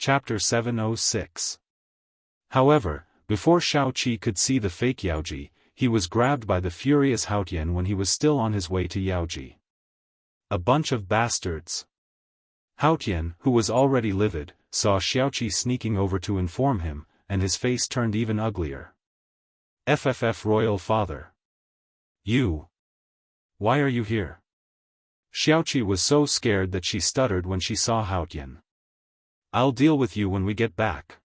Chapter 706. However, before Shao Qi could see the fake Yaoji, he was grabbed by the furious Haotian when he was still on his way to Yaoji. A bunch of bastards. Haotian, who was already livid, saw Xiaoqi sneaking over to inform him, and his face turned even uglier. FFF Royal Father. You. Why are you here? Xiaoqi was so scared that she stuttered when she saw Haotian. I'll deal with you when we get back.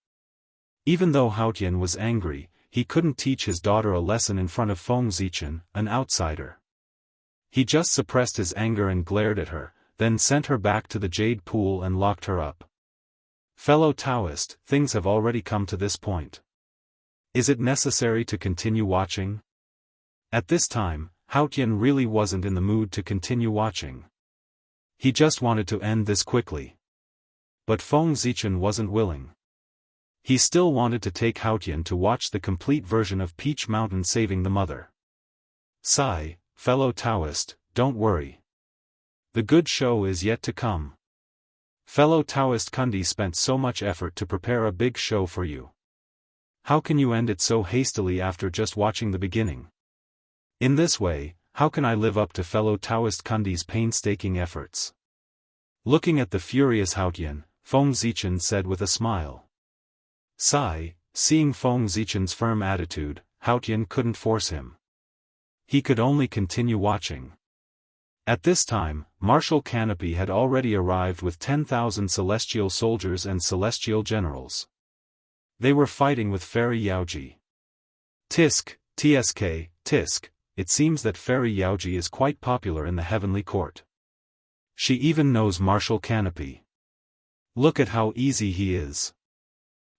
Even though Haotian was angry, he couldn't teach his daughter a lesson in front of Feng Zichen, an outsider. He just suppressed his anger and glared at her, then sent her back to the jade pool and locked her up. Fellow Daoist, things have already come to this point. Is it necessary to continue watching? At this time, Haotian really wasn't in the mood to continue watching. He just wanted to end this quickly. But Feng Zichen wasn't willing. He still wanted to take Haotian to watch the complete version of Peach Mountain saving the mother. Sigh, fellow Daoist, don't worry. The good show is yet to come. Fellow Daoist Kundi spent so much effort to prepare a big show for you. How can you end it so hastily after just watching the beginning? In this way, how can I live up to fellow Daoist Kundi's painstaking efforts? Looking at the furious Haotian, Feng Zichen said with a smile. Sigh, seeing Feng Zichen's firm attitude, Haotian couldn't force him. He could only continue watching. At this time, Martial Canopy had already arrived with 10,000 celestial soldiers and celestial generals. They were fighting with Fairy Yaoji. Tisk, tisk, it seems that Fairy Yaoji is quite popular in the heavenly court. She even knows Martial Canopy. Look at how easy he is.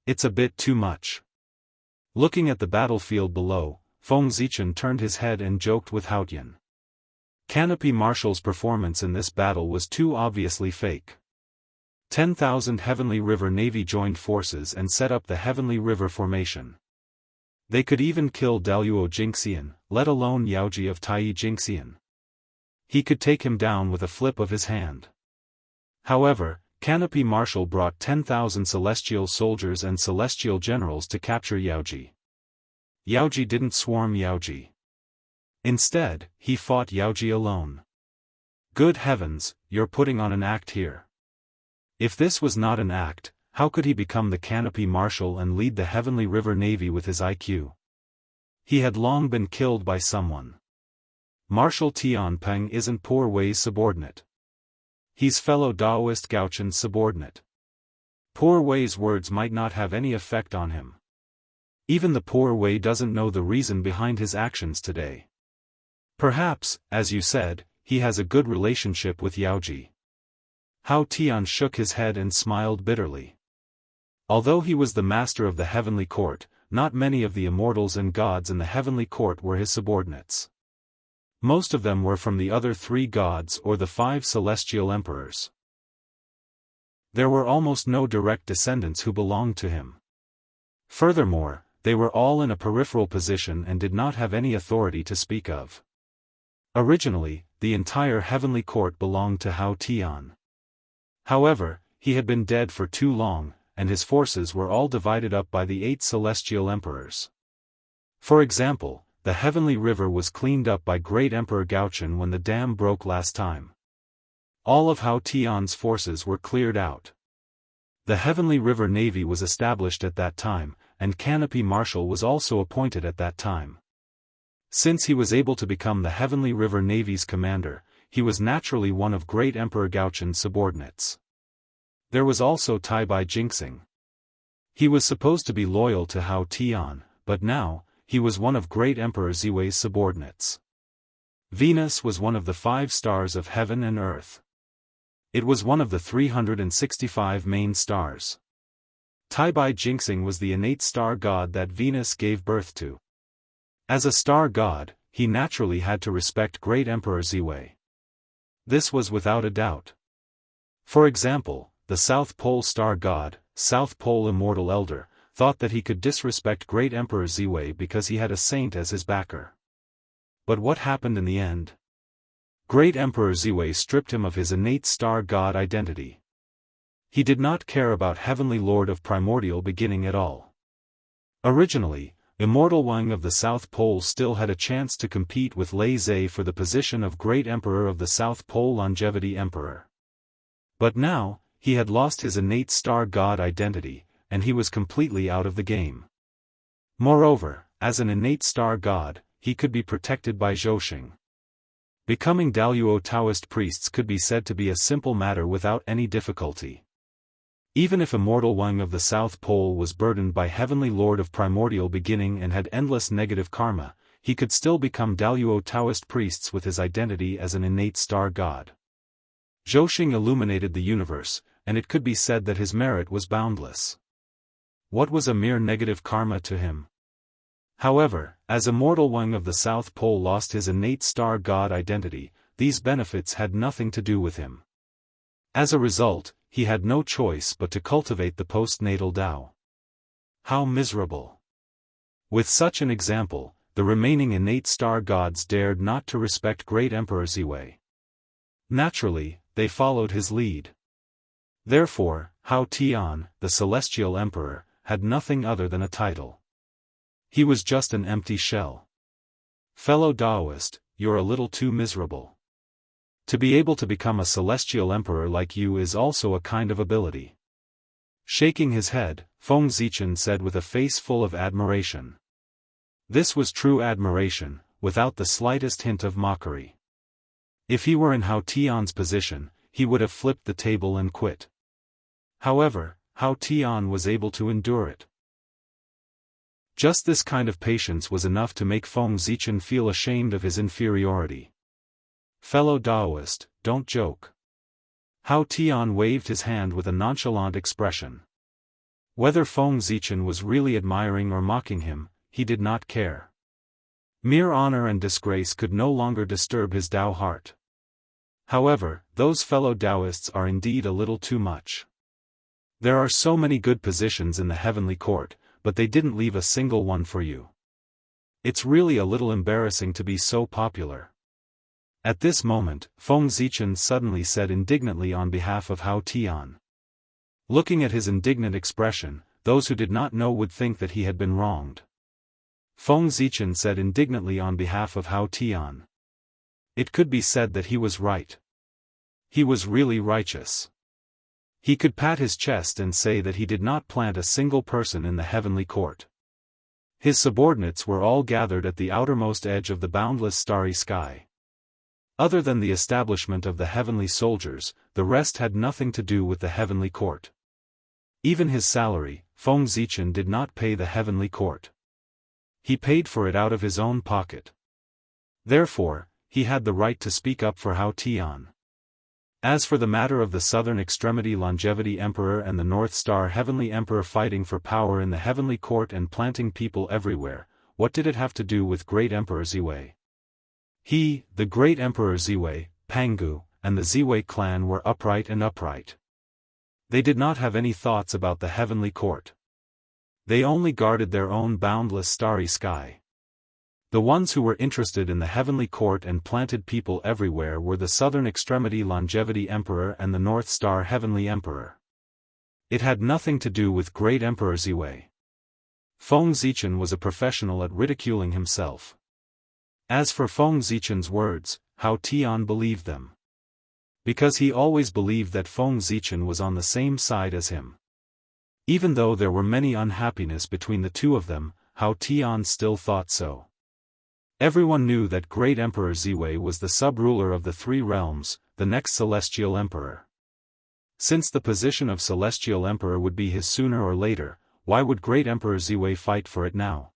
It's a bit too much. Looking at the battlefield below, Feng Zichen turned his head and joked with Haotian. Canopy Martial's performance in this battle was too obviously fake. 10,000 Heavenly River Navy joined forces and set up the Heavenly River Formation. They could even kill Daluo Jingxian, let alone Yaoji of Tai Jingxian. He could take him down with a flip of his hand. However, Canopy Martial brought 10,000 celestial soldiers and celestial generals to capture Yaoji. Yaoji didn't swarm Yaoji. Instead, he fought Yaoji alone. Good heavens, you're putting on an act here. If this was not an act, how could he become the Canopy Martial and lead the Heavenly River Navy with his IQ? He had long been killed by someone. Marshal Tianpeng isn't Poor Wei's subordinate. He's fellow Daoist Gaochen's subordinate. Poor Wei's words might not have any effect on him. Even the Poor Wei doesn't know the reason behind his actions today. Perhaps, as you said, he has a good relationship with Yaoji. Hao Tian shook his head and smiled bitterly. Although he was the master of the heavenly court, not many of the immortals and gods in the heavenly court were his subordinates. Most of them were from the other 3 gods or the 5 celestial emperors. There were almost no direct descendants who belonged to him. Furthermore, they were all in a peripheral position and did not have any authority to speak of. Originally, the entire heavenly court belonged to Hao Tian. However, he had been dead for too long, and his forces were all divided up by the 8 celestial emperors. For example, the heavenly river was cleaned up by Great Emperor Gaochen when the dam broke last time. All of Hao Tian's forces were cleared out. The Heavenly River Navy was established at that time, and Canopy Martial was also appointed at that time. Since he was able to become the Heavenly River Navy's commander, he was naturally one of Great Emperor Gaochen's subordinates. There was also Taibai Jingxing. He was supposed to be loyal to Hao Tian, but now, he was one of Great Emperor Ziwei's subordinates. Venus was one of the 5 stars of heaven and earth. It was one of the 365 main stars. Taibai Jingxing was the innate star god that Venus gave birth to. As a star god, he naturally had to respect Great Emperor Ziwei. This was without a doubt. For example, the South Pole star god, South Pole Immortal Elder, thought that he could disrespect Great Emperor Ziwei because he had a saint as his backer. But what happened in the end? Great Emperor Ziwei stripped him of his innate star god identity. He did not care about Heavenly Lord of Primordial Beginning at all. Originally, Immortal Wang of the South Pole still had a chance to compete with Lei Zhe for the position of Great Emperor of the South Pole Longevity Emperor. But now, he had lost his innate star god identity, and he was completely out of the game. Moreover, as an innate star god, he could be protected by Zhouxing. Becoming Daoist Taoist priests could be said to be a simple matter without any difficulty. Even if Immortal Wang of the South Pole was burdened by Heavenly Lord of Primordial Beginning and had endless negative karma, he could still become Daoist Taoist priests with his identity as an innate star god. Zhouxing illuminated the universe, and it could be said that his merit was boundless. What was a mere negative karma to him? However, as Immortal Wang of the South Pole lost his innate star god identity, these benefits had nothing to do with him. As a result, he had no choice but to cultivate the postnatal Tao. How miserable! With such an example, the remaining innate star gods dared not to respect Great Emperor Ziwei. Naturally, they followed his lead. Therefore, Hao Tian, the Celestial Emperor, had nothing other than a title. He was just an empty shell. Fellow Daoist, you're a little too miserable. To be able to become a celestial emperor like you is also a kind of ability. Shaking his head, Feng Zichen said with a face full of admiration. This was true admiration, without the slightest hint of mockery. If he were in Hao Tian's position, he would have flipped the table and quit. However, Hao Tian was able to endure it. Just this kind of patience was enough to make Feng Zichen feel ashamed of his inferiority. Fellow Daoist, don't joke. Hao Tian waved his hand with a nonchalant expression. Whether Feng Zichen was really admiring or mocking him, he did not care. Mere honor and disgrace could no longer disturb his Tao heart. However, those fellow Daoists are indeed a little too much. There are so many good positions in the heavenly court, but they didn't leave a single one for you. It's really a little embarrassing to be so popular. At this moment, Feng Zichen suddenly said indignantly on behalf of Hao Tian. Looking at his indignant expression, those who did not know would think that he had been wronged. Feng Zichen said indignantly on behalf of Hao Tian. It could be said that he was right. He was really righteous. He could pat his chest and say that he did not plant a single person in the heavenly court. His subordinates were all gathered at the outermost edge of the boundless starry sky. Other than the establishment of the heavenly soldiers, the rest had nothing to do with the heavenly court. Even his salary, Feng Zichen did not pay the heavenly court. He paid for it out of his own pocket. Therefore, he had the right to speak up for Hao Tian. As for the matter of the Southern Extremity Longevity Emperor and the North Star Heavenly Emperor fighting for power in the heavenly court and planting people everywhere, what did it have to do with Great Emperor Ziwei? He, the Great Emperor Ziwei, Pangu, and the Ziwei clan were upright and upright. They did not have any thoughts about the heavenly court. They only guarded their own boundless starry sky. The ones who were interested in the heavenly court and planted people everywhere were the Southern Extremity Longevity Emperor and the North Star Heavenly Emperor. It had nothing to do with Great Emperor Ziwei. Feng Zichen was a professional at ridiculing himself. As for Feng Zichen's words, Hao Tian believed them. Because he always believed that Feng Zichen was on the same side as him. Even though there were many unhappiness between the two of them, Hao Tian still thought so. Everyone knew that Great Emperor Ziwei was the sub-ruler of the three realms, the next Celestial Emperor. Since the position of Celestial Emperor would be his sooner or later, why would Great Emperor Ziwei fight for it now?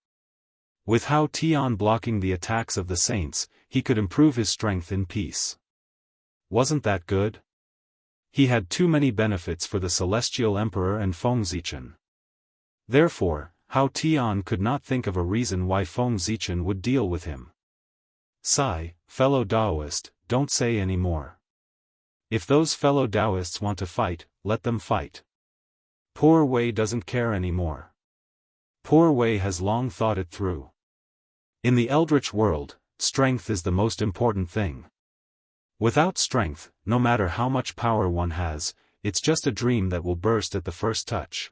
With Hao Tian blocking the attacks of the saints, he could improve his strength in peace. Wasn't that good? He had too many benefits for the Celestial Emperor and Feng Zichen. Therefore, Hao Tian could not think of a reason why Feng Zichen would deal with him. Sigh, fellow Daoist, don't say any more. If those fellow Daoists want to fight, let them fight. Poor Wei doesn't care anymore. Poor Wei has long thought it through. In the Eldritch world, strength is the most important thing. Without strength, no matter how much power one has, it's just a dream that will burst at the first touch.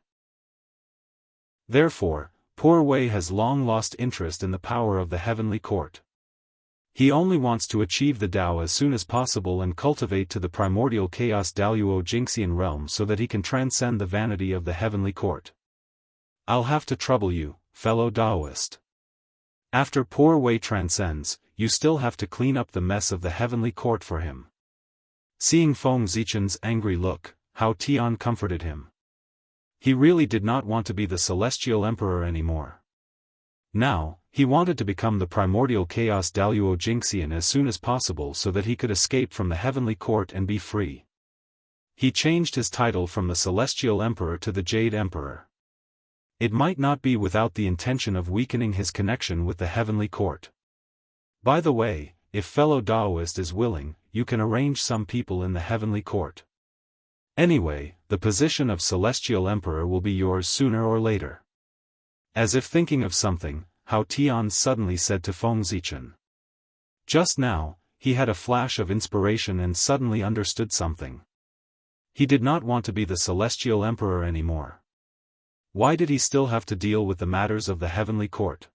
Therefore, poor Wei has long lost interest in the power of the heavenly court. He only wants to achieve the Tao as soon as possible and cultivate to the primordial chaos Daoist Jingxian realm so that he can transcend the vanity of the heavenly court. I'll have to trouble you, fellow Daoist. After poor Wei transcends, you still have to clean up the mess of the heavenly court for him. Seeing Feng Zichen's angry look, Hao Tian comforted him. He really did not want to be the celestial emperor anymore. Now, he wanted to become the primordial chaos Daoist Jingxian as soon as possible so that he could escape from the heavenly court and be free. He changed his title from the celestial emperor to the Jade Emperor. It might not be without the intention of weakening his connection with the heavenly court. By the way, if fellow Daoist is willing, you can arrange some people in the heavenly court. Anyway, the position of celestial emperor will be yours sooner or later. As if thinking of something, Hao Tian suddenly said to Feng Zichen. Just now, he had a flash of inspiration and suddenly understood something. He did not want to be the celestial emperor anymore. Why did he still have to deal with the matters of the heavenly court?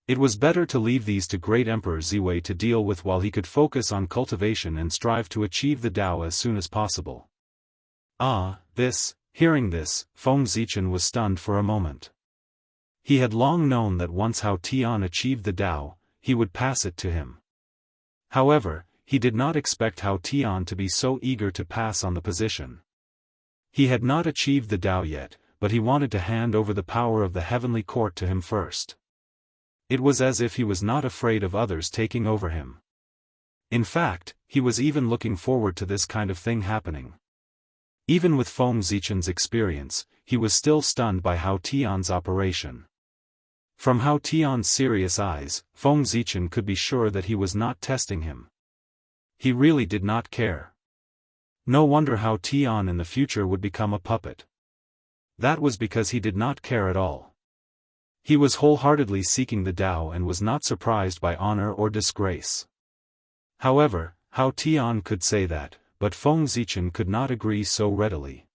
It was better to leave these to great Emperor Ziwei to deal with while he could focus on cultivation and strive to achieve the Tao as soon as possible. Hearing this, Feng Zichen was stunned for a moment. He had long known that once Hao Tian achieved the Tao, he would pass it to him. However, he did not expect Hao Tian to be so eager to pass on the position. He had not achieved the Tao yet, but he wanted to hand over the power of the heavenly court to him first. It was as if he was not afraid of others taking over him. In fact, he was even looking forward to this kind of thing happening. Even with Feng Zichen's experience, he was still stunned by Hao Tian's operation. From Hao Tian's serious eyes, Feng Zichen could be sure that he was not testing him. He really did not care. No wonder Hao Tian in the future would become a puppet. That was because he did not care at all. He was wholeheartedly seeking the Tao and was not surprised by honor or disgrace. However, Hao Tian could say that, but Feng Zichen could not agree so readily.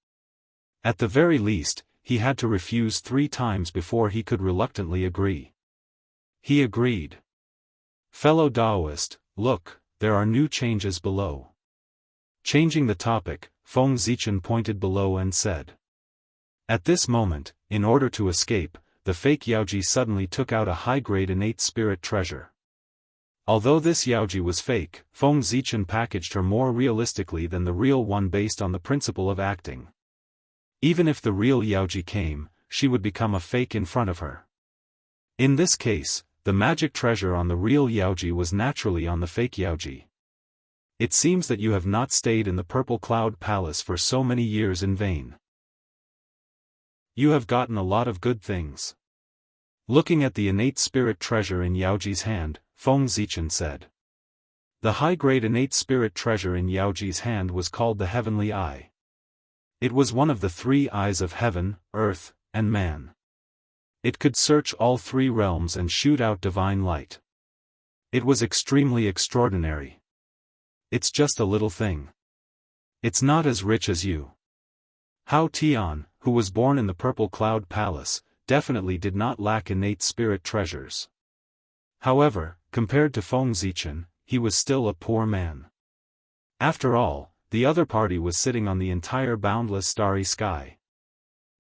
At the very least, he had to refuse 3 times before he could reluctantly agree. He agreed. Fellow Daoist, look, there are new changes below. Changing the topic, Feng Zichen pointed below and said. At this moment, in order to escape, the fake Yaoji suddenly took out a high-grade innate spirit treasure. Although this Yaoji was fake, Feng Zichen packaged her more realistically than the real one based on the principle of acting. Even if the real Yaoji came, she would become a fake in front of her. In this case, the magic treasure on the real Yaoji was naturally on the fake Yaoji. It seems that you have not stayed in the Purple Cloud Palace for so many years in vain. You have gotten a lot of good things. Looking at the innate spirit treasure in Yaoji's hand, Feng Zichen said. The high-grade innate spirit treasure in Yaoji's hand was called the Heavenly Eye. It was one of the 3 eyes of heaven, earth, and man. It could search all 3 realms and shoot out divine light. It was extremely extraordinary. It's just a little thing. It's not as rich as you. Hao Tian, who was born in the Purple Cloud Palace, definitely did not lack innate spirit treasures. However, compared to Feng Zichen, he was still a poor man. After all, the other party was sitting on the entire boundless starry sky.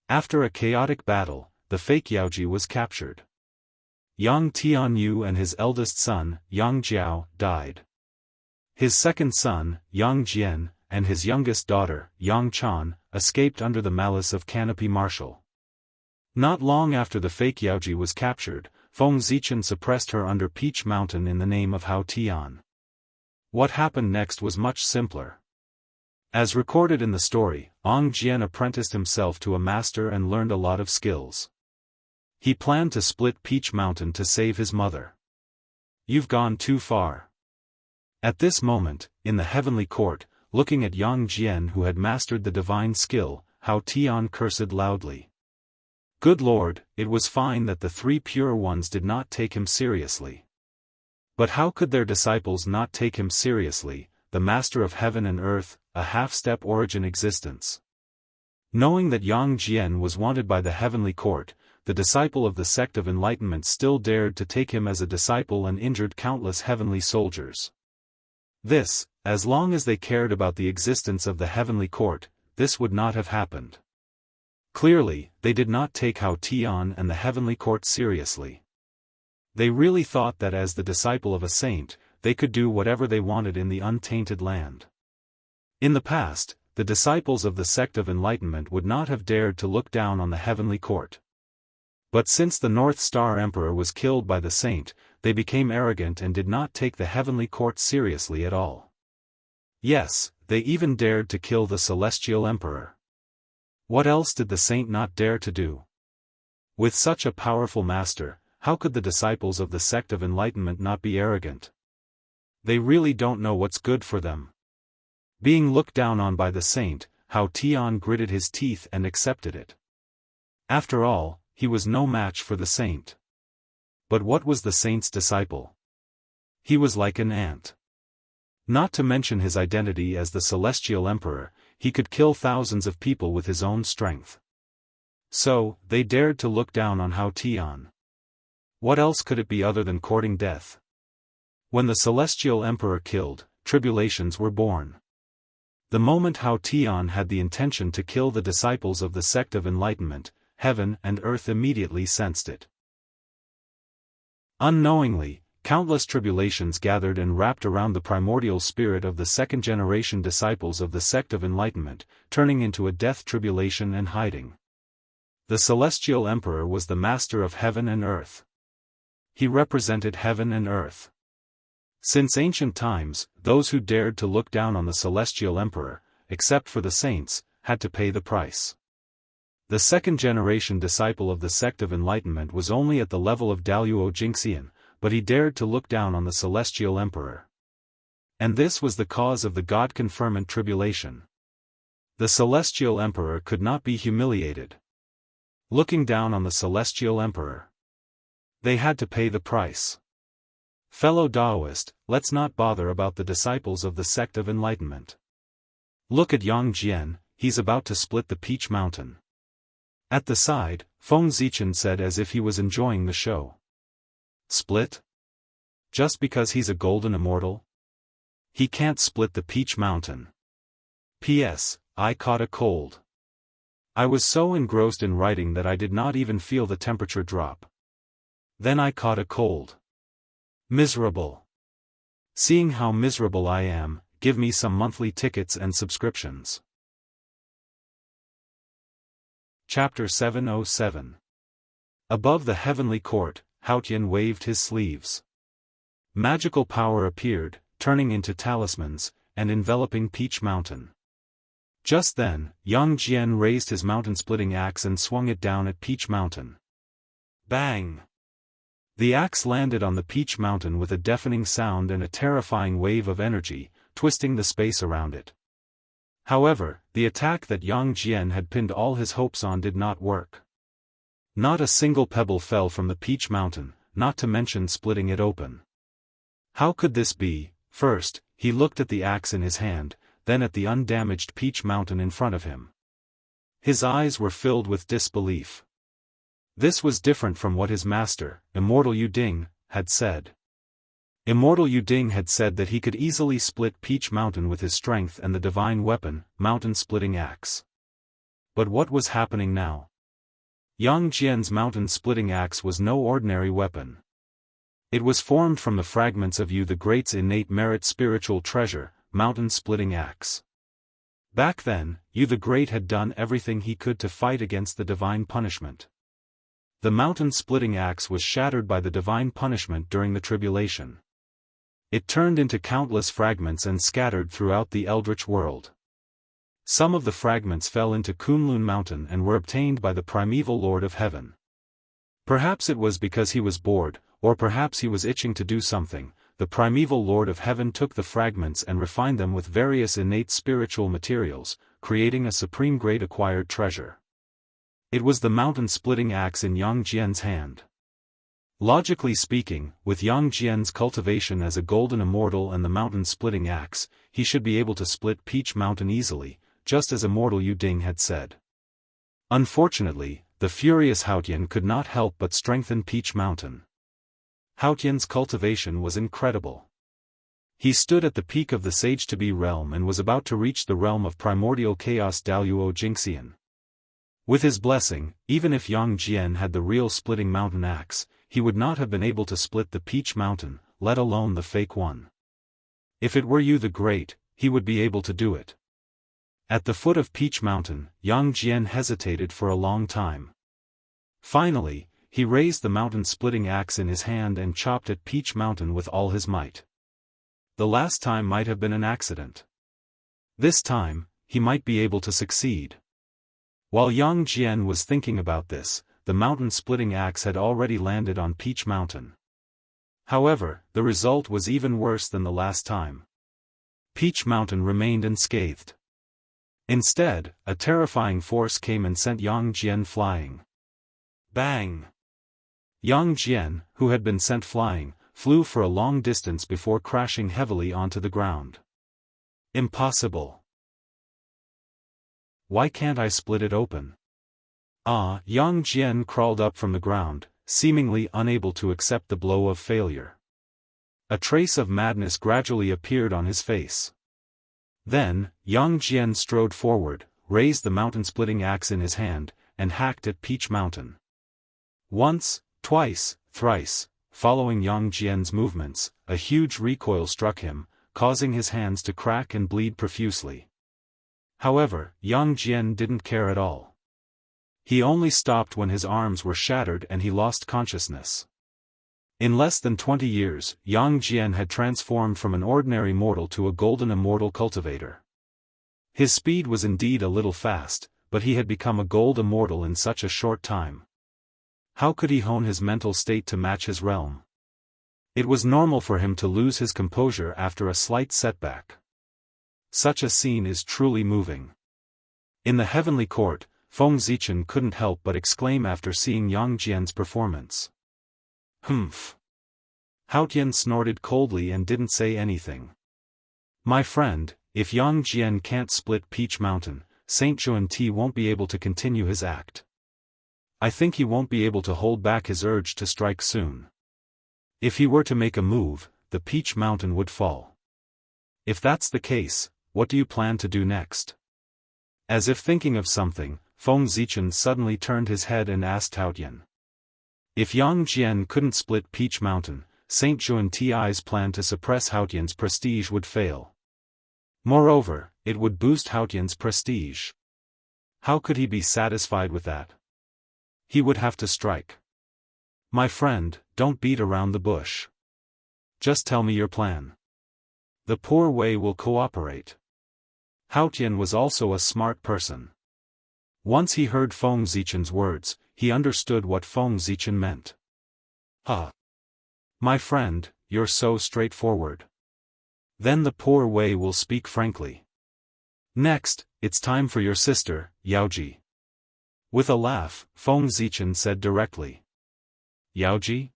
After a chaotic battle, the fake Yaoji was captured. Yang Tianyu and his eldest son, Yang Jiao, died. His second son, Yang Jian, and his youngest daughter, Yang Chan, escaped under the malice of Canopy Marshal. Not long after the fake Yaoji was captured, Feng Zichen suppressed her under Peach Mountain in the name of Hao Tian. What happened next was much simpler. As recorded in the story, Ong Jian apprenticed himself to a master and learned a lot of skills. He planned to split Peach Mountain to save his mother. You've gone too far. At this moment, in the heavenly court, looking at Yang Jian who had mastered the divine skill, Hao Tian cursed loudly. Good Lord, it was fine that the 3 pure ones did not take him seriously. But how could their disciples not take him seriously, the master of heaven and earth, a half-step origin existence. Knowing that Yang Jian was wanted by the heavenly court, the disciple of the sect of enlightenment still dared to take him as a disciple and injured countless heavenly soldiers. This, as long as they cared about the existence of the heavenly court, this would not have happened. Clearly, they did not take Hao Tian and the heavenly court seriously. They really thought that as the disciple of a saint, they could do whatever they wanted in the untainted land. In the past, the disciples of the sect of enlightenment would not have dared to look down on the heavenly court. But since the North Star Emperor was killed by the saint, they became arrogant and did not take the heavenly court seriously at all. Yes, they even dared to kill the celestial emperor. What else did the saint not dare to do? With such a powerful master, how could the disciples of the sect of enlightenment not be arrogant? They really don't know what's good for them. Being looked down on by the saint, Hao Tian gritted his teeth and accepted it. After all, he was no match for the saint. But what was the saint's disciple? He was like an ant. Not to mention his identity as the celestial emperor, he could kill thousands of people with his own strength. So, they dared to look down on Hao Tian. What else could it be other than courting death? When the celestial emperor killed, tribulations were born. The moment Hao Tian had the intention to kill the disciples of the sect of enlightenment, heaven and earth immediately sensed it. Unknowingly, countless tribulations gathered and wrapped around the primordial spirit of the second-generation disciples of the sect of enlightenment, turning into a death tribulation and hiding. The celestial emperor was the master of heaven and earth. He represented heaven and earth. Since ancient times, those who dared to look down on the celestial emperor, except for the saints, had to pay the price. The second-generation disciple of the sect of enlightenment was only at the level of Daoist Jingxian, but he dared to look down on the celestial emperor. And this was the cause of the God-confirmant tribulation. The celestial emperor could not be humiliated. Looking down on the celestial emperor, they had to pay the price. Fellow Daoist, let's not bother about the disciples of the sect of enlightenment. Look at Yang Jian, he's about to split the Peach Mountain. At the side, Feng Zichen said as if he was enjoying the show. Split? Just because he's a golden immortal? He can't split the Peach Mountain. P.S. I caught a cold. I was so engrossed in writing that I did not even feel the temperature drop. Then I caught a cold. Miserable. Seeing how miserable I am, give me some monthly tickets and subscriptions. Chapter 707. Above the heavenly court, Hao Tian waved his sleeves. Magical power appeared, turning into talismans, and enveloping Peach Mountain. Just then, Yang Jian raised his mountain-splitting axe and swung it down at Peach Mountain. Bang! The axe landed on the Peach Mountain with a deafening sound and a terrifying wave of energy, twisting the space around it. However, the attack that Yang Jian had pinned all his hopes on did not work. Not a single pebble fell from the Peach Mountain, not to mention splitting it open. How could this be? First, he looked at the axe in his hand, then at the undamaged Peach Mountain in front of him. His eyes were filled with disbelief. This was different from what his master, Immortal Yuding, had said. Immortal Yuding had said that he could easily split Peach Mountain with his strength and the divine weapon, mountain-splitting axe. But what was happening now? Yang Jian's mountain-splitting axe was no ordinary weapon. It was formed from the fragments of Yu the Great's innate merit spiritual treasure, mountain-splitting axe. Back then, Yu the Great had done everything he could to fight against the divine punishment. The mountain-splitting axe was shattered by the divine punishment during the tribulation. It turned into countless fragments and scattered throughout the eldritch world. Some of the fragments fell into Kunlun Mountain and were obtained by the primeval Lord of Heaven. Perhaps it was because he was bored, or perhaps he was itching to do something. The primeval Lord of Heaven took the fragments and refined them with various innate spiritual materials, creating a supreme grade acquired treasure. It was the mountain-splitting axe in Yang Jian's hand. Logically speaking, with Yang Jian's cultivation as a golden immortal and the mountain-splitting axe, he should be able to split Peach Mountain easily, just as Immortal Yu Ding had said. Unfortunately, the furious Haotian could not help but strengthen Peach Mountain. Haotian's cultivation was incredible. He stood at the peak of the Sage-to-be realm and was about to reach the realm of primordial chaos Daoist Jingxian. With his blessing, even if Yang Jian had the real splitting mountain axe, he would not have been able to split the Peach Mountain, let alone the fake one. If it were Yu the Great, he would be able to do it. At the foot of Peach Mountain, Yang Jian hesitated for a long time. Finally, he raised the mountain-splitting axe in his hand and chopped at Peach Mountain with all his might. The last time might have been an accident. This time, he might be able to succeed. While Yang Jian was thinking about this, the mountain-splitting axe had already landed on Peach Mountain. However, the result was even worse than the last time. Peach Mountain remained unscathed. Instead, a terrifying force came and sent Yang Jian flying. Bang! Yang Jian, who had been sent flying, flew for a long distance before crashing heavily onto the ground. Impossible! Why can't I split it open? Yang Jian crawled up from the ground, seemingly unable to accept the blow of failure. A trace of madness gradually appeared on his face. Then, Yang Jian strode forward, raised the mountain-splitting axe in his hand, and hacked at Peach Mountain. Once, twice, thrice, following Yang Jian's movements, a huge recoil struck him, causing his hands to crack and bleed profusely. However, Yang Jian didn't care at all. He only stopped when his arms were shattered and he lost consciousness. In less than 20 years, Yang Jian had transformed from an ordinary mortal to a golden immortal cultivator. His speed was indeed a little fast, but he had become a gold immortal in such a short time. How could he hone his mental state to match his realm? It was normal for him to lose his composure after a slight setback. Such a scene is truly moving. In the heavenly court, Feng Zichen couldn't help but exclaim after seeing Yang Jian's performance. Humph. Haotian snorted coldly and didn't say anything. My friend, if Yang Jian can't split Peach Mountain, Saint Juan Ti won't be able to continue his act. I think he won't be able to hold back his urge to strike soon. If he were to make a move, the Peach Mountain would fall. If that's the case, what do you plan to do next? As if thinking of something, Feng Zichen suddenly turned his head and asked Haotian. If Yang Jian couldn't split Peach Mountain, Saint Juan Ti's plan to suppress Haotian's prestige would fail. Moreover, it would boost Haotian's prestige. How could he be satisfied with that? He would have to strike. My friend, don't beat around the bush. Just tell me your plan. The poor Wei will cooperate. Haotian was also a smart person. Once he heard Feng Zichen's words, he understood what Feng Zichen meant. My friend, you're so straightforward. Then the poor Wei will speak frankly. Next, it's time for your sister, Yaoji. With a laugh, Feng Zichen said directly. Yaoji?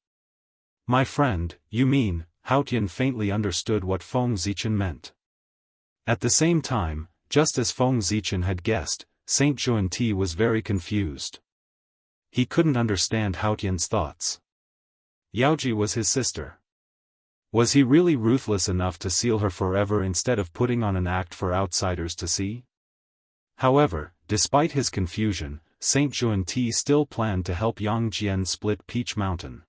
My friend, you mean, Haotian faintly understood what Feng Zichen meant. At the same time, just as Feng Zichen had guessed, Saint Juan Ti was very confused. He couldn't understand Haotian's thoughts. Yaoji was his sister. Was he really ruthless enough to seal her forever instead of putting on an act for outsiders to see? However, despite his confusion, Saint Juan Ti still planned to help Yang Jian split Peach Mountain.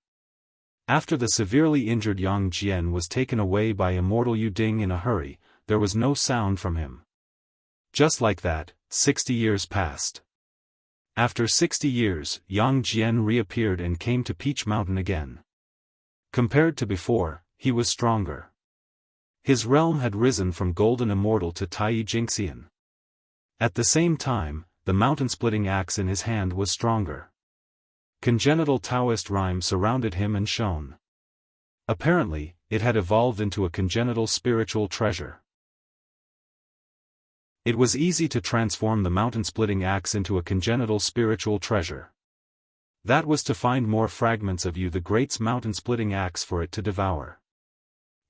After the severely injured Yang Jian was taken away by Immortal Yu Ding in a hurry, there was no sound from him. Just like that, 60 years passed. After 60 years, Yang Jian reappeared and came to Peach Mountain again. Compared to before, he was stronger. His realm had risen from Golden Immortal to Tai Jingxian. At the same time, the mountain-splitting axe in his hand was stronger. Congenital Daoist rhyme surrounded him and shone. Apparently, it had evolved into a congenital spiritual treasure. It was easy to transform the mountain-splitting axe into a congenital spiritual treasure. That was to find more fragments of the Great's mountain-splitting axe for it to devour.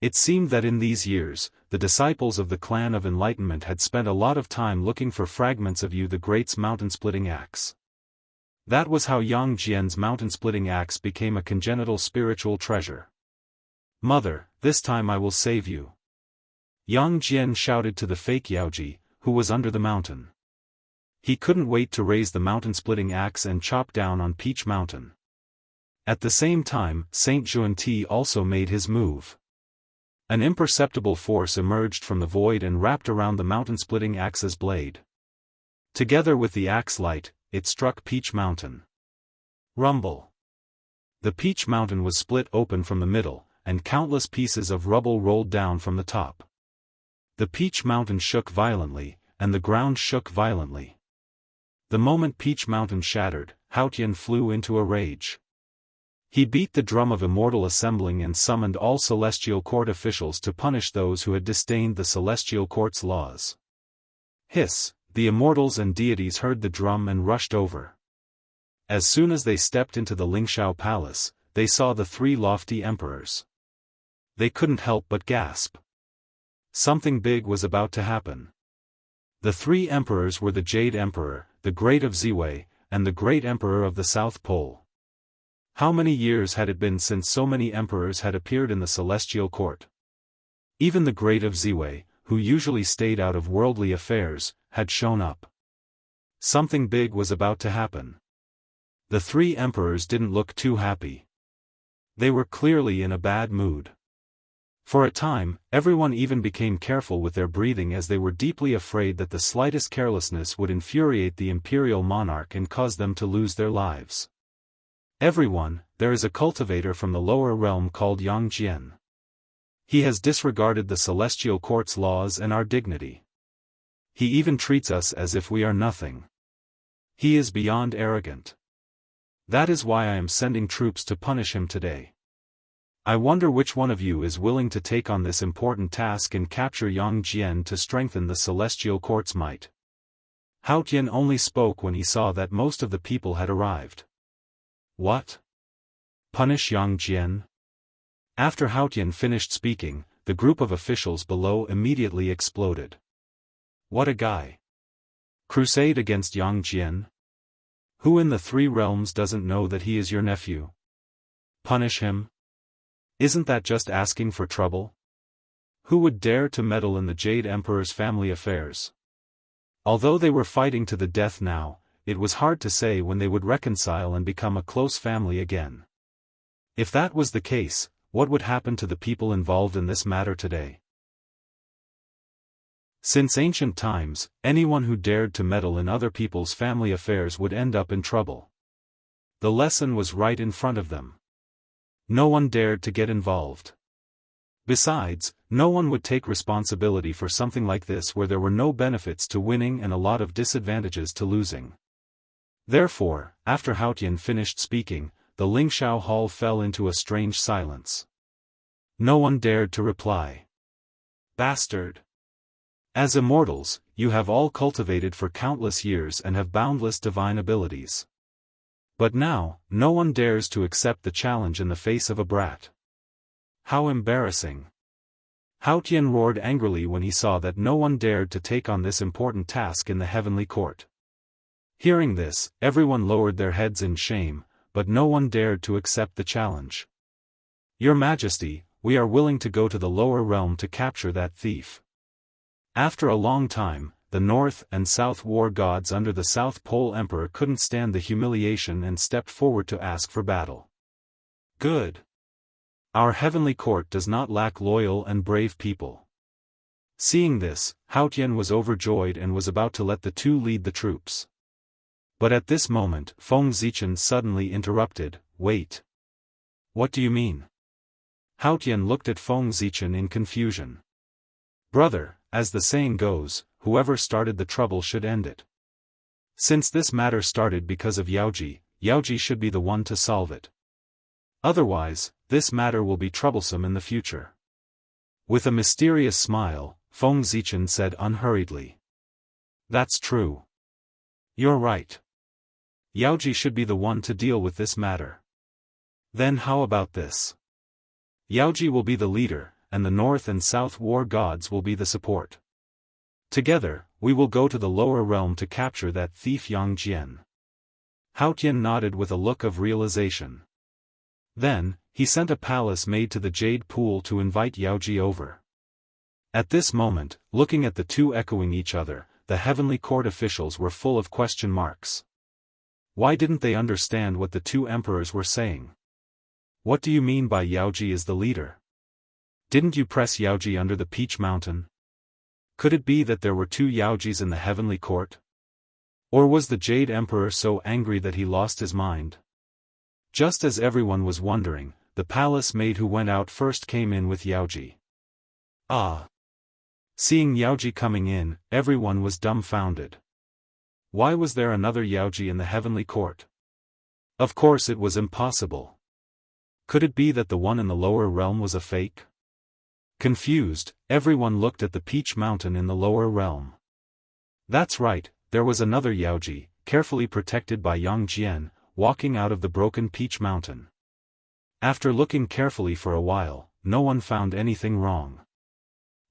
It seemed that in these years, the disciples of the Clan of Enlightenment had spent a lot of time looking for fragments of the Great's mountain-splitting axe. That was how Yang Jian's mountain-splitting axe became a congenital spiritual treasure. "Mother, this time I will save you," Yang Jian shouted to the fake Yaoji, who was under the mountain. He couldn't wait to raise the mountain-splitting axe and chop down on Peach Mountain. At the same time, Saint Juanti also made his move. An imperceptible force emerged from the void and wrapped around the mountain-splitting axe's blade. Together with the axe light, it struck Peach Mountain. Rumble. The Peach Mountain was split open from the middle, and countless pieces of rubble rolled down from the top. The Peach Mountain shook violently, and the ground shook violently. The moment Peach Mountain shattered, Haotian flew into a rage. He beat the drum of Immortal assembling and summoned all Celestial Court officials to punish those who had disdained the Celestial Court's laws. Hiss! The Immortals and deities heard the drum and rushed over. As soon as they stepped into the Lingshao Palace, they saw the three lofty emperors. They couldn't help but gasp. Something big was about to happen. The three emperors were the Jade Emperor, the Great of Ziwei, and the Great Emperor of the South Pole. How many years had it been since so many emperors had appeared in the Celestial Court? Even the Great of Ziwei, who usually stayed out of worldly affairs, had shown up. Something big was about to happen. The three emperors didn't look too happy. They were clearly in a bad mood. For a time, everyone even became careful with their breathing as they were deeply afraid that the slightest carelessness would infuriate the imperial monarch and cause them to lose their lives. "Everyone, there is a cultivator from the lower realm called Yang Jian. He has disregarded the Celestial Court's laws and our dignity. He even treats us as if we are nothing. He is beyond arrogant. That is why I am sending troops to punish him today. I wonder which one of you is willing to take on this important task and capture Yang Jian to strengthen the Celestial Court's might." Haotian only spoke when he saw that most of the people had arrived. What? Punish Yang Jian? After Haotian finished speaking, the group of officials below immediately exploded. What a guy! Crusade against Yang Jian? Who in the three realms doesn't know that he is your nephew? Punish him? Isn't that just asking for trouble? Who would dare to meddle in the Jade Emperor's family affairs? Although they were fighting to the death now, it was hard to say when they would reconcile and become a close family again. If that was the case, what would happen to the people involved in this matter today? Since ancient times, anyone who dared to meddle in other people's family affairs would end up in trouble. The lesson was right in front of them. No one dared to get involved. Besides, no one would take responsibility for something like this where there were no benefits to winning and a lot of disadvantages to losing. Therefore, after Haotian finished speaking, the Lingshao Hall fell into a strange silence. No one dared to reply. Bastard! As immortals, you have all cultivated for countless years and have boundless divine abilities. But now, no one dares to accept the challenge in the face of a brat. How embarrassing! Haotian roared angrily when he saw that no one dared to take on this important task in the heavenly court. Hearing this, everyone lowered their heads in shame, but no one dared to accept the challenge. Your Majesty, we are willing to go to the lower realm to capture that thief. After a long time, the North and South war gods under the South Pole Emperor couldn't stand the humiliation and stepped forward to ask for battle. Good. Our heavenly court does not lack loyal and brave people. Seeing this, Haotian was overjoyed and was about to let the two lead the troops. But at this moment, Feng Zichen suddenly interrupted, Wait. What do you mean? Haotian looked at Feng Zichen in confusion. Brother, as the saying goes, whoever started the trouble should end it. Since this matter started because of Yaoji, Yaoji should be the one to solve it. Otherwise, this matter will be troublesome in the future. With a mysterious smile, Feng Zichen said unhurriedly. That's true. You're right. Yaoji should be the one to deal with this matter. Then how about this? Yaoji will be the leader, and the North and South war gods will be the support. Together, we will go to the lower realm to capture that thief Yang Jian. Hao Tian nodded with a look of realization. Then, he sent a palace maid to the Jade Pool to invite Yaoji over. At this moment, looking at the two echoing each other, the heavenly court officials were full of question marks. Why didn't they understand what the two emperors were saying? What do you mean by Yaoji is the leader? Didn't you press Yaoji under the Peach Mountain? Could it be that there were two Yaojis in the heavenly court? Or was the Jade Emperor so angry that he lost his mind? Just as everyone was wondering, the palace maid who went out first came in with Yaoji. Ah! Seeing Yaoji coming in, everyone was dumbfounded. Why was there another Yaoji in the heavenly court? Of course it was impossible. Could it be that the one in the lower realm was a fake? Confused, everyone looked at the Peach Mountain in the lower realm. That's right, there was another Yaoji, carefully protected by Yang Jian, walking out of the broken Peach Mountain. After looking carefully for a while, no one found anything wrong.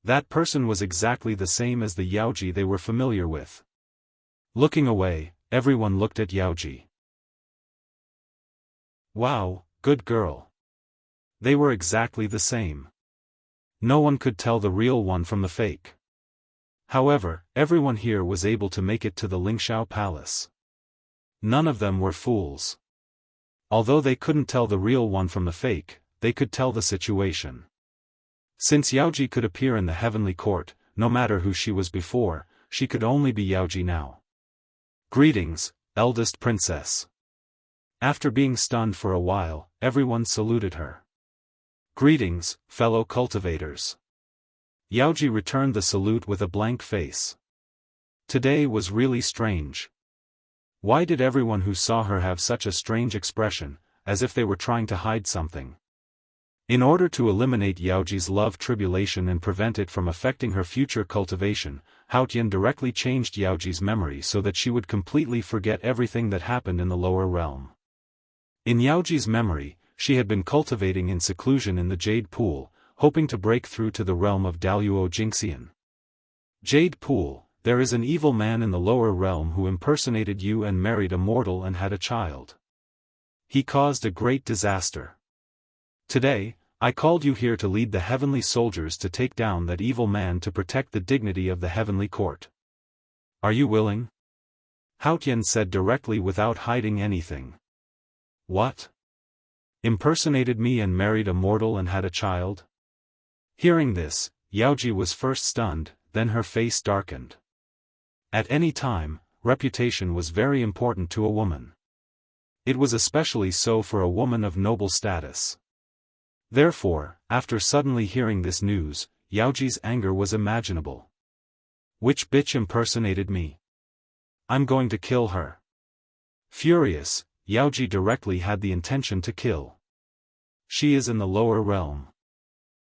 That person was exactly the same as the Yaoji they were familiar with. Looking away, everyone looked at Yaoji. Wow, good girl. They were exactly the same. No one could tell the real one from the fake. However, everyone here was able to make it to the Lingshao Palace. None of them were fools. Although they couldn't tell the real one from the fake, they could tell the situation. Since Yaoji could appear in the heavenly court, no matter who she was before, she could only be Yaoji now. Greetings, eldest princess. After being stunned for a while, everyone saluted her. Greetings, fellow cultivators. Yaoji returned the salute with a blank face. Today was really strange. Why did everyone who saw her have such a strange expression, as if they were trying to hide something? In order to eliminate Yaoji's love tribulation and prevent it from affecting her future cultivation, Hao Tian directly changed Yaoji's memory so that she would completely forget everything that happened in the lower realm. In Yaoji's memory, she had been cultivating in seclusion in the Jade Pool, hoping to break through to the realm of Daoist Jingxian. Jade Pool, there is an evil man in the lower realm who impersonated you and married Immortal and had a child. He caused a great disaster. Today, I called you here to lead the heavenly soldiers to take down that evil man to protect the dignity of the heavenly court. Are you willing? Hao Tian said directly without hiding anything. What? Impersonated me and married Immortal and had a child? Hearing this, Yaoji was first stunned, then her face darkened. At any time, reputation was very important to a woman. It was especially so for a woman of noble status. Therefore, after suddenly hearing this news, Yaoji's anger was imaginable. Which bitch impersonated me? I'm going to kill her. Furious, Yaoji directly had the intention to kill. She is in the lower realm.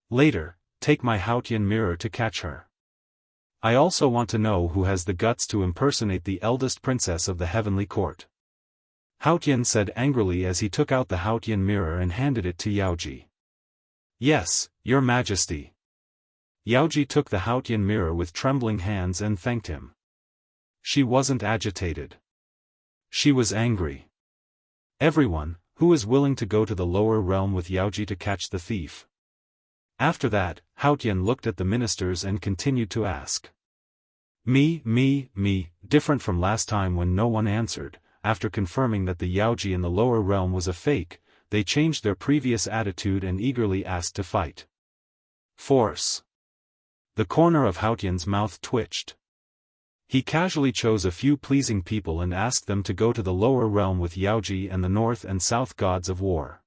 Later, take my Hao Tian mirror to catch her. I also want to know who has the guts to impersonate the eldest princess of the heavenly court. Hao Tian said angrily as he took out the Hao Tian mirror and handed it to Yaoji. Yes, your majesty. Yaoji took the Hao Tian mirror with trembling hands and thanked him. She wasn't agitated. She was angry. Everyone, who is willing to go to the lower realm with Yaoji to catch the thief? After that, Hao Tian looked at the ministers and continued to ask. Me, different from last time when no one answered. After confirming that the Yaoji in the lower realm was a fake, they changed their previous attitude and eagerly asked to fight. Force. The corner of Hao Tian's mouth twitched. He casually chose a few pleasing people and asked them to go to the lower realm with Yaoji and the North and South gods of war.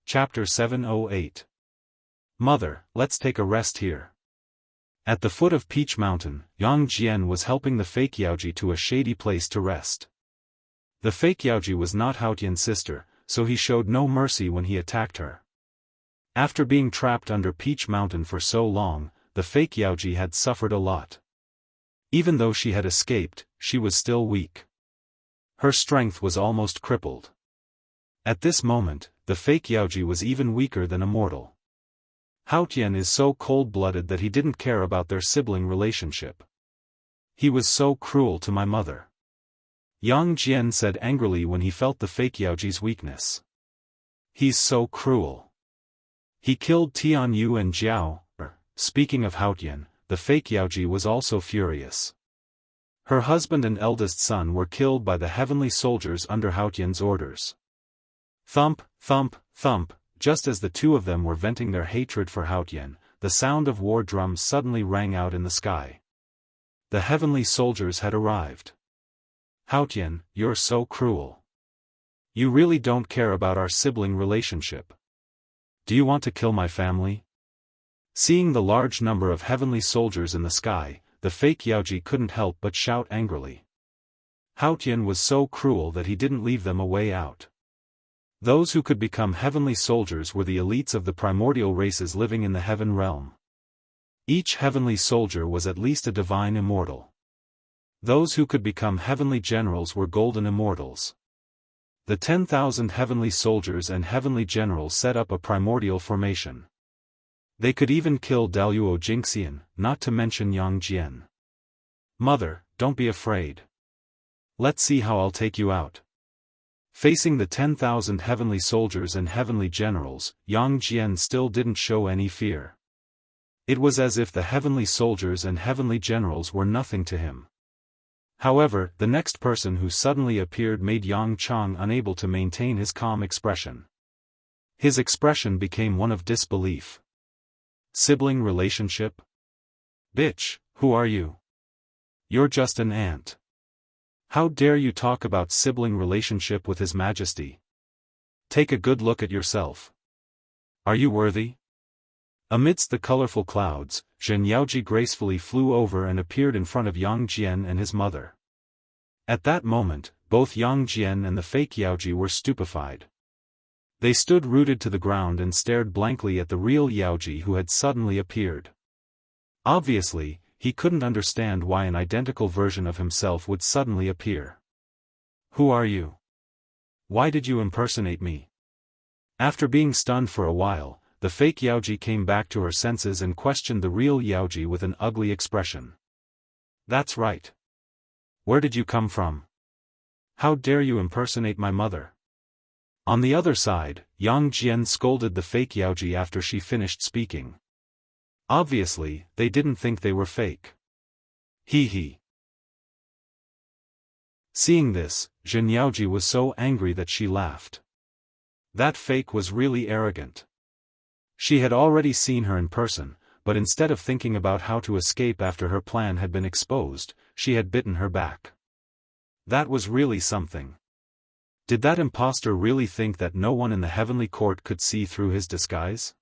Chapter 708. Mother, let's take a rest here. At the foot of Peach Mountain, Yang Jian was helping the fake Yaoji to a shady place to rest. The fake Yaoji was not Hao Tian's sister, so he showed no mercy when he attacked her. After being trapped under Peach Mountain for so long, the fake Yaoji had suffered a lot. Even though she had escaped, she was still weak. Her strength was almost crippled. At this moment, the fake Yaoji was even weaker than Immortal. Haotian is so cold-blooded that he didn't care about their sibling relationship. He was so cruel to my mother. Yang Jian said angrily when he felt the fake Yaoji's weakness. He's so cruel. He killed Tian Yu and Jiao. Speaking of Haotian, the fake Yaoji was also furious. Her husband and eldest son were killed by the heavenly soldiers under Haotian's orders. Thump, thump, thump, just as the two of them were venting their hatred for Haotian, the sound of war drums suddenly rang out in the sky. The heavenly soldiers had arrived. Haotian, you're so cruel. You really don't care about our sibling relationship. Do you want to kill my family? Seeing the large number of heavenly soldiers in the sky, the fake Yaoji couldn't help but shout angrily. Haotian was so cruel that he didn't leave them a way out. Those who could become heavenly soldiers were the elites of the primordial races living in the heaven realm. Each heavenly soldier was at least a divine immortal. Those who could become heavenly generals were golden immortals. The 10,000 heavenly soldiers and heavenly generals set up a primordial formation. They could even kill Daoist Jingxian, not to mention Yang Jian. Mother, don't be afraid. Let's see how I'll take you out. Facing the 10,000 heavenly soldiers and heavenly generals, Yang Jian still didn't show any fear. It was as if the heavenly soldiers and heavenly generals were nothing to him. However, the next person who suddenly appeared made Yang Chang unable to maintain his calm expression. His expression became one of disbelief. Sibling relationship? Bitch, who are you? You're just an ant. How dare you talk about sibling relationship with His Majesty? Take a good look at yourself. Are you worthy? Amidst the colorful clouds, Zhen Yaoji gracefully flew over and appeared in front of Yang Jian and his mother. At that moment, both Yang Jian and the fake Yaoji were stupefied. They stood rooted to the ground and stared blankly at the real Yaoji who had suddenly appeared. Obviously, he couldn't understand why an identical version of himself would suddenly appear. Who are you? Why did you impersonate me? After being stunned for a while, the fake Yaoji came back to her senses and questioned the real Yaoji with an ugly expression. That's right. Where did you come from? How dare you impersonate my mother? On the other side, Yang Jian scolded the fake Yaoji after she finished speaking. Obviously, they didn't think they were fake. Hee hee. Seeing this, Zhen Yaoji was so angry that she laughed. That fake was really arrogant. She had already seen her in person, but instead of thinking about how to escape after her plan had been exposed, she had bitten her back. That was really something. Did that impostor really think that no one in the heavenly court could see through his disguise?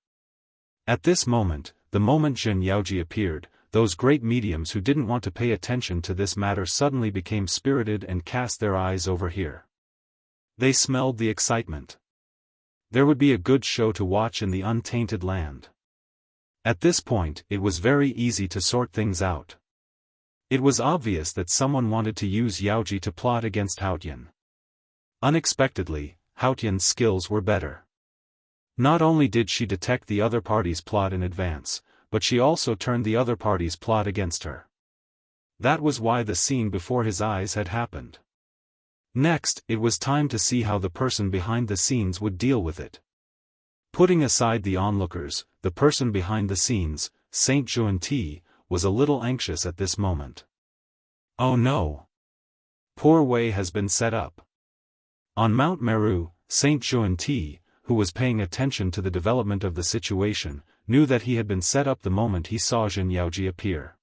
At this moment, the moment Zhen Yaoji appeared, those great mediums who didn't want to pay attention to this matter suddenly became spirited and cast their eyes over here. They smelled the excitement. There would be a good show to watch in the untainted land. At this point, it was very easy to sort things out. It was obvious that someone wanted to use Yaoji to plot against Haotian. Unexpectedly, Haotian's skills were better. Not only did she detect the other party's plot in advance, but she also turned the other party's plot against her. That was why the scene before his eyes had happened. Next, it was time to see how the person behind the scenes would deal with it. Putting aside the onlookers, the person behind the scenes, Saint Juan-Ti, was a little anxious at this moment. Oh no! Poor Wei has been set up. On Mount Meru, Saint Juan-Ti, who was paying attention to the development of the situation, knew that he had been set up the moment he saw Zhen Yaoji appear.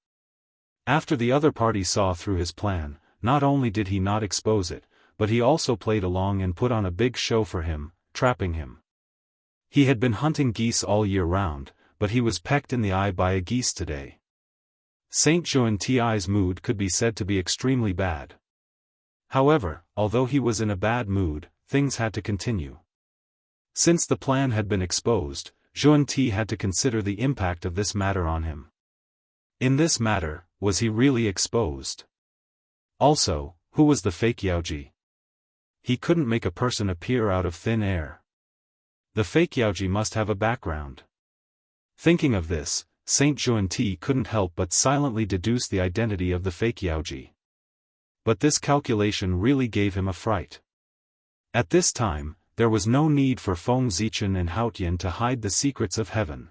After the other party saw through his plan, not only did he not expose it, but he also played along and put on a big show for him, trapping him. He had been hunting geese all year round, but he was pecked in the eye by a geese today. Saint Juan-Ti's mood could be said to be extremely bad. However, although he was in a bad mood, things had to continue. Since the plan had been exposed, Juan-Ti had to consider the impact of this matter on him. In this matter, was he really exposed? Also, who was the fake Yaoji? He couldn't make a person appear out of thin air. The fake Yaoji must have a background. Thinking of this, Saint Juanti couldn't help but silently deduce the identity of the fake Yaoji. But this calculation really gave him a fright. At this time, there was no need for Feng Zichen and Haotian to hide the secrets of heaven.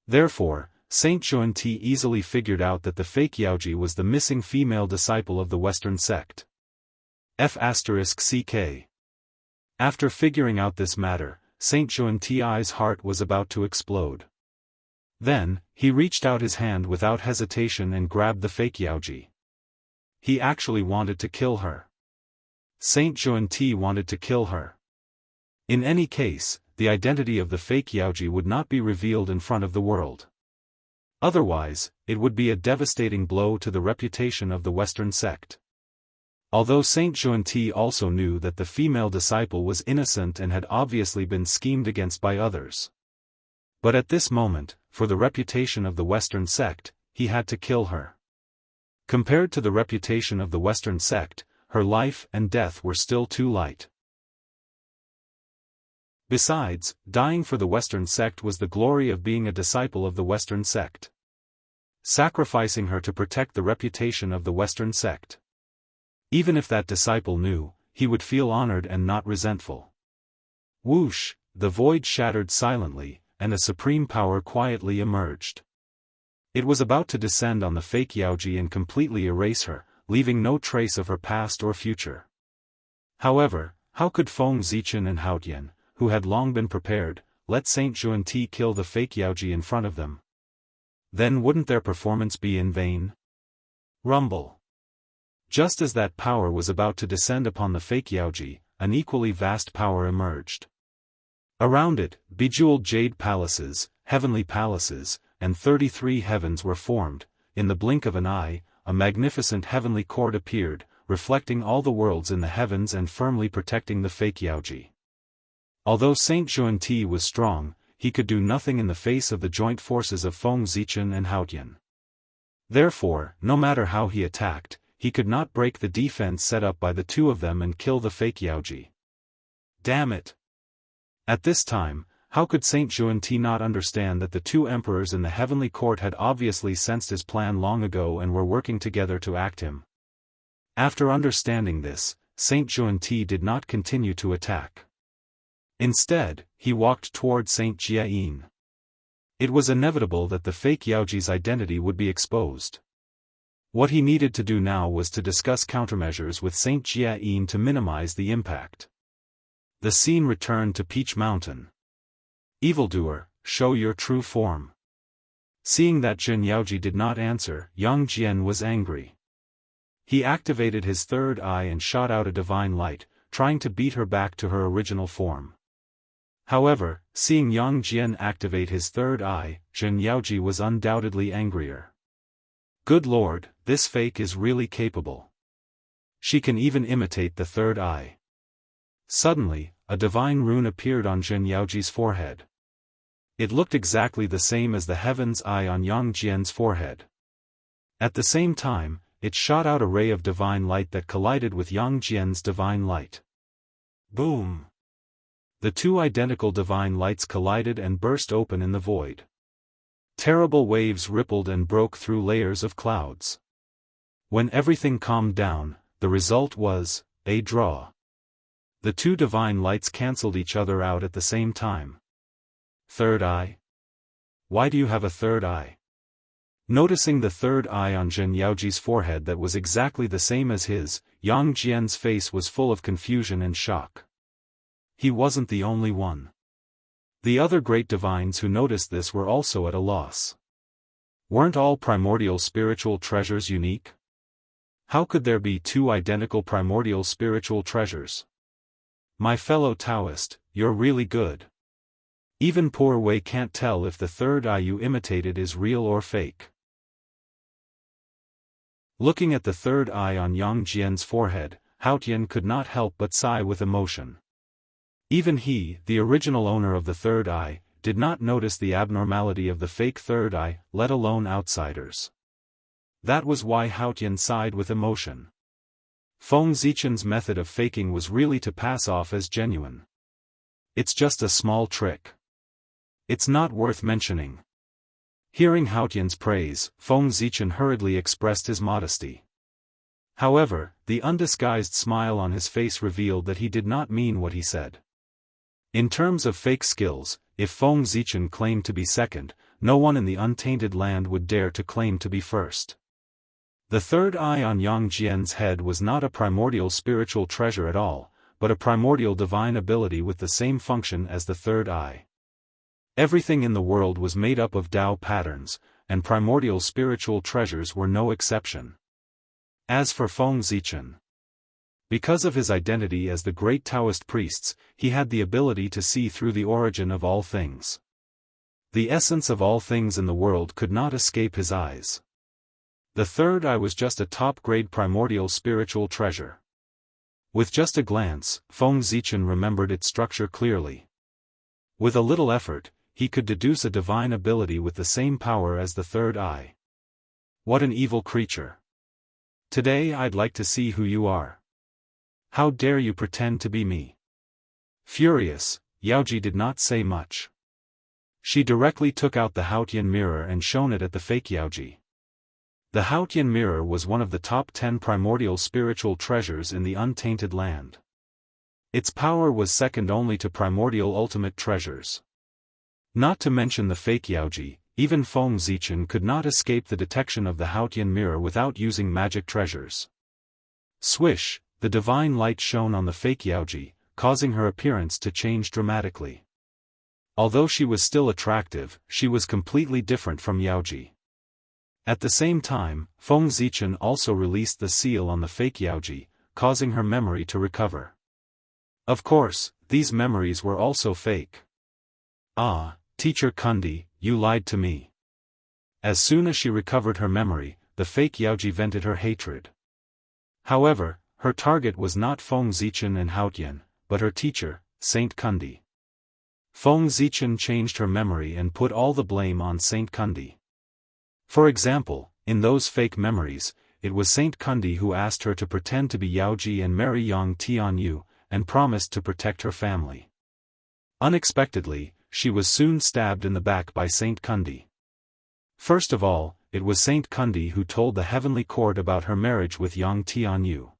Therefore, Saint Juanti easily figured out that the fake Yaoji was the missing female disciple of the Western sect. F***ck. After figuring out this matter, Saint Juanti's heart was about to explode. Then, he reached out his hand without hesitation and grabbed the fake Yaoji. He actually wanted to kill her. Saint Juanti wanted to kill her. In any case, the identity of the fake Yaoji would not be revealed in front of the world. Otherwise, it would be a devastating blow to the reputation of the Western sect. Although Saint Juanti also knew that the female disciple was innocent and had obviously been schemed against by others. But at this moment, for the reputation of the Western sect, he had to kill her. Compared to the reputation of the Western sect, her life and death were still too light. Besides, dying for the Western sect was the glory of being a disciple of the Western sect. Sacrificing her to protect the reputation of the Western sect. Even if that disciple knew, he would feel honored and not resentful. Whoosh, the void shattered silently, and a supreme power quietly emerged. It was about to descend on the fake Yaoji and completely erase her, leaving no trace of her past or future. However, how could Feng Zichen and Haotian, who had long been prepared, let Saint Juanti kill the fake Yaoji in front of them? Then wouldn't their performance be in vain? Rumble. Just as that power was about to descend upon the fake Yaoji, an equally vast power emerged. Around it, bejeweled jade palaces, heavenly palaces, and 33 heavens were formed. In the blink of an eye, a magnificent heavenly court appeared, reflecting all the worlds in the heavens and firmly protecting the fake Yaoji. Although Saint Juanti was strong, he could do nothing in the face of the joint forces of Feng Zichen and Haotian. Therefore, no matter how he attacked, he could not break the defense set up by the two of them and kill the fake Yaoji. Damn it! At this time, how could Saint Juanti not understand that the two emperors in the heavenly court had obviously sensed his plan long ago and were working together to act him? After understanding this, Saint Juanti did not continue to attack. Instead, he walked toward Saint Jiayin. It was inevitable that the fake Yaoji's identity would be exposed. What he needed to do now was to discuss countermeasures with Saint Jiayin to minimize the impact. The scene returned to Peach Mountain. Evildoer, show your true form. Seeing that Jin Yaoji did not answer, Yang Jian was angry. He activated his third eye and shot out a divine light, trying to beat her back to her original form. However, seeing Yang Jian activate his third eye, Jin Yaoji was undoubtedly angrier. Good lord, this fake is really capable. She can even imitate the third eye. Suddenly, a divine rune appeared on Jin Yaoji's forehead. It looked exactly the same as the heaven's eye on Yang Jian's forehead. At the same time, it shot out a ray of divine light that collided with Yang Jian's divine light. Boom! The two identical divine lights collided and burst open in the void. Terrible waves rippled and broke through layers of clouds. When everything calmed down, the result was a draw. The two divine lights cancelled each other out at the same time. Third eye? Why do you have a third eye? Noticing the third eye on Jin Yaoji's forehead that was exactly the same as his, Yang Jian's face was full of confusion and shock. He wasn't the only one. The other great divines who noticed this were also at a loss. Weren't all primordial spiritual treasures unique? How could there be two identical primordial spiritual treasures? My fellow Daoist, you're really good. Even poor Wei can't tell if the third eye you imitated is real or fake. Looking at the third eye on Yang Jian's forehead, Haotian could not help but sigh with emotion. Even he, the original owner of the third eye, did not notice the abnormality of the fake third eye, let alone outsiders. That was why Haotian sighed with emotion. Feng Zichen's method of faking was really to pass off as genuine. It's just a small trick. It's not worth mentioning. Hearing Haotian's praise, Feng Zichen hurriedly expressed his modesty. However, the undisguised smile on his face revealed that he did not mean what he said. In terms of fake skills, if Feng Zichen claimed to be second, no one in the untainted land would dare to claim to be first. The third eye on Yang Jian's head was not a primordial spiritual treasure at all, but a primordial divine ability with the same function as the third eye. Everything in the world was made up of Tao patterns, and primordial spiritual treasures were no exception. As for Feng Zichen, because of his identity as the great Taoist priests, he had the ability to see through the origin of all things. The essence of all things in the world could not escape his eyes. The third eye was just a top-grade primordial spiritual treasure. With just a glance, Feng Zichen remembered its structure clearly. With a little effort, he could deduce a divine ability with the same power as the third eye. What an evil creature! Today I'd like to see who you are. How dare you pretend to be me? Furious, Yaoji did not say much. She directly took out the Haotian mirror and shone it at the fake Yaoji. The Haotian mirror was one of the top 10 primordial spiritual treasures in the untainted land. Its power was second only to primordial ultimate treasures. Not to mention the fake Yaoji, even Feng Zichen could not escape the detection of the Haotian mirror without using magic treasures. Swish, the divine light shone on the fake Yaoji, causing her appearance to change dramatically. Although she was still attractive, she was completely different from Yaoji. At the same time, Feng Zichen also released the seal on the fake Yaoji, causing her memory to recover. Of course, these memories were also fake. Ah, Teacher Kundi, you lied to me. As soon as she recovered her memory, the fake Yaoji vented her hatred. However, her target was not Feng Zichen and Haotian, but her teacher, Saint Kundi. Feng Zichen changed her memory and put all the blame on Saint Kundi. For example, in those fake memories, it was Saint Kundi who asked her to pretend to be Yaoji and marry Yang Tianyu, and promised to protect her family. Unexpectedly, she was soon stabbed in the back by Saint Kundi. First of all, it was Saint Kundi who told the heavenly court about her marriage with Yang Tianyu.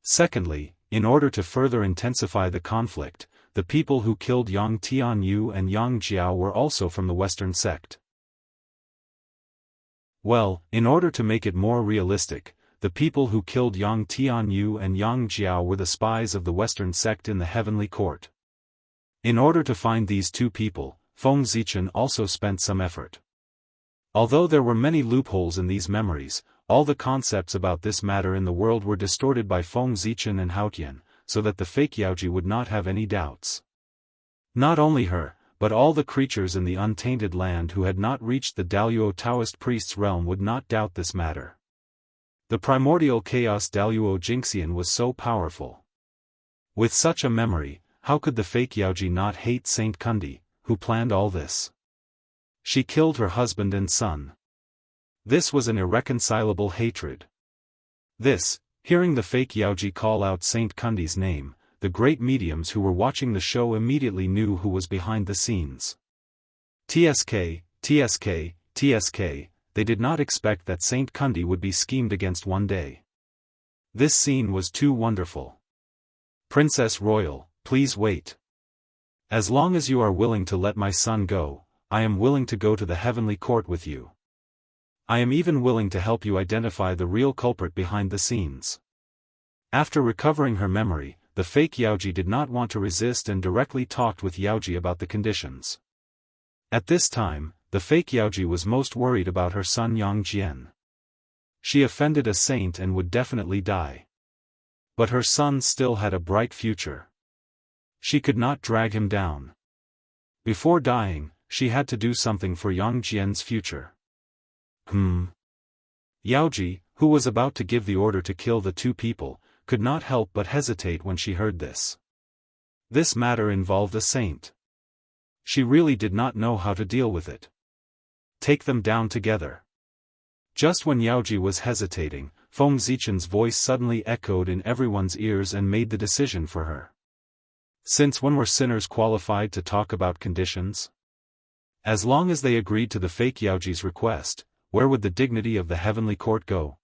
Secondly, in order to further intensify the conflict, the people who killed Yang Tianyu and Yang Jiao were also from the Western sect. Well, in order to make it more realistic, the people who killed Yang Tianyu and Yang Jiao were the spies of the Western sect in the heavenly court. In order to find these two people, Feng Zichen also spent some effort. Although there were many loopholes in these memories, all the concepts about this matter in the world were distorted by Feng Zichen and Haotian, so that the fake Yaoji would not have any doubts. Not only her, but all the creatures in the untainted land who had not reached the Daluo Taoist priest's realm would not doubt this matter. The primordial chaos Daluo Jingxian was so powerful. With such a memory, how could the fake Yaoji not hate Saint Kundi, who planned all this? She killed her husband and son. This was an irreconcilable hatred. Hearing the fake Yaoji call out Saint Kundi's name, the great mediums who were watching the show immediately knew who was behind the scenes. TSK, they did not expect that Saint Kundi would be schemed against one day. This scene was too wonderful. Princess Royal, please wait. As long as you are willing to let my son go, I am willing to go to the heavenly court with you. I am even willing to help you identify the real culprit behind the scenes. After recovering her memory, the fake Yaoji did not want to resist and directly talked with Yaoji about the conditions. At this time, the fake Yaoji was most worried about her son Yang Jian. She offended a saint and would definitely die. But her son still had a bright future. She could not drag him down. Before dying, she had to do something for Yang Jian's future. Yaoji, who was about to give the order to kill the two people, could not help but hesitate when she heard this. This matter involved a saint. She really did not know how to deal with it. Take them down together. Just when Yaoji was hesitating, Feng Zichen's voice suddenly echoed in everyone's ears and made the decision for her. Since when were sinners qualified to talk about conditions? As long as they agreed to the fake Yaoji's request, where would the dignity of the heavenly court go?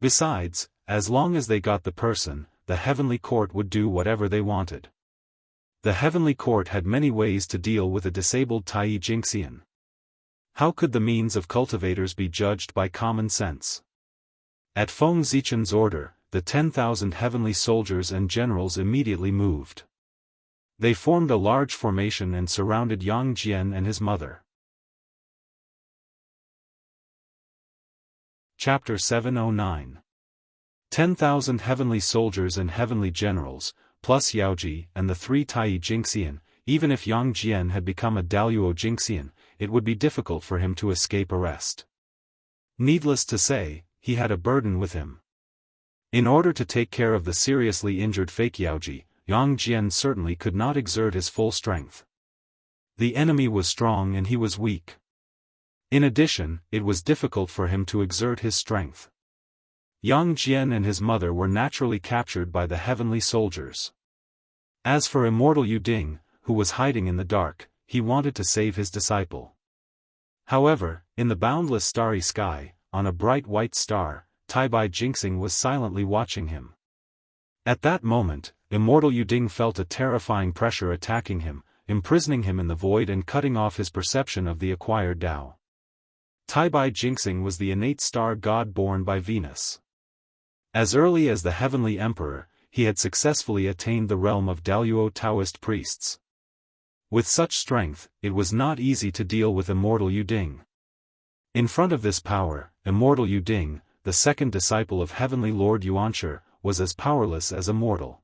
Besides, as long as they got the person, the heavenly court would do whatever they wanted. The heavenly court had many ways to deal with a disabled Tai Jingxian. How could the means of cultivators be judged by common sense? At Feng Zichen's order, the 10,000 heavenly soldiers and generals immediately moved. They formed a large formation and surrounded Yang Jian and his mother. Chapter 709. 10,000 heavenly soldiers and heavenly generals, plus Yaoji and the 3 Tai Jingxian. Even if Yang Jian had become a Daoist Jingxian, it would be difficult for him to escape arrest. Needless to say, he had a burden with him. In order to take care of the seriously injured fake Yaoji, Yang Jian certainly could not exert his full strength. The enemy was strong and he was weak. In addition, it was difficult for him to exert his strength. Yang Jian and his mother were naturally captured by the heavenly soldiers. As for Immortal Yuding, who was hiding in the dark, he wanted to save his disciple. However, in the boundless starry sky, on a bright white star, Taibai Jingxing was silently watching him. At that moment, Immortal Yuding felt a terrifying pressure attacking him, imprisoning him in the void and cutting off his perception of the acquired Tao. Taibai Jingxing was the innate star god born by Venus. As early as the Heavenly Emperor, he had successfully attained the realm of Daoist Taoist priests. With such strength, it was not easy to deal with Immortal Yuding. In front of this power, Immortal Yuding, the second disciple of Heavenly Lord Yuanshi, was as powerless as Immortal.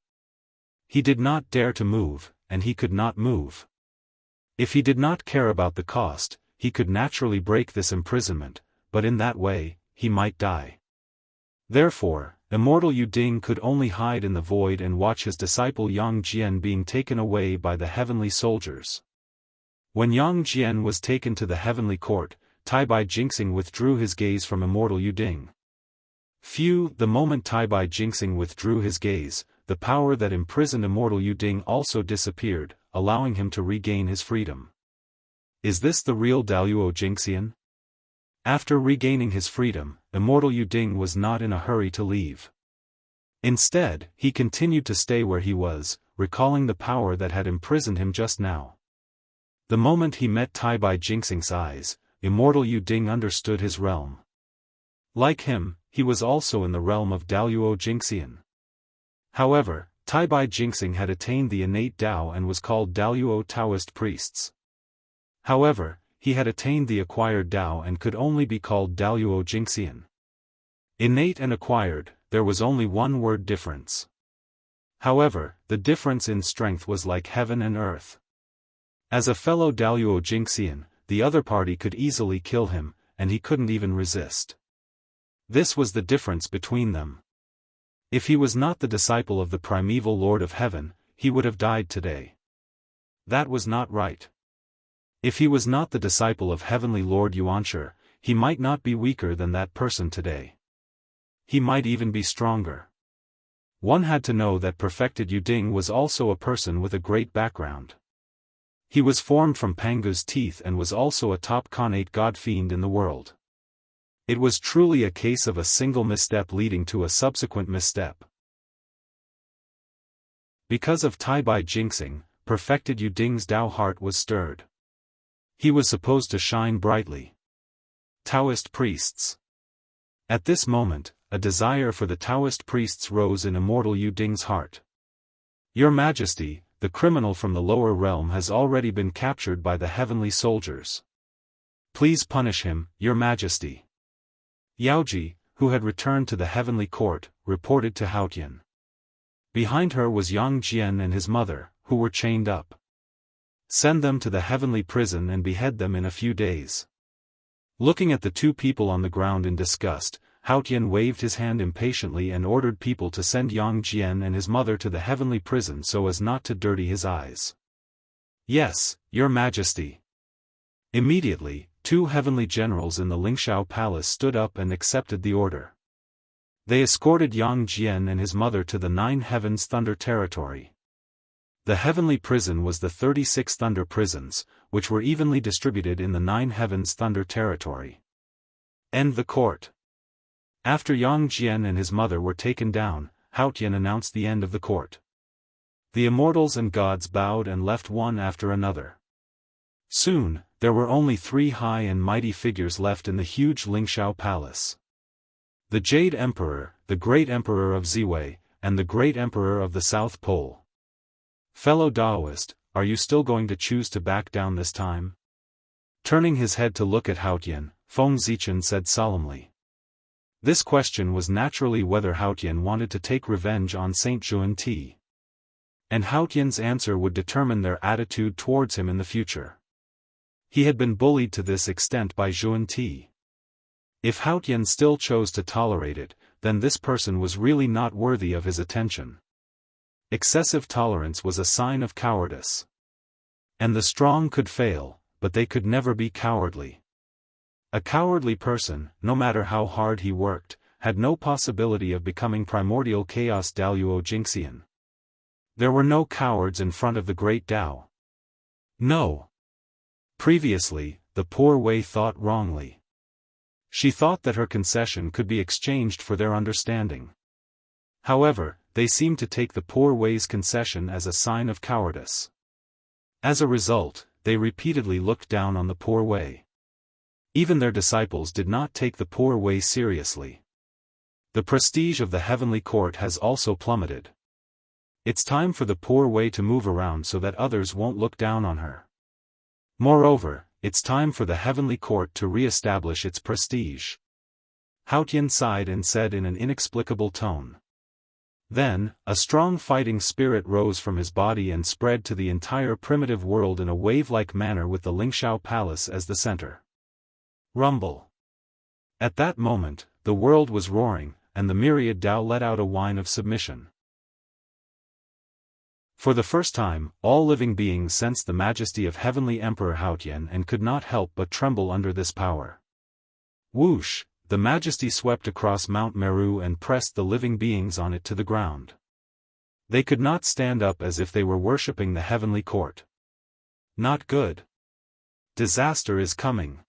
He did not dare to move, and he could not move. If he did not care about the cost, he could naturally break this imprisonment, but in that way, he might die. Therefore, Immortal Yuding could only hide in the void and watch his disciple Yang Jian being taken away by the heavenly soldiers. When Yang Jian was taken to the heavenly court, Taibai Jingxing withdrew his gaze from Immortal Yuding. The moment Taibai Jingxing withdrew his gaze, the power that imprisoned Immortal Yuding also disappeared, allowing him to regain his freedom. Is this the real Daoist Jingxian? After regaining his freedom, Immortal Yuding was not in a hurry to leave. Instead, he continued to stay where he was, recalling the power that had imprisoned him just now. The moment he met Taibai Jingxing's eyes, Immortal Yuding understood his realm. Like him, he was also in the realm of Daoist Jingxian. However, Taibai Jingxing had attained the innate Tao and was called Daoist Taoist priests. However, he had attained the acquired Tao and could only be called Daoist Jingxian. Innate and acquired, there was only one word difference. However, the difference in strength was like heaven and earth. As a fellow Daoist Jingxian, the other party could easily kill him, and he couldn't even resist. This was the difference between them. If he was not the disciple of the primeval Lord of Heaven, he would have died today. That was not right. If he was not the disciple of Heavenly Lord Yuanshi, he might not be weaker than that person today. He might even be stronger. One had to know that perfected Yuding was also a person with a great background. He was formed from Pangu's teeth and was also a top Khanate god fiend in the world. It was truly a case of a single misstep leading to a subsequent misstep. Because of Taibai Jingxing, perfected Yuding's Tao heart was stirred. He was supposed to shine brightly. Taoist priests. At this moment, a desire for the Taoist priests rose in Immortal Yuding's heart. Your Majesty, the criminal from the lower realm has already been captured by the heavenly soldiers. Please punish him, Your Majesty. Yaoji, who had returned to the heavenly court, reported to Haotian. Behind her was Yang Jian and his mother, who were chained up. Send them to the heavenly prison and behead them in a few days. Looking at the two people on the ground in disgust, Haotian waved his hand impatiently and ordered people to send Yang Jian and his mother to the heavenly prison so as not to dirty his eyes. Yes, Your Majesty. Immediately, 2 heavenly generals in the Lingxiao Palace stood up and accepted the order. They escorted Yang Jian and his mother to the 9 Heavens Thunder territory. The heavenly prison was the 36 Thunder prisons, which were evenly distributed in the 9 Heavens Thunder territory. End the court. After Yang Jian and his mother were taken down, Haotian announced the end of the court. The immortals and gods bowed and left one after another. Soon, there were only 3 high and mighty figures left in the huge Lingxiao Palace. The Jade Emperor, the Great Emperor of Ziwei, and the Great Emperor of the South Pole. Fellow Daoist, are you still going to choose to back down this time? Turning his head to look at Haotian, Feng Zichen said solemnly. This question was naturally whether Haotian wanted to take revenge on Saint Zhuan-Ti. And Haotian's answer would determine their attitude towards him in the future. He had been bullied to this extent by Zhuan-Ti. If Haotian still chose to tolerate it, then this person was really not worthy of his attention. Excessive tolerance was a sign of cowardice. And the strong could fail, but they could never be cowardly. A cowardly person, no matter how hard he worked, had no possibility of becoming primordial chaos Daoluo Jingxian. There were no cowards in front of the great Tao. No. Previously, the poor Wei thought wrongly. She thought that her concession could be exchanged for their understanding. However, they seemed to take the poor Wei's concession as a sign of cowardice. As a result, they repeatedly looked down on the poor Wei. Even their disciples did not take the poor Wei seriously. The prestige of the heavenly court has also plummeted. It's time for the poor Wei to move around so that others won't look down on her. Moreover, it's time for the heavenly court to re-establish its prestige. Haotian sighed and said in an inexplicable tone. Then, a strong fighting spirit rose from his body and spread to the entire primitive world in a wave-like manner with the Lingxiao Palace as the center. Rumble. At that moment, the world was roaring, and the myriad Tao let out a whine of submission. For the first time, all living beings sensed the majesty of Heavenly Emperor Haotian and could not help but tremble under this power. Whoosh, the majesty swept across Mount Meru and pressed the living beings on it to the ground. They could not stand up as if they were worshipping the heavenly court. Not good. Disaster is coming.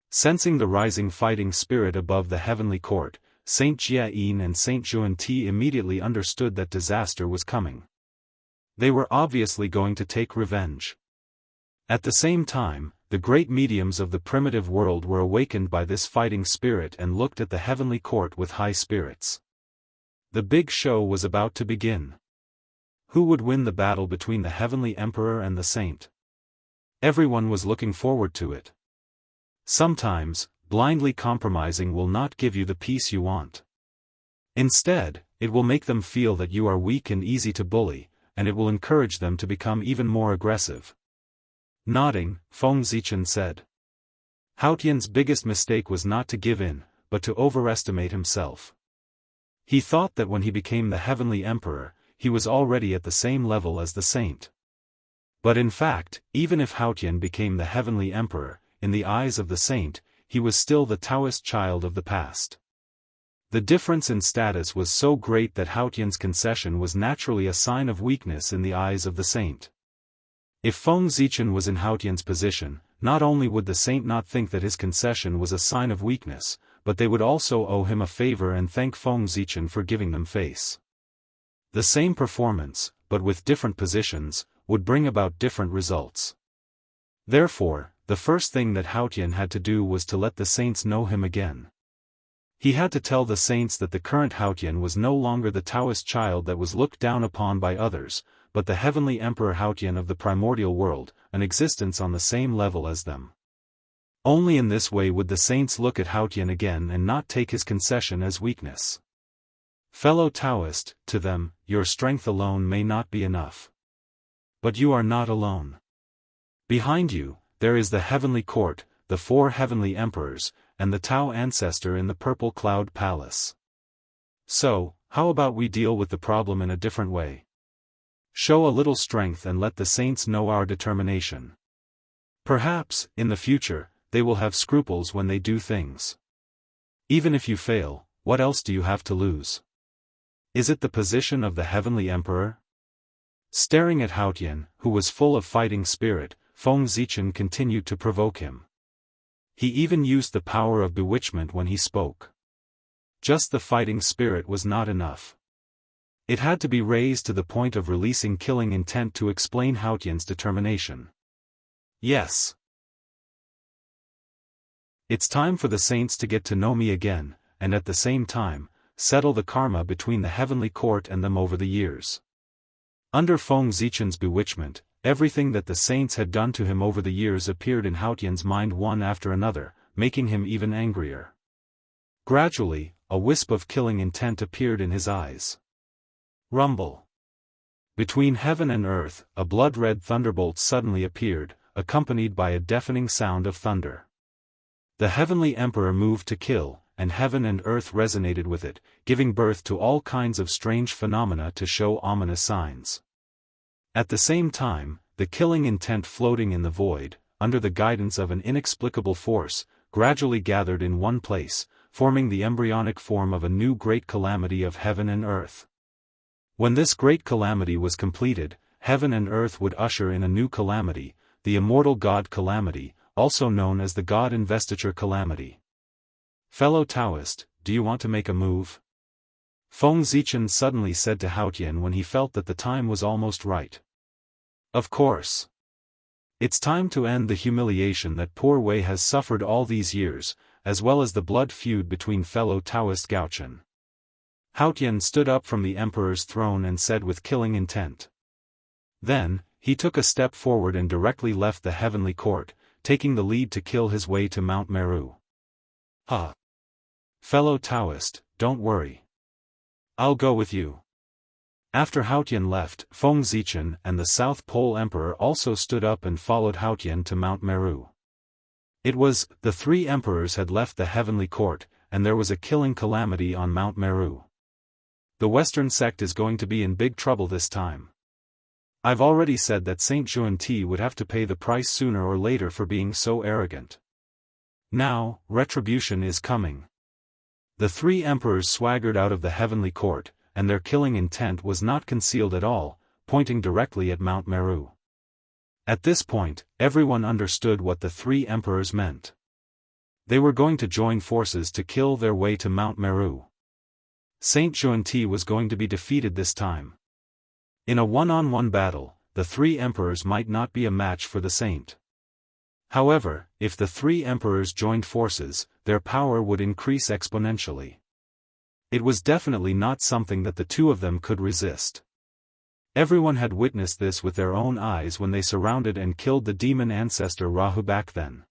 Sensing the rising fighting spirit above the heavenly court, Saint Jiayin and Saint Zhuan-Ti immediately understood that disaster was coming. They were obviously going to take revenge. At the same time, the great mediums of the primitive world were awakened by this fighting spirit and looked at the heavenly court with high spirits. The big show was about to begin. Who would win the battle between the heavenly emperor and the saint? Everyone was looking forward to it. Sometimes, blindly compromising will not give you the peace you want. Instead, it will make them feel that you are weak and easy to bully, and it will encourage them to become even more aggressive. Nodding, Feng Zichen said. Haotian's biggest mistake was not to give in, but to overestimate himself. He thought that when he became the heavenly emperor, he was already at the same level as the saint. But in fact, even if Haotian became the heavenly emperor, in the eyes of the saint, he was still the Taoist child of the past. The difference in status was so great that Haotian's concession was naturally a sign of weakness in the eyes of the saint. If Feng Zichen was in Haotian's position, not only would the saint not think that his concession was a sign of weakness, but they would also owe him a favor and thank Feng Zichen for giving them face. The same performance, but with different positions, would bring about different results. Therefore, the first thing that Haotian had to do was to let the saints know him again. He had to tell the saints that the current Haotian was no longer the Taoist child that was looked down upon by others, but the heavenly Emperor Haotian of the primordial world, an existence on the same level as them. Only in this way would the saints look at Haotian again and not take his concession as weakness. Fellow Taoist, to them, your strength alone may not be enough. But you are not alone. Behind you, there is the heavenly court, the 4 heavenly emperors, and the Tao ancestor in the purple cloud palace. So, how about we deal with the problem in a different way? Show a little strength and let the saints know our determination. Perhaps, in the future, they will have scruples when they do things. Even if you fail, what else do you have to lose? Is it the position of the Heavenly Emperor? Staring at Haotian, who was full of fighting spirit, Feng Zichen continued to provoke him. He even used the power of bewitchment when he spoke. Just the fighting spirit was not enough. It had to be raised to the point of releasing killing intent to explain Haotian's determination. Yes. It's time for the saints to get to know me again, and at the same time, settle the karma between the heavenly court and them over the years. Under Feng Zichen's bewitchment, everything that the saints had done to him over the years appeared in Haotian's mind one after another, making him even angrier. Gradually, a wisp of killing intent appeared in his eyes. Rumble. Between heaven and earth, a blood-red thunderbolt suddenly appeared, accompanied by a deafening sound of thunder. The Heavenly Emperor moved to kill, and heaven and earth resonated with it, giving birth to all kinds of strange phenomena to show ominous signs. At the same time, the killing intent floating in the void, under the guidance of an inexplicable force, gradually gathered in one place, forming the embryonic form of a new great calamity of heaven and earth. When this great calamity was completed, heaven and earth would usher in a new calamity, the immortal god calamity, also known as the god investiture calamity. Fellow Daoist, do you want to make a move? Feng Zichen suddenly said to Haotian when he felt that the time was almost right. Of course. It's time to end the humiliation that poor Wei has suffered all these years, as well as the blood feud between fellow Daoist Gaochen. Haotian stood up from the emperor's throne and said with killing intent. Then, he took a step forward and directly left the heavenly court, taking the lead to kill his way to Mount Meru. Ha! Fellow Daoist, don't worry. I'll go with you. After Haotian left, Feng Zichen and the South Pole Emperor also stood up and followed Haotian to Mount Meru. It was, the three emperors had left the heavenly court, and there was a killing calamity on Mount Meru. The Western sect is going to be in big trouble this time. I've already said that Saint Xuanti would have to pay the price sooner or later for being so arrogant. Now, retribution is coming. The three emperors swaggered out of the heavenly court, and their killing intent was not concealed at all, pointing directly at Mount Meru. At this point, everyone understood what the three emperors meant. They were going to join forces to kill their way to Mount Meru. Saint Xuanti was going to be defeated this time. In a one-on-one battle, the three emperors might not be a match for the saint. However, if the three emperors joined forces, their power would increase exponentially. It was definitely not something that the two of them could resist. Everyone had witnessed this with their own eyes when they surrounded and killed the demon ancestor Rahu back then.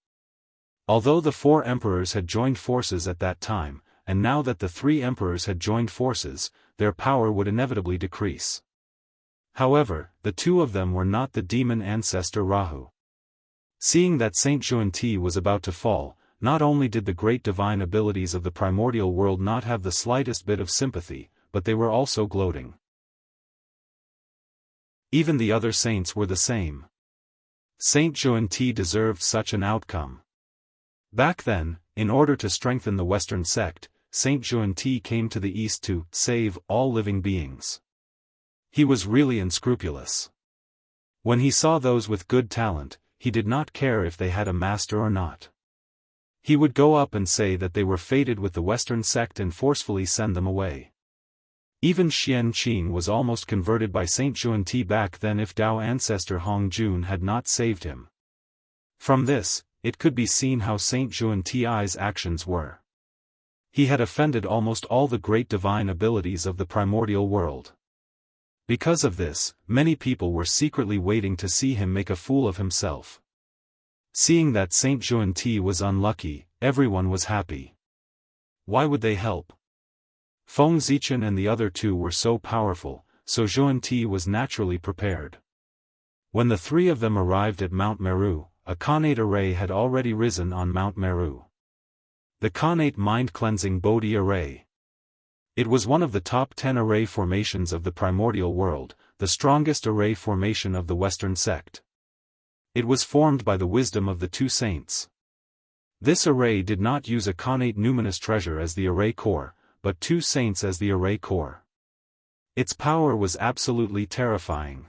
Although the four emperors had joined forces at that time, and now that the three emperors had joined forces, their power would inevitably decrease. However, the two of them were not the demon ancestor Rahu. Seeing that Saint Xuanti was about to fall, not only did the great divine abilities of the primordial world not have the slightest bit of sympathy, but they were also gloating. Even the other saints were the same. Saint Xuanti deserved such an outcome. Back then, in order to strengthen the Western sect, Saint Xuanti came to the East to save all living beings. He was really unscrupulous. When he saw those with good talent, he did not care if they had a master or not. He would go up and say that they were fated with the Western sect and forcefully send them away. Even Xian Qing was almost converted by Saint Xuanti back then if Dao ancestor Hong Jun had not saved him. From this, it could be seen how Saint Xuanti's actions were. He had offended almost all the great divine abilities of the primordial world. Because of this, many people were secretly waiting to see him make a fool of himself. Seeing that Saint Xuanti was unlucky, everyone was happy. Why would they help? Feng Zichen and the other two were so powerful, so Xuanti was naturally prepared. When the three of them arrived at Mount Meru, a Khanate array had already risen on Mount Meru. The Khanate mind-cleansing Bodhi array. It was one of the top 10 array formations of the primordial world, the strongest array formation of the Western sect. It was formed by the wisdom of the two saints. This array did not use a connate numinous treasure as the array core, but 2 saints as the array core. Its power was absolutely terrifying.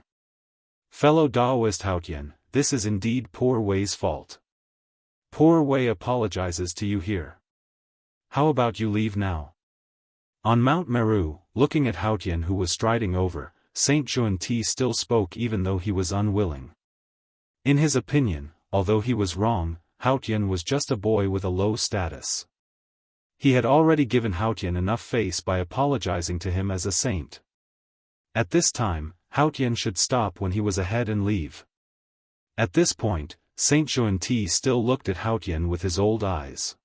Fellow Daoist Haotian, this is indeed Poor Wei's fault. Poor Wei apologizes to you here. How about you leave now? On Mount Meru, looking at Haotian who was striding over, Saint Xuanti still spoke even though he was unwilling. In his opinion, although he was wrong, Haotian was just a boy with a low status. He had already given Haotian enough face by apologizing to him as a saint. At this time, Haotian should stop when he was ahead and leave. At this point, Saint Xuanti still looked at Haotian with his old eyes.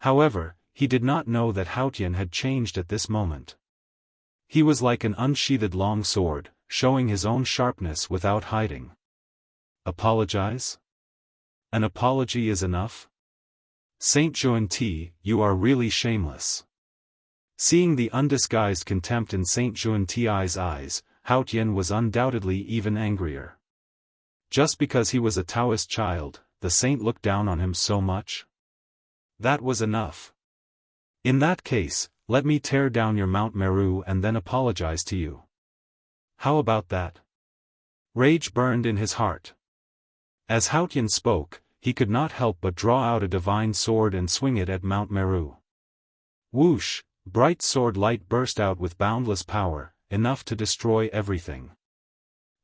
However, he did not know that Haotian had changed at this moment. He was like an unsheathed long sword, showing his own sharpness without hiding. Apologize? An apology is enough? Saint Xuanti, you are really shameless. Seeing the undisguised contempt in Saint Xuanti's eyes, Haotian was undoubtedly even angrier. Just because he was a Taoist child, the saint looked down on him so much? That was enough. In that case, let me tear down your Mount Meru and then apologize to you. How about that? Rage burned in his heart. As Haotian spoke, he could not help but draw out a divine sword and swing it at Mount Meru. Whoosh, bright sword light burst out with boundless power, enough to destroy everything.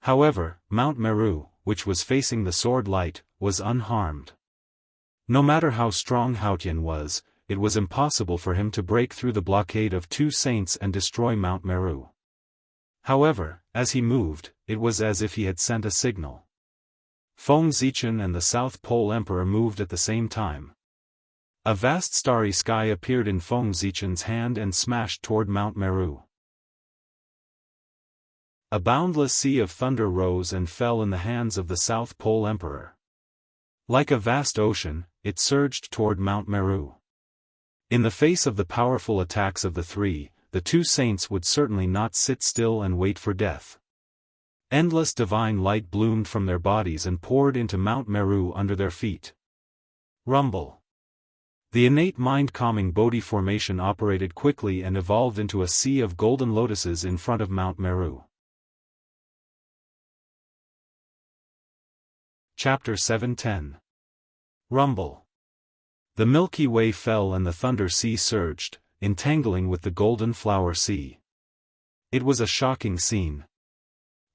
However, Mount Meru, which was facing the sword light, was unharmed. No matter how strong Haotian was, it was impossible for him to break through the blockade of 2 saints and destroy Mount Meru. However, as he moved, it was as if he had sent a signal. Feng Zichen and the South Pole Emperor moved at the same time. A vast starry sky appeared in Feng Zichen's hand and smashed toward Mount Meru. A boundless sea of thunder rose and fell in the hands of the South Pole Emperor. Like a vast ocean, it surged toward Mount Meru. In the face of the powerful attacks of the 2 saints would certainly not sit still and wait for death. Endless divine light bloomed from their bodies and poured into Mount Meru under their feet. Rumble. The innate mind-calming Bodhi formation operated quickly and evolved into a sea of golden lotuses in front of Mount Meru. Chapter 7:10. Rumble. The Milky Way fell and the Thunder Sea surged, entangling with the Golden Flower Sea. It was a shocking scene.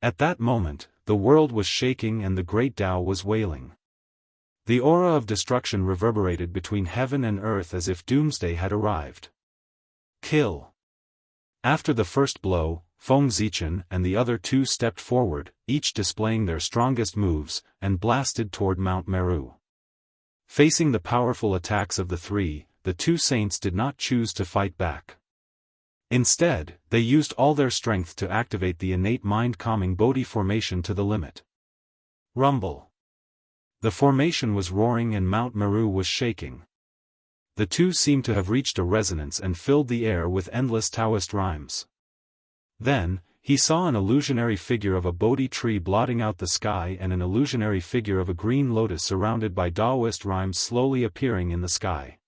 At that moment, the world was shaking and the great Tao was wailing. The aura of destruction reverberated between heaven and earth as if doomsday had arrived. Kill. After the first blow, Feng Zichen and the other 2 stepped forward, each displaying their strongest moves, and blasted toward Mount Meru. Facing the powerful attacks of the 2 saints did not choose to fight back. Instead, they used all their strength to activate the innate mind-calming Bodhi formation to the limit. Rumble. The formation was roaring and Mount Meru was shaking. The 2 seemed to have reached a resonance and filled the air with endless Taoist rhymes. Then, he saw an illusionary figure of a Bodhi tree blotting out the sky and an illusionary figure of a green lotus surrounded by Daoist rhymes slowly appearing in the sky.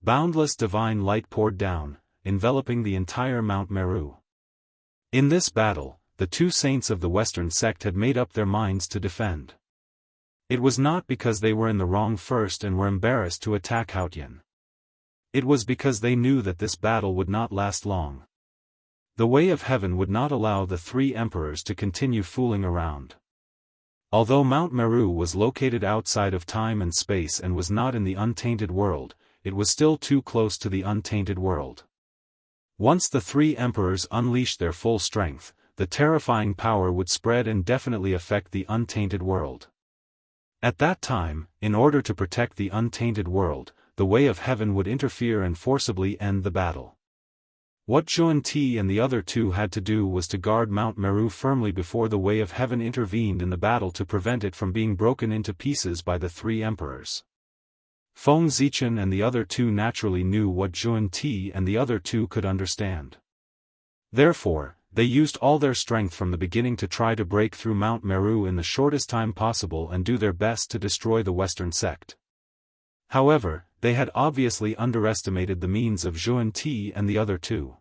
Boundless divine light poured down, enveloping the entire Mount Meru. In this battle, the 2 saints of the Western sect had made up their minds to defend. It was not because they were in the wrong first and were embarrassed to attack Haotian. It was because they knew that this battle would not last long. The way of heaven would not allow the 3 emperors to continue fooling around. Although Mount Meru was located outside of time and space and was not in the untainted world, it was still too close to the untainted world. Once the 3 emperors unleashed their full strength, the terrifying power would spread and definitely affect the untainted world. At that time, in order to protect the untainted world, the way of heaven would interfere and forcibly end the battle. What Xuanti and the other 2 had to do was to guard Mount Meru firmly before the way of heaven intervened in the battle to prevent it from being broken into pieces by the 3 emperors. Feng Zichen and the other 2 naturally knew what Xuanti and the other 2 could understand. Therefore, they used all their strength from the beginning to try to break through Mount Meru in the shortest time possible and do their best to destroy the Western sect. However, they had obviously underestimated the means of Zhuan Ti and the other two.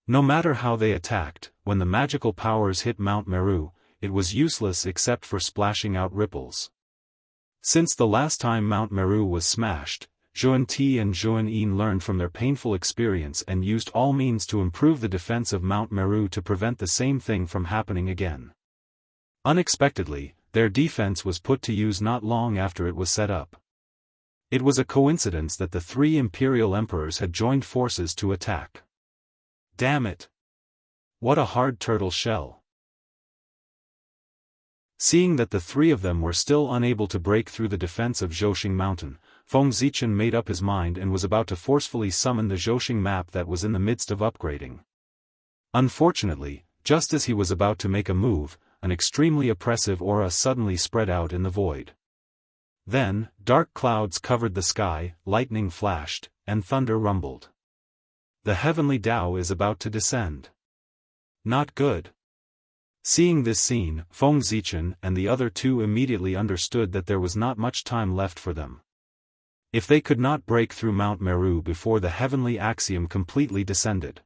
No matter how they attacked, when the magical powers hit Mount Meru, it was useless except for splashing out ripples. Since the last time Mount Meru was smashed, Zhuan Ti and Zhuan Yin learned from their painful experience and used all means to improve the defense of Mount Meru to prevent the same thing from happening again. Unexpectedly, their defense was put to use not long after it was set up. It was a coincidence that the three imperial emperors had joined forces to attack. Damn it! What a hard turtle shell! Seeing that the three of them were still unable to break through the defense of Zhousing Mountain, Feng Zichen made up his mind and was about to forcefully summon the Zhousing map that was in the midst of upgrading. Unfortunately, just as he was about to make a move, an extremely oppressive aura suddenly spread out in the void. Then, dark clouds covered the sky, lightning flashed, and thunder rumbled. The heavenly Tao is about to descend. Not good. Seeing this scene, Feng Zichen and the other two immediately understood that there was not much time left for them. If they could not break through Mount Meru before the heavenly axiom completely descended,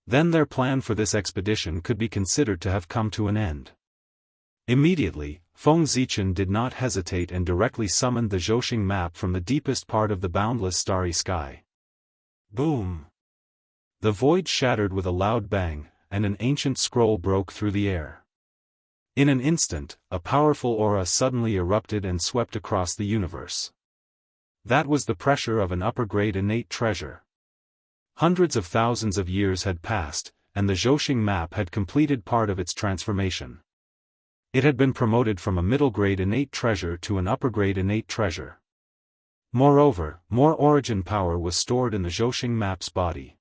then their plan for this expedition could be considered to have come to an end. Immediately, Feng Zichen did not hesitate and directly summoned the Zhousing map from the deepest part of the boundless starry sky. Boom! The void shattered with a loud bang, and an ancient scroll broke through the air. In an instant, a powerful aura suddenly erupted and swept across the universe. That was the pressure of an upper-grade innate treasure. Hundreds of thousands of years had passed, and the Zhousing map had completed part of its transformation. It had been promoted from a middle-grade innate treasure to an upper-grade innate treasure. Moreover, more origin power was stored in the Zhousing map's body.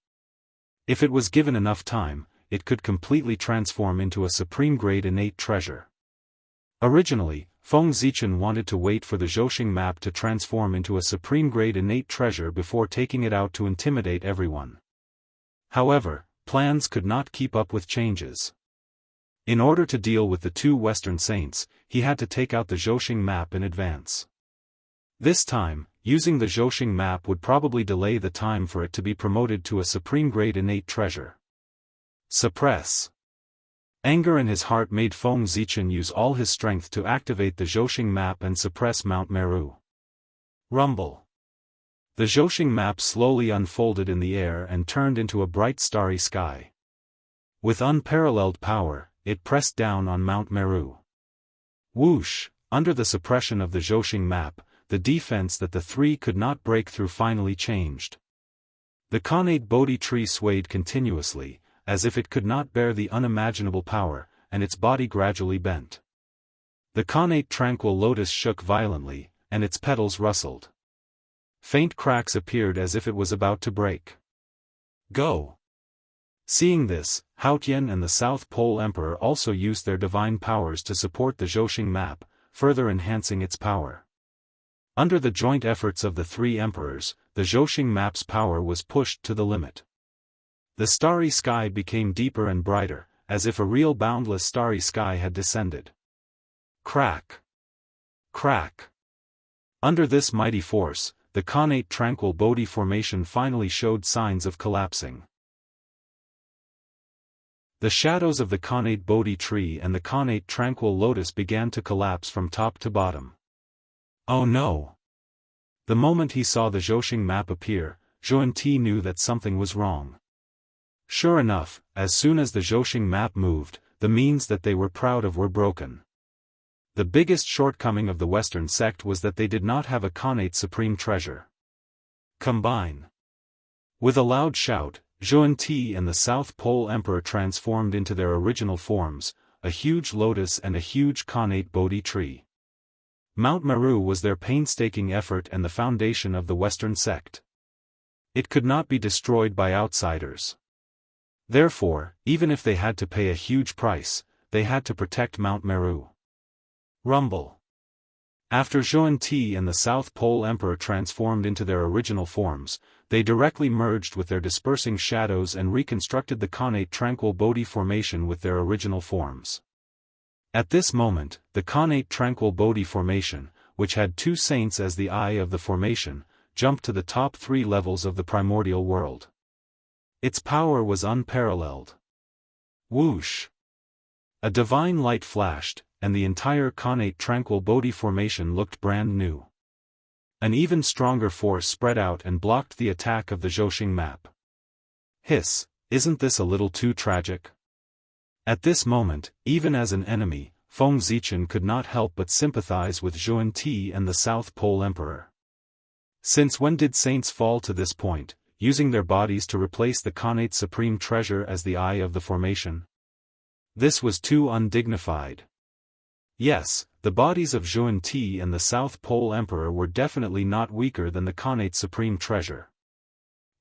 If it was given enough time, it could completely transform into a supreme-grade innate treasure. Originally, Feng Zichen wanted to wait for the Zhousing map to transform into a supreme-grade innate treasure before taking it out to intimidate everyone. However, plans could not keep up with changes. In order to deal with the two Western Saints, he had to take out the Zhousing map in advance. This time, using the Zhousing map would probably delay the time for it to be promoted to a supreme-grade innate treasure. Suppress. Anger in his heart made Feng Zichen use all his strength to activate the Zhousing map and suppress Mount Meru. Rumble. The Zhousing map slowly unfolded in the air and turned into a bright starry sky. With unparalleled power, it pressed down on Mount Meru. Whoosh! Under the suppression of the Zhousing map, the defense that the three could not break through finally changed. The connate Bodhi tree swayed continuously, as if it could not bear the unimaginable power, and its body gradually bent. The connate tranquil lotus shook violently, and its petals rustled. Faint cracks appeared as if it was about to break. Go! Seeing this, Haotian and the South Pole Emperor also used their divine powers to support the Zhousing map, further enhancing its power. Under the joint efforts of the three emperors, the Zhousing map's power was pushed to the limit. The starry sky became deeper and brighter, as if a real boundless starry sky had descended. Crack! Crack! Under this mighty force, the connate tranquil Bodhi formation finally showed signs of collapsing. The shadows of the connate Bodhi tree and the connate tranquil lotus began to collapse from top to bottom. Oh no! The moment he saw the Zhousing map appear, Zhuan Ti knew that something was wrong. Sure enough, as soon as the Zhousing map moved, the means that they were proud of were broken. The biggest shortcoming of the Western sect was that they did not have a connate supreme treasure. Combine. With a loud shout, Zhuan Ti and the South Pole Emperor transformed into their original forms, a huge lotus and a huge connate Bodhi tree. Mount Meru was their painstaking effort and the foundation of the Western sect. It could not be destroyed by outsiders. Therefore, even if they had to pay a huge price, they had to protect Mount Meru. Rumble. After Zhuan Ti and the South Pole Emperor transformed into their original forms, they directly merged with their dispersing shadows and reconstructed the connate tranquil Bodhi formation with their original forms. At this moment, the connate tranquil Bodhi formation, which had 2 saints as the eye of the formation, jumped to the top 3 levels of the primordial world. Its power was unparalleled. Whoosh! A divine light flashed, and the entire connate tranquil Bodhi formation looked brand new. An even stronger force spread out and blocked the attack of the Zhouxing map. Hiss, isn't this a little too tragic? At this moment, even as an enemy, Feng Zichen could not help but sympathize with Zhuan Ti and the South Pole Emperor. Since when did saints fall to this point, using their bodies to replace the connate's supreme treasure as the eye of the formation? This was too undignified. Yes, the bodies of Zhuan Ti and the South Pole Emperor were definitely not weaker than the connate's supreme treasure.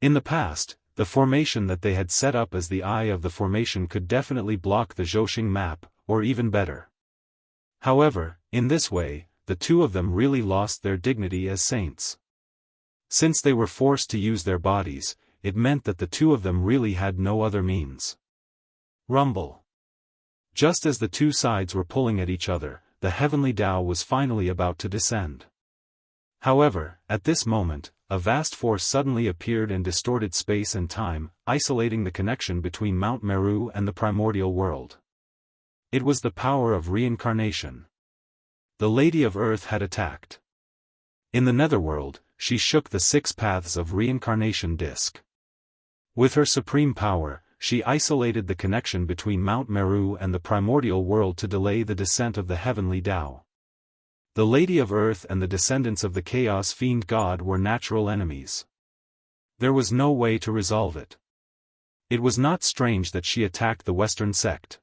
In the past, the formation that they had set up as the eye of the formation could definitely block the Zhouxing map, or even better. However, in this way, the two of them really lost their dignity as saints. Since they were forced to use their bodies, it meant that the two of them really had no other means. Rumble. Just as the two sides were pulling at each other, the heavenly Tao was finally about to descend. However, at this moment, a vast force suddenly appeared and distorted space and time, isolating the connection between Mount Meru and the primordial world. It was the power of reincarnation. The Lady of Earth had attacked. In the netherworld, she shook the 6 paths of reincarnation disk. With her supreme power, she isolated the connection between Mount Meru and the primordial world to delay the descent of the heavenly Tao. The Lady of Earth and the descendants of the Chaos Fiend God were natural enemies. There was no way to resolve it. It was not strange that she attacked the Western sect.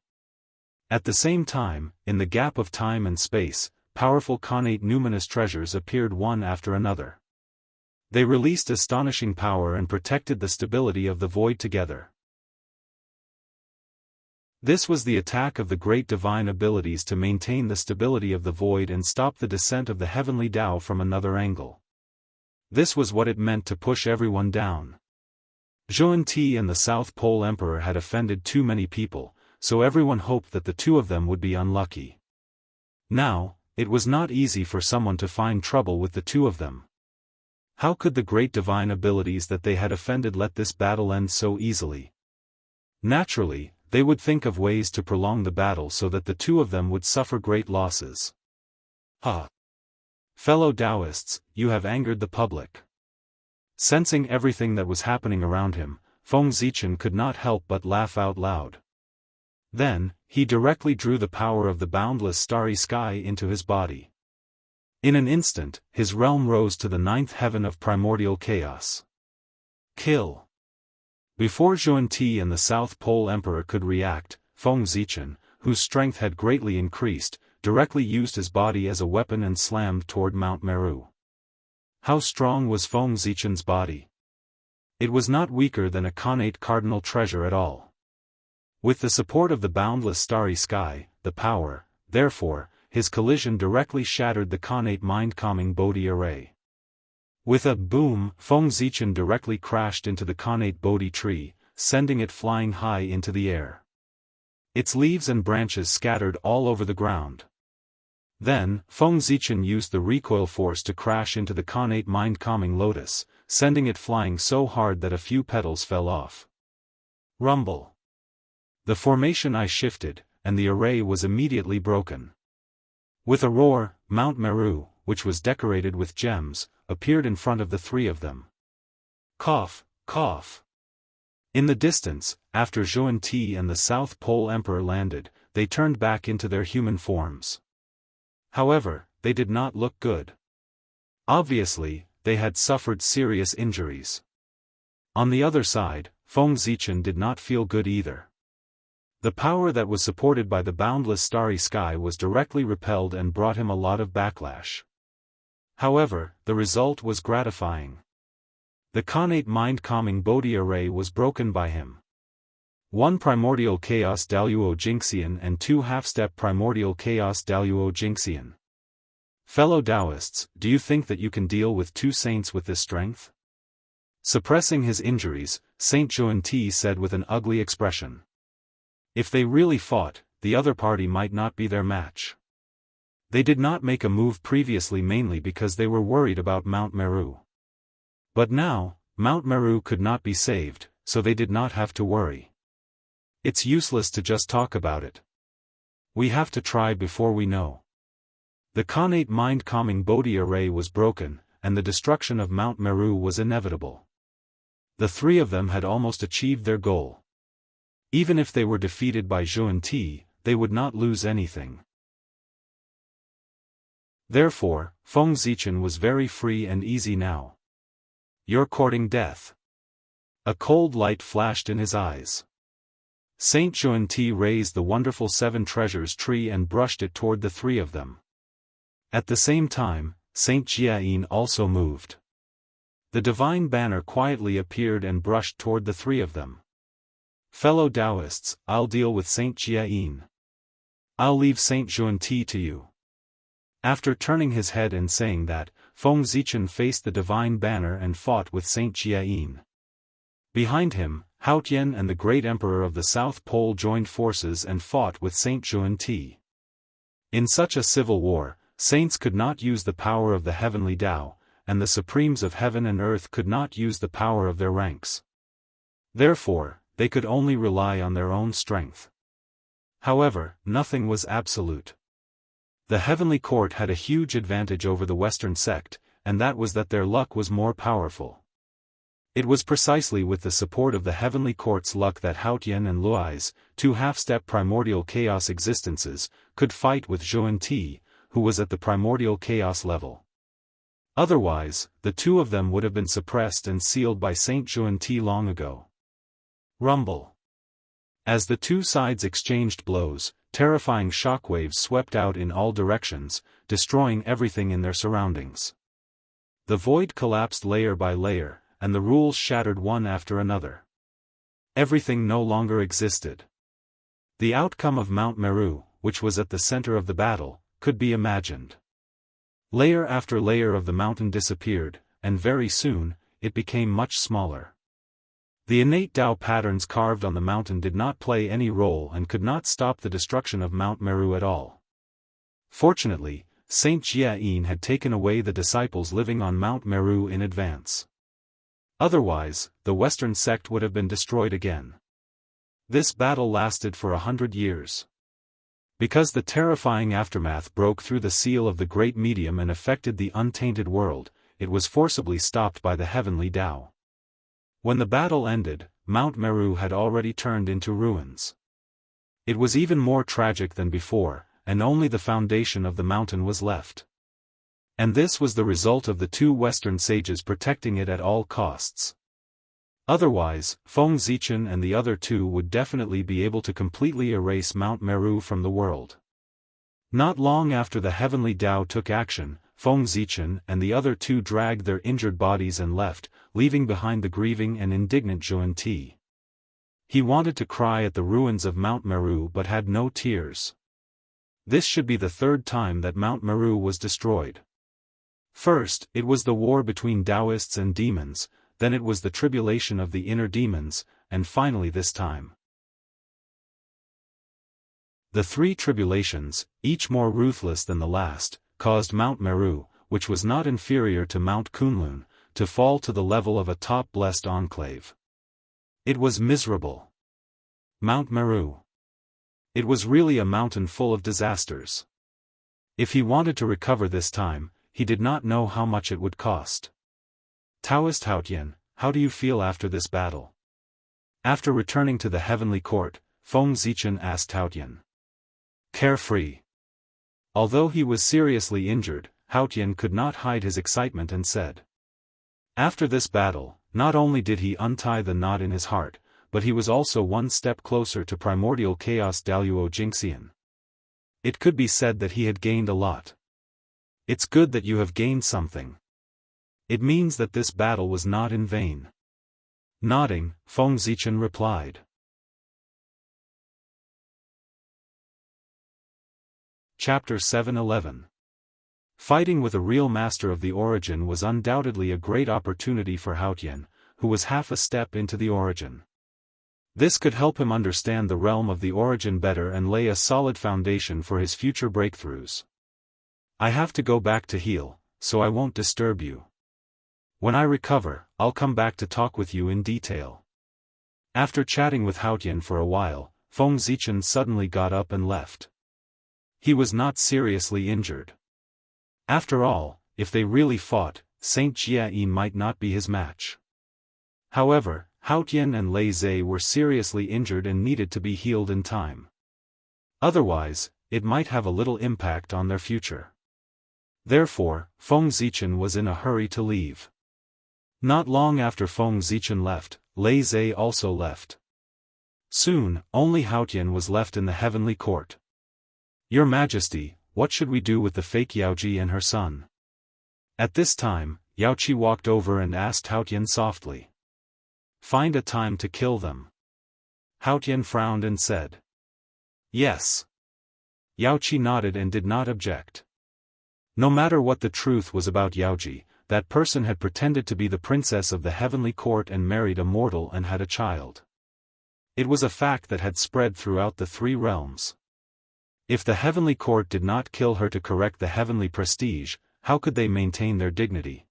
At the same time, in the gap of time and space, powerful connate numinous treasures appeared one after another. They released astonishing power and protected the stability of the void together. This was the attack of the great divine abilities to maintain the stability of the void and stop the descent of the heavenly Tao from another angle. This was what it meant to push everyone down. Zhuan Ti and the South Pole Emperor had offended too many people, so everyone hoped that the two of them would be unlucky. Now, it was not easy for someone to find trouble with the two of them. How could the great divine abilities that they had offended let this battle end so easily? Naturally, they would think of ways to prolong the battle so that the two of them would suffer great losses. Fellow Daoists, you have angered the public. Sensing everything that was happening around him, Feng Zichen could not help but laugh out loud. Then, he directly drew the power of the boundless starry sky into his body. In an instant, his realm rose to the 9th heaven of primordial chaos. Kill. Before Zhuan Ti and the South Pole Emperor could react, Feng Zichen, whose strength had greatly increased, directly used his body as a weapon and slammed toward Mount Meru. How strong was Feng Zichen's body? It was not weaker than a connate cardinal treasure at all. With the support of the boundless starry sky, the power, therefore, his collision directly shattered the connate mind-calming Bodhi array. With a boom, Feng Zichen directly crashed into the connate Bodhi tree, sending it flying high into the air. Its leaves and branches scattered all over the ground. Then, Feng Zichen used the recoil force to crash into the connate mind-calming lotus, sending it flying so hard that a few petals fell off. Rumble. The formation eye shifted, and the array was immediately broken. With a roar, Mount Meru, which was decorated with gems, appeared in front of the three of them. Cough, cough. In the distance, after Zhuan Ti and the South Pole Emperor landed, they turned back into their human forms. However, they did not look good. Obviously, they had suffered serious injuries. On the other side, Feng Zichen did not feel good either. The power that was supported by the boundless starry sky was directly repelled and brought him a lot of backlash. However, the result was gratifying. The connate mind-calming Bodhi array was broken by him. 1 primordial chaos Daoist Jingxian and 2 half-step primordial chaos Daoist Jingxian. Fellow Daoists, do you think that you can deal with 2 saints with this strength? Suppressing his injuries, Saint Zhuan Ti said with an ugly expression. If they really fought, the other party might not be their match. They did not make a move previously mainly because they were worried about Mount Meru. But now, Mount Meru could not be saved, so they did not have to worry. It's useless to just talk about it. We have to try before we know. The Khanate mind-calming Bodhi array was broken, and the destruction of Mount Meru was inevitable. The three of them had almost achieved their goal. Even if they were defeated by Zhuan Ti, they would not lose anything. Therefore, Feng Zichen was very free and easy now. You're courting death. A cold light flashed in his eyes. Saint Zhuan Ti raised the wonderful seven treasures tree and brushed it toward the three of them. At the same time, Saint Jiayin also moved. The divine banner quietly appeared and brushed toward the three of them. Fellow Daoists, I'll deal with Saint Jiayin. I'll leave Saint Zhuan Ti to you. After turning his head and saying that, Feng Zichen faced the divine banner and fought with Saint Jiayin. Behind him, Haotian and the great emperor of the South Pole joined forces and fought with Saint Zhuan Ti. In such a civil war, saints could not use the power of the heavenly Tao, and the supremes of heaven and earth could not use the power of their ranks. Therefore, they could only rely on their own strength. However, nothing was absolute. The heavenly court had a huge advantage over the Western sect, and that was that their luck was more powerful. It was precisely with the support of the heavenly court's luck that Haotian and Luai's, two half-step primordial chaos existences, could fight with Zhuan Ti, who was at the primordial chaos level. Otherwise, the two of them would have been suppressed and sealed by Saint Zhuan Ti long ago. Rumble. As the two sides exchanged blows, terrifying shockwaves swept out in all directions, destroying everything in their surroundings. The void collapsed layer by layer, and the rules shattered one after another. Everything no longer existed. The outcome of Mount Meru, which was at the center of the battle, could be imagined. Layer after layer of the mountain disappeared, and very soon, it became much smaller. The innate Tao patterns carved on the mountain did not play any role and could not stop the destruction of Mount Meru at all. Fortunately, Saint Jiayin had taken away the disciples living on Mount Meru in advance. Otherwise, the Western sect would have been destroyed again. This battle lasted for 100 years. Because the terrifying aftermath broke through the seal of the Great Medium and affected the untainted world, it was forcibly stopped by the heavenly Tao. When the battle ended, Mount Meru had already turned into ruins. It was even more tragic than before, and only the foundation of the mountain was left. And this was the result of the two Western sages protecting it at all costs. Otherwise, Feng Zichen and the other two would definitely be able to completely erase Mount Meru from the world. Not long after the heavenly Tao took action, Feng Zichen and the other two dragged their injured bodies and left, leaving behind the grieving and indignant Zhuan Ti. He wanted to cry at the ruins of Mount Meru but had no tears. This should be the third time that Mount Meru was destroyed. First, it was the war between Daoists and demons, then it was the tribulation of the inner demons, and finally this time. The three tribulations, each more ruthless than the last, caused Mount Meru, which was not inferior to Mount Kunlun, to fall to the level of a top-blessed enclave. It was miserable. Mount Meru. It was really a mountain full of disasters. If he wanted to recover this time, he did not know how much it would cost. Taoist Haotian, how do you feel after this battle? After returning to the heavenly court, Feng Zichen asked Haotian. Carefree. Although he was seriously injured, Haotian could not hide his excitement and said. After this battle, not only did he untie the knot in his heart, but he was also one step closer to primordial chaos Daluo Jingxian. It could be said that he had gained a lot. It's good that you have gained something. It means that this battle was not in vain. Nodding, Feng Zichen replied. Chapter 7:11. Fighting with a real master of the origin was undoubtedly a great opportunity for Haotian, who was half a step into the origin. This could help him understand the realm of the origin better and lay a solid foundation for his future breakthroughs. I have to go back to heal, so I won't disturb you. When I recover, I'll come back to talk with you in detail. After chatting with Haotian for a while, Feng Zichen suddenly got up and left. He was not seriously injured. After all, if they really fought, Saint Jie might not be his match. However, Haotian and Lei Zhe were seriously injured and needed to be healed in time. Otherwise, it might have a little impact on their future. Therefore, Feng Zichen was in a hurry to leave. Not long after Feng Zichen left, Lei Zhe also left. Soon, only Haotian was left in the heavenly court. Your Majesty, what should we do with the fake Yaoji and her son? At this time, Yaoqi walked over and asked Haotian softly. Find a time to kill them. Haotian frowned and said. Yes. Yaoqi nodded and did not object. No matter what the truth was about Yaoji, that person had pretended to be the princess of the heavenly court and married a mortal and had a child. It was a fact that had spread throughout the 3 realms. If the heavenly court did not kill her to correct the heavenly prestige, how could they maintain their dignity?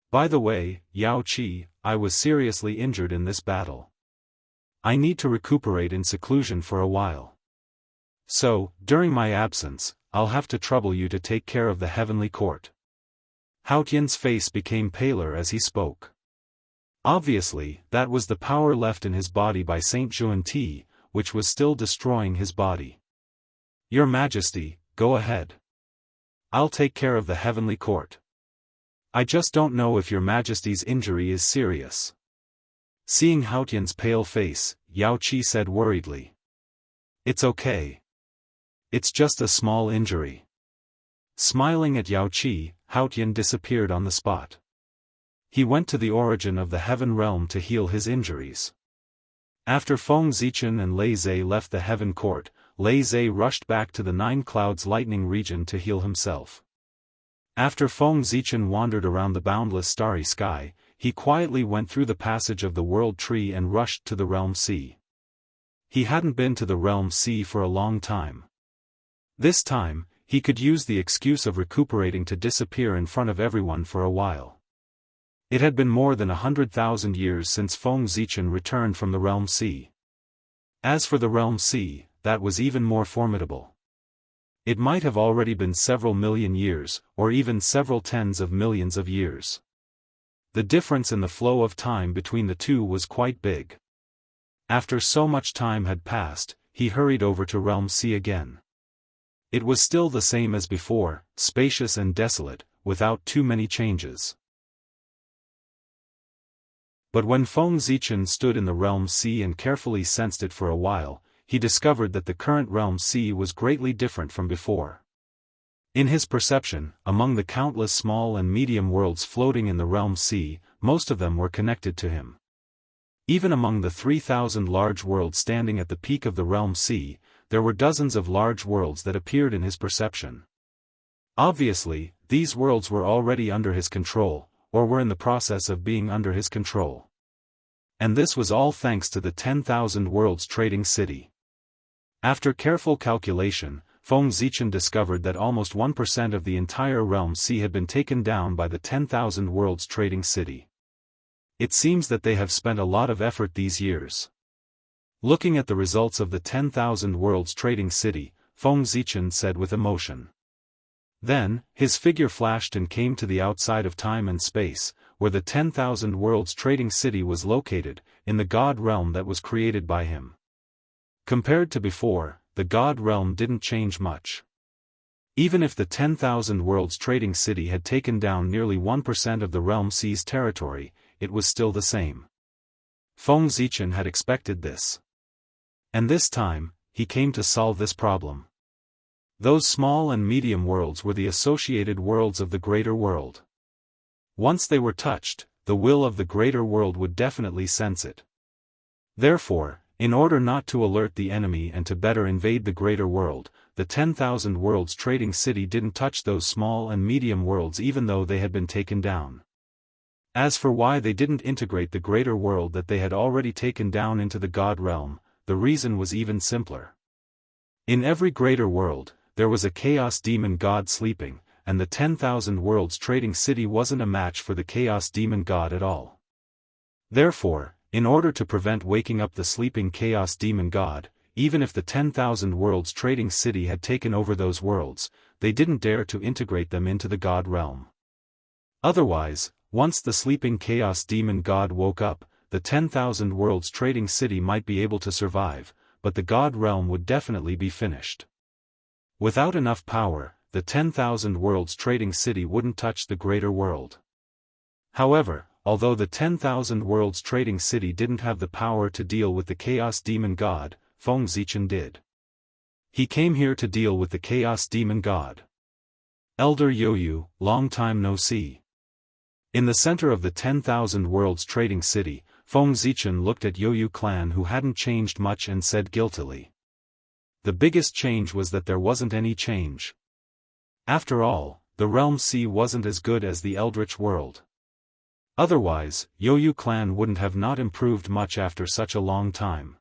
By the way, Yaoqi, I was seriously injured in this battle. I need to recuperate in seclusion for a while. So, during my absence, I'll have to trouble you to take care of the heavenly court. Haotian's face became paler as he spoke. Obviously, that was the power left in his body by Saint Juan-Ti, which was still destroying his body. Your Majesty, go ahead. I'll take care of the heavenly court. I just don't know if your Majesty's injury is serious. Seeing Haotian's pale face, Yaoqi said worriedly. It's okay. It's just a small injury. Smiling at Yaoqi, Haotian disappeared on the spot. He went to the origin of the heaven realm to heal his injuries. After Feng Zichen and Lei Zhe left the heaven court, Lei Zhe rushed back to the 9 Clouds lightning region to heal himself. After Feng Zichen wandered around the boundless starry sky, he quietly went through the passage of the world tree and rushed to the realm sea. He hadn't been to the realm sea for a long time. This time, he could use the excuse of recuperating to disappear in front of everyone for a while. It had been more than 100,000 years since Feng Zichen returned from the realm sea. As for the realm sea, that was even more formidable. It might have already been several million years, or even several tens of millions of years. The difference in the flow of time between the two was quite big. After so much time had passed, he hurried over to Realm Sea again. It was still the same as before, spacious and desolate, without too many changes. But when Feng Zichen stood in the Realm Sea and carefully sensed it for a while, he discovered that the current Realm Sea was greatly different from before. In his perception, among the countless small and medium worlds floating in the Realm Sea, most of them were connected to him. Even among the 3,000 large worlds standing at the peak of the Realm Sea, there were dozens of large worlds that appeared in his perception. Obviously, these worlds were already under his control, or were in the process of being under his control. And this was all thanks to the 10,000 Worlds Trading City. After careful calculation, Feng Zichen discovered that almost 1% of the entire Realm Sea had been taken down by the 10,000 Worlds Trading City. It seems that they have spent a lot of effort these years. Looking at the results of the 10,000 Worlds Trading City, Feng Zichen said with emotion. Then, his figure flashed and came to the outside of time and space, where the 10,000 Worlds Trading City was located, in the God realm that was created by him. Compared to before, the God realm didn't change much. Even if the 10,000 Worlds Trading City had taken down nearly 1% of the Realm Sea's territory, it was still the same. Feng Zichen had expected this. And this time, he came to solve this problem. Those small and medium worlds were the associated worlds of the greater world. Once they were touched, the will of the greater world would definitely sense it. Therefore, in order not to alert the enemy and to better invade the greater world, the 10,000 Worlds Trading City didn't touch those small and medium worlds even though they had been taken down. As for why they didn't integrate the greater world that they had already taken down into the God realm, the reason was even simpler. In every greater world, there was a chaos demon god sleeping, and the 10,000 Worlds Trading City wasn't a match for the Chaos Demon God at all. Therefore, in order to prevent waking up the sleeping Chaos Demon God, even if the 10,000 Worlds Trading City had taken over those worlds, they didn't dare to integrate them into the God realm. Otherwise, once the sleeping Chaos Demon God woke up, the 10,000 Worlds Trading City might be able to survive, but the God realm would definitely be finished. Without enough power, the 10,000 Worlds Trading City wouldn't touch the greater world. However, although the 10,000 Worlds Trading City didn't have the power to deal with the Chaos Demon God, Feng Zichen did. He came here to deal with the Chaos Demon God. Elder Yoyu, long time no see. In the center of the 10,000 Worlds Trading City, Feng Zichen looked at Yoyu clan, who hadn't changed much, and said guiltily. The biggest change was that there wasn't any change. After all, the Realm Sea wasn't as good as the Eldritch world. Otherwise, Yoyu clan wouldn't have not improved much after such a long time.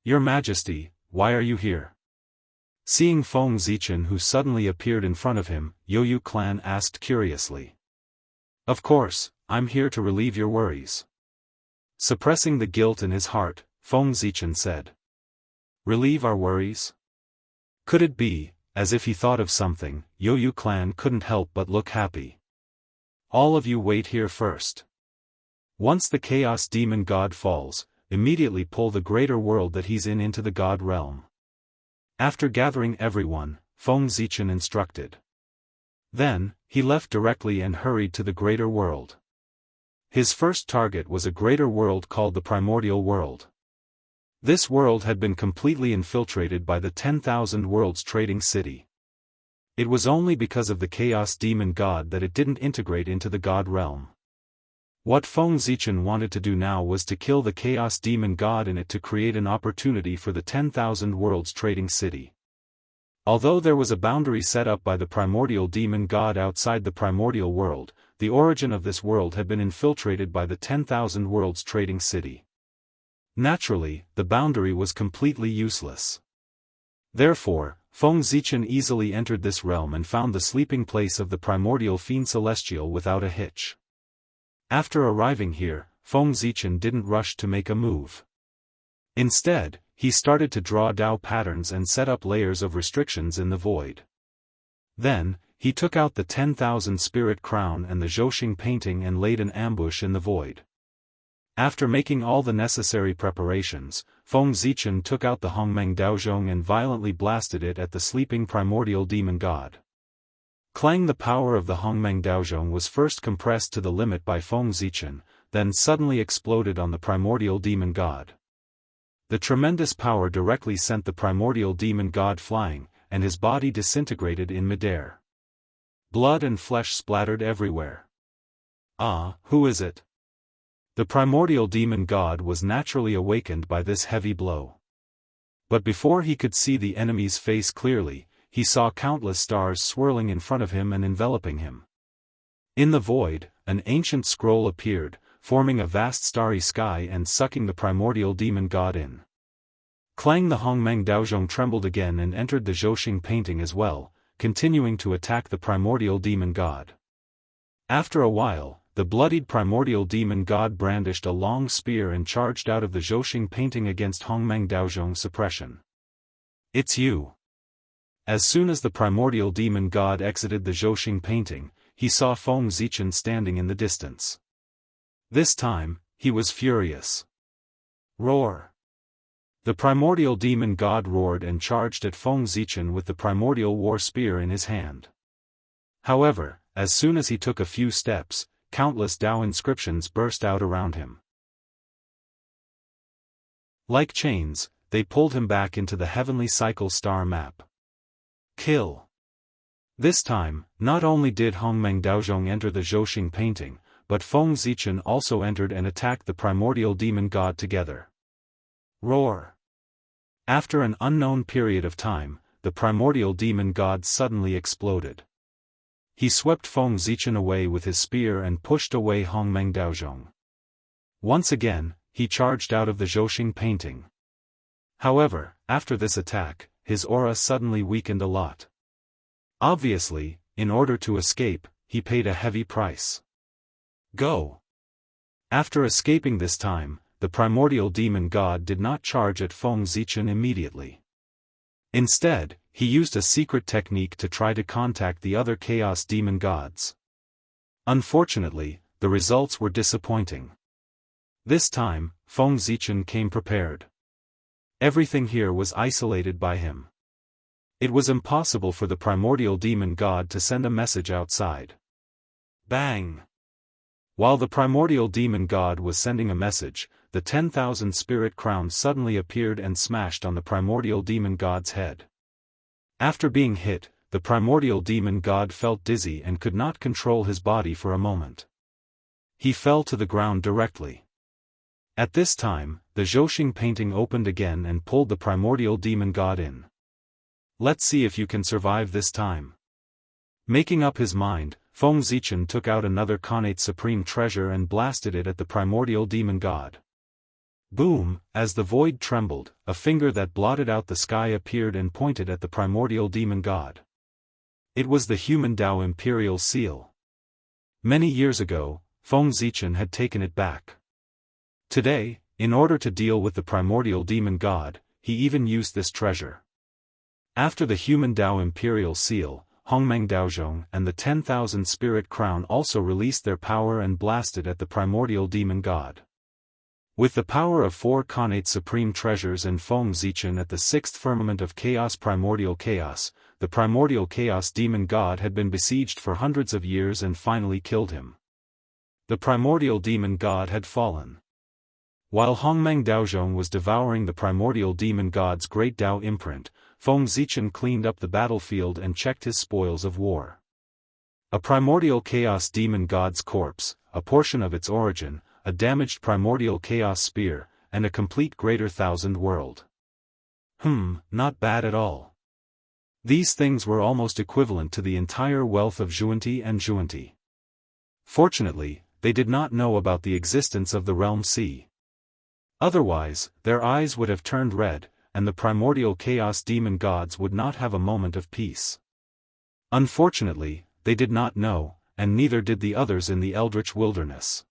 Your Majesty, why are you here? Seeing Feng Zichen, who suddenly appeared in front of him, Yoyu clan asked curiously. Of course, I'm here to relieve your worries. Suppressing the guilt in his heart, Feng Zichen said. Relieve our worries? Could it be, as if he thought of something, Yoyu clan couldn't help but look happy. All of you wait here first. Once the Chaos Demon God falls, immediately pull the greater world that he's in into the God realm. After gathering everyone, Feng Zichen instructed. Then, he left directly and hurried to the greater world. His first target was a greater world called the Primordial World. This world had been completely infiltrated by the 10,000 Worlds Trading City. It was only because of the Chaos Demon God that it didn't integrate into the God realm. What Feng Zichen wanted to do now was to kill the Chaos Demon God in it to create an opportunity for the 10,000 Worlds Trading City. Although there was a boundary set up by the Primordial Demon God outside the Primordial World, the origin of this world had been infiltrated by the 10,000 Worlds Trading City. Naturally, the boundary was completely useless. Therefore, Feng Zichen easily entered this realm and found the sleeping place of the Primordial Fiend Celestial without a hitch. After arriving here, Feng Zichen didn't rush to make a move. Instead, he started to draw Dao patterns and set up layers of restrictions in the void. Then, he took out the 10,000 Spirit Crown and the Zhouxing painting and laid an ambush in the void. After making all the necessary preparations, Feng Zichen took out the Hongmeng Daozhong and violently blasted it at the sleeping Primordial Demon God. Clang! The power of the Hongmeng Daozhong was first compressed to the limit by Feng Zichen, then suddenly exploded on the Primordial Demon God. The tremendous power directly sent the Primordial Demon God flying, and his body disintegrated in midair. Blood and flesh splattered everywhere. Ah, who is it? The Primordial Demon God was naturally awakened by this heavy blow. But before he could see the enemy's face clearly, he saw countless stars swirling in front of him and enveloping him. In the void, an ancient scroll appeared, forming a vast starry sky and sucking the Primordial Demon God in. Clang! The Hongmeng Daozhong trembled again and entered the Zhouxing painting as well, continuing to attack the Primordial Demon God. After a while, the bloodied Primordial Demon God brandished a long spear and charged out of the Zhouxing painting against Hongmeng Daozhong's suppression. It's you. As soon as the Primordial Demon God exited the Zhouxing painting, he saw Feng Zichen standing in the distance. This time, he was furious. Roar! The Primordial Demon God roared and charged at Feng Zichen with the Primordial War Spear in his hand. However, as soon as he took a few steps, countless Dao inscriptions burst out around him. Like chains, they pulled him back into the Heavenly Cycle star map. Kill! This time, not only did Hongmeng Daozhong enter the Zhouxing painting, but Feng Zichen also entered and attacked the Primordial Demon God together. Roar! After an unknown period of time, the Primordial Demon God suddenly exploded. He swept Feng Zichen away with his spear and pushed away Hongmeng Daozhong. Once again, he charged out of the Zhouxing painting. However, after this attack, his aura suddenly weakened a lot. Obviously, in order to escape, he paid a heavy price. Go! After escaping this time, the primordial demon god did not charge at Feng Zichen immediately. Instead, he used a secret technique to try to contact the other chaos demon gods. Unfortunately, the results were disappointing. This time, Feng Zichen came prepared. Everything here was isolated by him. It was impossible for the primordial demon god to send a message outside. Bang! While the primordial demon god was sending a message, the 10,000 spirit crown suddenly appeared and smashed on the primordial demon god's head. After being hit, the primordial demon god felt dizzy and could not control his body for a moment. He fell to the ground directly. At this time, the Zhouxing painting opened again and pulled the primordial demon god in. Let's see if you can survive this time. Making up his mind, Feng Zichen took out another Khanate supreme treasure and blasted it at the primordial demon god. Boom! As the void trembled, a finger that blotted out the sky appeared and pointed at the primordial demon god. It was the human Dao imperial seal. Many years ago, Feng Zichen had taken it back. Today, in order to deal with the primordial demon god, he even used this treasure. After the human Dao imperial seal, Hongmeng Daozhong and the 10,000 spirit crown also released their power and blasted at the primordial demon god. With the power of 4 Khanate supreme treasures and Feng Zichen at the 6th firmament of chaos primordial chaos, the primordial chaos demon god had been besieged for hundreds of years and finally killed him. The primordial demon god had fallen. While Hongmeng Daozhong was devouring the primordial demon god's great Dao imprint, Feng Zichen cleaned up the battlefield and checked his spoils of war. A primordial chaos demon god's corpse, a portion of its origin, a damaged primordial chaos spear, and a complete greater thousand world. Not bad at all. These things were almost equivalent to the entire wealth of Zhuanti and Zhuanti. Fortunately, they did not know about the existence of the realm sea. Otherwise, their eyes would have turned red, and the primordial chaos demon gods would not have a moment of peace. Unfortunately, they did not know, and neither did the others in the eldritch wilderness.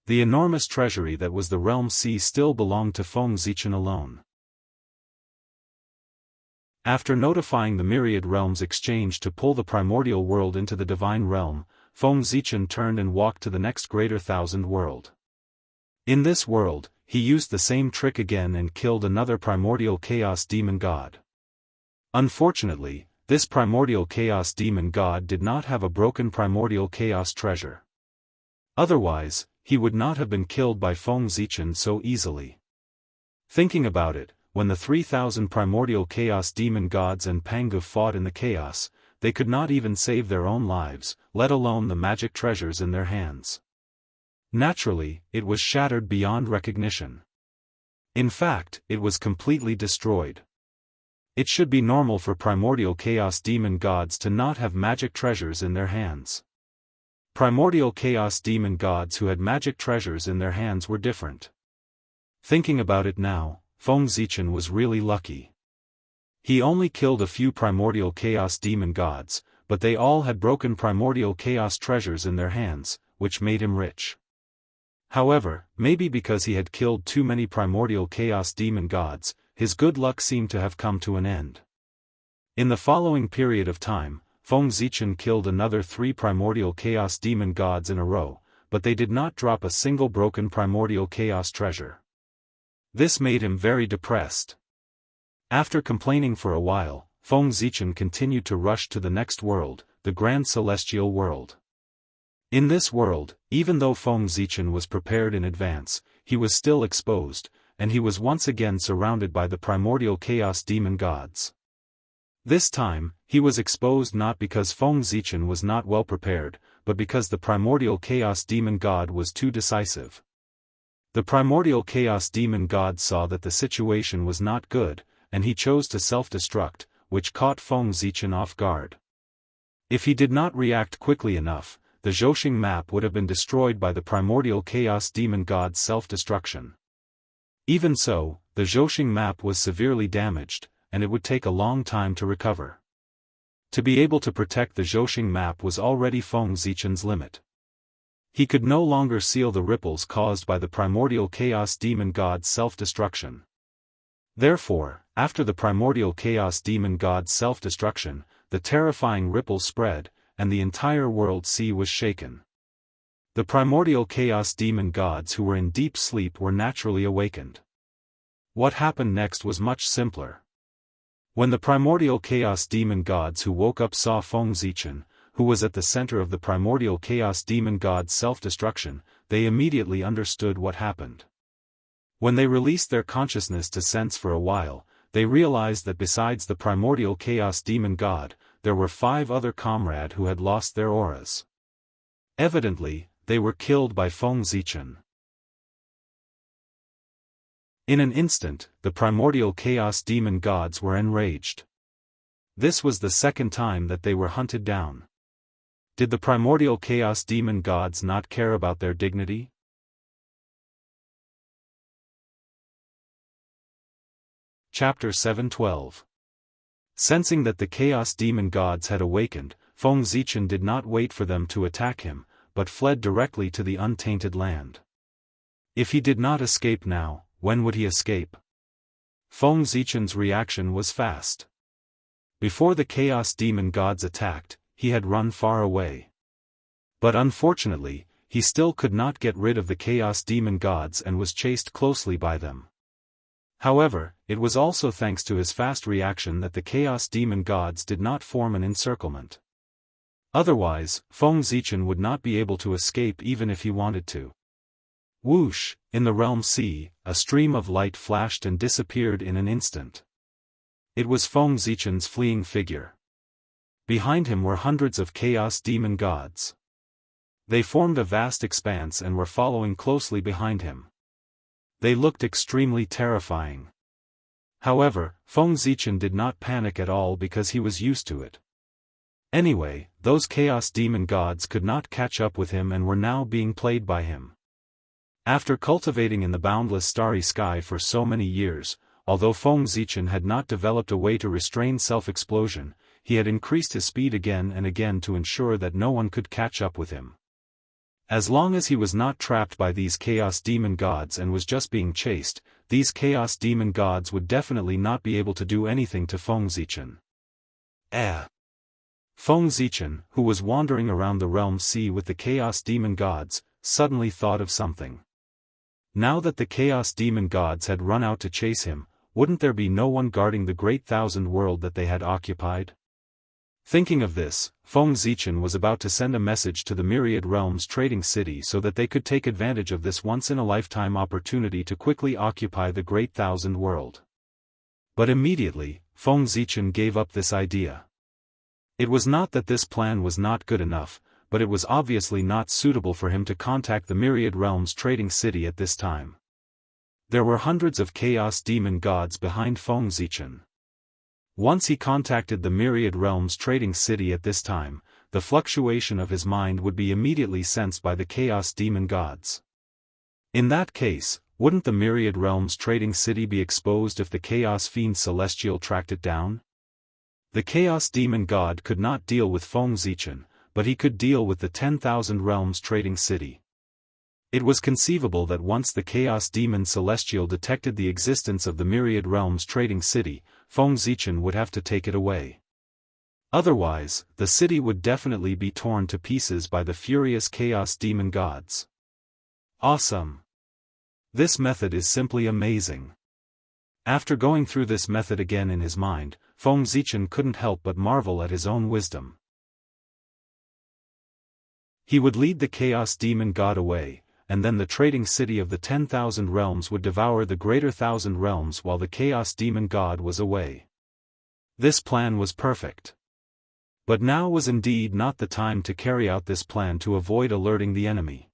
The enormous treasury that was the realm sea still belonged to Feng Zichen alone. After notifying the myriad realms exchanged to pull the primordial world into the divine realm, Feng Zichen turned and walked to the next greater thousand world. In this world, he used the same trick again and killed another primordial chaos demon god. Unfortunately, this primordial chaos demon god did not have a broken primordial chaos treasure. Otherwise, he would not have been killed by Feng Zichen so easily. Thinking about it, when the 3,000 primordial chaos demon gods and Pangu fought in the chaos, they could not even save their own lives, let alone the magic treasures in their hands. Naturally, it was shattered beyond recognition. In fact, it was completely destroyed. It should be normal for primordial chaos demon gods to not have magic treasures in their hands. Primordial chaos demon gods who had magic treasures in their hands were different. Thinking about it now, Feng Zichen was really lucky. He only killed a few primordial chaos demon gods, but they all had broken primordial chaos treasures in their hands, which made him rich. However, maybe because he had killed too many primordial chaos demon gods, his good luck seemed to have come to an end. In the following period of time, Feng Zichen killed another 3 primordial chaos demon gods in a row, but they did not drop a single broken primordial chaos treasure. This made him very depressed. After complaining for a while, Feng Zichen continued to rush to the next world, the Grand Celestial World. In this world, even though Feng Zichen was prepared in advance, he was still exposed, and he was once again surrounded by the primordial chaos demon gods. This time, he was exposed not because Feng Zichen was not well prepared, but because the primordial chaos demon god was too decisive. The primordial chaos demon god saw that the situation was not good, and he chose to self-destruct, which caught Feng Zichen off guard. If he did not react quickly enough, the Zhouxing map would have been destroyed by the primordial chaos demon god's self-destruction. Even so, the Zhouxing map was severely damaged, and it would take a long time to recover. To be able to protect the Zhouxing map was already Feng Zichen's limit. He could no longer seal the ripples caused by the primordial chaos demon god's self-destruction. Therefore, after the primordial chaos demon god's self-destruction, the terrifying ripples spread, and the entire world sea was shaken. The primordial chaos demon gods who were in deep sleep were naturally awakened. What happened next was much simpler. When the primordial chaos demon gods who woke up saw Feng Zichen, who was at the center of the primordial chaos demon god's self-destruction, they immediately understood what happened. When they released their consciousness to sense for a while, they realized that besides the primordial chaos demon god, there were 5 other comrades who had lost their auras. Evidently, they were killed by Feng Zichen. In an instant, the primordial chaos demon gods were enraged. This was the second time that they were hunted down. Did the primordial chaos demon gods not care about their dignity? Chapter 7:12. Sensing that the chaos demon gods had awakened, Feng Zichen did not wait for them to attack him, but fled directly to the untainted land. If he did not escape now, when would he escape? Feng Zichen's reaction was fast. Before the chaos demon gods attacked, he had run far away. But unfortunately, he still could not get rid of the chaos demon gods and was chased closely by them. However, it was also thanks to his fast reaction that the chaos demon gods did not form an encirclement. Otherwise, Feng Zichen would not be able to escape even if he wanted to. Whoosh, in the realm sea, a stream of light flashed and disappeared in an instant. It was Feng Zichen's fleeing figure. Behind him were hundreds of chaos demon gods. They formed a vast expanse and were following closely behind him. They looked extremely terrifying. However, Feng Zichen did not panic at all because he was used to it. Anyway, those chaos demon gods could not catch up with him and were now being played by him. After cultivating in the boundless starry sky for so many years, although Feng Zichen had not developed a way to restrain self-explosion, he had increased his speed again and again to ensure that no one could catch up with him. As long as he was not trapped by these chaos demon gods and was just being chased, these chaos demon gods would definitely not be able to do anything to Feng Zichen. Feng Zichen, who was wandering around the realm sea with the chaos demon gods, suddenly thought of something. Now that the chaos demon gods had run out to chase him, wouldn't there be no one guarding the great thousand world that they had occupied? Thinking of this, Feng Zichen was about to send a message to the Myriad Realms trading city so that they could take advantage of this once-in-a-lifetime opportunity to quickly occupy the great thousand world. But immediately, Feng Zichen gave up this idea. It was not that this plan was not good enough, but it was obviously not suitable for him to contact the Myriad Realms trading city at this time. There were hundreds of chaos demon gods behind Feng Zichen. Once he contacted the Myriad Realms trading city at this time, the fluctuation of his mind would be immediately sensed by the chaos demon gods. In that case, wouldn't the Myriad Realms trading city be exposed if the chaos fiend celestial tracked it down? The chaos demon god could not deal with Feng Zichen, but he could deal with the 10,000 Realms trading city. It was conceivable that once the chaos demon celestial detected the existence of the Myriad Realms trading city, Feng Zichen would have to take it away. Otherwise, the city would definitely be torn to pieces by the furious chaos demon gods. Awesome! This method is simply amazing. After going through this method again in his mind, Feng Zichen couldn't help but marvel at his own wisdom. He would lead the chaos demon god away, and then the trading city of the 10,000 realms would devour the greater 1,000 realms while the chaos demon god was away. This plan was perfect. But now was indeed not the time to carry out this plan to avoid alerting the enemy.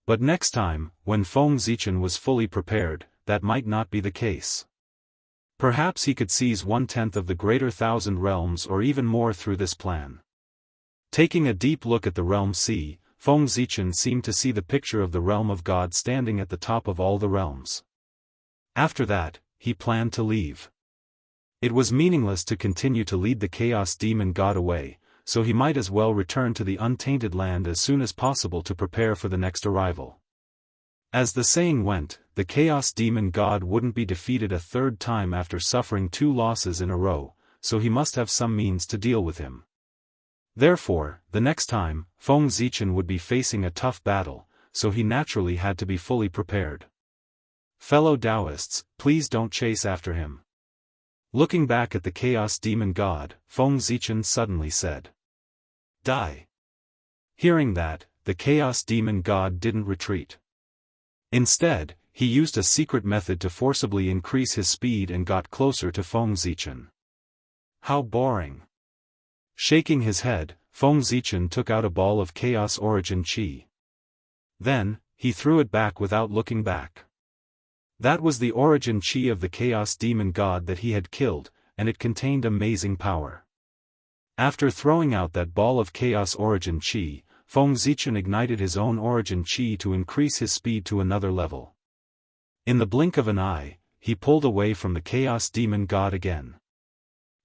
But next time, when Feng Zichen was fully prepared, that might not be the case. Perhaps he could seize 1/10 of the greater 1,000 realms or even more through this plan. Taking a deep look at the realm sea, Feng Zichen seemed to see the picture of the realm of God standing at the top of all the realms. After that, he planned to leave. It was meaningless to continue to lead the Chaos Demon God away, so he might as well return to the untainted land as soon as possible to prepare for the next arrival. As the saying went, the Chaos Demon God wouldn't be defeated a third time after suffering 2 losses in a row, so he must have some means to deal with him. Therefore, the next time, Feng Zichen would be facing a tough battle, so he naturally had to be fully prepared. Fellow Daoists, please don't chase after him. Looking back at the Chaos Demon God, Feng Zichen suddenly said. Die. Hearing that, the Chaos Demon God didn't retreat. Instead, he used a secret method to forcibly increase his speed and got closer to Feng Zichen. How boring. Shaking his head, Feng Zichen took out a ball of Chaos Origin Qi. Then, he threw it back without looking back. That was the origin Qi of the Chaos Demon God that he had killed, and it contained amazing power. After throwing out that ball of Chaos Origin Qi, Feng Zichen ignited his own Origin Qi to increase his speed to another level. In the blink of an eye, he pulled away from the Chaos Demon God again.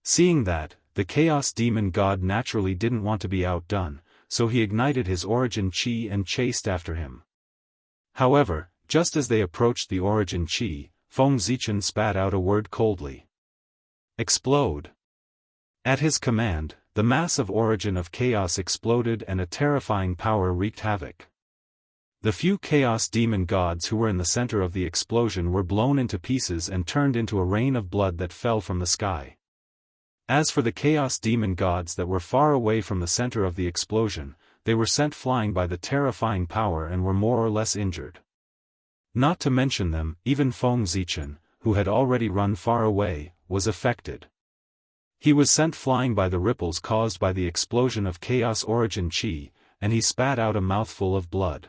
Seeing that, the Chaos Demon God naturally didn't want to be outdone, so he ignited his Origin Qi and chased after him. However, just as they approached the Origin Qi, Feng Zichen spat out a word coldly. Explode. At his command, the massive origin of chaos exploded and a terrifying power wreaked havoc. The few Chaos Demon Gods who were in the center of the explosion were blown into pieces and turned into a rain of blood that fell from the sky. As for the Chaos Demon Gods that were far away from the center of the explosion, they were sent flying by the terrifying power and were more or less injured. Not to mention them, even Feng Zichen, who had already run far away, was affected. He was sent flying by the ripples caused by the explosion of Chaos Origin Qi, and he spat out a mouthful of blood.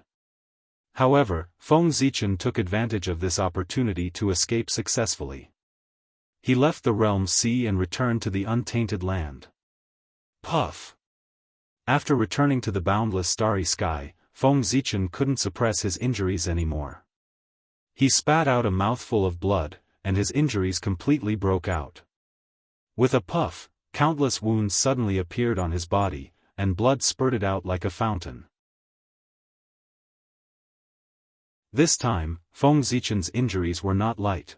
However, Feng Zichen took advantage of this opportunity to escape successfully. He left the realm sea and returned to the untainted land. Puff! After returning to the boundless starry sky, Feng Zichen couldn't suppress his injuries anymore. He spat out a mouthful of blood, and his injuries completely broke out. With a puff, countless wounds suddenly appeared on his body, and blood spurted out like a fountain. This time, Feng Zichen's injuries were not light.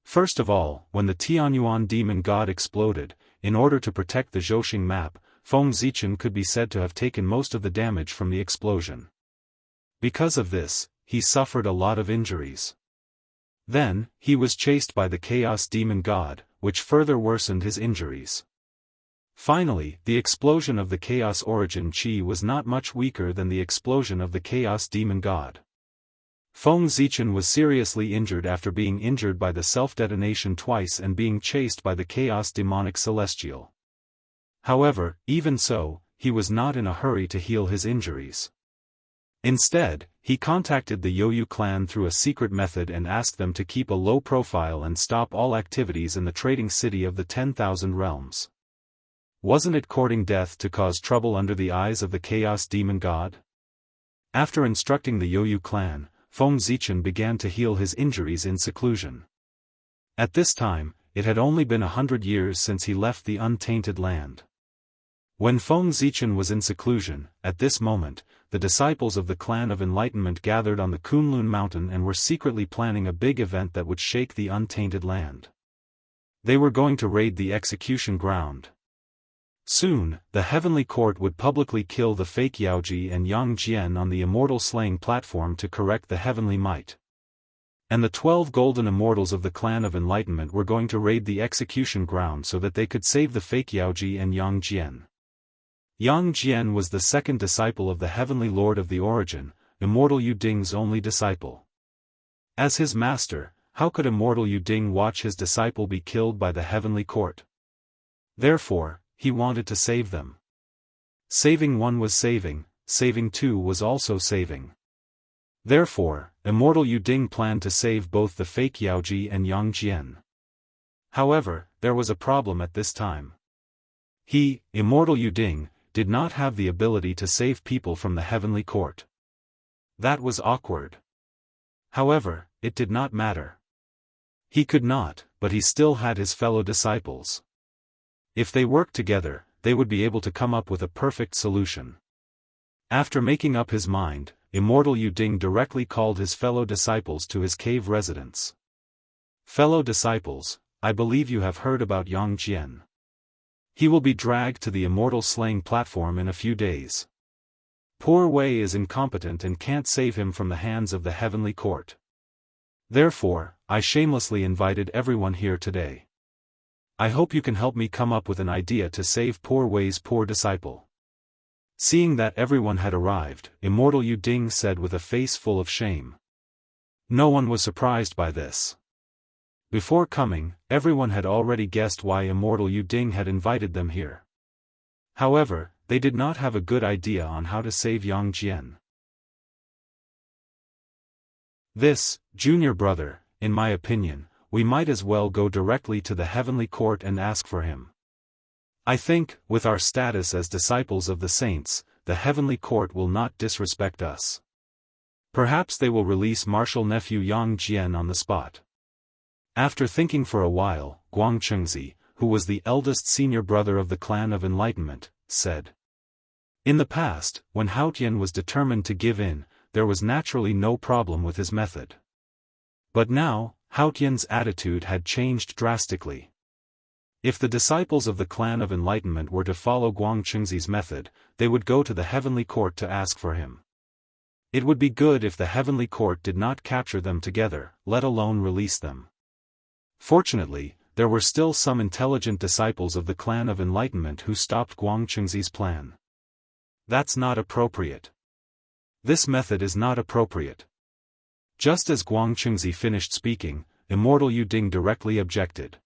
First of all, when the Tianyuan Demon God exploded, in order to protect the Zhouxing map, Feng Zichen could be said to have taken most of the damage from the explosion. Because of this, he suffered a lot of injuries. Then, he was chased by the Chaos Demon God, which further worsened his injuries. Finally, the explosion of the Chaos Origin Qi was not much weaker than the explosion of the Chaos Demon God. Feng Zichen was seriously injured after being injured by the self-detonation twice and being chased by the Chaos Demonic Celestial. However, even so, he was not in a hurry to heal his injuries. Instead, he contacted the Youyu clan through a secret method and asked them to keep a low profile and stop all activities in the trading city of the 10,000 realms. Wasn't it courting death to cause trouble under the eyes of the Chaos Demon God? After instructing the Youyu clan, Feng Zichen began to heal his injuries in seclusion. At this time, it had only been 100 years since he left the untainted land. When Feng Zichen was in seclusion, at this moment, the disciples of the Clan of Enlightenment gathered on the Kunlun mountain and were secretly planning a big event that would shake the untainted land. They were going to raid the execution ground. Soon, the heavenly court would publicly kill the fake Yaoji and Yang Jian on the immortal slaying platform to correct the heavenly might. And the 12 golden immortals of the Clan of Enlightenment were going to raid the execution ground so that they could save the fake Yaoji and Yang Jian. Yang Jian was the second disciple of the heavenly lord of the origin, Immortal Yuding's only disciple. As his master, how could Immortal Yuding watch his disciple be killed by the heavenly court? Therefore, he wanted to save them. Saving one was saving two was also saving. Therefore, Immortal Yuding planned to save both the fake Yaoji and Yang Jian. However, there was a problem at this time. He, Immortal Yuding, did not have the ability to save people from the heavenly court. That was awkward. However, it did not matter. He could not, but he still had his fellow disciples. If they worked together, they would be able to come up with a perfect solution. After making up his mind, Immortal Yuding directly called his fellow disciples to his cave residence. Fellow disciples, I believe you have heard about Yang Jian. He will be dragged to the immortal slaying platform in a few days. Poor Wei is incompetent and can't save him from the hands of the heavenly court. Therefore, I shamelessly invited everyone here today. I hope you can help me come up with an idea to save poor Wei's poor disciple. Seeing that everyone had arrived, Immortal Yuding said with a face full of shame. No one was surprised by this. Before coming, everyone had already guessed why Immortal Yuding had invited them here. However, they did not have a good idea on how to save Yang Jian. This, junior brother, in my opinion, we might as well go directly to the heavenly court and ask for him. I think, with our status as disciples of the saints, the heavenly court will not disrespect us. Perhaps they will release martial nephew Yang Jian on the spot. After thinking for a while, Guangchengzi, who was the eldest senior brother of the clan of enlightenment, said. In the past, when Haotian was determined to give in, there was naturally no problem with his method. But now, Haotian's attitude had changed drastically. If the disciples of the clan of enlightenment were to follow Guangchengzi's method, they would go to the heavenly court to ask for him. It would be good if the heavenly court did not capture them together, let alone release them. Fortunately, there were still some intelligent disciples of the clan of enlightenment who stopped Guangchengzi's plan. That's not appropriate. This method is not appropriate. Just as Guangchengzi finished speaking, Immortal Yuding directly objected.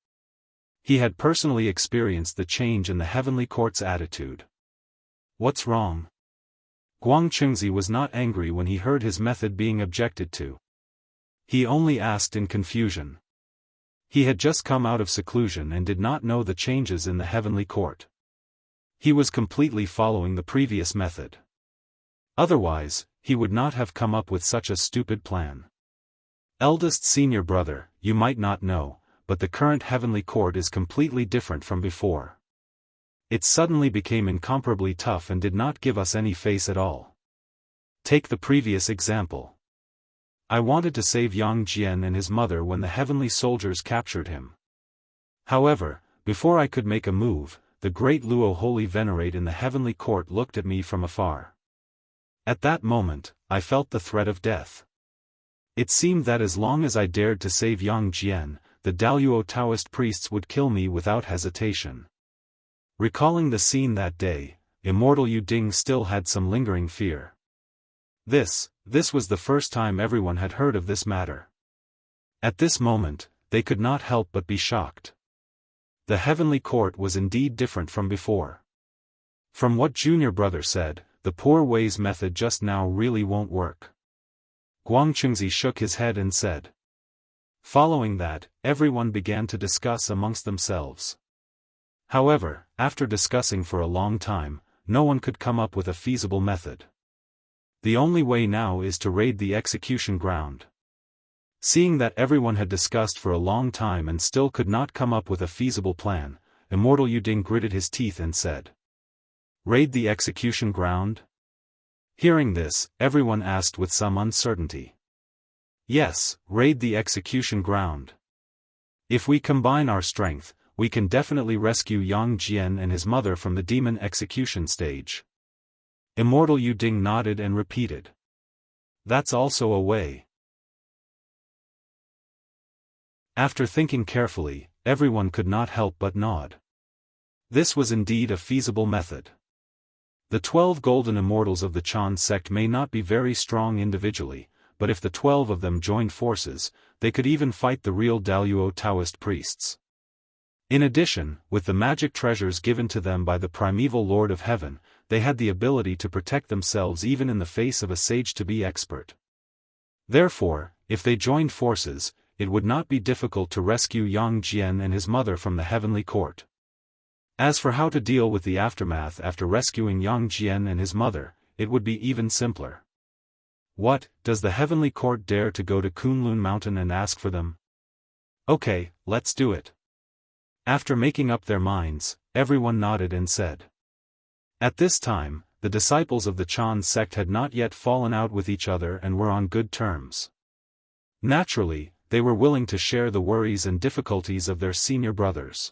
He had personally experienced the change in the heavenly court's attitude. What's wrong? Guangchengzi was not angry when he heard his method being objected to. He only asked in confusion. He had just come out of seclusion and did not know the changes in the heavenly court. He was completely following the previous method. Otherwise, he would not have come up with such a stupid plan. Eldest senior brother, you might not know, but the current heavenly court is completely different from before. It suddenly became incomparably tough and did not give us any face at all. Take the previous example. I wanted to save Yang Jian and his mother when the heavenly soldiers captured him. However, before I could make a move, the great Luo Holy Venerate in the heavenly court looked at me from afar. At that moment, I felt the threat of death. It seemed that as long as I dared to save Yang Jian, the Daoist Taoist priests would kill me without hesitation. Recalling the scene that day, Immortal Yuding still had some lingering fear. This was the first time everyone had heard of this matter. At this moment, they could not help but be shocked. The heavenly court was indeed different from before. From what junior brother said, the poor Wei's method just now really won't work. Guangchengzi shook his head and said. Following that, everyone began to discuss amongst themselves. However, after discussing for a long time, no one could come up with a feasible method. The only way now is to raid the execution ground. Seeing that everyone had discussed for a long time and still could not come up with a feasible plan, Immortal Yuding gritted his teeth and said. Raid the execution ground? Hearing this, everyone asked with some uncertainty. Yes, raid the execution ground. If we combine our strength, we can definitely rescue Yang Jian and his mother from the demon execution stage. Immortal Yuding nodded and repeated. That's also a way. After thinking carefully, everyone could not help but nod. This was indeed a feasible method. The 12 golden immortals of the Chan sect may not be very strong individually, but if the 12 of them joined forces, they could even fight the real Daoist Taoist priests. In addition, with the magic treasures given to them by the primeval Lord of Heaven, they had the ability to protect themselves even in the face of a sage-to-be expert. Therefore, if they joined forces, it would not be difficult to rescue Yang Jian and his mother from the heavenly court. As for how to deal with the aftermath after rescuing Yang Jian and his mother, it would be even simpler. What, does the heavenly court dare to go to Kunlun Mountain and ask for them? Okay, let's do it. After making up their minds, everyone nodded and said. At this time, the disciples of the Chan sect had not yet fallen out with each other and were on good terms. Naturally, they were willing to share the worries and difficulties of their senior brothers.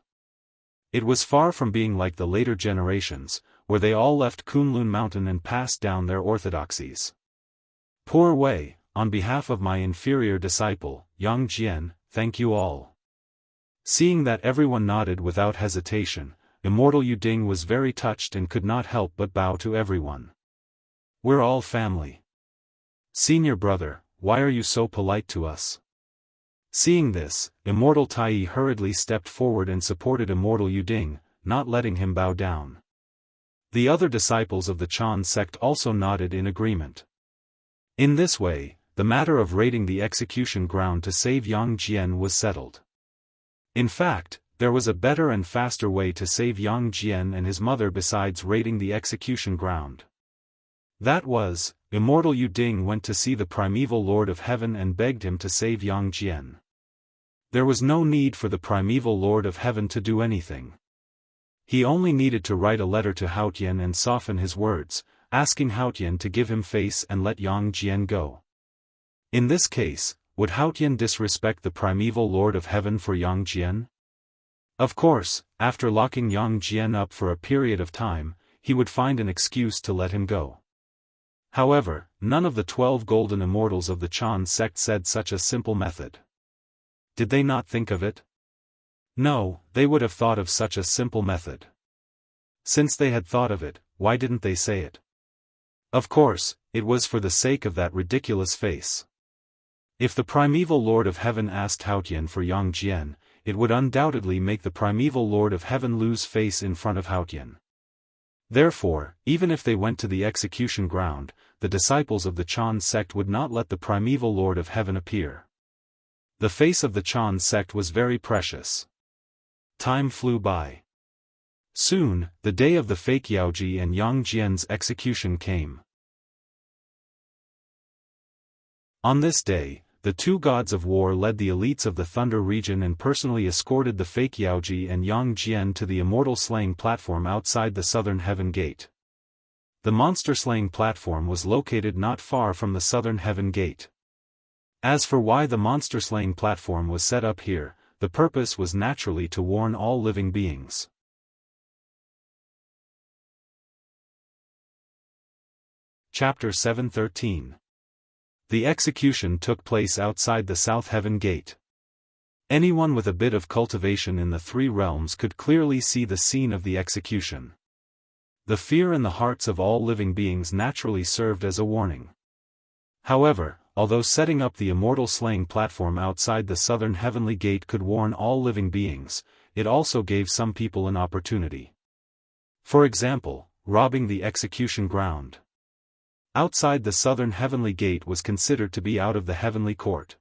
It was far from being like the later generations, where they all left Kunlun Mountain and passed down their orthodoxies. Poor Wei, on behalf of my inferior disciple, Yang Jian, thank you all. Seeing that everyone nodded without hesitation, Immortal Yuding was very touched and could not help but bow to everyone. We're all family. Senior brother, why are you so polite to us? Seeing this, Immortal Tai hurriedly stepped forward and supported Immortal Yuding, not letting him bow down. The other disciples of the Chan sect also nodded in agreement. In this way, the matter of raiding the execution ground to save Yang Jian was settled. In fact, there was a better and faster way to save Yang Jian and his mother besides raiding the execution ground. That was, Immortal Yuding went to see the primeval Lord of Heaven and begged him to save Yang Jian. There was no need for the primeval Lord of Heaven to do anything. He only needed to write a letter to Haotian and soften his words, asking Haotian to give him face and let Yang Jian go. In this case, would Haotian disrespect the primeval Lord of Heaven for Yang Jian? Of course, after locking Yang Jian up for a period of time, he would find an excuse to let him go. However, none of the 12 golden immortals of the Chan sect said such a simple method. Did they not think of it? No, they would have thought of such a simple method. Since they had thought of it, why didn't they say it? Of course, it was for the sake of that ridiculous face. If the primeval Lord of Heaven asked Haotian for Yang Jian, it would undoubtedly make the primeval Lord of Heaven lose face in front of Haotian. Therefore, even if they went to the execution ground, the disciples of the Chan sect would not let the primeval Lord of Heaven appear. The face of the Chan sect was very precious. Time flew by. Soon, the day of the fake Yaoji and Yang Jian's execution came. On this day, the two gods of war led the elites of the Thunder region and personally escorted the fake Yaoji and Yang Jian to the immortal slaying platform outside the southern heaven gate. The monster slaying platform was located not far from the southern heaven gate. As for why the monster slaying platform was set up here, the purpose was naturally to warn all living beings. Chapter 713. The execution took place outside the South Heaven Gate. Anyone with a bit of cultivation in the three realms could clearly see the scene of the execution. The fear in the hearts of all living beings naturally served as a warning. However, although setting up the immortal slaying platform outside the southern heavenly gate could warn all living beings, it also gave some people an opportunity. For example, robbing the execution ground. Outside the southern heavenly gate was considered to be out of the heavenly court.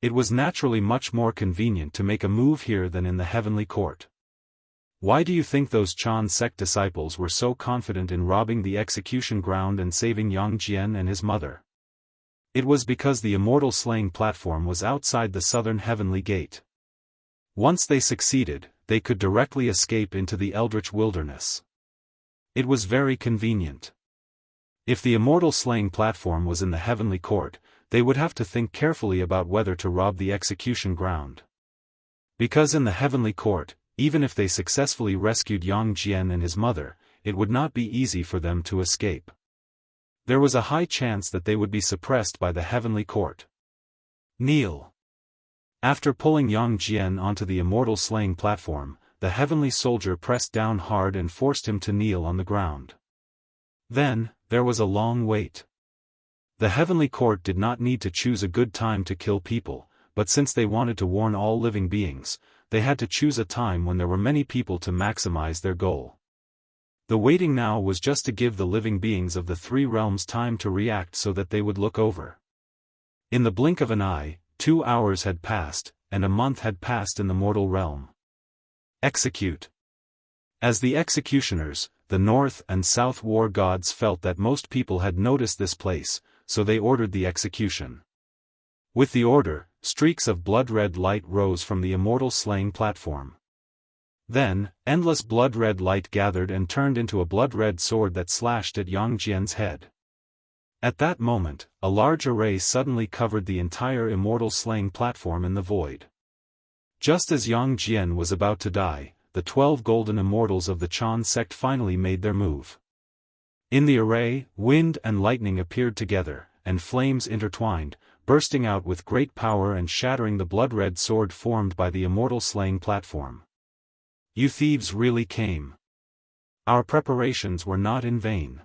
It was naturally much more convenient to make a move here than in the heavenly court. Why do you think those Chan sect disciples were so confident in robbing the execution ground and saving Yang Jian and his mother? It was because the immortal slaying platform was outside the southern heavenly gate. Once they succeeded, they could directly escape into the eldritch wilderness. It was very convenient. If the immortal slaying platform was in the heavenly court, they would have to think carefully about whether to rob the execution ground. Because in the heavenly court, even if they successfully rescued Yang Jian and his mother, it would not be easy for them to escape. There was a high chance that they would be suppressed by the heavenly court. Kneel. After pulling Yang Jian onto the immortal slaying platform, the heavenly soldier pressed down hard and forced him to kneel on the ground. Then, there was a long wait. The heavenly court did not need to choose a good time to kill people, but since they wanted to warn all living beings, they had to choose a time when there were many people to maximize their goal. The waiting now was just to give the living beings of the three realms time to react so that they would look over. In the blink of an eye, 2 hours had passed, and a month had passed in the mortal realm. Execute. As the executioners, the North and South war gods felt that most people had noticed this place, so they ordered the execution. With the order, streaks of blood-red light rose from the immortal slaying platform. Then, endless blood-red light gathered and turned into a blood-red sword that slashed at Yang Jian's head. At that moment, a large array suddenly covered the entire immortal slaying platform in the void. Just as Yang Jian was about to die, the 12 golden immortals of the Chan sect finally made their move. In the array, wind and lightning appeared together, and flames intertwined, bursting out with great power and shattering the blood-red sword formed by the immortal slaying platform. You thieves really came. Our preparations were not in vain.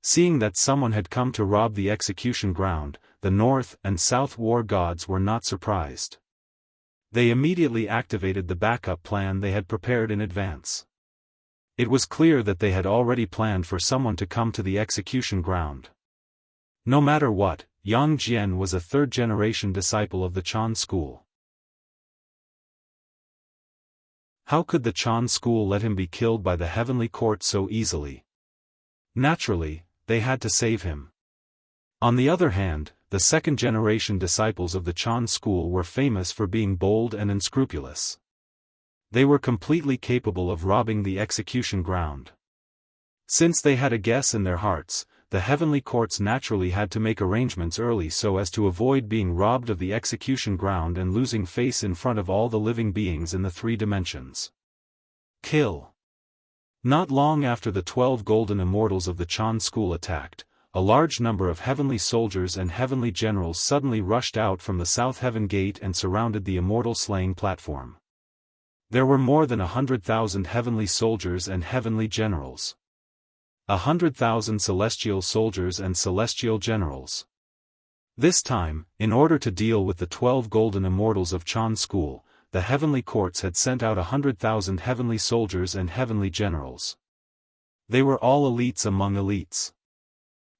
Seeing that someone had come to rob the execution ground, the North and South war gods were not surprised. They immediately activated the backup plan they had prepared in advance. It was clear that they had already planned for someone to come to the execution ground. No matter what, Yang Jian was a third-generation disciple of the Chan school. How could the Chan school let him be killed by the heavenly court so easily? Naturally, they had to save him. On the other hand, the second-generation disciples of the Chan school were famous for being bold and unscrupulous. They were completely capable of robbing the execution ground. Since they had a guess in their hearts, the heavenly courts naturally had to make arrangements early so as to avoid being robbed of the execution ground and losing face in front of all the living beings in the 3 dimensions. Kill. Not long after the 12 golden immortals of the Chan school attacked, a large number of heavenly soldiers and heavenly generals suddenly rushed out from the South Heaven Gate and surrounded the immortal slaying platform. There were more than 100,000 heavenly soldiers and heavenly generals. 100,000 celestial soldiers and celestial generals. This time, in order to deal with the 12 golden immortals of Chan school, the heavenly courts had sent out 100,000 heavenly soldiers and heavenly generals. They were all elites among elites.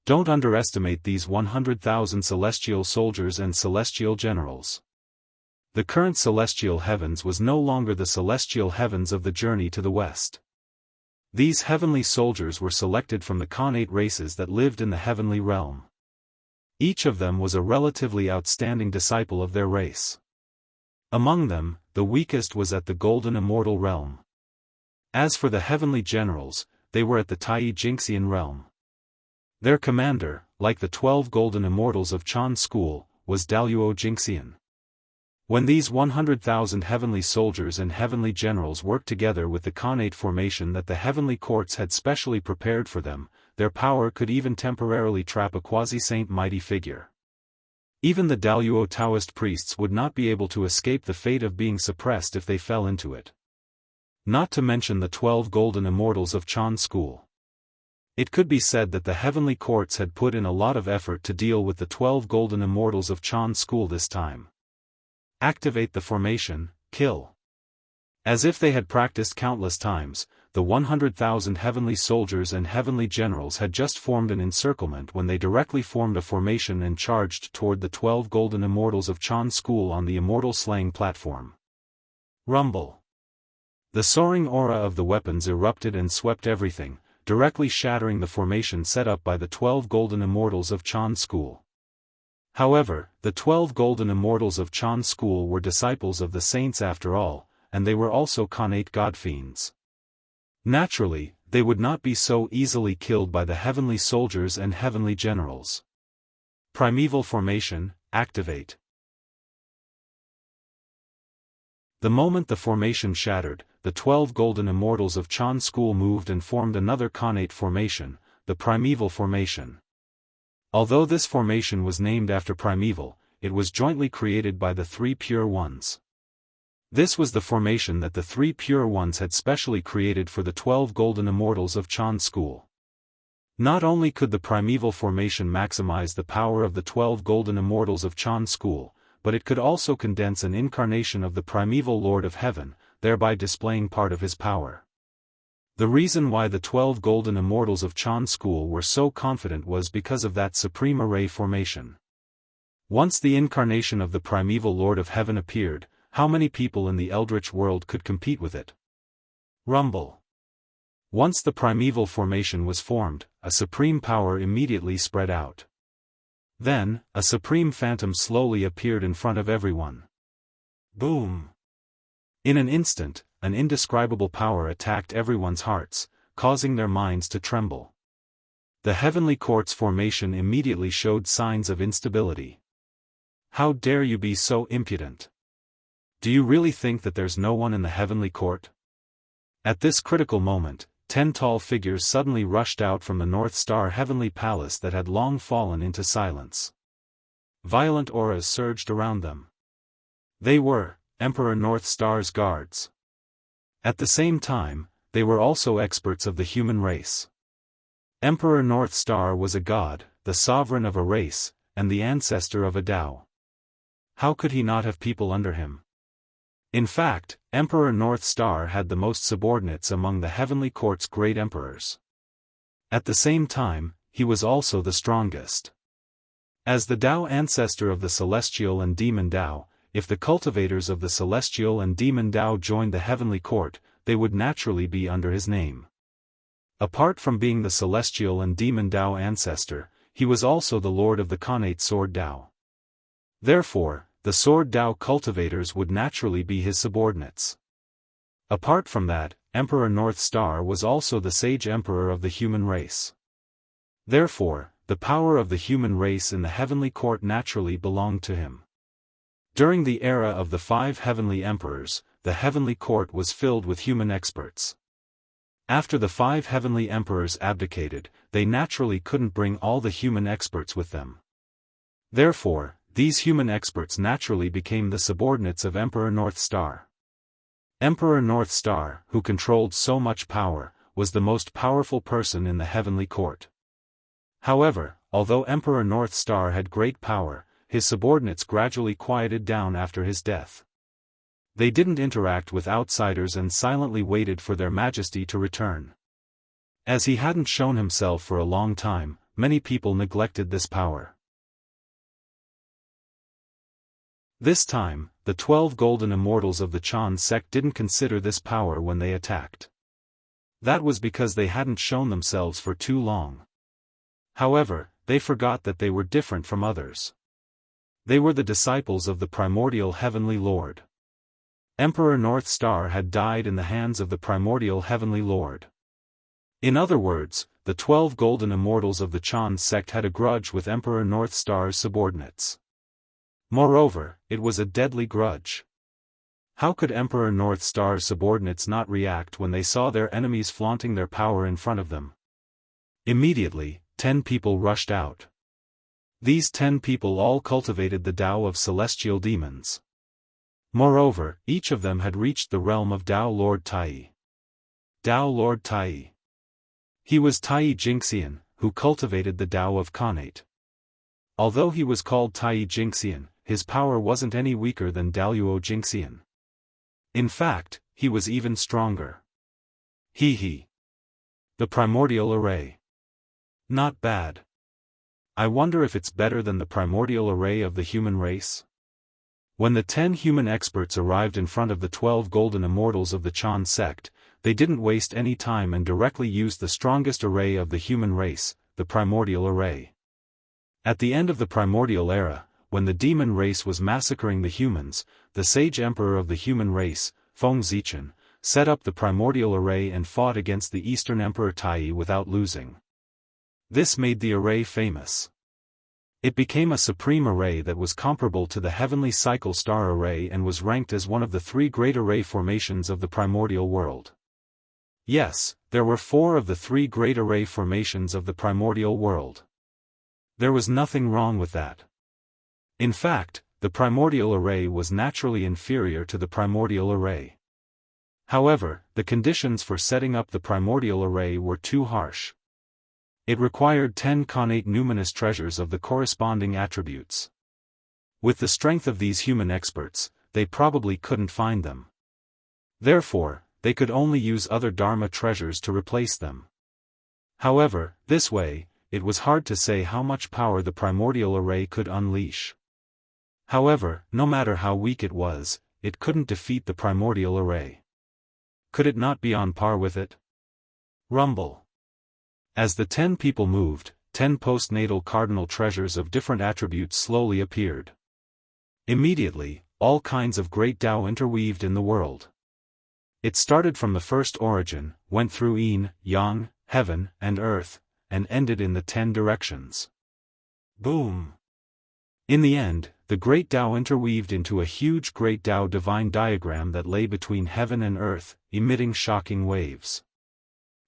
Don't underestimate these 100,000 celestial soldiers and celestial generals. The current celestial heavens was no longer the celestial heavens of the journey to the west. These heavenly soldiers were selected from the Khanate races that lived in the heavenly realm. Each of them was a relatively outstanding disciple of their race. Among them, the weakest was at the golden immortal realm. As for the heavenly generals, they were at the Tai Jingxian realm. Their commander, like the 12 golden immortals of Chan school, was Daoist Jingxian. When these 100,000 heavenly soldiers and heavenly generals worked together with the Khanate formation that the heavenly courts had specially prepared for them, their power could even temporarily trap a quasi-saint mighty figure. Even the Daoist Taoist priests would not be able to escape the fate of being suppressed if they fell into it. Not to mention the 12 golden immortals of Chan school. It could be said that the heavenly courts had put in a lot of effort to deal with the 12 golden immortals of Chan school this time. Activate the formation, kill. As if they had practiced countless times, the 100,000 heavenly soldiers and heavenly generals had just formed an encirclement when they directly formed a formation and charged toward the 12 golden immortals of Chan school on the immortal slaying platform. Rumble. The soaring aura of the weapons erupted and swept everything, directly shattering the formation set up by the 12 golden immortals of Chan school. However, the 12 golden immortals of Chan school were disciples of the saints after all, and they were also Khanate god-fiends. Naturally, they would not be so easily killed by the heavenly soldiers and heavenly generals. Primeval formation, activate. The moment the formation shattered, the 12 golden immortals of Chan school moved and formed another Khanate formation, the primeval formation. Although this formation was named after primeval, it was jointly created by the 3 pure ones. This was the formation that the 3 pure ones had specially created for the 12 golden immortals of Chan school. Not only could the primeval formation maximize the power of the 12 golden immortals of Chan school, but it could also condense an incarnation of the primeval Lord of Heaven, thereby displaying part of his power. The reason why the 12 golden immortals of Chan school were so confident was because of that supreme array formation. Once the incarnation of the primeval Lord of Heaven appeared, how many people in the eldritch world could compete with it? Rumble. Once the primeval formation was formed, a supreme power immediately spread out. Then, a supreme phantom slowly appeared in front of everyone. Boom! In an instant, an indescribable power attacked everyone's hearts, causing their minds to tremble. The heavenly court's formation immediately showed signs of instability. How dare you be so impudent? Do you really think that there's no one in the heavenly court? At this critical moment, 10 tall figures suddenly rushed out from the North Star heavenly palace that had long fallen into silence. Violent auras surged around them. They were Emperor North Star's guards. At the same time, they were also experts of the human race. Emperor North Star was a god, the sovereign of a race, and the ancestor of a Dao. How could he not have people under him? In fact, Emperor North Star had the most subordinates among the heavenly court's great emperors. At the same time, he was also the strongest. As the Dao ancestor of the celestial and demon Dao, if the cultivators of the celestial and demon Dao joined the heavenly court, they would naturally be under his name. Apart from being the celestial and demon Dao ancestor, he was also the lord of the Khanate sword Dao. Therefore, the sword Dao cultivators would naturally be his subordinates. Apart from that, Emperor North Star was also the sage emperor of the human race. Therefore, the power of the human race in the heavenly court naturally belonged to him. During the era of the 5 heavenly emperors, the heavenly court was filled with human experts. After the 5 heavenly emperors abdicated, they naturally couldn't bring all the human experts with them. Therefore, these human experts naturally became the subordinates of Emperor North Star. Emperor North Star, who controlled so much power, was the most powerful person in the heavenly court. However, although Emperor North Star had great power, his subordinates gradually quieted down after his death. They didn't interact with outsiders and silently waited for their majesty to return. As he hadn't shown himself for a long time, many people neglected this power. This time, the 12 golden immortals of the Chan sect didn't consider this power when they attacked. That was because they hadn't shown themselves for too long. However, they forgot that they were different from others. They were the disciples of the primordial heavenly lord. Emperor North Star had died in the hands of the primordial heavenly lord. In other words, the 12 golden immortals of the Chan sect had a grudge with Emperor North Star's subordinates. Moreover, it was a deadly grudge. How could Emperor North Star's subordinates not react when they saw their enemies flaunting their power in front of them? Immediately, 10 people rushed out. These 10 people all cultivated the Dao of celestial demons. Moreover, each of them had reached the realm of Dao Lord Tai. Dao Lord Tai. He was Tai Jingxian, who cultivated the Dao of Khanate. Although he was called Tai Jingxian, his power wasn't any weaker than Daoist Jingxian. In fact, he was even stronger. He. The primordial array. Not bad. I wonder if it's better than the primordial array of the human race? When the 10 human experts arrived in front of the 12 golden immortals of the Chan sect, they didn't waste any time and directly used the strongest array of the human race, the primordial array. At the end of the primordial era, when the demon race was massacring the humans, the sage emperor of the human race, Feng Zichen, set up the primordial array and fought against the Eastern Emperor Tai without losing. This made the array famous. It became a supreme array that was comparable to the heavenly cycle star array and was ranked as one of the 3 great array formations of the primordial world. Yes, there were 4 of the 3 great array formations of the primordial world. There was nothing wrong with that. In fact, the primordial array was naturally inferior to the primordial array. However, the conditions for setting up the primordial array were too harsh. It required 10 Khanate numinous treasures of the corresponding attributes. With the strength of these human experts, they probably couldn't find them. Therefore, they could only use other Dharma treasures to replace them. However, this way, it was hard to say how much power the primordial array could unleash. However, no matter how weak it was, it couldn't defeat the primordial array. Could it not be on par with it? Rumble. As the 10 people moved, 10 postnatal cardinal treasures of different attributes slowly appeared. Immediately, all kinds of great Tao interweaved in the world. It started from the first origin, went through yin, yang, heaven, and earth, and ended in the 10 directions. Boom! In the end, the great Tao interweaved into a huge great Tao divine diagram that lay between heaven and earth, emitting shocking waves.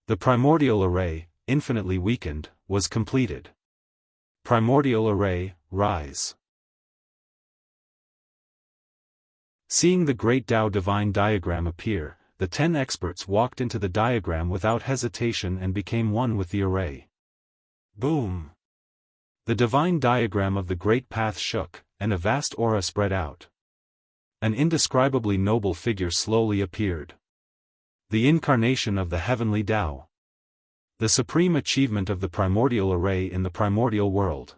The primordial array, infinitely weakened, was completed. Primordial array, rise. Seeing the great Tao divine diagram appear, the 10 experts walked into the diagram without hesitation and became one with the array. Boom! The divine diagram of the great path shook, and a vast aura spread out. An indescribably noble figure slowly appeared. The incarnation of the heavenly Tao. The supreme achievement of the primordial array in the primordial world.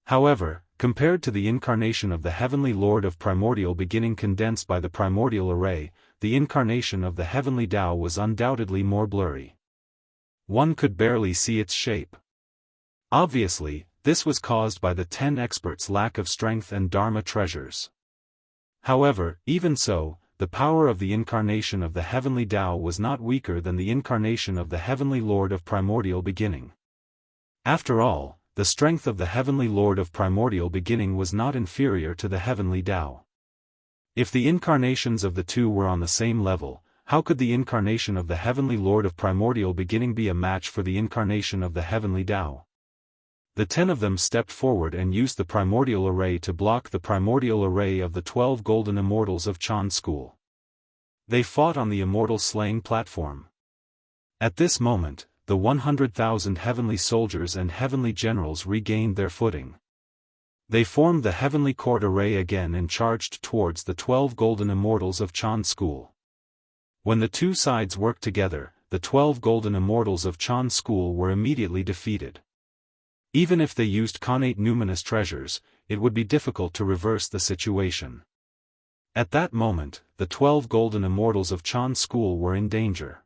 However, compared to the incarnation of the heavenly Lord of primordial beginning condensed by the primordial array, the incarnation of the heavenly Tao was undoubtedly more blurry. One could barely see its shape. Obviously, this was caused by the 10 experts' lack of strength and Dharma treasures. However, even so, the power of the incarnation of the heavenly Tao was not weaker than the incarnation of the heavenly Lord of primordial beginning. After all, the strength of the heavenly Lord of primordial beginning was not inferior to the heavenly Tao. If the incarnations of the two were on the same level, how could the incarnation of the heavenly Lord of primordial beginning be a match for the incarnation of the heavenly Tao? The 10 of them stepped forward and used the primordial array to block the primordial array of the 12 golden immortals of Chan school. They fought on the immortal slaying platform. At this moment, the 100,000 heavenly soldiers and heavenly generals regained their footing. They formed the heavenly court array again and charged towards the 12 golden immortals of Chan school. When the two sides worked together, the 12 golden immortals of Chan school were immediately defeated. Even if they used connate numinous treasures, it would be difficult to reverse the situation. At that moment, the 12 golden immortals of Chan school were in danger.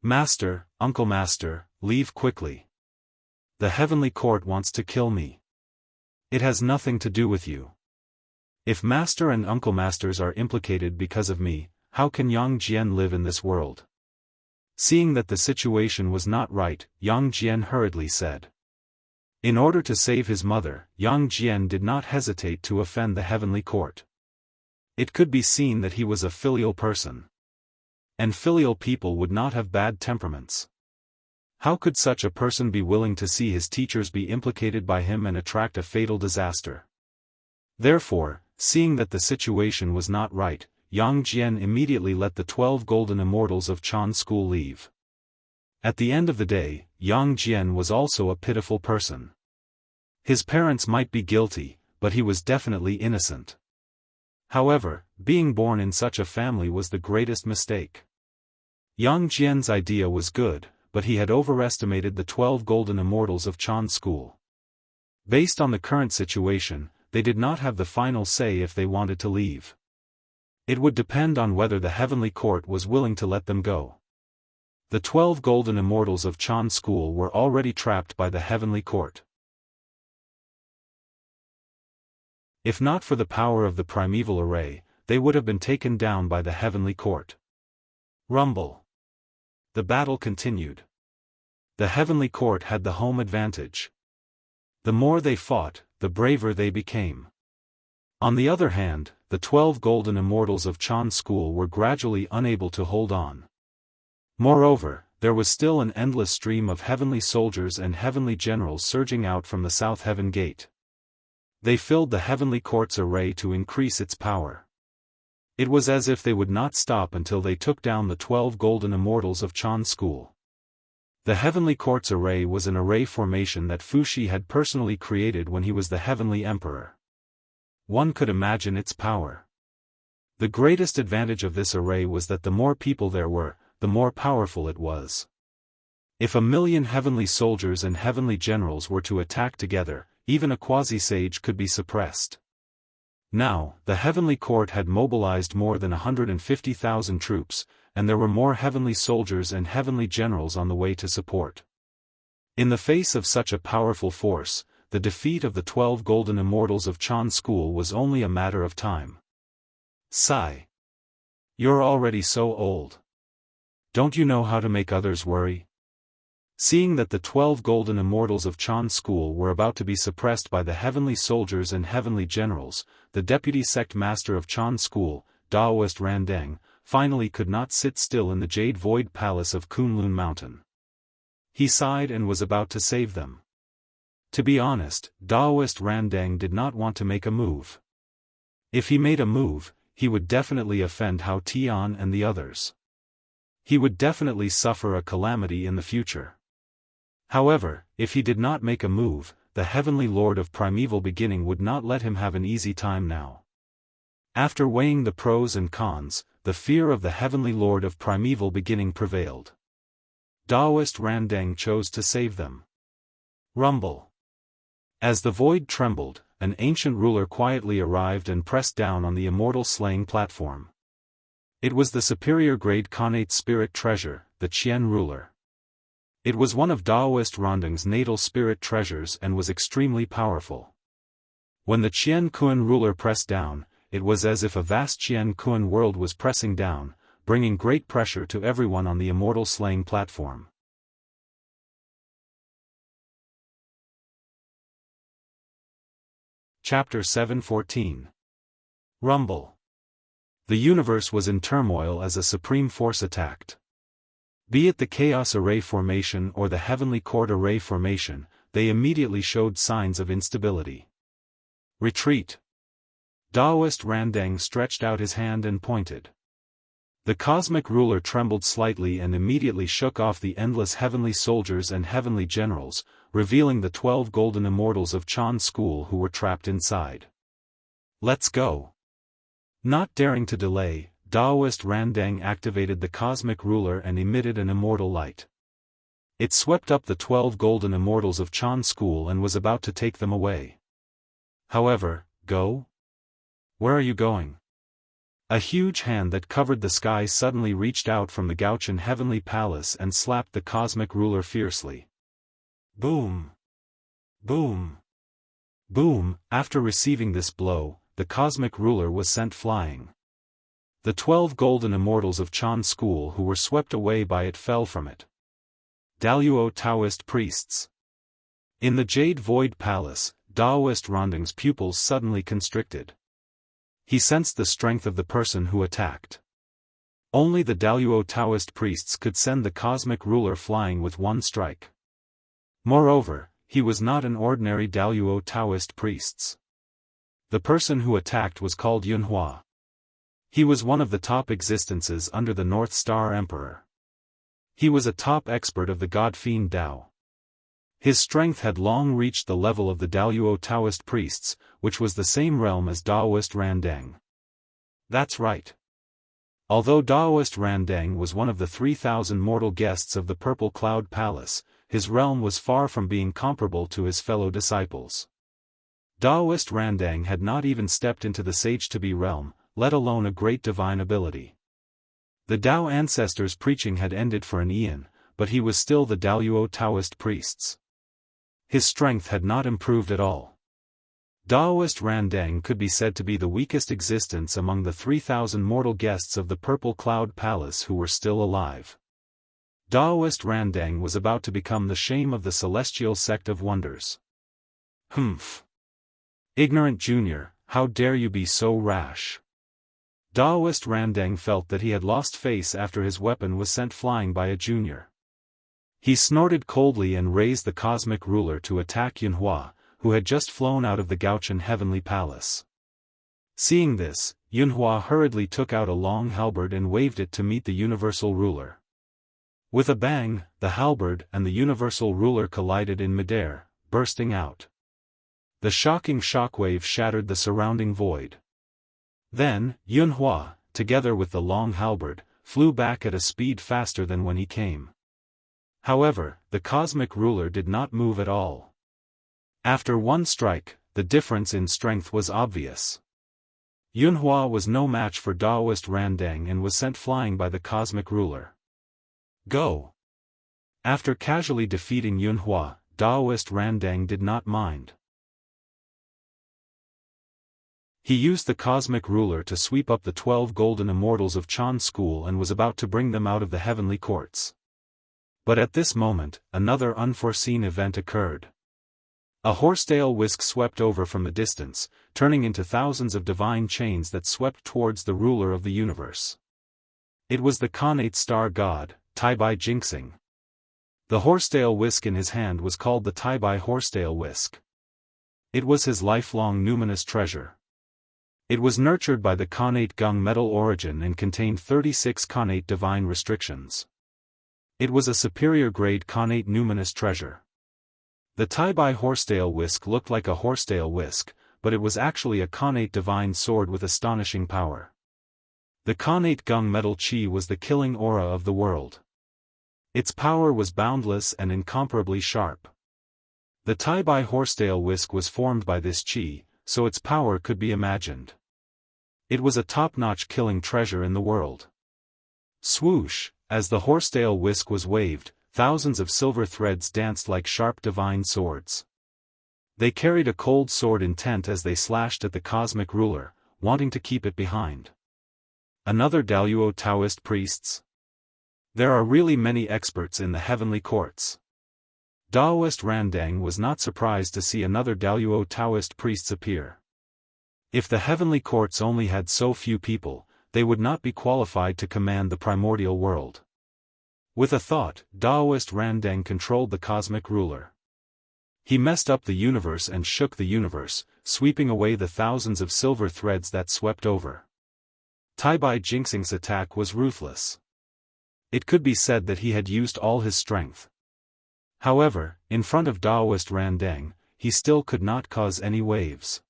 Master, Uncle Master, leave quickly. The heavenly court wants to kill me. It has nothing to do with you. If Master and Uncle Masters are implicated because of me, how can Yang Jian live in this world? Seeing that the situation was not right, Yang Jian hurriedly said. In order to save his mother, Yang Jian did not hesitate to offend the heavenly court. It could be seen that he was a filial person. And filial people would not have bad temperaments. How could such a person be willing to see his teachers be implicated by him and attract a fatal disaster? Therefore, seeing that the situation was not right, Yang Jian immediately let the 12 golden immortals of Chan school leave. At the end of the day, Yang Jian was also a pitiful person. His parents might be guilty, but he was definitely innocent. However, being born in such a family was the greatest mistake. Yang Jian's idea was good, but he had overestimated the 12 golden immortals of Chan school. Based on the current situation, they did not have the final say if they wanted to leave. It would depend on whether the heavenly court was willing to let them go. The 12 golden immortals of Chan school were already trapped by the heavenly court. If not for the power of the primeval array, they would have been taken down by the heavenly court. Rumble. The battle continued. The heavenly court had the home advantage. The more they fought, the braver they became. On the other hand, the 12 golden immortals of Chan school were gradually unable to hold on. Moreover, there was still an endless stream of heavenly soldiers and heavenly generals surging out from the South Heaven Gate. They filled the heavenly court's array to increase its power. It was as if they would not stop until they took down the 12 golden immortals of Chan school. The heavenly court's array was an array formation that Fuxi had personally created when he was the heavenly emperor. One could imagine its power. The greatest advantage of this array was that the more people there were, the more powerful it was. If 1,000,000 heavenly soldiers and heavenly generals were to attack together, even a quasi-sage could be suppressed. Now, the heavenly court had mobilized more than 150,000 troops, and there were more heavenly soldiers and heavenly generals on the way to support. In the face of such a powerful force, the defeat of the 12 golden immortals of Chan school was only a matter of time. Sigh. You're already so old. Don't you know how to make others worry? Seeing that the 12 golden immortals of Chan school were about to be suppressed by the heavenly soldiers and heavenly generals, the deputy sect master of Chan school, Daoist Randeng, finally could not sit still in the Jade Void Palace of Kunlun Mountain. He sighed and was about to save them. To be honest, Daoist Randeng did not want to make a move. If he made a move, he would definitely offend Hao Tian and the others. He would definitely suffer a calamity in the future. However, if he did not make a move, the Heavenly Lord of Primeval Beginning would not let him have an easy time now. After weighing the pros and cons, the fear of the Heavenly Lord of Primeval Beginning prevailed. Daoist Randeng chose to save them. Rumble. As the void trembled, an ancient ruler quietly arrived and pressed down on the immortal slaying platform. It was the superior grade Khanate spirit treasure, the Qian ruler. It was one of Daoist Randeng's natal spirit treasures and was extremely powerful. When the Qian Kuan ruler pressed down, it was as if a vast Qian Kuan world was pressing down, bringing great pressure to everyone on the immortal slaying platform. Chapter 7:14. Rumble. The universe was in turmoil as a supreme force attacked. Be it the Chaos Array formation or the Heavenly Court Array formation, they immediately showed signs of instability. Retreat. Daoist Randeng stretched out his hand and pointed. The cosmic ruler trembled slightly and immediately shook off the endless heavenly soldiers and heavenly generals, revealing the 12 golden immortals of Chan school who were trapped inside. Let's go. Not daring to delay, Daoist Randeng activated the cosmic ruler and emitted an immortal light. It swept up the 12 golden immortals of Chan school and was about to take them away. However, go? Where are you going? A huge hand that covered the sky suddenly reached out from the Gaochen heavenly palace and slapped the cosmic ruler fiercely. Boom! Boom! Boom! After receiving this blow, the cosmic ruler was sent flying. The 12 golden immortals of Chan school who were swept away by it fell from it. Daluo Taoist priests. In the Jade Void Palace, Daoist Randeng's pupils suddenly constricted. He sensed the strength of the person who attacked. Only the Daluo Taoist priests could send the cosmic ruler flying with one strike. Moreover, he was not an ordinary Daluo Taoist priests. The person who attacked was called Yunhua. He was one of the top existences under the North Star Emperor. He was a top expert of the God Fiend Dao. His strength had long reached the level of the Daluo Taoist priests, which was the same realm as Daoist Randeng. That's right. Although Daoist Randeng was one of the 3,000 mortal guests of the Purple Cloud Palace, his realm was far from being comparable to his fellow disciples. Daoist Randeng had not even stepped into the Sage-to-Be realm, let alone a great divine ability. The Dao ancestors' preaching had ended for an eon, but he was still the Daluo Taoist priests. His strength had not improved at all. Daoist Randeng could be said to be the weakest existence among the 3,000 mortal guests of the Purple Cloud Palace who were still alive. Daoist Randeng was about to become the shame of the celestial sect of wonders. Humph. Ignorant junior, how dare you be so rash? Daoist Randeng felt that he had lost face after his weapon was sent flying by a junior. He snorted coldly and raised the cosmic ruler to attack Yunhua, who had just flown out of the Gaochen heavenly palace. Seeing this, Yunhua hurriedly took out a long halberd and waved it to meet the universal ruler. With a bang, the halberd and the universal ruler collided in midair, bursting out. The shocking shockwave shattered the surrounding void. Then, Yunhua, together with the long halberd, flew back at a speed faster than when he came. However, the cosmic ruler did not move at all. After one strike, the difference in strength was obvious. Yunhua was no match for Daoist Randeng and was sent flying by the cosmic ruler. Go! After casually defeating Yunhua, Daoist Randang did not mind. He used the cosmic ruler to sweep up the 12 golden immortals of Chan school and was about to bring them out of the heavenly courts. But at this moment, another unforeseen event occurred. A horsetail whisk swept over from the distance, turning into thousands of divine chains that swept towards the ruler of the universe. It was the Khanate star god, Taibai Jinxing. The horsetail whisk in his hand was called the Taibai horsetail whisk. It was his lifelong numinous treasure. It was nurtured by the Khanate Gung metal origin and contained 36 Khanate divine restrictions. It was a superior grade Khanate numinous treasure. The Taibai horsetail whisk looked like a horsetail whisk, but it was actually a Khanate divine sword with astonishing power. The Khanate Gung metal chi was the killing aura of the world. Its power was boundless and incomparably sharp. The Taibai horsetail whisk was formed by this chi, so its power could be imagined. It was a top-notch killing treasure in the world. Swoosh, as the horsetail whisk was waved, thousands of silver threads danced like sharp divine swords. They carried a cold sword intent as they slashed at the cosmic ruler, wanting to keep it behind. Another Daoist Taoist priests? There are really many experts in the heavenly courts. Daoist Randang was not surprised to see another Daoist Taoist priests appear. If the heavenly courts only had so few people, they would not be qualified to command the primordial world. With a thought, Daoist Randang controlled the cosmic ruler. He messed up the universe and shook the universe, sweeping away the thousands of silver threads that swept over. Taibai Jinxing's attack was ruthless. It could be said that he had used all his strength. However, in front of Daoist Randang, he still could not cause any waves.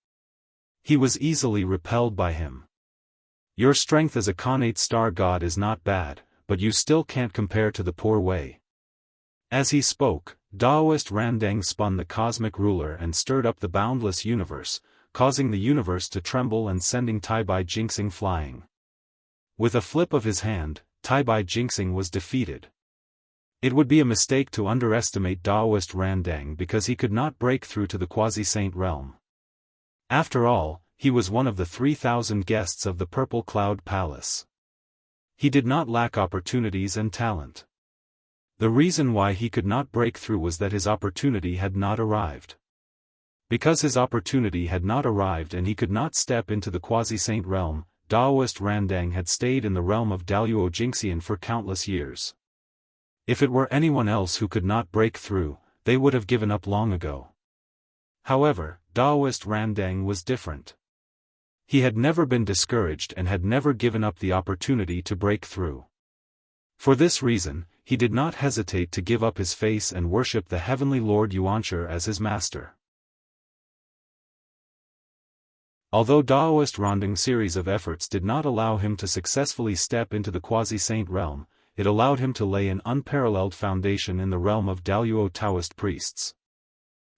He was easily repelled by him. Your strength as a Khanate star god is not bad, but you still can't compare to the poor way. As he spoke, Daoist Randang spun the cosmic ruler and stirred up the boundless universe, causing the universe to tremble and sending Taibai Jinxing flying. With a flip of his hand, Taibai Jinxing was defeated. It would be a mistake to underestimate Daoist Randang because he could not break through to the quasi-saint realm. After all, he was one of the 3,000 guests of the Purple Cloud Palace. He did not lack opportunities and talent. The reason why he could not break through was that his opportunity had not arrived. Because his opportunity had not arrived and he could not step into the quasi-saint realm, Daoist Randang had stayed in the realm of Daoist Jinxian for countless years. If it were anyone else who could not break through, they would have given up long ago. However, Daoist Randang was different. He had never been discouraged and had never given up the opportunity to break through. For this reason, he did not hesitate to give up his face and worship the heavenly Lord Yuanshi as his master. Although Daoist Randang's series of efforts did not allow him to successfully step into the quasi-saint realm, it allowed him to lay an unparalleled foundation in the realm of Daoist Taoist priests.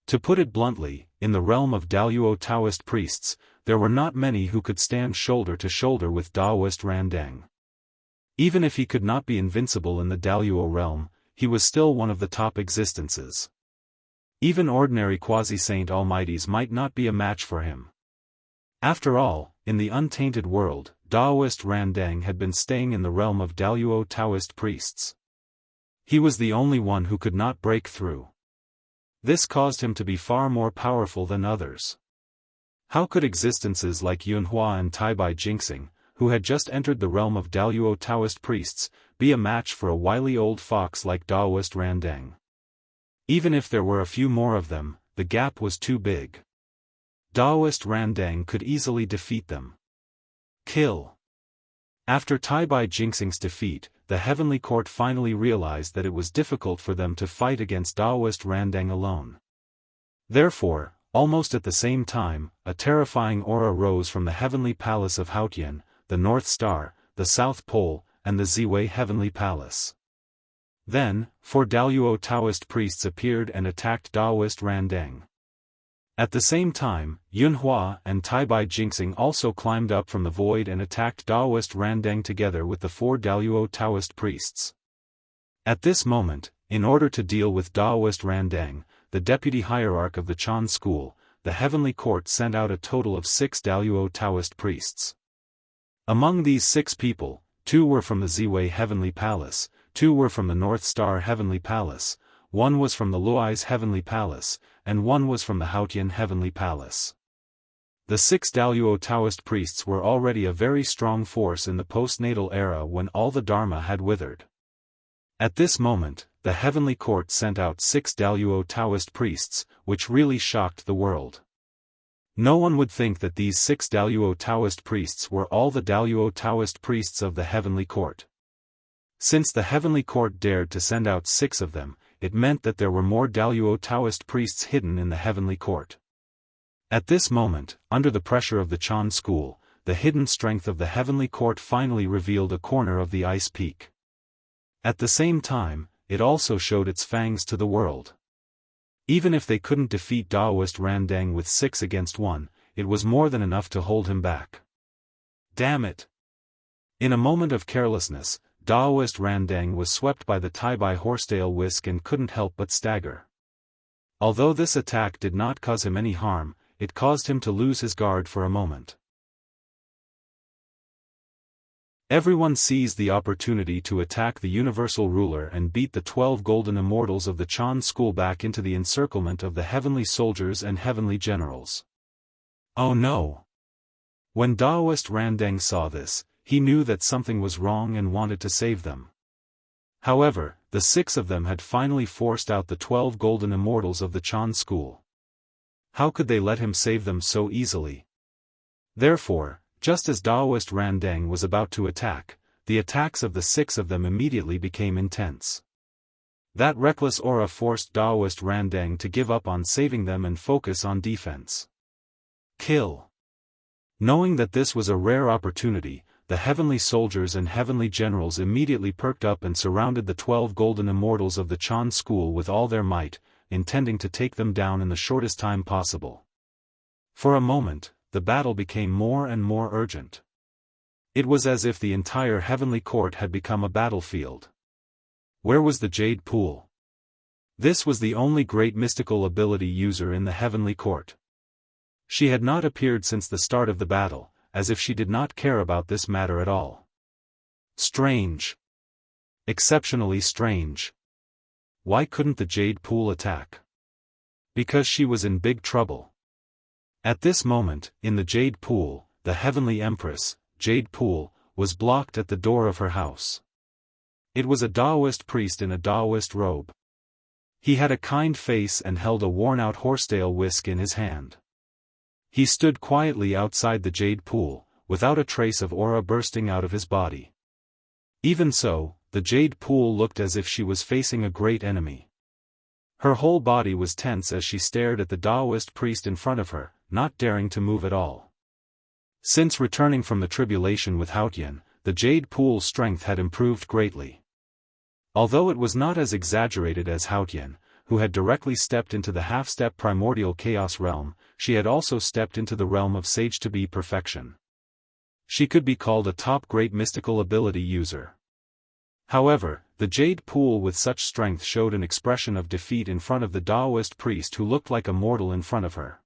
To put it bluntly, in the realm of Daoist Taoist priests, there were not many who could stand shoulder to shoulder with Daoist Randang. Even if he could not be invincible in the Daoist realm, he was still one of the top existences. Even ordinary quasi-saint almighties might not be a match for him. After all, in the untainted world, Daoist Randang had been staying in the realm of Daoist Taoist priests. He was the only one who could not break through. This caused him to be far more powerful than others. How could existences like Yunhua and Taibai Jinxing, who had just entered the realm of Daoist Taoist priests, be a match for a wily old fox like Daoist Randang? Even if there were a few more of them, the gap was too big. Daoist Randang could easily defeat them. Kill. After Taibai Jinxing's defeat, the heavenly court finally realized that it was difficult for them to fight against Daoist Randang alone. Therefore, almost at the same time, a terrifying aura rose from the heavenly palace of Haotian, the North Star, the South Pole, and the Ziwei Heavenly Palace. Then, 4 Daoist Taoist priests appeared and attacked Daoist Randang. At the same time, Yunhua and Taibai Jinxing also climbed up from the void and attacked Daoist Randang together with the 4 Daoist Taoist priests. At this moment, In order to deal with Daoist Randang, the deputy hierarch of the Chan school, the heavenly court sent out a total of 6 Daluo Taoist priests. Among these 6 people, 2 were from the Ziwei Heavenly Palace, 2 were from the North Star Heavenly Palace, 1 was from the Luai's Heavenly Palace, and 1 was from the Haotian Heavenly Palace. The 6 Daluo Taoist priests were already a very strong force in the postnatal era when all the Dharma had withered. At this moment, the heavenly court sent out 6 Daluo Taoist priests, which really shocked the world. No one would think that these 6 Daluo Taoist priests were all the Daluo Taoist priests of the heavenly court. Since the heavenly court dared to send out 6 of them, it meant that there were more Daluo Taoist priests hidden in the heavenly court. At this moment, under the pressure of the Chan school, the hidden strength of the heavenly court finally revealed a corner of the ice peak. At the same time, it also showed its fangs to the world. Even if they couldn't defeat Daoist Randang with 6 against 1, it was more than enough to hold him back. Damn it! In a moment of carelessness, Daoist Randang was swept by the Tai-Bai horsetail whisk and couldn't help but stagger. Although this attack did not cause him any harm, it caused him to lose his guard for a moment. Everyone seized the opportunity to attack the universal ruler and beat the 12 golden immortals of the Chan school back into the encirclement of the heavenly soldiers and heavenly generals. Oh no! When Daoist Randang saw this, he knew that something was wrong and wanted to save them. However, the 6 of them had finally forced out the 12 golden immortals of the Chan school. How could they let him save them so easily? Therefore, just as Daoist Randang was about to attack, the attacks of the 6 of them immediately became intense. That reckless aura forced Daoist Randang to give up on saving them and focus on defense. Kill. Knowing that this was a rare opportunity, the heavenly soldiers and heavenly generals immediately perked up and surrounded the 12 golden immortals of the Chan school with all their might, intending to take them down in the shortest time possible. For a moment, the battle became more and more urgent. It was as if the entire heavenly court had become a battlefield. Where was the Jade Pool? This was the only great mystical ability user in the heavenly court. She had not appeared since the start of the battle, as if she did not care about this matter at all. Strange. Exceptionally strange. Why couldn't the Jade Pool attack? Because she was in big trouble. At this moment, in the Jade Pool, the Heavenly Empress, Jade Pool, was blocked at the door of her house. It was a Daoist priest in a Daoist robe. He had a kind face and held a worn-out horsetail whisk in his hand. He stood quietly outside the Jade Pool, without a trace of aura bursting out of his body. Even so, the Jade Pool looked as if she was facing a great enemy. Her whole body was tense as she stared at the Daoist priest in front of her, not daring to move at all. Since returning from the tribulation with Haotian, the Jade Pool's strength had improved greatly. Although it was not as exaggerated as Haotian, who had directly stepped into the half-step primordial chaos realm, she had also stepped into the realm of sage-to-be perfection. She could be called a top great mystical ability user. However, the Jade Pool with such strength showed an expression of defeat in front of the Daoist priest who looked like a mortal in front of her.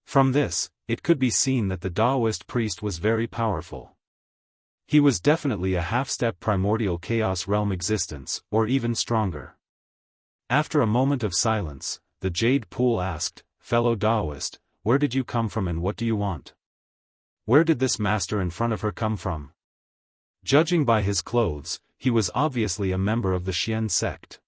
From this, it could be seen that the Daoist priest was very powerful. He was definitely a half-step primordial chaos realm existence, or even stronger. After a moment of silence, the Jade Pool asked, "Fellow Daoist, where did you come from and what do you want?" Where did this master in front of her come from? Judging by his clothes, he was obviously a member of the Xian sect.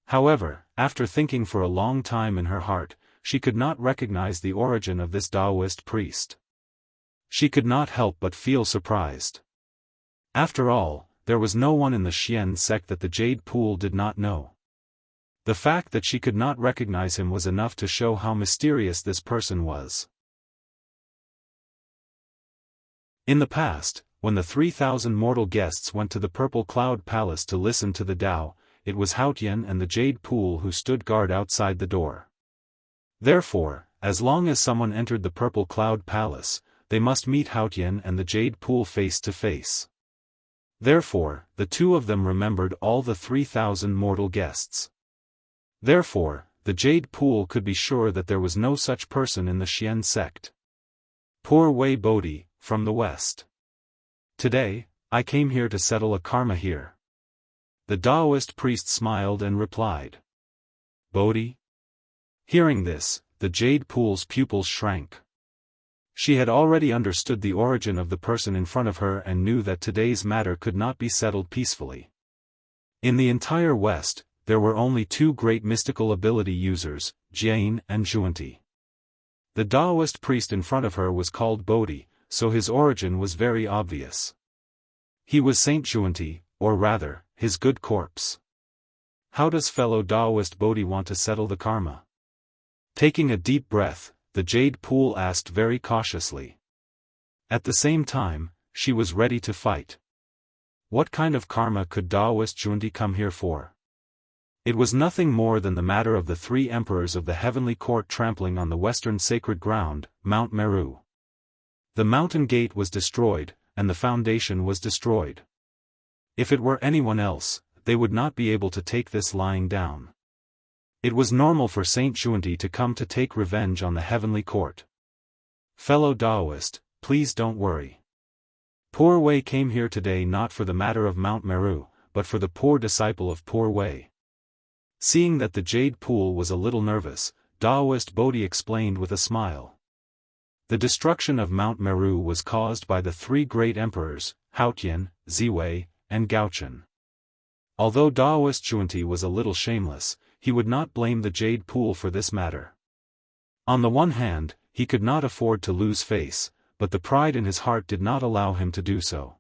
However, after thinking for a long time in her heart, she could not recognize the origin of this Daoist priest. She could not help but feel surprised. After all, there was no one in the Xian sect that the Jade Pool did not know. The fact that she could not recognize him was enough to show how mysterious this person was. In the past, when the 3,000 mortal guests went to the Purple Cloud Palace to listen to the Tao, it was Haotian and the Jade Pool who stood guard outside the door. Therefore, as long as someone entered the Purple Cloud Palace, they must meet Haotian and the Jade Pool face to face. Therefore, the two of them remembered all the 3,000 mortal guests. Therefore, the Jade Pool could be sure that there was no such person in the Xian sect. Poor Wei Bodhi, from the west. Today, I came here to settle a karma here. The Daoist priest smiled and replied. Bodhi? Hearing this, the Jade Pool's pupils shrank. She had already understood the origin of the person in front of her and knew that today's matter could not be settled peacefully. In the entire West, there were only two great mystical ability users, Jian and Zhuanti. The Daoist priest in front of her was called Bodhi, so his origin was very obvious. He was Saint Zhuanti, or rather, his good corpse. How does fellow Daoist Bodhi want to settle the karma? Taking a deep breath, the Jade Pool asked very cautiously. At the same time, she was ready to fight. What kind of karma could Daoist Zhuanti come here for? It was nothing more than the matter of the three emperors of the heavenly court trampling on the western sacred ground, Mount Meru. The mountain gate was destroyed, and the foundation was destroyed. If it were anyone else, they would not be able to take this lying down. It was normal for Saint Zhuanti to come to take revenge on the heavenly court. Fellow Daoist, please don't worry. Poor Wei came here today not for the matter of Mount Meru, but for the poor disciple of poor Wei. Seeing that the Jade Pool was a little nervous, Daoist Bodhi explained with a smile. The destruction of Mount Meru was caused by the three great emperors, Haotian, Ziwei, and Gaochen. Although Daoist Zhuanti was a little shameless, he would not blame the Jade Pool for this matter. On the one hand, he could not afford to lose face, but the pride in his heart did not allow him to do so.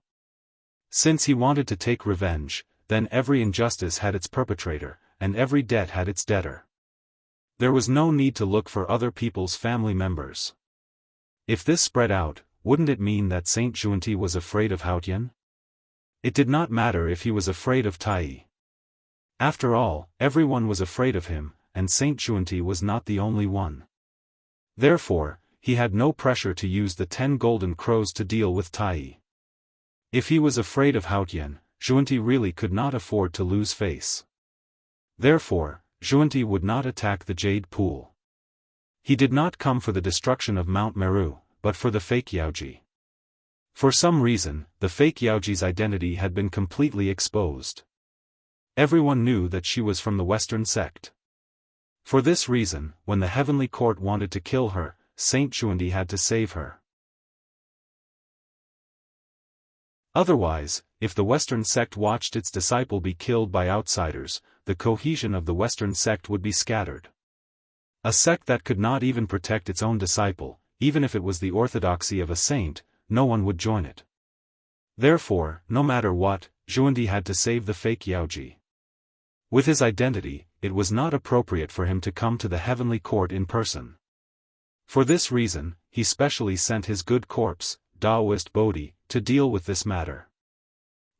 Since he wanted to take revenge, then every injustice had its perpetrator, and every debt had its debtor. There was no need to look for other people's family members. If this spread out, wouldn't it mean that Saint Zhuanti was afraid of Haotian? It did not matter if he was afraid of Tai. After all, everyone was afraid of him, and Saint Zhuanti was not the only one. Therefore, he had no pressure to use the 10 golden crows to deal with Tai. If he was afraid of Haotian, Zhuanti really could not afford to lose face. Therefore, Zhuanti would not attack the Jade Pool. He did not come for the destruction of Mount Meru, but for the fake Yaoji. For some reason, the fake Yaoji's identity had been completely exposed. Everyone knew that she was from the Western sect. For this reason, when the heavenly court wanted to kill her, Saint Zhuanti had to save her. Otherwise, if the Western sect watched its disciple be killed by outsiders, the cohesion of the Western sect would be scattered. A sect that could not even protect its own disciple, even if it was the orthodoxy of a saint, no one would join it. Therefore, no matter what, Zhuanti had to save the fake Yaoji. With his identity, it was not appropriate for him to come to the heavenly court in person. For this reason, he specially sent his good corpse, Daoist Bodhi, to deal with this matter.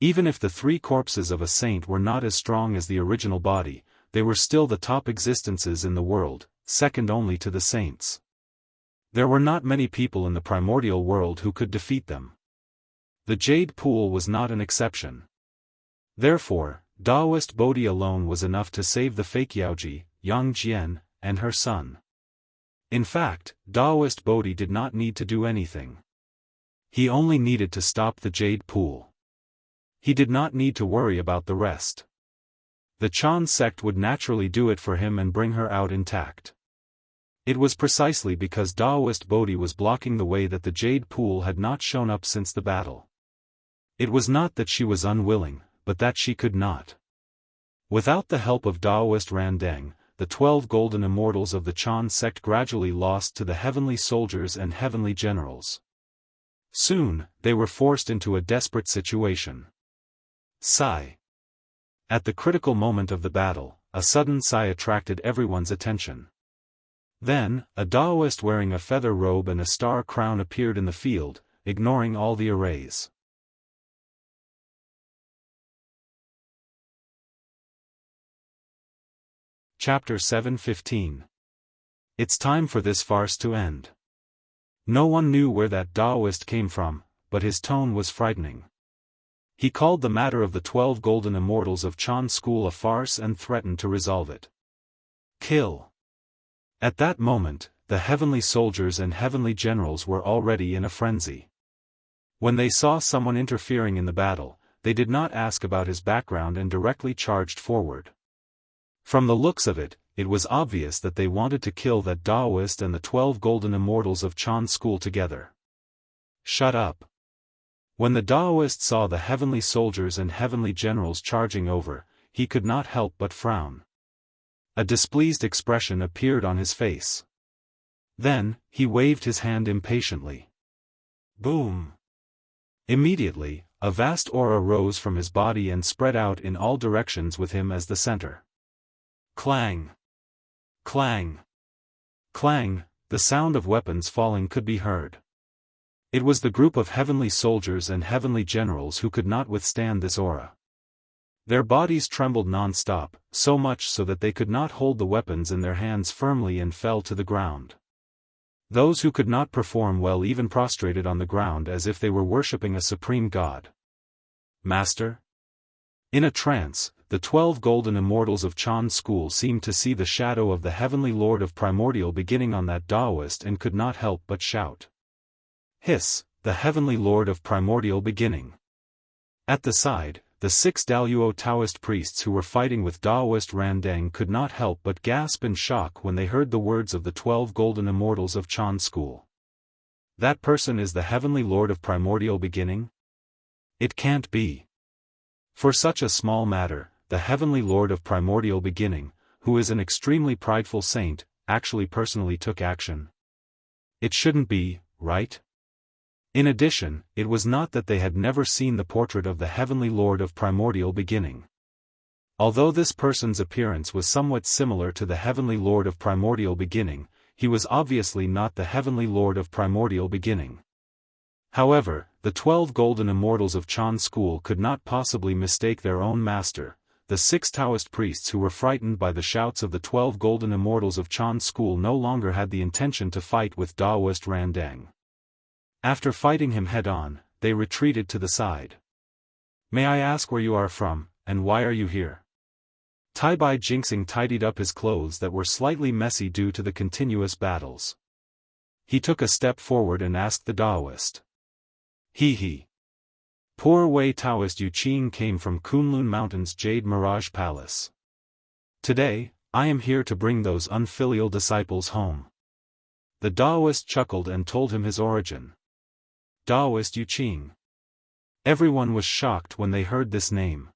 Even if the three corpses of a saint were not as strong as the original body, they were still the top existences in the world, second only to the saints. There were not many people in the primordial world who could defeat them. The Jade Pool was not an exception. Therefore, Daoist Bodhi alone was enough to save the fake Yaoji, Yang Jian, and her son. In fact, Daoist Bodhi did not need to do anything. He only needed to stop the Jade Pool. He did not need to worry about the rest. The Chan sect would naturally do it for him and bring her out intact. It was precisely because Daoist Bodhi was blocking the way that the Jade Pool had not shown up since the battle. It was not that she was unwilling, but that she could not. Without the help of Daoist Randeng, the 12 golden immortals of the Chan sect gradually lost to the heavenly soldiers and heavenly generals. Soon, they were forced into a desperate situation. Sigh. At the critical moment of the battle, a sudden sigh attracted everyone's attention. Then, a Daoist wearing a feather robe and a star crown appeared in the field, ignoring all the arrays. Chapter 7:15. It's time for this farce to end. No one knew where that Daoist came from, but his tone was frightening. He called the matter of the 12 golden immortals of Chan school a farce and threatened to resolve it. Kill. At that moment, the heavenly soldiers and heavenly generals were already in a frenzy. When they saw someone interfering in the battle, they did not ask about his background and directly charged forward. From the looks of it, it was obvious that they wanted to kill that Daoist and the 12 golden immortals of Chan school together. Shut up. When the Daoist saw the heavenly soldiers and heavenly generals charging over, he could not help but frown. A displeased expression appeared on his face. Then, he waved his hand impatiently. Boom! Immediately, a vast aura rose from his body and spread out in all directions with him as the center. Clang! Clang! Clang! The sound of weapons falling could be heard. It was the group of heavenly soldiers and heavenly generals who could not withstand this aura. Their bodies trembled non-stop, so much so that they could not hold the weapons in their hands firmly and fell to the ground. Those who could not perform well even prostrated on the ground as if they were worshipping a supreme god. Master? In a trance, the 12 golden immortals of Chan school seemed to see the shadow of the heavenly lord of primordial beginning on that Daoist and could not help but shout. Hiss, the heavenly lord of primordial beginning. At the side, the 6 Daluo Taoist priests who were fighting with Daoist Randang could not help but gasp in shock when they heard the words of the 12 golden immortals of Chan school. That person is the heavenly lord of primordial beginning? It can't be. For such a small matter, the heavenly lord of primordial beginning, who is an extremely prideful saint, actually personally took action. It shouldn't be, right? In addition, it was not that they had never seen the portrait of the heavenly lord of primordial beginning. Although this person's appearance was somewhat similar to the heavenly lord of primordial beginning, he was obviously not the heavenly lord of primordial beginning. However, the 12 golden immortals of Chan school could not possibly mistake their own master. The 6 Taoist priests who were frightened by the shouts of the 12 golden immortals of Chan school no longer had the intention to fight with Daoist Randang. After fighting him head-on, they retreated to the side. May I ask where you are from, and why are you here? Tai Bai Jingxing tidied up his clothes that were slightly messy due to the continuous battles. He took a step forward and asked the Daoist. He. Poor Wei Taoist Yu Qing came from Kunlun Mountain's Jade Mirage Palace. Today, I am here to bring those unfilial disciples home. The Daoist chuckled and told him his origin. Daoist Yu Qing. Everyone was shocked when they heard this name.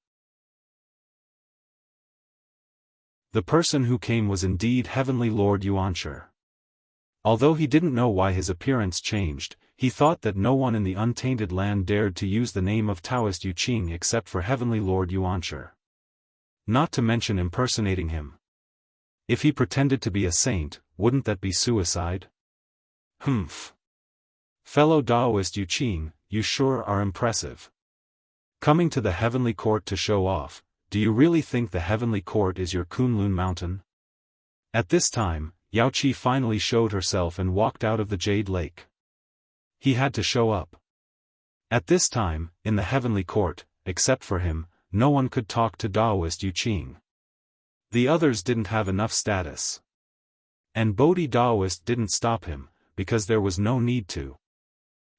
The person who came was indeed Heavenly Lord Yuanshi. Although he didn't know why his appearance changed, he thought that no one in the untainted land dared to use the name of Taoist Yu Qing except for Heavenly Lord Yuanshi. Not to mention impersonating him. If he pretended to be a saint, wouldn't that be suicide? Humph. Fellow Daoist Yu Qing, you sure are impressive. Coming to the heavenly court to show off, do you really think the heavenly court is your Kunlun mountain? At this time, Yao Qi finally showed herself and walked out of the Jade Lake. He had to show up. At this time, in the heavenly court, except for him, no one could talk to Daoist Yu Qing. The others didn't have enough status. And Bodhi Daoist didn't stop him, because there was no need to.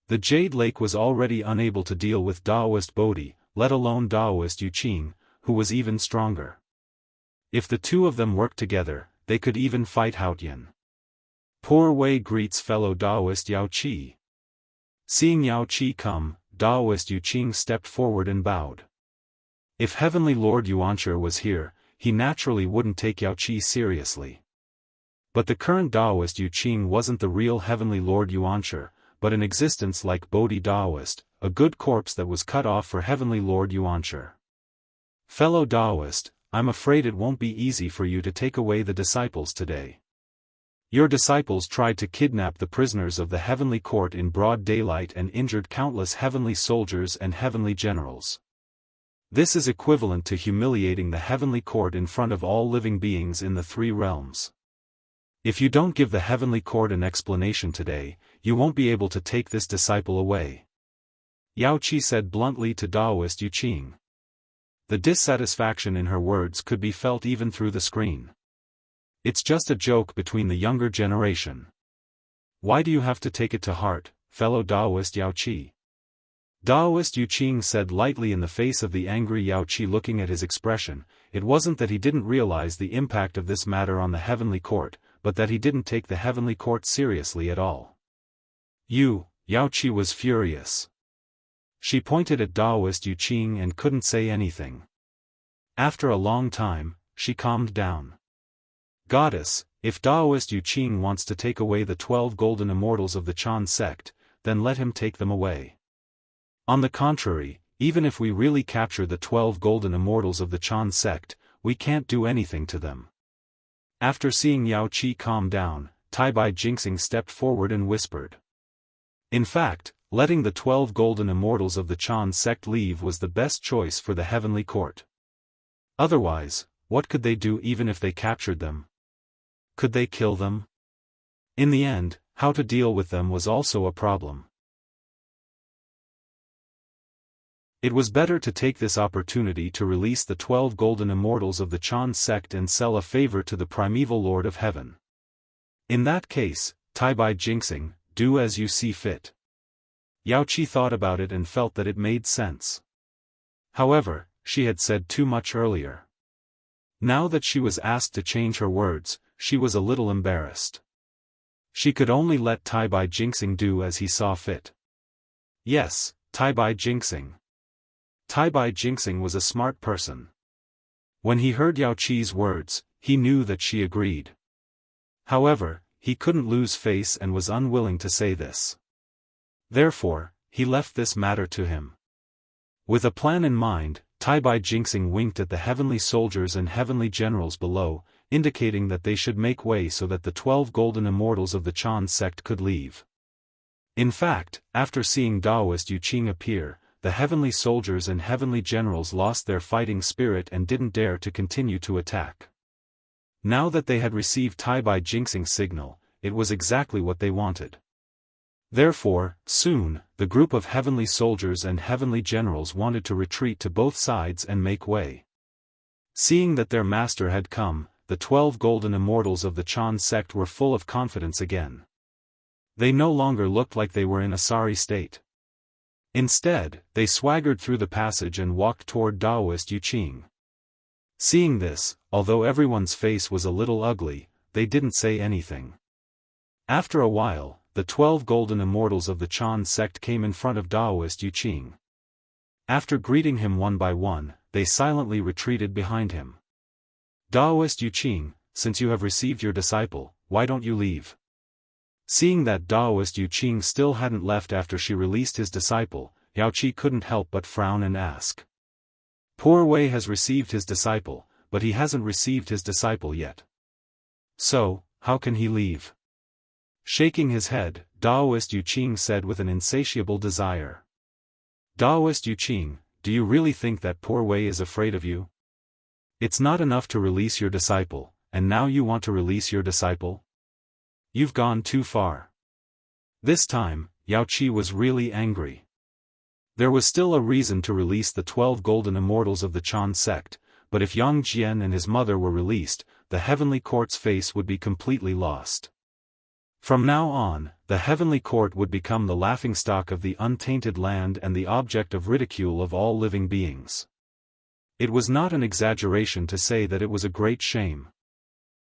The Jade Lake was already unable to deal with Daoist Bodhi, let alone Daoist Yu Qing, who was even stronger. If the two of them worked together, they could even fight Haotian. Poor Wei greets fellow Daoist Yao Qi. Seeing Yao Qi come, Daoist Yu Qing stepped forward and bowed. If Heavenly Lord Yuanshi was here, he naturally wouldn't take Yao Qi seriously. But the current Daoist Yu Qing wasn't the real Heavenly Lord Yuanshi, but an existence like Bodhi Daoist, a good corpse that was cut off for Heavenly Lord Yuanshi. Fellow Daoist, I'm afraid it won't be easy for you to take away the disciples today. Your disciples tried to kidnap the prisoners of the heavenly court in broad daylight and injured countless heavenly soldiers and heavenly generals. This is equivalent to humiliating the heavenly court in front of all living beings in the 3 realms. If you don't give the heavenly court an explanation today, you won't be able to take this disciple away. Yao Qi said bluntly to Daoist Yuqing. The dissatisfaction in her words could be felt even through the screen. It's just a joke between the younger generation. Why do you have to take it to heart, fellow Daoist Yao Qi? Daoist Yuqing said lightly in the face of the angry Yao Qi. Looking at his expression, it wasn't that he didn't realize the impact of this matter on the heavenly court, but that he didn't take the heavenly court seriously at all. Yao Qi was furious. She pointed at Daoist Yuqing and couldn't say anything. After a long time, she calmed down. Goddess, if Daoist Yuqing wants to take away the 12 golden immortals of the Chan sect, then let him take them away. On the contrary, even if we really capture the 12 golden immortals of the Chan sect, we can't do anything to them. After seeing Yao Qi calm down, Taibai Jingxing stepped forward and whispered. In fact, letting the 12 golden immortals of the Chan sect leave was the best choice for the heavenly court. Otherwise, what could they do even if they captured them? Could they kill them? In the end, how to deal with them was also a problem. It was better to take this opportunity to release the 12 golden immortals of the Chan sect and sell a favor to the primeval Lord of Heaven. In that case, Taibai Jingxing, do as you see fit. Yao Qi thought about it and felt that it made sense. However, she had said too much earlier. Now that she was asked to change her words, she was a little embarrassed. She could only let Taibai Jingxing do as he saw fit. Yes, Taibai Jingxing. Taibai Jingxing was a smart person. When he heard Yao Qi's words, he knew that she agreed. However, he couldn't lose face and was unwilling to say this. Therefore, he left this matter to him. With a plan in mind, Taibai Jingxing winked at the heavenly soldiers and heavenly generals below, indicating that they should make way so that the 12 golden immortals of the Chan sect could leave. In fact, after seeing Daoist Yuqing appear, the heavenly soldiers and heavenly generals lost their fighting spirit and didn't dare to continue to attack. Now that they had received Taibai Jingxing's signal, it was exactly what they wanted. Therefore, soon, the group of heavenly soldiers and heavenly generals wanted to retreat to both sides and make way. Seeing that their master had come, the 12 golden immortals of the Chan sect were full of confidence again. They no longer looked like they were in a sorry state. Instead, they swaggered through the passage and walked toward Daoist Yuqing. Seeing this, although everyone's face was a little ugly, they didn't say anything. After a while, the 12 golden immortals of the Chan sect came in front of Daoist Yuqing. After greeting him one by one, they silently retreated behind him. Daoist Yuqing, since you have received your disciple, why don't you leave? Seeing that Daoist Yuqing still hadn't left after she released his disciple, Yao Qi couldn't help but frown and ask. Poor Wei has received his disciple, but he hasn't received his disciple yet. So, how can he leave? Shaking his head, Daoist Yuqing said with an insatiable desire. Daoist Yuqing, do you really think that poor Wei is afraid of you? It's not enough to release your disciple, and now you want to release your disciple? You've gone too far. This time, Yao Qi was really angry. There was still a reason to release the 12 golden immortals of the Chan sect, but if Yang Jian and his mother were released, the heavenly court's face would be completely lost. From now on, the heavenly court would become the laughingstock of the untainted land and the object of ridicule of all living beings. It was not an exaggeration to say that it was a great shame.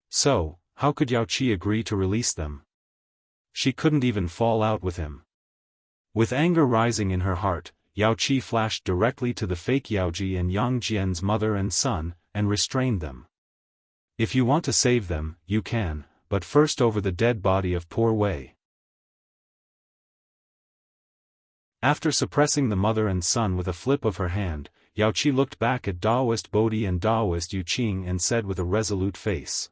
So, how could Yao Qi agree to release them? She couldn't even fall out with him. With anger rising in her heart, Yao Qi flashed directly to the fake Yaoji and Yang Jian's mother and son, and restrained them. If you want to save them, you can, but first over the dead body of poor Wei. After suppressing the mother and son with a flip of her hand, Yao Qi looked back at Daoist Bodhi and Daoist Yuqing and said with a resolute face.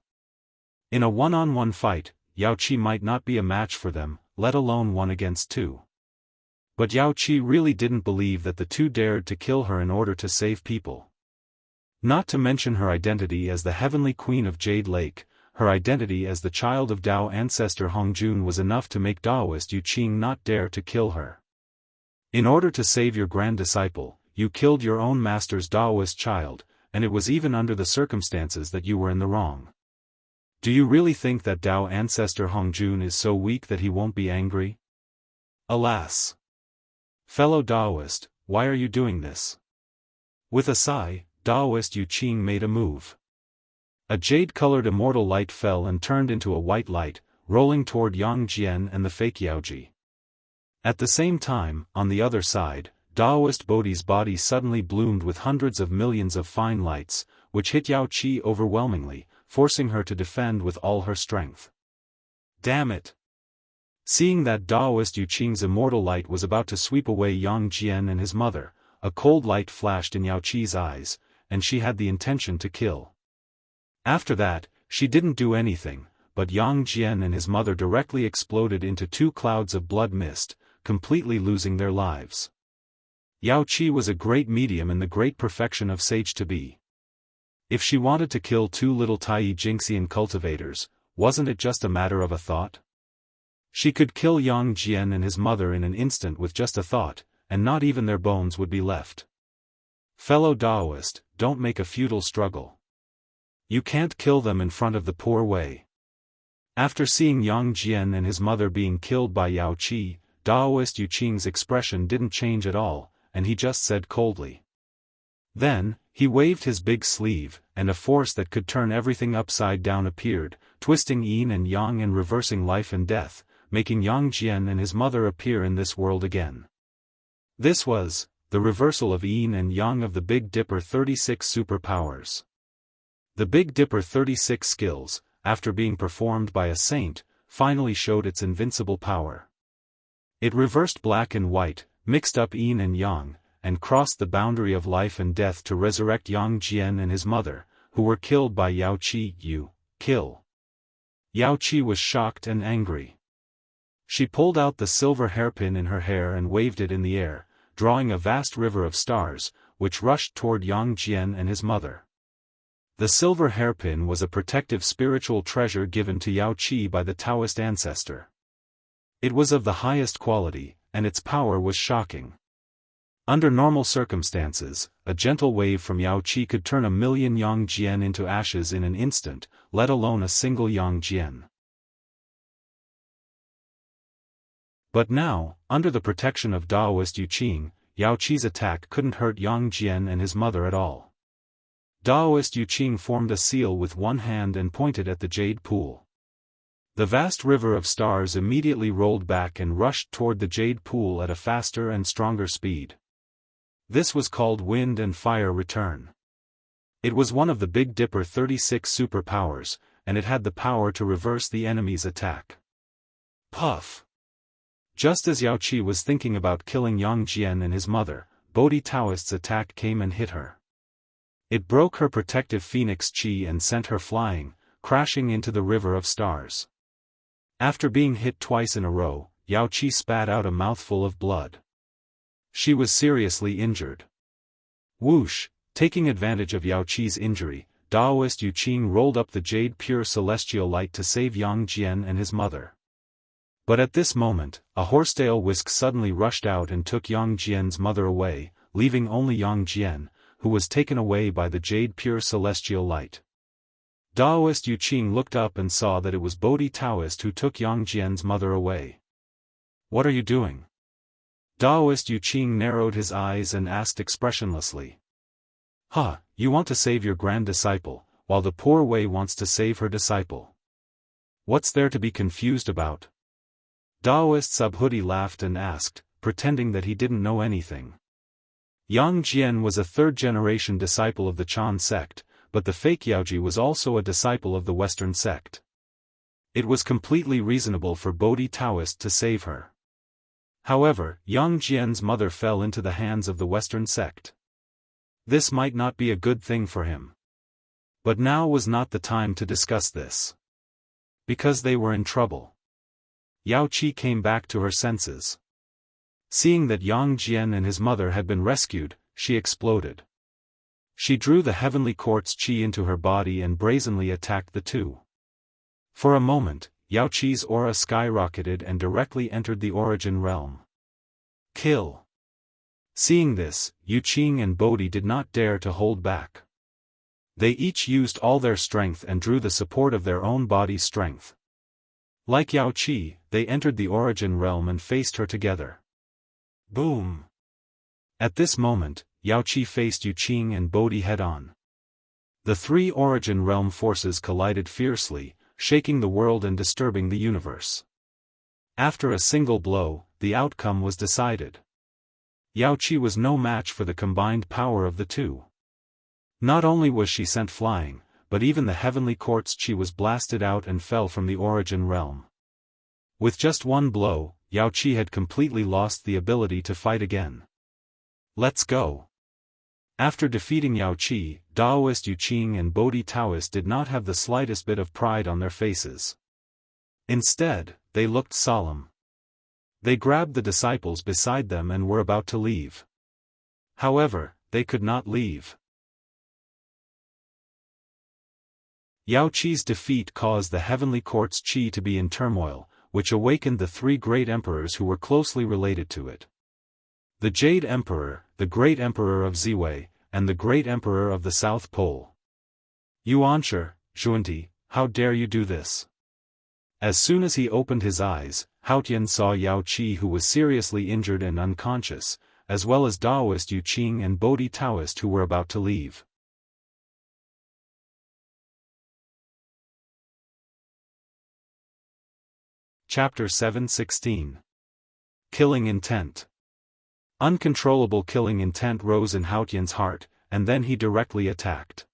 In a one-on-one fight, Yao Qi might not be a match for them, let alone 1 against 2. But Yao Qi really didn't believe that the two dared to kill her in order to save people. Not to mention her identity as the Heavenly Queen of Jade Lake, her identity as the child of Dao ancestor Hongjun was enough to make Daoist Yuqing not dare to kill her. In order to save your grand disciple, you killed your own master's Daoist child, and it was even under the circumstances that you were in the wrong. Do you really think that Dao ancestor Hongjun is so weak that he won't be angry? Alas! Fellow Daoist, why are you doing this? With a sigh, Daoist Yu Qing made a move. A jade-colored immortal light fell and turned into a white light, rolling toward Yang Jian and the fake Yaoji. At the same time, on the other side, Daoist Bodhi's body suddenly bloomed with hundreds of millions of fine lights, which hit Yao Qi overwhelmingly, forcing her to defend with all her strength. Damn it! Seeing that Daoist Yu Qing's immortal light was about to sweep away Yang Jian and his mother, a cold light flashed in Yao Qi's eyes, and she had the intention to kill. After that, she didn't do anything, but Yang Jian and his mother directly exploded into two clouds of blood mist, completely losing their lives. Yao Qi was a great medium in the great perfection of sage to be. If she wanted to kill two little Tai Jingxian cultivators, wasn't it just a matter of a thought? She could kill Yang Jian and his mother in an instant with just a thought, and not even their bones would be left. Fellow Daoist, don't make a futile struggle. You can't kill them in front of the poor Wei. After seeing Yang Jian and his mother being killed by Yao Qi, Daoist Yu Qing's expression didn't change at all, and he just said coldly. Then, he waved his big sleeve, and a force that could turn everything upside down appeared, twisting yin and yang and reversing life and death, making Yang Jian and his mother appear in this world again. This was the reversal of yin and yang of the Big Dipper 36 superpowers. The Big Dipper 36 skills, after being performed by a saint, finally showed its invincible power. It reversed black and white, mixed up yin and yang, and crossed the boundary of life and death to resurrect Yang Jian and his mother, who were killed by Yao Qi. Kill. Yao Qi was shocked and angry. She pulled out the silver hairpin in her hair and waved it in the air, drawing a vast river of stars, which rushed toward Yang Jian and his mother. The silver hairpin was a protective spiritual treasure given to Yao Qi by the Taoist ancestor. It was of the highest quality, and its power was shocking. Under normal circumstances, a gentle wave from Yao Qi could turn 1,000,000 Yang Jian into ashes in an instant, let alone a single Yang Jian. But now, under the protection of Daoist Yu Qing, Yao Qi's attack couldn't hurt Yang Jian and his mother at all. Daoist Yu Qing formed a seal with one hand and pointed at the jade pool. The vast river of stars immediately rolled back and rushed toward the jade pool at a faster and stronger speed. This was called Wind and Fire Return. It was one of the Big Dipper 36 superpowers, and it had the power to reverse the enemy's attack. Puff! Just as Yao Qi was thinking about killing Yang Jian and his mother, Bodhi Taoist's attack came and hit her. It broke her protective phoenix chi and sent her flying, crashing into the river of stars. After being hit twice in a row, Yao Qi spat out a mouthful of blood. She was seriously injured. Whoosh! Taking advantage of Yao Qi's injury, Daoist Yu Qing rolled up the jade pure celestial light to save Yang Jian and his mother. But at this moment, a horsetail whisk suddenly rushed out and took Yang Jian's mother away, leaving only Yang Jian, who was taken away by the jade pure celestial light. Daoist Yu Qing looked up and saw that it was Bodhi Taoist who took Yang Jian's mother away. What are you doing? Daoist Yu Qing narrowed his eyes and asked expressionlessly. You want to save your grand disciple, while the poor Wei wants to save her disciple. What's there to be confused about? Daoist Subhuti laughed and asked, pretending that he didn't know anything. Yang Jian was a third-generation disciple of the Chan sect, but the fake Yaoji was also a disciple of the Western sect. It was completely reasonable for Bodhi Taoist to save her. However, Yang Jian's mother fell into the hands of the Western sect. This might not be a good thing for him. But now was not the time to discuss this. Because they were in trouble. Yao Qi came back to her senses. Seeing that Yang Jian and his mother had been rescued, she exploded. She drew the heavenly quartz chi into her body and brazenly attacked the two. For a moment, Yao Qi's aura skyrocketed and directly entered the origin realm. Kill! Seeing this, Yu Qing and Bodhi did not dare to hold back. They each used all their strength and drew the support of their own body's strength. Like Yao Qi, they entered the origin realm and faced her together. Boom! At this moment, Yao Qi faced Yu Qing and Bodhi head-on. The three origin realm forces collided fiercely, shaking the world and disturbing the universe. After a single blow, the outcome was decided. Yao Qi was no match for the combined power of the two. Not only was she sent flying, but even the heavenly court's Qi was blasted out and fell from the origin realm. With just one blow, Yao Qi had completely lost the ability to fight again. Let's go. After defeating Yao Qi, Daoist Yu Qing and Bodhi Taoist did not have the slightest bit of pride on their faces. Instead, they looked solemn. They grabbed the disciples beside them and were about to leave. However, they could not leave. Yao Qi's defeat caused the heavenly court's Qi to be in turmoil, which awakened the three great emperors who were closely related to it. The Jade Emperor, the Great Emperor of Ziwei, and the Great Emperor of the South Pole. Yuanshi, Zhuanti, how dare you do this? As soon as he opened his eyes, Haotian saw Yao Qi, who was seriously injured and unconscious, as well as Daoist Yu Qing and Bodhi Taoist who were about to leave. Chapter 7:16. Killing Intent. Uncontrollable killing intent rose in Haotian's heart, and then he directly attacked.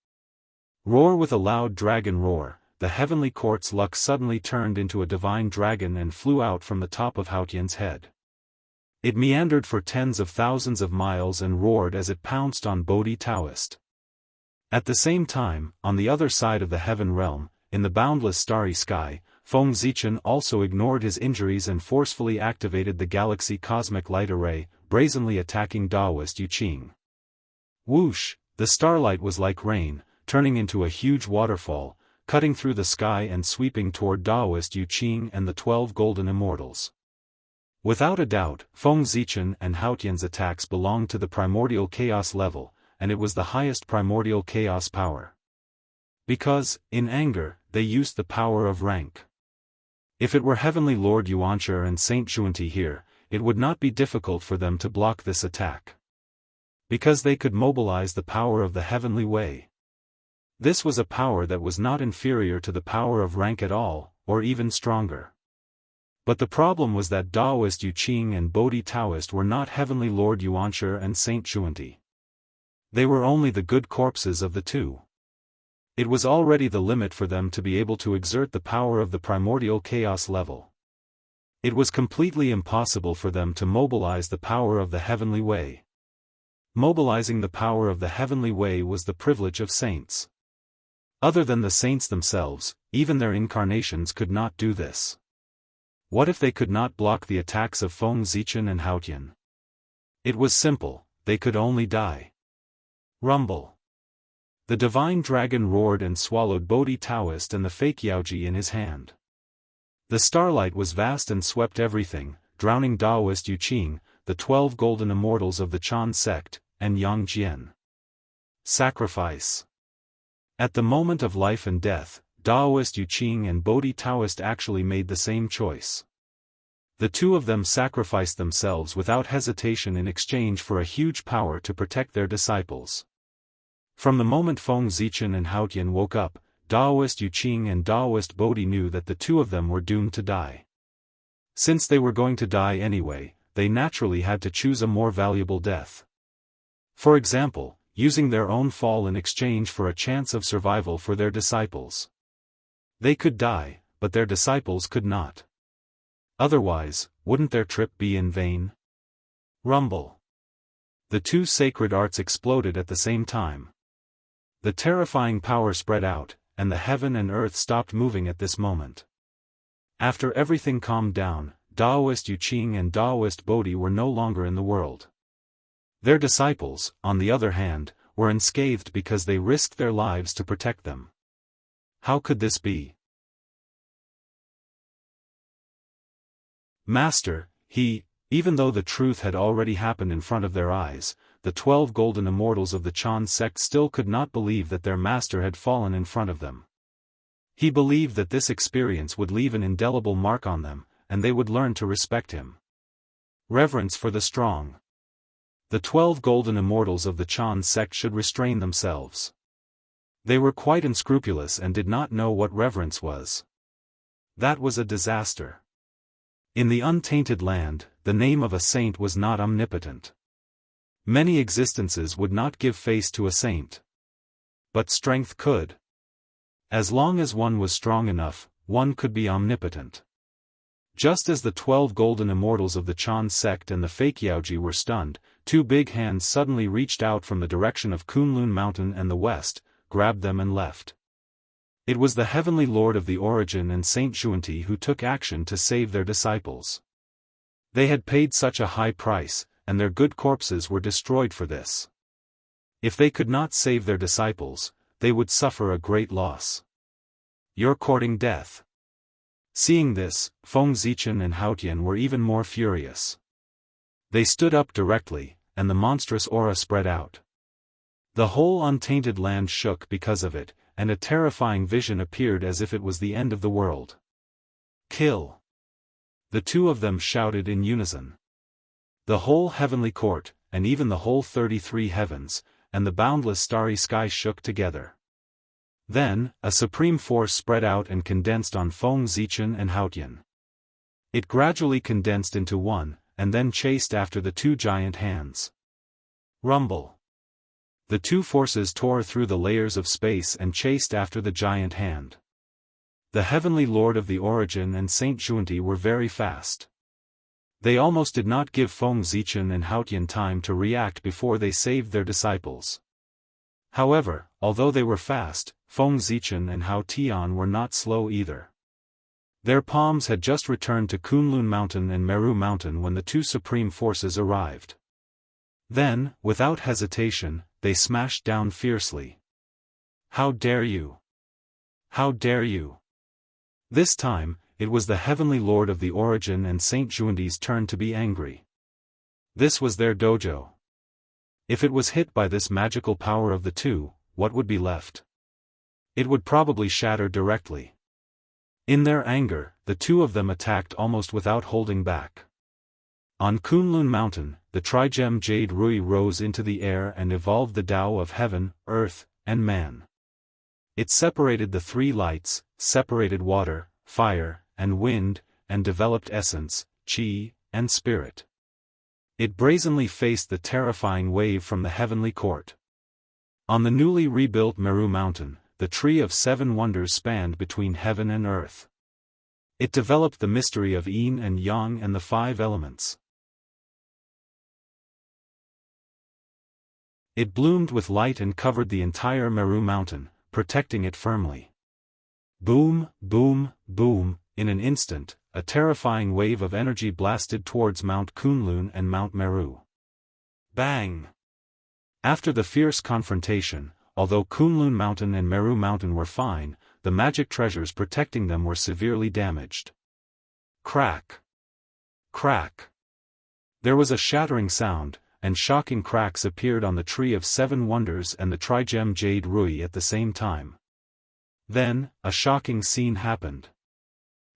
Roar with a loud dragon roar, the heavenly court's luck suddenly turned into a divine dragon and flew out from the top of Haotian's head. It meandered for tens of thousands of miles and roared as it pounced on Bodhi Taoist. At the same time, on the other side of the heaven realm, in the boundless starry sky, Feng Zichen also ignored his injuries and forcefully activated the galaxy cosmic light array, brazenly attacking Daoist Yu Qing. Whoosh, the starlight was like rain, turning into a huge waterfall, cutting through the sky and sweeping toward Daoist Yu Qing and the 12 golden immortals. Without a doubt, Feng Zichen and Haotian's attacks belonged to the primordial chaos level, and it was the highest primordial chaos power. Because, in anger, they used the power of rank. If it were Heavenly Lord Yuanshi and Saint Zhuanti here, it would not be difficult for them to block this attack. Because they could mobilize the power of the heavenly way. This was a power that was not inferior to the power of rank at all, or even stronger. But the problem was that Daoist Yu Qing and Bodhi Taoist were not Heavenly Lord Yuanshi and Saint Zhuanti. They were only the good corpses of the two. It was already the limit for them to be able to exert the power of the primordial chaos level. It was completely impossible for them to mobilize the power of the heavenly way. Mobilizing the power of the heavenly way was the privilege of saints. Other than the saints themselves, even their incarnations could not do this. What if they could not block the attacks of Feng Zichen and Haotian? It was simple, they could only die. Rumble. The divine dragon roared and swallowed Bodhi Taoist and the fake Yaoji in his hand. The starlight was vast and swept everything, drowning Daoist Yu Qing, the 12 golden immortals of the Chan sect, and Yang Jian. Sacrifice. At the moment of life and death, Daoist Yu Qing and Bodhi Taoist actually made the same choice. The two of them sacrificed themselves without hesitation in exchange for a huge power to protect their disciples. From the moment Feng Zichen and Haotian woke up, Daoist Yu Qing and Daoist Bodhi knew that the two of them were doomed to die. Since they were going to die anyway, they naturally had to choose a more valuable death. For example, using their own fall in exchange for a chance of survival for their disciples. They could die, but their disciples could not. Otherwise, wouldn't their trip be in vain? Rumble. The two sacred arts exploded at the same time. The terrifying power spread out, and the heaven and earth stopped moving at this moment. After everything calmed down, Daoist Yu Qing and Daoist Bodhi were no longer in the world. Their disciples, on the other hand, were unscathed because they risked their lives to protect them. How could this be? Master, Even though the truth had already happened in front of their eyes, the 12 golden immortals of the Chan sect still could not believe that their master had fallen in front of them. He believed that this experience would leave an indelible mark on them, and they would learn to respect him. Reverence for the strong. The 12 golden immortals of the Chan sect should restrain themselves. They were quite unscrupulous and did not know what reverence was. That was a disaster. In the untainted land, the name of a saint was not omnipotent. Many existences would not give face to a saint. But strength could. As long as one was strong enough, one could be omnipotent. Just as the 12 golden immortals of the Chan sect and the fake Yaoji were stunned, two big hands suddenly reached out from the direction of Kunlun Mountain and the west, grabbed them and left. It was the Heavenly Lord of the Origin and Saint Xuanti who took action to save their disciples. They had paid such a high price, and their good corpses were destroyed for this. If they could not save their disciples, they would suffer a great loss. You're courting death. Seeing this, Feng Zichen and Haotian were even more furious. They stood up directly, and the monstrous aura spread out. The whole untainted land shook because of it, and a terrifying vision appeared as if it was the end of the world. Kill! The two of them shouted in unison. The whole heavenly court, and even the whole 33 heavens, and the boundless starry sky shook together. Then, a supreme force spread out and condensed on Feng Zichen and Haotian. It gradually condensed into one, and then chased after the two giant hands. Rumble! The two forces tore through the layers of space and chased after the giant hand. The Heavenly Lord of the Origin and Saint Xuanti were very fast. They almost did not give Feng Zichen and Haotian time to react before they saved their disciples. However, although they were fast, Feng Zichen and Haotian were not slow either. Their palms had just returned to Kunlun Mountain and Meru Mountain when the two supreme forces arrived. Then, without hesitation, they smashed down fiercely. How dare you! How dare you! This time, it was the Heavenly Lord of the Origin and Saint Xuanti's turn to be angry. This was their dojo. If it was hit by this magical power of the two, what would be left? It would probably shatter directly. In their anger, the two of them attacked almost without holding back. On Kunlun Mountain, the Trigem Jade Rui rose into the air and evolved the Tao of heaven, earth, and man. It separated the three lights, separated water, fire, and wind, and developed essence, qi, and spirit. It brazenly faced the terrifying wave from the heavenly court. On the newly rebuilt Meru Mountain, the Tree of Seven Wonders spanned between heaven and earth. It developed the mystery of yin and yang and the five elements. It bloomed with light and covered the entire Meru Mountain, protecting it firmly. Boom, boom, boom, in an instant, a terrifying wave of energy blasted towards Mount Kunlun and Mount Meru. Bang! After the fierce confrontation, although Kunlun Mountain and Meru Mountain were fine, the magic treasures protecting them were severely damaged. Crack! Crack! There was a shattering sound, and shocking cracks appeared on the Tree of Seven Wonders and the Trigem Jade Rui at the same time. Then, a shocking scene happened.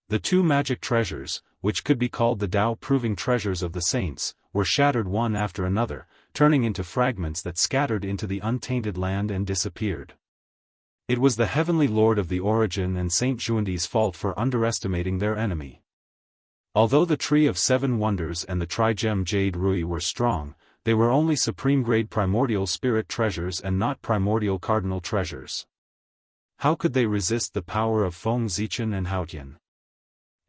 The two magic treasures, which could be called the Tao-proving treasures of the saints, were shattered one after another, turning into fragments that scattered into the untainted land and disappeared. It was the Heavenly Lord of the Origin and Saint Xuanti's fault for underestimating their enemy. Although the Tree of Seven Wonders and the Trigem Jade Rui were strong, they were only supreme-grade primordial spirit treasures and not primordial cardinal treasures. How could they resist the power of Feng Zichen and Haotian?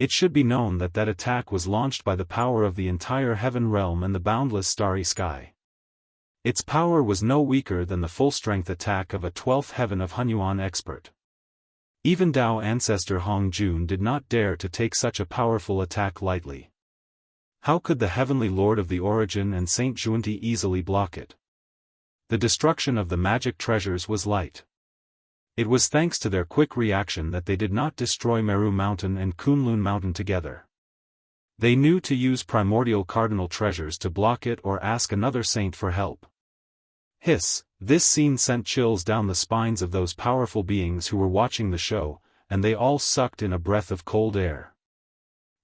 It should be known that that attack was launched by the power of the entire heaven realm and the boundless starry sky. Its power was no weaker than the full-strength attack of a 12th heaven of Hunyuan expert. Even Tao ancestor Hong Jun did not dare to take such a powerful attack lightly. How could the Heavenly Lord of the Origin and Saint Xuanti easily block it? The destruction of the magic treasures was light. It was thanks to their quick reaction that they did not destroy Meru Mountain and Kunlun Mountain together. They knew to use primordial cardinal treasures to block it or ask another saint for help. Hiss, this scene sent chills down the spines of those powerful beings who were watching the show, and they all sucked in a breath of cold air.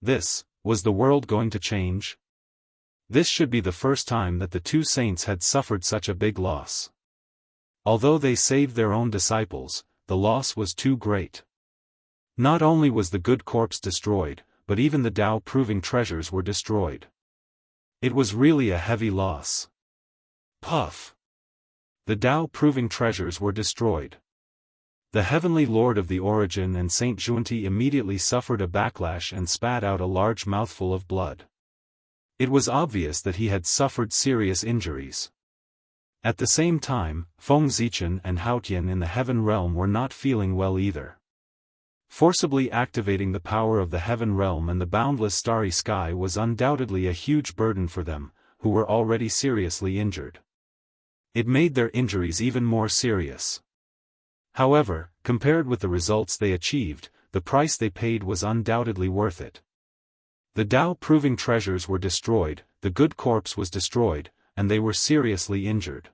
Was the world going to change? This should be the first time that the two saints had suffered such a big loss. Although they saved their own disciples, the loss was too great. Not only was the good corpse destroyed, but even the Tao-proving treasures were destroyed. It was really a heavy loss. Puff! The Tao-proving treasures were destroyed. The Heavenly Lord of the Origin and Saint Junti immediately suffered a backlash and spat out a large mouthful of blood. It was obvious that he had suffered serious injuries. At the same time, Feng Zichen and Haotian in the Heaven Realm were not feeling well either. Forcibly activating the power of the Heaven Realm and the boundless starry sky was undoubtedly a huge burden for them, who were already seriously injured. It made their injuries even more serious. However, compared with the results they achieved, the price they paid was undoubtedly worth it. The Tao-proving treasures were destroyed, the good corpse was destroyed, and they were seriously injured.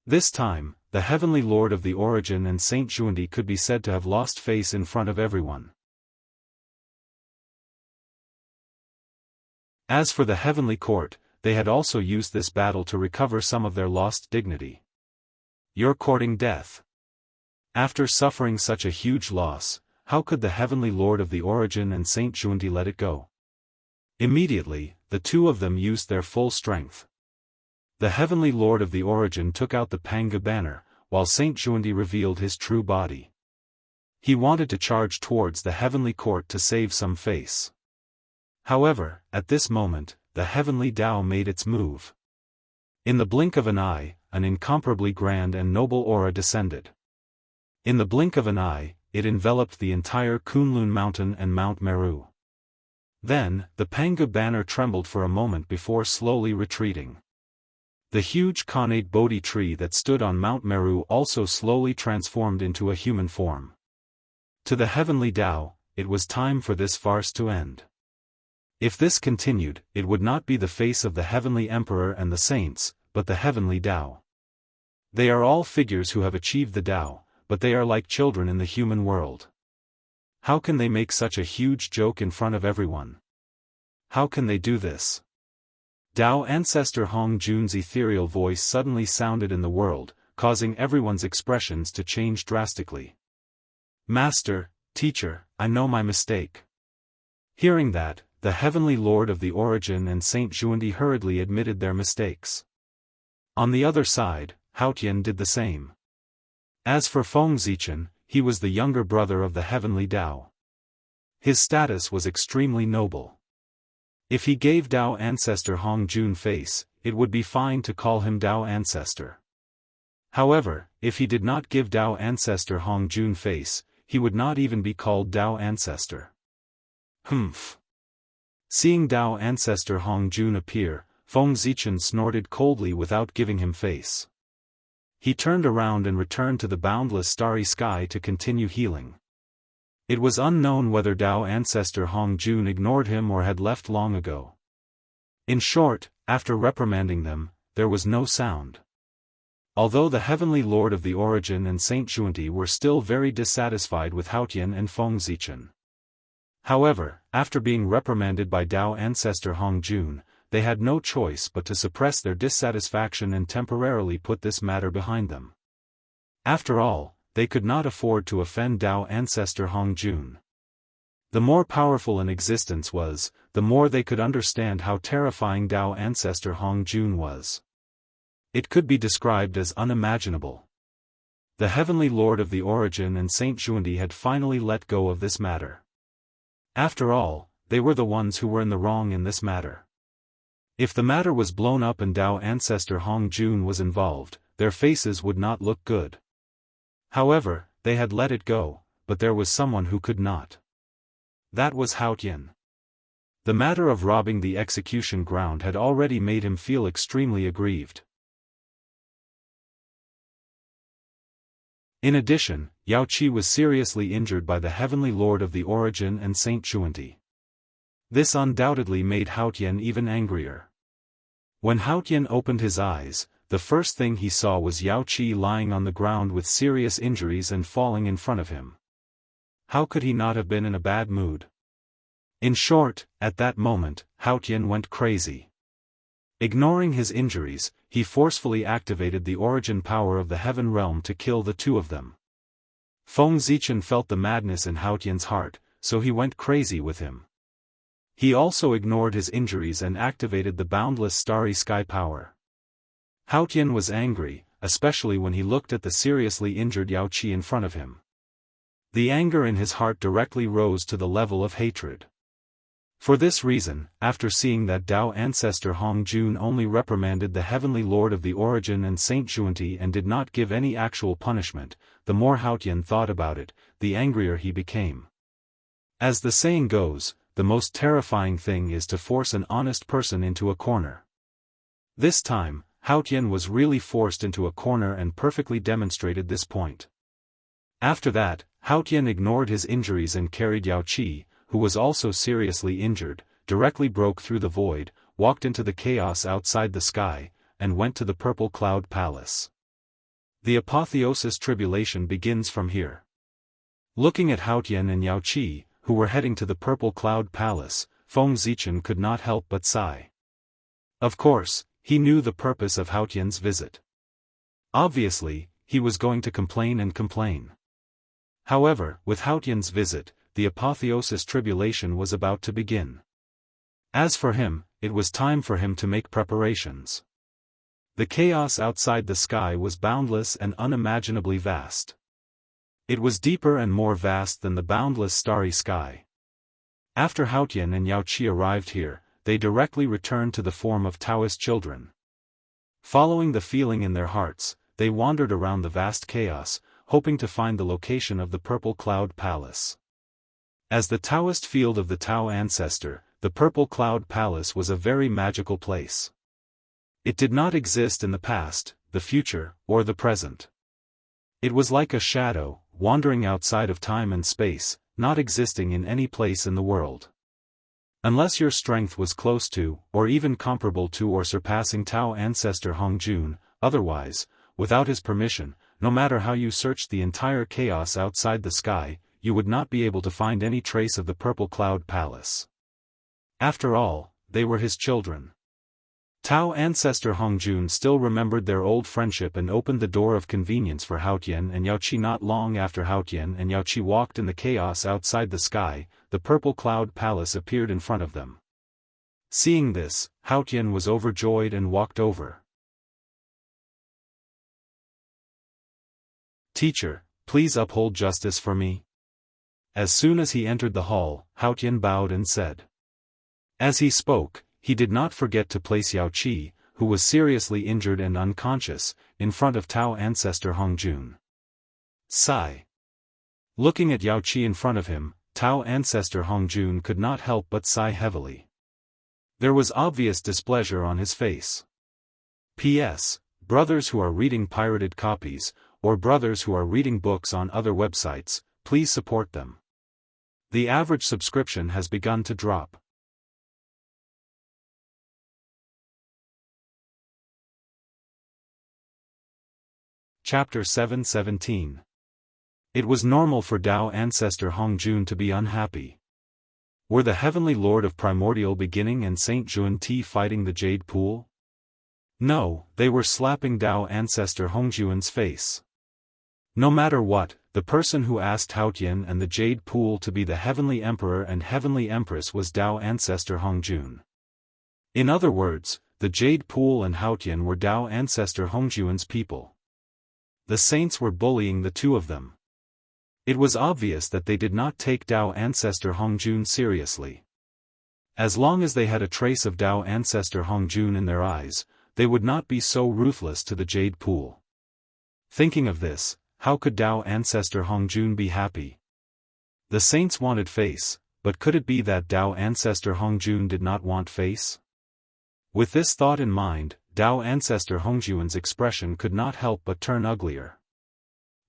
This time, the Heavenly Lord of the Origin and Saint Junti could be said to have lost face in front of everyone. As for the Heavenly Court, they had also used this battle to recover some of their lost dignity. You're courting death. After suffering such a huge loss, how could the Heavenly Lord of the Origin and Saint Junti let it go? Immediately, the two of them used their full strength. The Heavenly Lord of the Origin took out the Pangu banner, while Saint Junti revealed his true body. He wanted to charge towards the Heavenly Court to save some face. However, at this moment, the Heavenly Tao made its move. In the blink of an eye, an incomparably grand and noble aura descended. In the blink of an eye, it enveloped the entire Kunlun Mountain and Mount Meru. Then, the Pangu banner trembled for a moment before slowly retreating. The huge connate Bodhi tree that stood on Mount Meru also slowly transformed into a human form. To the Heavenly Tao, it was time for this farce to end. If this continued, it would not be the face of the Heavenly Emperor and the saints, but the Heavenly Tao. They are all figures who have achieved the Tao, but they are like children in the human world. How can they make such a huge joke in front of everyone? How can they do this? Tao Ancestor Hong Jun's ethereal voice suddenly sounded in the world, causing everyone's expressions to change drastically. Master, teacher, I know my mistake. Hearing that, the Heavenly Lord of the Origin and Saint Junti hurriedly admitted their mistakes. On the other side, Haotian did the same. As for Feng Zichen, he was the younger brother of the Heavenly Tao. His status was extremely noble. If he gave Tao Ancestor Hong Jun face, it would be fine to call him Tao Ancestor. However, if he did not give Tao Ancestor Hong Jun face, he would not even be called Tao Ancestor. Humph. Seeing Tao Ancestor Hong Jun appear, Feng Zichen snorted coldly without giving him face. He turned around and returned to the boundless starry sky to continue healing. It was unknown whether Tao Ancestor Hong Jun ignored him or had left long ago. In short, after reprimanding them, there was no sound. Although the Heavenly Lord of the Origin and Saint Junti were still very dissatisfied with Haotian and Feng Zichen. However, after being reprimanded by Tao Ancestor Hong Jun, they had no choice but to suppress their dissatisfaction and temporarily put this matter behind them. After all, they could not afford to offend Tao Ancestor Hong Jun. The more powerful an existence was, the more they could understand how terrifying Tao Ancestor Hong Jun was. It could be described as unimaginable. The Heavenly Lord of the Origin and Saint Junti had finally let go of this matter. After all, they were the ones who were in the wrong in this matter. If the matter was blown up and Tao Ancestor Hong Jun was involved, their faces would not look good. However, they had let it go, but there was someone who could not. That was Haotian. The matter of robbing the execution ground had already made him feel extremely aggrieved. In addition, Yao Qi was seriously injured by the Heavenly Lord of the Origin and Saint Junti. This undoubtedly made Haotian even angrier. When Haotian opened his eyes, the first thing he saw was Yao Qi lying on the ground with serious injuries and falling in front of him. How could he not have been in a bad mood? In short, at that moment, Haotian went crazy. Ignoring his injuries, he forcefully activated the origin power of the heaven realm to kill the two of them. Feng Zichen felt the madness in Haotian's heart, so he went crazy with him. He also ignored his injuries and activated the boundless starry sky power. Haotian was angry, especially when he looked at the seriously injured Yao Qi in front of him. The anger in his heart directly rose to the level of hatred. For this reason, after seeing that Dao ancestor Hong Jun only reprimanded the heavenly lord of the origin and Saint Juanti and did not give any actual punishment, the more Haotian thought about it, the angrier he became. As the saying goes, the most terrifying thing is to force an honest person into a corner. This time, Haotian was really forced into a corner and perfectly demonstrated this point. After that, Haotian ignored his injuries and carried Yao Qi, who was also seriously injured, directly broke through the void, walked into the chaos outside the sky, and went to the Purple Cloud Palace. The apotheosis tribulation begins from here. Looking at Haotian and Yao Qi, who were heading to the Purple Cloud Palace, Feng Zichen could not help but sigh. Of course, he knew the purpose of Haotian's visit. Obviously, he was going to complain and complain. However, with Haotian's visit, the apotheosis tribulation was about to begin. As for him, it was time for him to make preparations. The chaos outside the sky was boundless and unimaginably vast. It was deeper and more vast than the boundless starry sky. After Haotian and Yao Qi arrived here, they directly returned to the form of Daoist children. Following the feeling in their hearts, they wandered around the vast chaos, hoping to find the location of the Purple Cloud Palace. As the Taoist field of the Tao ancestor, the Purple Cloud Palace was a very magical place. It did not exist in the past, the future, or the present. It was like a shadow, wandering outside of time and space, not existing in any place in the world. Unless your strength was close to, or even comparable to or surpassing Tao ancestor Hong Jun, otherwise, without his permission, no matter how you searched the entire chaos outside the sky, you would not be able to find any trace of the Purple Cloud Palace. After all, they were his children. Tao ancestor Hong Jun still remembered their old friendship and opened the door of convenience for Haotian and Yao Qi. Not long after Haotian and Yao Qi walked in the chaos outside the sky, the Purple Cloud Palace appeared in front of them. Seeing this, Haotian was overjoyed and walked over. "Teacher, please uphold justice for me." As soon as he entered the hall, Haotian bowed and said. As he spoke, he did not forget to place Yao Qi, who was seriously injured and unconscious, in front of Tao ancestor Hong Jun. Sigh. Looking at Yao Qi in front of him, Tao ancestor Hong Jun could not help but sigh heavily. There was obvious displeasure on his face. P.S. Brothers who are reading pirated copies, or brothers who are reading books on other websites, please support them. The average subscription has begun to drop. Chapter 7:17. It was normal for Dao ancestor Hong Jun to be unhappy. Were the heavenly lord of primordial beginning and Saint Juanti fighting the Jade Pool? No, they were slapping Dao ancestor Hong Jun's face. No matter what, the person who asked Haotian and the Jade Pool to be the Heavenly Emperor and Heavenly Empress was Dao ancestor Hong Jun. In other words, the Jade Pool and Haotian were Dao ancestor Hong Jun's people. The saints were bullying the two of them. It was obvious that they did not take Dao ancestor Hong Jun seriously. As long as they had a trace of Dao ancestor Hong Jun in their eyes, they would not be so ruthless to the Jade Pool. Thinking of this, how could Dao ancestor Hong Jun be happy? The saints wanted face, but could it be that Dao ancestor Hong Jun did not want face? With this thought in mind, Dao ancestor Hong Jun's expression could not help but turn uglier.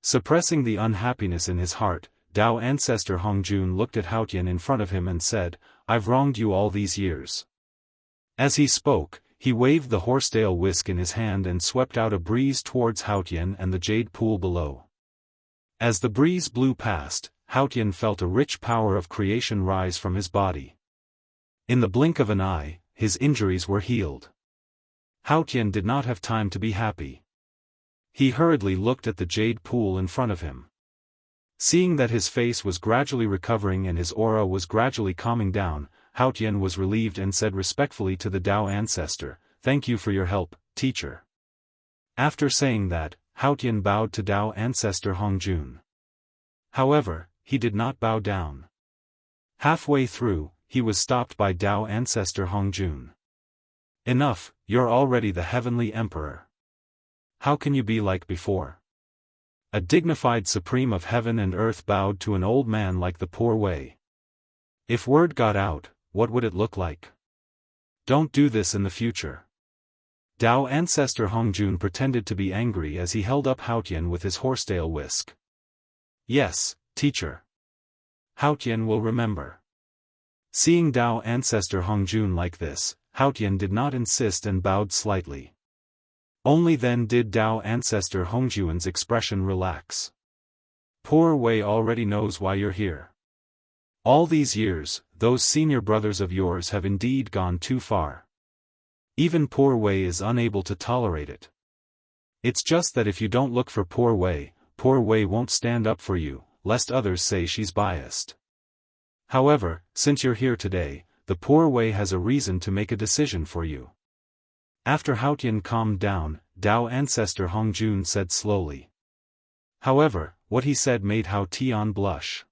Suppressing the unhappiness in his heart, Dao ancestor Hong Jun looked at Haotian in front of him and said, I've wronged you all these years." As he spoke, he waved the horsetail whisk in his hand and swept out a breeze towards Haotian and the jade pool below. As the breeze blew past, Haotian felt a rich power of creation rise from his body. In the blink of an eye, his injuries were healed. Haotian did not have time to be happy. He hurriedly looked at the jade pool in front of him. Seeing that his face was gradually recovering and his aura was gradually calming down, Haotian was relieved and said respectfully to the Dao ancestor, "Thank you for your help, teacher." After saying that, Haotian bowed to Dao ancestor Hongjun. However, he did not bow down. Halfway through, he was stopped by Dao ancestor Hongjun. "Enough, you're already the heavenly emperor. How can you be like before?" A dignified supreme of heaven and earth bowed to an old man like the poor Wei. If word got out, what would it look like? Don't do this in the future. Dao ancestor Hongjun pretended to be angry as he held up Haotian with his horsetail whisk. "Yes, teacher. Haotian will remember." Seeing Dao ancestor Hongjun like this, Haotian did not insist and bowed slightly. Only then did Dao ancestor Hongjun's expression relax. "Poor Wei already knows why you're here. All these years, those senior brothers of yours have indeed gone too far. Even poor Wei is unable to tolerate it. It's just that if you don't look for poor Wei won't stand up for you, lest others say she's biased. However, since you're here today, the poor Wei has a reason to make a decision for you." After Haotian calmed down, Dao ancestor Hongjun said slowly. However, what he said made Haotian blush.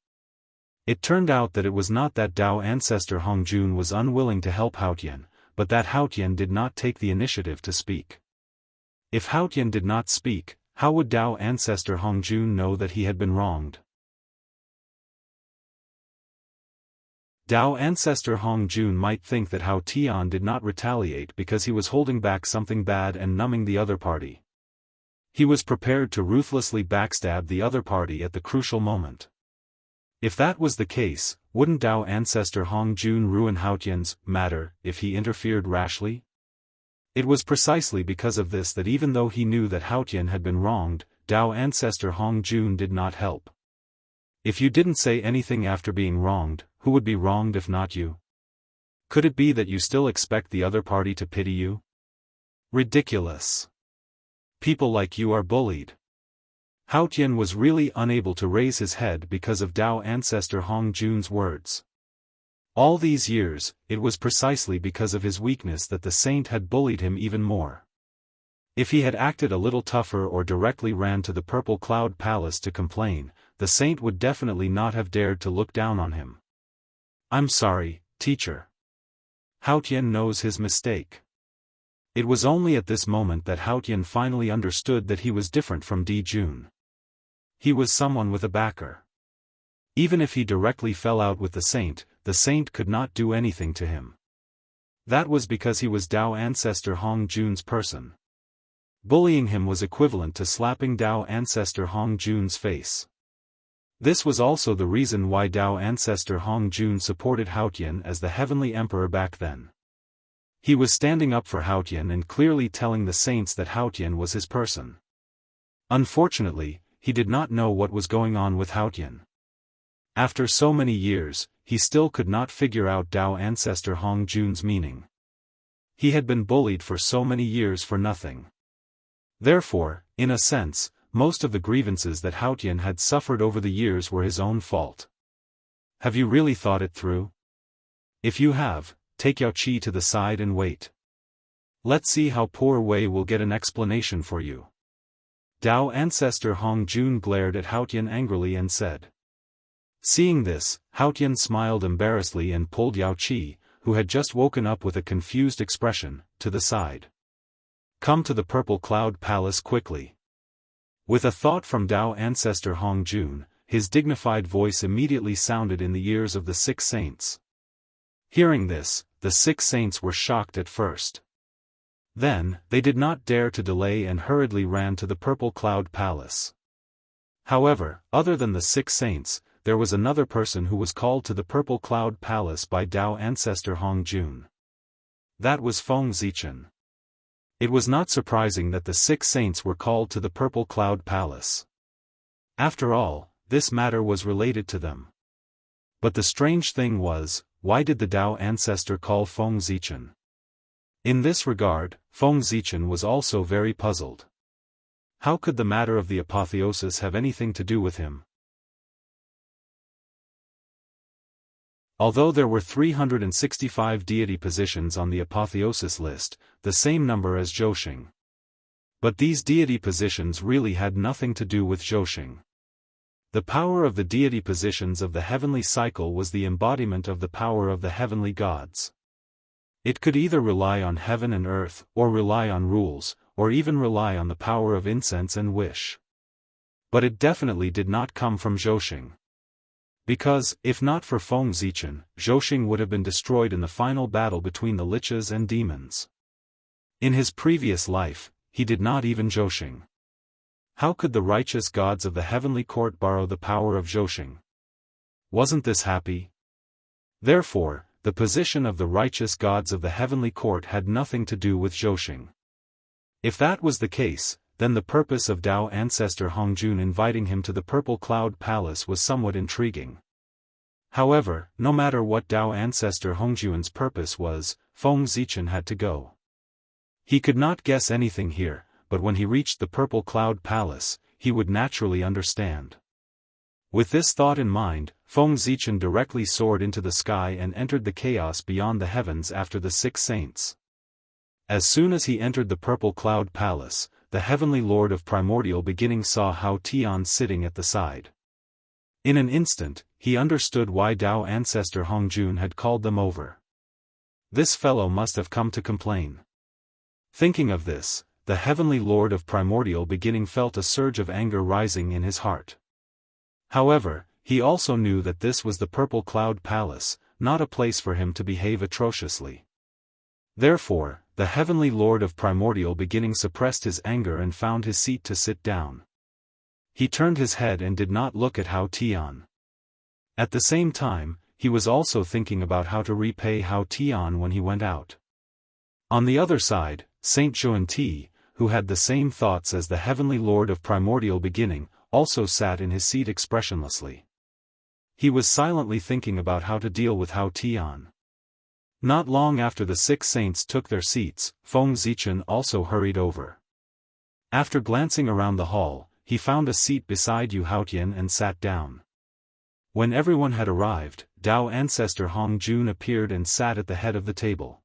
It turned out that it was not that Dao ancestor Hongjun was unwilling to help Haotian, but that Haotian did not take the initiative to speak. If Haotian did not speak, how would Dao ancestor Hongjun know that he had been wronged? Dao ancestor Hongjun might think that Haotian did not retaliate because he was holding back something bad and numbing the other party. He was prepared to ruthlessly backstab the other party at the crucial moment. If that was the case, wouldn't Dao ancestor Hongjun ruin Haotian's matter if he interfered rashly? It was precisely because of this that even though he knew that Haotian had been wronged, Dao ancestor Hongjun did not help. If you didn't say anything after being wronged, who would be wronged if not you? Could it be that you still expect the other party to pity you? Ridiculous. People like you are bullied. Haotian was really unable to raise his head because of Dao ancestor Hongjun's words. All these years, it was precisely because of his weakness that the saint had bullied him even more. If he had acted a little tougher or directly ran to the Purple Cloud Palace to complain, the saint would definitely not have dared to look down on him. "I'm sorry, teacher." Haotian knows his mistake. It was only at this moment that Haotian finally understood that he was different from Di Jun. He was someone with a backer. Even if he directly fell out with the saint could not do anything to him. That was because he was Dao ancestor Hongjun's person. Bullying him was equivalent to slapping Dao ancestor Hongjun's face. This was also the reason why Dao ancestor Hongjun supported Haotian as the heavenly emperor back then. He was standing up for Haotian and clearly telling the saints that Haotian was his person. Unfortunately, he did not know what was going on with Haotian. After so many years, he still could not figure out Dao ancestor Hongjun's meaning. He had been bullied for so many years for nothing. Therefore, in a sense, most of the grievances that Haotian had suffered over the years were his own fault. Have you really thought it through? If you have, take Yao Qi to the side and wait. Let's see how poor Wei will get an explanation for you. Dao ancestor Hongjun glared at Haotian angrily and said. Seeing this, Haotian smiled embarrassedly and pulled Yao Qi, who had just woken up with a confused expression, to the side. Come to the Purple Cloud Palace quickly. With a thought from Dao ancestor Hongjun, his dignified voice immediately sounded in the ears of the 6 saints. Hearing this, the 6 saints were shocked at first. Then, they did not dare to delay and hurriedly ran to the Purple Cloud Palace. However, other than the 6 saints, there was another person who was called to the Purple Cloud Palace by Dao ancestor Hongjun. That was Feng Zichen. It was not surprising that the 6 saints were called to the Purple Cloud Palace. After all, this matter was related to them. But the strange thing was, why did the Dao ancestor call Feng Zichen? In this regard, Feng Zichen was also very puzzled. How could the matter of the apotheosis have anything to do with him? Although there were 365 deity positions on the apotheosis list, the same number as Zhouxing. But these deity positions really had nothing to do with Zhouxing. The power of the deity positions of the heavenly cycle was the embodiment of the power of the heavenly gods. It could either rely on heaven and earth, or rely on rules, or even rely on the power of incense and wish. But it definitely did not come from Zhouxing. Because, if not for Feng Zichen, Zhouxing would have been destroyed in the final battle between the liches and demons. In his previous life, he did not even Zhouxing. How could the righteous gods of the heavenly court borrow the power of Zhouxing? Wasn't this happy? Therefore, the position of the righteous gods of the heavenly court had nothing to do with Zhouxing. If that was the case, then the purpose of Dao ancestor Hongjun inviting him to the Purple Cloud Palace was somewhat intriguing. However, no matter what Dao ancestor Hongjun's purpose was, Feng Zichen had to go. He could not guess anything here, but when he reached the Purple Cloud Palace, he would naturally understand. With this thought in mind, Feng Zichen directly soared into the sky and entered the chaos beyond the heavens after the 6 saints. As soon as he entered the Purple Cloud Palace, the heavenly lord of primordial beginning saw Hao Tian sitting at the side. In an instant, he understood why Dao ancestor Hongjun had called them over. This fellow must have come to complain. Thinking of this, the heavenly lord of primordial beginning felt a surge of anger rising in his heart. However, he also knew that this was the Purple Cloud Palace, not a place for him to behave atrociously. Therefore, the heavenly lord of primordial beginning suppressed his anger and found his seat to sit down. He turned his head and did not look at Hao Tian. At the same time, he was also thinking about how to repay Hao Tian when he went out. On the other side, Saint Zhuan-Ti, who had the same thoughts as the heavenly lord of primordial beginning, also sat in his seat expressionlessly. He was silently thinking about how to deal with Hao Tian. Not long after the 6 saints took their seats, Feng Zichen also hurried over. After glancing around the hall, he found a seat beside Yu Haotian and sat down. When everyone had arrived, Dao ancestor Hongjun appeared and sat at the head of the table.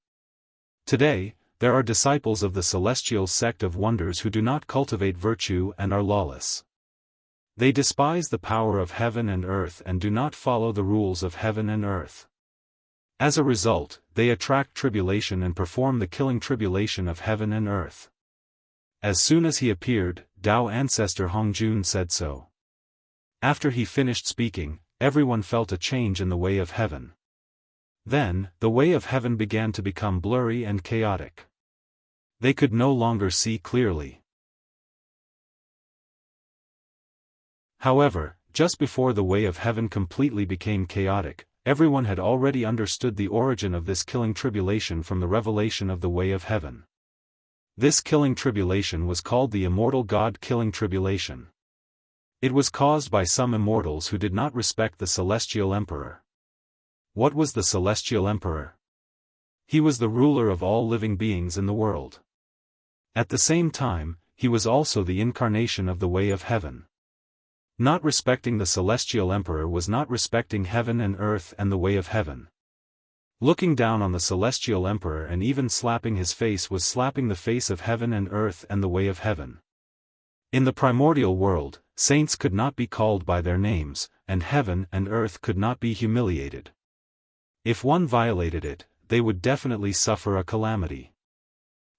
Today, there are disciples of the celestial sect of wonders who do not cultivate virtue and are lawless. They despise the power of heaven and earth and do not follow the rules of heaven and earth. As a result, they attract tribulation and perform the killing tribulation of heaven and earth. As soon as he appeared, Dao ancestor Hongjun said so. After he finished speaking, everyone felt a change in the way of heaven. Then, the way of heaven began to become blurry and chaotic. They could no longer see clearly. However, just before the way of heaven completely became chaotic, everyone had already understood the origin of this killing tribulation from the revelation of the way of heaven. This killing tribulation was called the immortal God killing tribulation. It was caused by some immortals who did not respect the celestial emperor. What was the celestial emperor? He was the ruler of all living beings in the world. At the same time, he was also the incarnation of the way of heaven. Not respecting the celestial emperor was not respecting heaven and earth and the way of heaven. Looking down on the celestial emperor and even slapping his face was slapping the face of heaven and earth and the way of heaven. In the primordial world, saints could not be called by their names, and heaven and earth could not be humiliated. If one violated it, they would definitely suffer a calamity.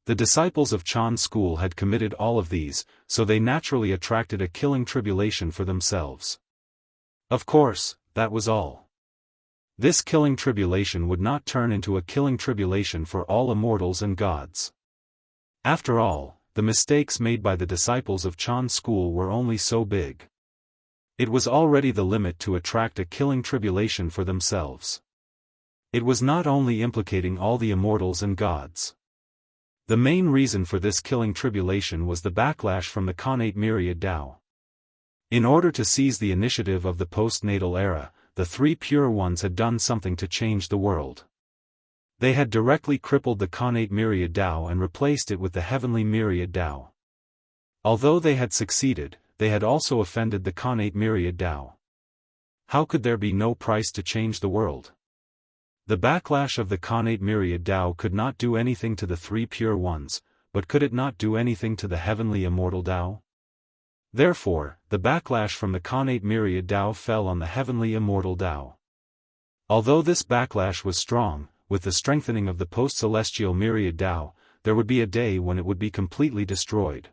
The disciples of Chan school had committed all of these, so they naturally attracted a killing tribulation for themselves. Of course, that was all. This killing tribulation would not turn into a killing tribulation for all immortals and gods. After all, the mistakes made by the disciples of Chan school were only so big. It was already the limit to attract a killing tribulation for themselves. It was not only implicating all the immortals and gods. The main reason for this killing tribulation was the backlash from the Khanate myriad Dao. In order to seize the initiative of the postnatal era, the three pure ones had done something to change the world. They had directly crippled the Khanate myriad Dao and replaced it with the heavenly myriad Dao. Although they had succeeded, they had also offended the Khanate myriad Dao. How could there be no price to change the world? The backlash of the Khanate myriad Dao could not do anything to the three pure ones, but could it not do anything to the heavenly immortal Dao? Therefore, the backlash from the Khanate myriad Dao fell on the heavenly immortal Dao. Although this backlash was strong, with the strengthening of the post-celestial myriad Dao, there would be a day when it would be completely destroyed.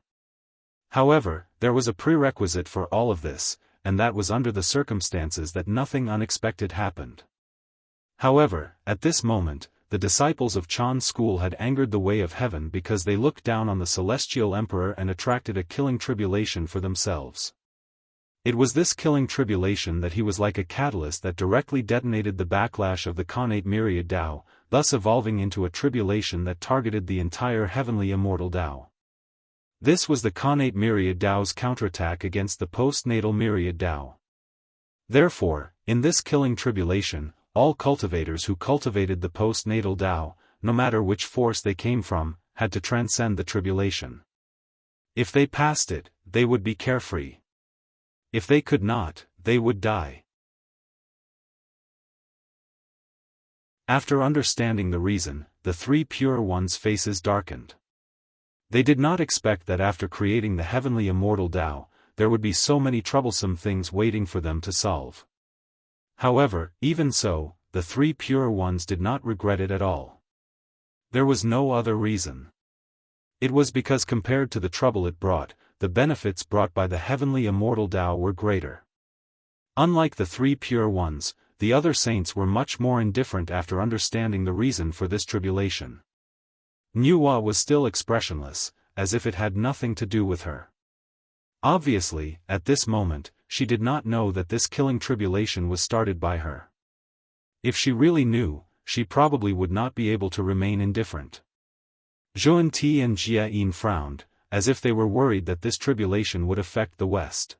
However, there was a prerequisite for all of this, and that was under the circumstances that nothing unexpected happened. However, at this moment, the disciples of Chan's school had angered the way of heaven because they looked down on the celestial emperor and attracted a killing tribulation for themselves. It was this killing tribulation that he was like a catalyst that directly detonated the backlash of the Khanate myriad Dao, thus evolving into a tribulation that targeted the entire heavenly immortal Dao. This was the Khanate myriad Dao's counterattack against the postnatal myriad Dao. Therefore, in this killing tribulation, all cultivators who cultivated the postnatal Dao, no matter which force they came from, had to transcend the tribulation. If they passed it, they would be carefree. If they could not, they would die. After understanding the reason, the three pure ones' faces darkened. They did not expect that after creating the heavenly immortal Dao, there would be so many troublesome things waiting for them to solve. However, even so, the three pure ones did not regret it at all. There was no other reason. It was because compared to the trouble it brought, the benefits brought by the heavenly immortal Dao were greater. Unlike the three pure ones, the other saints were much more indifferent after understanding the reason for this tribulation. Nuwa was still expressionless, as if it had nothing to do with her. Obviously, at this moment, she did not know that this killing tribulation was started by her. If she really knew, she probably would not be able to remain indifferent. Zhuan Ti and Jia Yin frowned, as if they were worried that this tribulation would affect the West.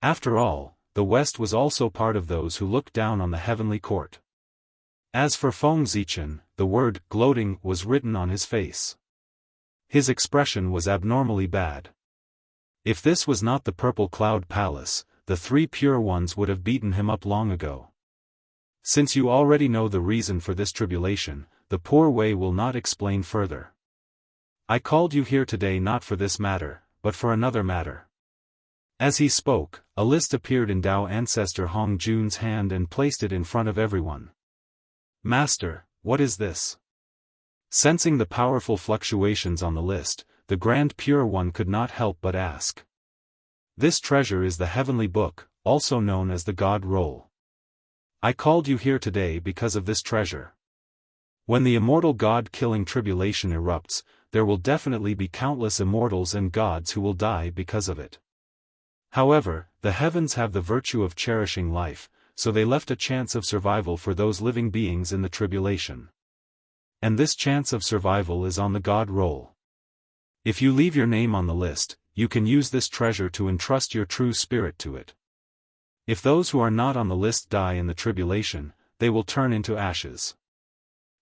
After all, the West was also part of those who looked down on the heavenly court. As for Feng Zichen, the word gloating was written on his face. His expression was abnormally bad. If this was not the Purple Cloud Palace, the three pure ones would have beaten him up long ago. Since you already know the reason for this tribulation, the poor Wei will not explain further. I called you here today not for this matter, but for another matter. As he spoke, a list appeared in Dao Ancestor Hong Jun's hand and placed it in front of everyone. Master, what is this? Sensing the powerful fluctuations on the list, the Grand Pure One could not help but ask. This treasure is the Heavenly Book, also known as the God Roll. I called you here today because of this treasure. When the immortal God-killing tribulation erupts, there will definitely be countless immortals and gods who will die because of it. However, the heavens have the virtue of cherishing life, so they left a chance of survival for those living beings in the tribulation. And this chance of survival is on the God Roll. If you leave your name on the list, you can use this treasure to entrust your true spirit to it. If those who are not on the list die in the tribulation, they will turn into ashes.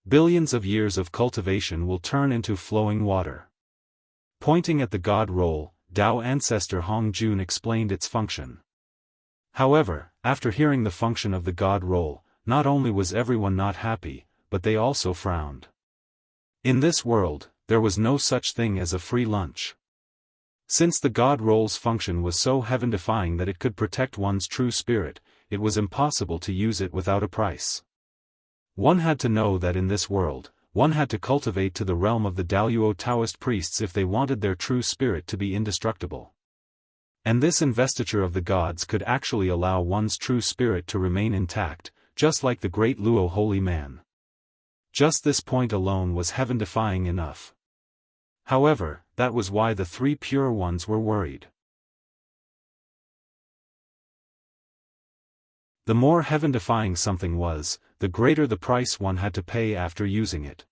Billions of years of cultivation will turn into flowing water. Pointing at the God Roll, Dao Ancestor Hong Jun explained its function. However, after hearing the function of the God Roll, not only was everyone not happy, but they also frowned. In this world, there was no such thing as a free lunch. Since the God Roll's function was so heaven-defying that it could protect one's true spirit, it was impossible to use it without a price. One had to know that in this world, one had to cultivate to the realm of the Daoist Taoist priests if they wanted their true spirit to be indestructible. And this investiture of the gods could actually allow one's true spirit to remain intact, just like the great Luo holy man. Just this point alone was heaven-defying enough. However, that was why the three pure ones were worried. The more heaven-defying something was, the greater the price one had to pay after using it.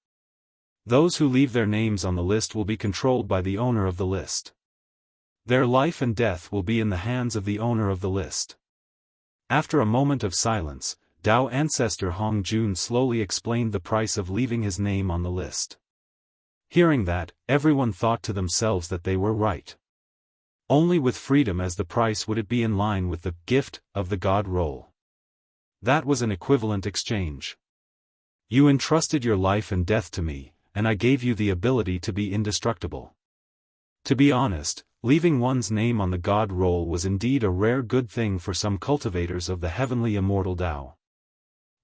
Those who leave their names on the list will be controlled by the owner of the list. Their life and death will be in the hands of the owner of the list. After a moment of silence, Dao ancestor Hong Jun slowly explained the price of leaving his name on the list. Hearing that, everyone thought to themselves that they were right. Only with freedom as the price would it be in line with the gift of the God roll. That was an equivalent exchange. You entrusted your life and death to me, and I gave you the ability to be indestructible. To be honest, leaving one's name on the God roll was indeed a rare good thing for some cultivators of the heavenly immortal Dao.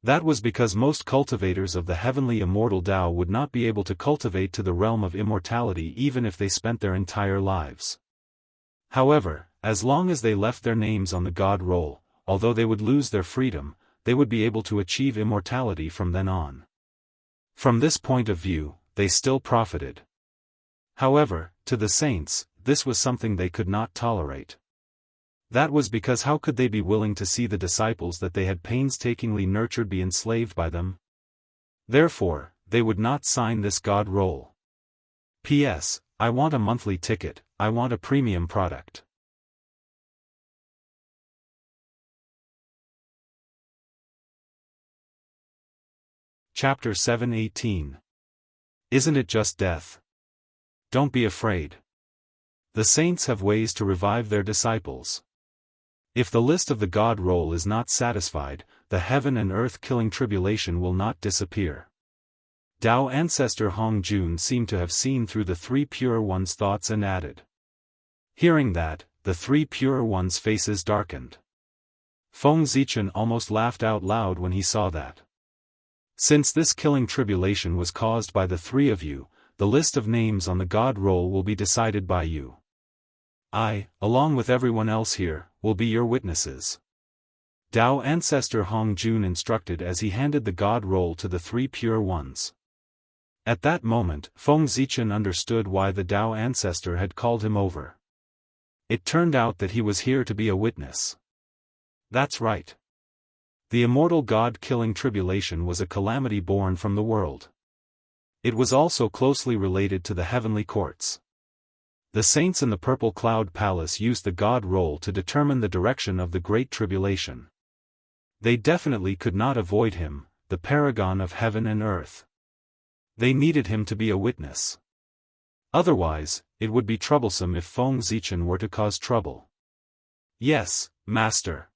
That was because most cultivators of the heavenly immortal Dao would not be able to cultivate to the realm of immortality even if they spent their entire lives. However, as long as they left their names on the God roll, although they would lose their freedom, they would be able to achieve immortality from then on. From this point of view, they still profited. However, to the saints, this was something they could not tolerate. That was because how could they be willing to see the disciples that they had painstakingly nurtured be enslaved by them? Therefore, they would not sign this God roll. P.S. I want a monthly ticket, I want a premium product. Chapter 7:18. Isn't it just death? Don't be afraid. The saints have ways to revive their disciples. If the list of the God roll is not satisfied, the heaven and earth killing tribulation will not disappear. Dao ancestor Hong Jun seemed to have seen through the three pure ones' thoughts and added. Hearing that, the three pure ones' faces darkened. Feng Zichen almost laughed out loud when he saw that. Since this killing tribulation was caused by the three of you, the list of names on the God roll will be decided by you. I, along with everyone else here, will be your witnesses. Dao ancestor Hong Jun instructed as he handed the God roll to the three pure ones. At that moment, Feng Zichen understood why the Dao ancestor had called him over. It turned out that he was here to be a witness. That's right. The immortal God-killing tribulation was a calamity born from the world. It was also closely related to the heavenly courts. The saints in the Purple Cloud Palace used the God roll to determine the direction of the Great Tribulation. They definitely could not avoid him, the paragon of heaven and earth. They needed him to be a witness. Otherwise, it would be troublesome if Feng Zichen were to cause trouble. Yes, Master.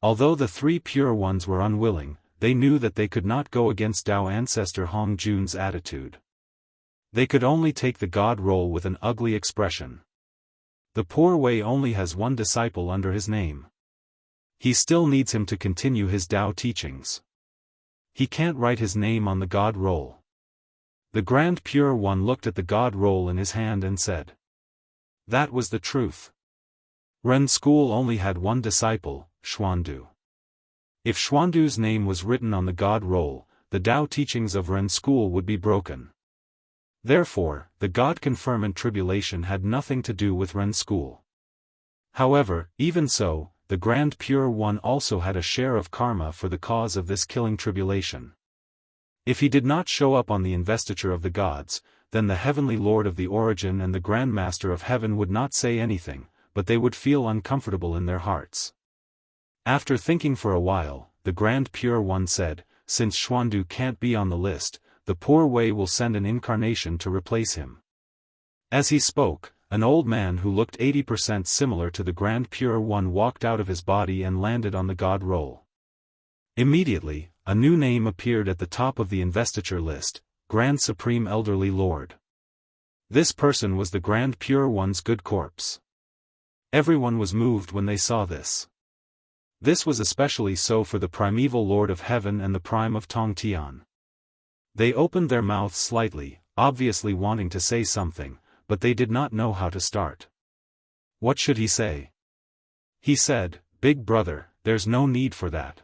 Although the three pure ones were unwilling, they knew that they could not go against Dao ancestor Hong Jun's attitude. They could only take the God roll with an ugly expression. The poor Wei only has one disciple under his name. He still needs him to continue his Dao teachings. He can't write his name on the God roll. The Grand Pure One looked at the God roll in his hand and said. That was the truth. Ren School only had one disciple, Xuandu. If Xuandu's name was written on the God roll, the Dao teachings of Ren School would be broken. Therefore, the God-conferment tribulation had nothing to do with Ren School. However, even so, the Grand Pure One also had a share of karma for the cause of this killing tribulation. If he did not show up on the investiture of the gods, then the Heavenly Lord of the Origin and the Grand Master of Heaven would not say anything, but they would feel uncomfortable in their hearts. After thinking for a while, the Grand Pure One said, since Xuandu can't be on the list, the poor Wei will send an incarnation to replace him. As he spoke, an old man who looked 80% similar to the Grand Pure One walked out of his body and landed on the God roll. Immediately, a new name appeared at the top of the investiture list, Grand Supreme Elderly Lord. This person was the Grand Pure One's good corpse. Everyone was moved when they saw this. This was especially so for the primeval Lord of Heaven and the Prime of Tongtian. They opened their mouths slightly, obviously wanting to say something, but they did not know how to start. What should he say? He said, Big brother, there's no need for that.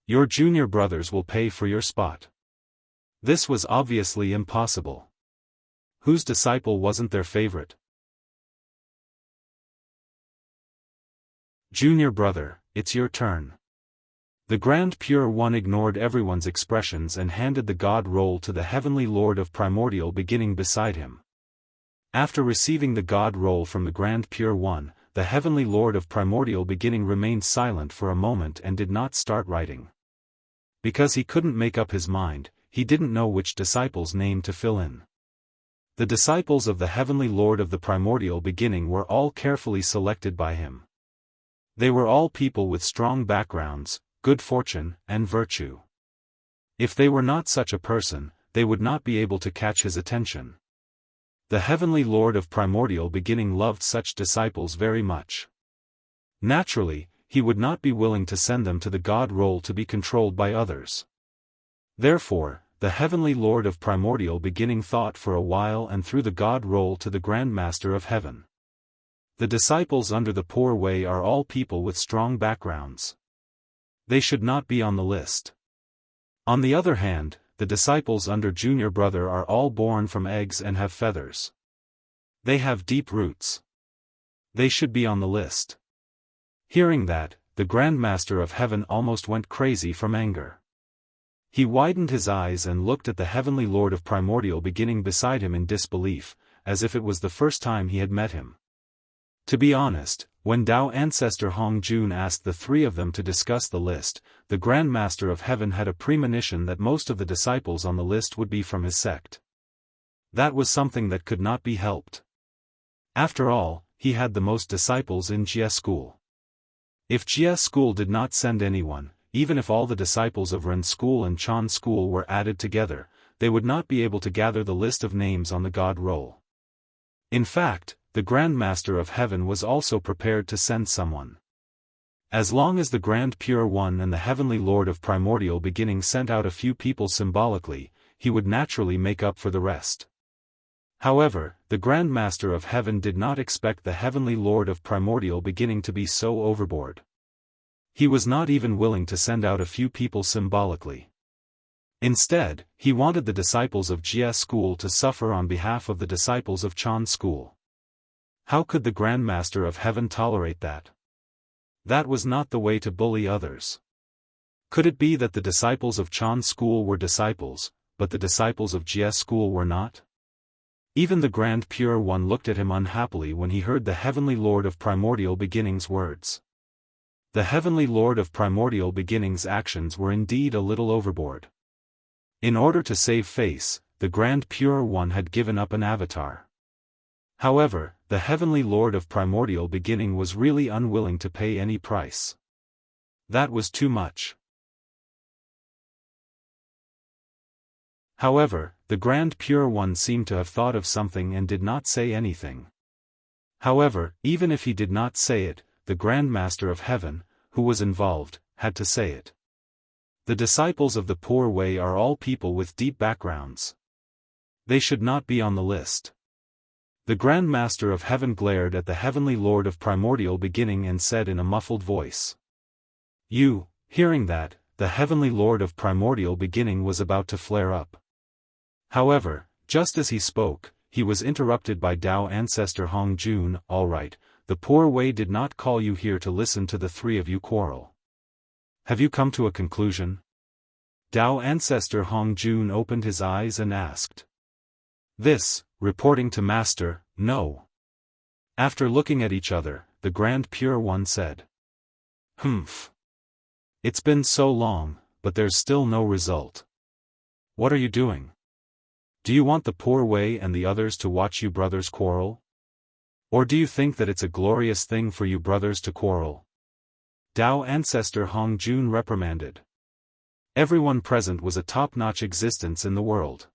Your junior brothers will pay for your spot. This was obviously impossible. Whose disciple wasn't their favorite? Junior brother, it's your turn. The Grand Pure One ignored everyone's expressions and handed the God roll to the Heavenly Lord of Primordial Beginning beside him. After receiving the God roll from the Grand Pure One, the Heavenly Lord of Primordial Beginning remained silent for a moment and did not start writing. Because he couldn't make up his mind, he didn't know which disciple's name to fill in. The disciples of the Heavenly Lord of the Primordial Beginning were all carefully selected by him. They were all people with strong backgrounds, good fortune, and virtue. If they were not such a person, they would not be able to catch his attention. The Heavenly Lord of Primordial Beginning loved such disciples very much. Naturally, he would not be willing to send them to the God roll to be controlled by others. Therefore, the Heavenly Lord of Primordial Beginning thought for a while and threw the God roll to the Grand Master of Heaven. The disciples under the poor way are all people with strong backgrounds. They should not be on the list. On the other hand, the disciples under Junior Brother are all born from eggs and have feathers. They have deep roots. They should be on the list. Hearing that, the Grand Master of Heaven almost went crazy from anger. He widened his eyes and looked at the Heavenly Lord of Primordial Beginning beside him in disbelief, as if it was the first time he had met him. To be honest, when Dao Ancestor Hong Jun asked the three of them to discuss the list, the Grand Master of Heaven had a premonition that most of the disciples on the list would be from his sect. That was something that could not be helped. After all, he had the most disciples in Jie School. If Jie School did not send anyone, even if all the disciples of Ren School and Chan School were added together, they would not be able to gather the list of names on the God roll. In fact, the Grand Master of Heaven was also prepared to send someone. As long as the Grand Pure One and the Heavenly Lord of Primordial Beginning sent out a few people symbolically, he would naturally make up for the rest. However, the Grand Master of Heaven did not expect the Heavenly Lord of Primordial Beginning to be so overboard. He was not even willing to send out a few people symbolically. Instead, he wanted the disciples of Jie School to suffer on behalf of the disciples of Chan School. How could the Grand Master of Heaven tolerate that? That was not the way to bully others. Could it be that the disciples of Chan School were disciples, but the disciples of Jie School were not? Even the Grand Pure One looked at him unhappily when he heard the Heavenly Lord of Primordial Beginning's words. The Heavenly Lord of Primordial Beginning's actions were indeed a little overboard. In order to save face, the Grand Pure One had given up an avatar. However, the Heavenly Lord of Primordial Beginning was really unwilling to pay any price. That was too much. However, the Grand Pure One seemed to have thought of something and did not say anything. However, even if he did not say it, the Grand Master of Heaven, who was involved, had to say it. The disciples of the poor way are all people with deep backgrounds. They should not be on the list. The Grand Master of Heaven glared at the Heavenly Lord of Primordial Beginning and said in a muffled voice. "You." Hearing that, the Heavenly Lord of Primordial Beginning was about to flare up. However, just as he spoke, he was interrupted by Dao Ancestor Hong Jun. "All right, the poor way did not call you here to listen to the three of you quarrel. Have you come to a conclusion?" Dao Ancestor Hong Jun opened his eyes and asked. This, reporting to Master, "No." After looking at each other, the Grand Pure One said. "Humph. It's been so long, but there's still no result. What are you doing? Do you want the poor way and the others to watch you brothers quarrel? Or do you think that it's a glorious thing for you brothers to quarrel?" Dao Ancestor Hong Jun reprimanded. Everyone present was a top-notch existence in the world.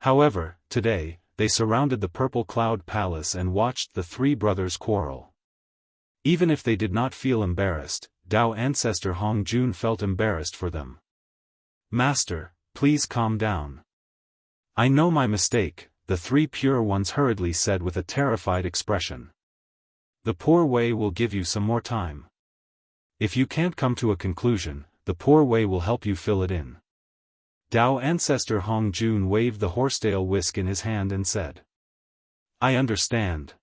However, today, they surrounded the Purple Cloud Palace and watched the three brothers quarrel. Even if they did not feel embarrassed, Dao Ancestor Hong Jun felt embarrassed for them. "Master, please calm down. I know my mistake," the three pure ones hurriedly said with a terrified expression. "The poor way will give you some more time. If you can't come to a conclusion, the poor way will help you fill it in." Dao Ancestor Hong Jun waved the horsetail whisk in his hand and said. "I understand."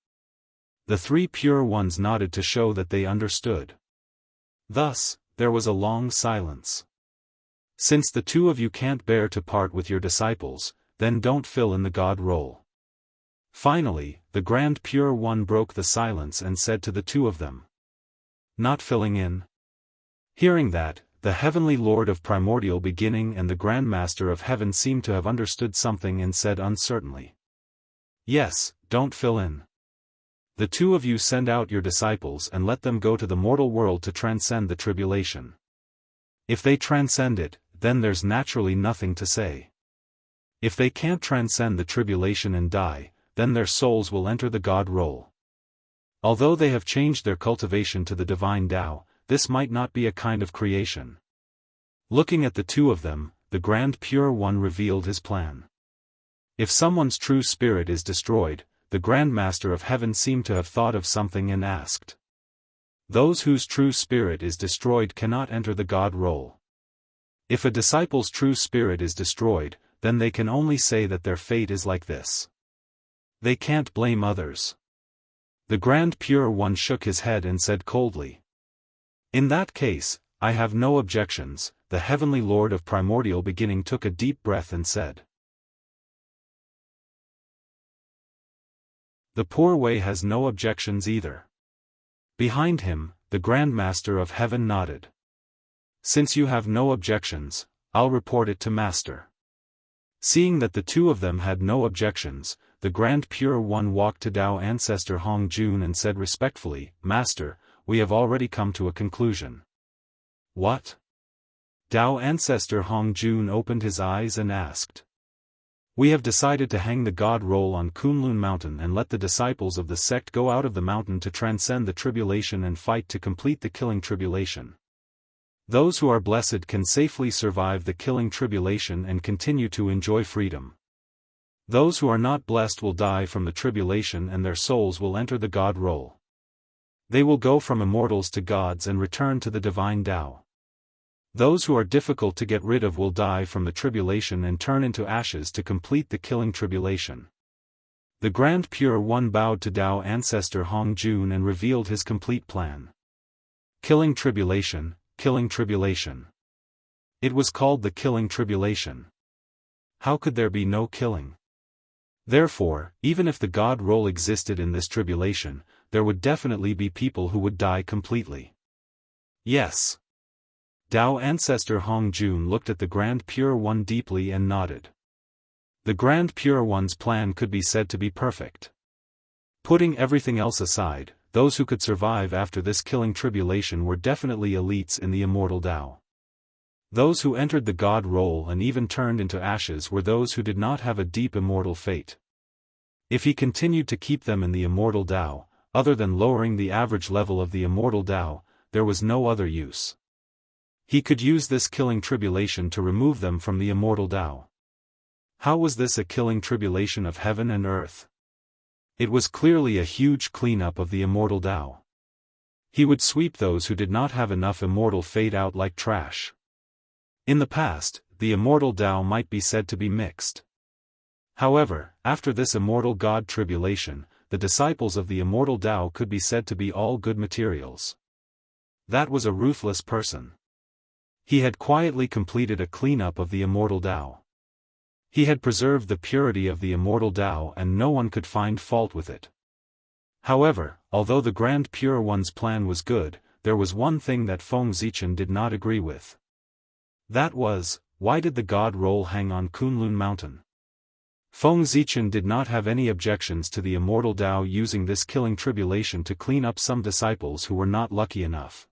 The three pure ones nodded to show that they understood. Thus, there was a long silence. Since the two of you can't bear to part with your disciples, then don't fill in the God role. Finally, the Grand Pure One broke the silence and said to the two of them, "Not filling in?" Hearing that, the Heavenly Lord of Primordial Beginning and the Grand Master of Heaven seemed to have understood something and said uncertainly, "Yes, don't fill in. The two of you send out your disciples and let them go to the mortal world to transcend the tribulation. If they transcend it, then there's naturally nothing to say. If they can't transcend the tribulation and die, then their souls will enter the God role. Although they have changed their cultivation to the divine Tao, this might not be a kind of creation." Looking at the two of them, the Grand Pure One revealed his plan. If someone's true spirit is destroyed, the Grand Master of Heaven seemed to have thought of something and asked, "Those whose true spirit is destroyed cannot enter the God role. If a disciple's true spirit is destroyed, then they can only say that their fate is like this. They can't blame others." The Grand Pure One shook his head and said coldly, "In that case, I have no objections." The Heavenly Lord of Primordial Beginning took a deep breath and said, "The Poor Way has no objections either." Behind him, the Grand Master of Heaven nodded. "Since you have no objections, I'll report it to Master." Seeing that the two of them had no objections, the Grand Pure One walked to Tao Ancestor Hong Jun and said respectfully, "Master, we have already come to a conclusion." "What?" Tao Ancestor Hong Jun opened his eyes and asked. "We have decided to hang the God role on Kunlun Mountain and let the disciples of the sect go out of the mountain to transcend the tribulation and fight to complete the killing tribulation. Those who are blessed can safely survive the killing tribulation and continue to enjoy freedom. Those who are not blessed will die from the tribulation and their souls will enter the God role. They will go from immortals to gods and return to the divine Tao. Those who are difficult to get rid of will die from the tribulation and turn into ashes to complete the killing tribulation." The Grand Pure One bowed to Tao Ancestor Hong Jun and revealed his complete plan. Killing tribulation, killing tribulation. It was called the killing tribulation. How could there be no killing? Therefore, even if the God role existed in this tribulation, there would definitely be people who would die completely. Yes. Tao Ancestor Hong Jun looked at the Grand Pure One deeply and nodded. The Grand Pure One's plan could be said to be perfect. Putting everything else aside, those who could survive after this killing tribulation were definitely elites in the immortal Tao. Those who entered the God role and even turned into ashes were those who did not have a deep immortal fate. If he continued to keep them in the immortal Tao, other than lowering the average level of the immortal Tao, there was no other use. He could use this killing tribulation to remove them from the immortal Tao. How was this a killing tribulation of heaven and earth? It was clearly a huge cleanup of the immortal Tao. He would sweep those who did not have enough immortal fate out like trash. In the past, the immortal Tao might be said to be mixed. However, after this immortal God tribulation, the disciples of the immortal Tao could be said to be all good materials. That was a ruthless person. He had quietly completed a cleanup of the immortal Tao. He had preserved the purity of the immortal Tao and no one could find fault with it. However, although the Grand Pure One's plan was good, there was one thing that Feng Zichen did not agree with. That was, why did the God role hang on Kunlun Mountain? Feng Zichen did not have any objections to the immortal Tao using this killing tribulation to clean up some disciples who were not lucky enough.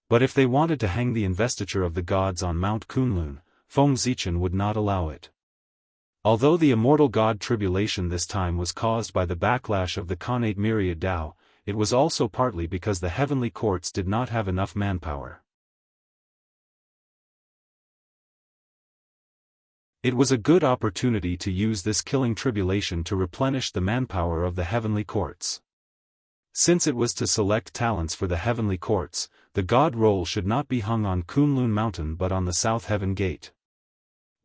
But if they wanted to hang the investiture of the gods on Mount Kunlun, Feng Zichen would not allow it. Although the immortal God tribulation this time was caused by the backlash of the Khanate Myriad Tao, it was also partly because the heavenly courts did not have enough manpower. It was a good opportunity to use this killing tribulation to replenish the manpower of the heavenly courts. Since it was to select talents for the heavenly courts, the God role should not be hung on Kunlun Mountain but on the South Heaven Gate.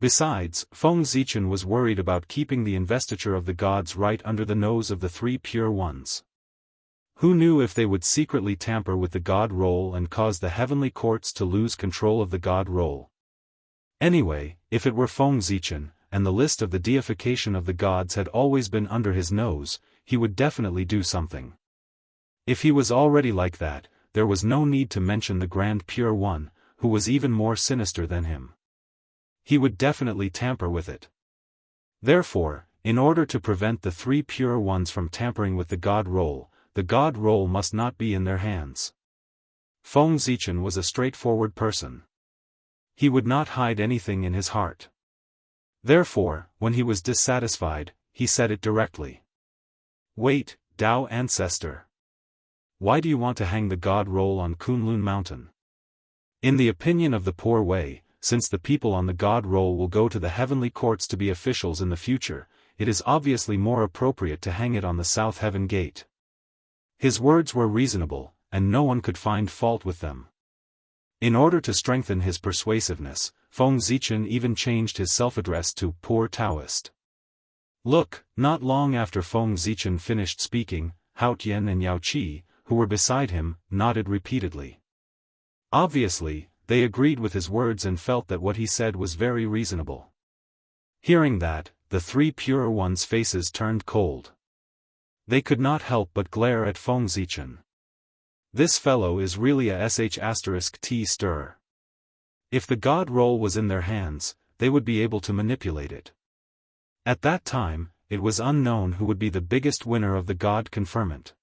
Besides, Feng Zichen was worried about keeping the investiture of the gods right under the nose of the three pure ones. Who knew if they would secretly tamper with the God roll and cause the heavenly courts to lose control of the God roll? Anyway, if it were Feng Zichen, and the list of the deification of the gods had always been under his nose, he would definitely do something. If he was already like that, there was no need to mention the Grand Pure One, who was even more sinister than him. He would definitely tamper with it. Therefore, in order to prevent the three Pure Ones from tampering with the God roll must not be in their hands. Feng Zichen was a straightforward person. He would not hide anything in his heart. Therefore, when he was dissatisfied, he said it directly. Wait, Dao Ancestor. Why do you want to hang the God roll on Kunlun Mountain? In the opinion of the Poor Way, since the people on the God roll will go to the heavenly courts to be officials in the future, it is obviously more appropriate to hang it on the South Heaven Gate. His words were reasonable, and no one could find fault with them. In order to strengthen his persuasiveness, Feng Zichen even changed his self-address to Poor Daoist. Look, not long after Feng Zichen finished speaking, Hao Tian and Yao Qi, who were beside him, nodded repeatedly. Obviously, they agreed with his words and felt that what he said was very reasonable. Hearing that, the three Pure Ones' faces turned cold. They could not help but glare at Feng Zichen. This fellow is really a sh*t stir. If the God roll was in their hands, they would be able to manipulate it. At that time, it was unknown who would be the biggest winner of the God conferment.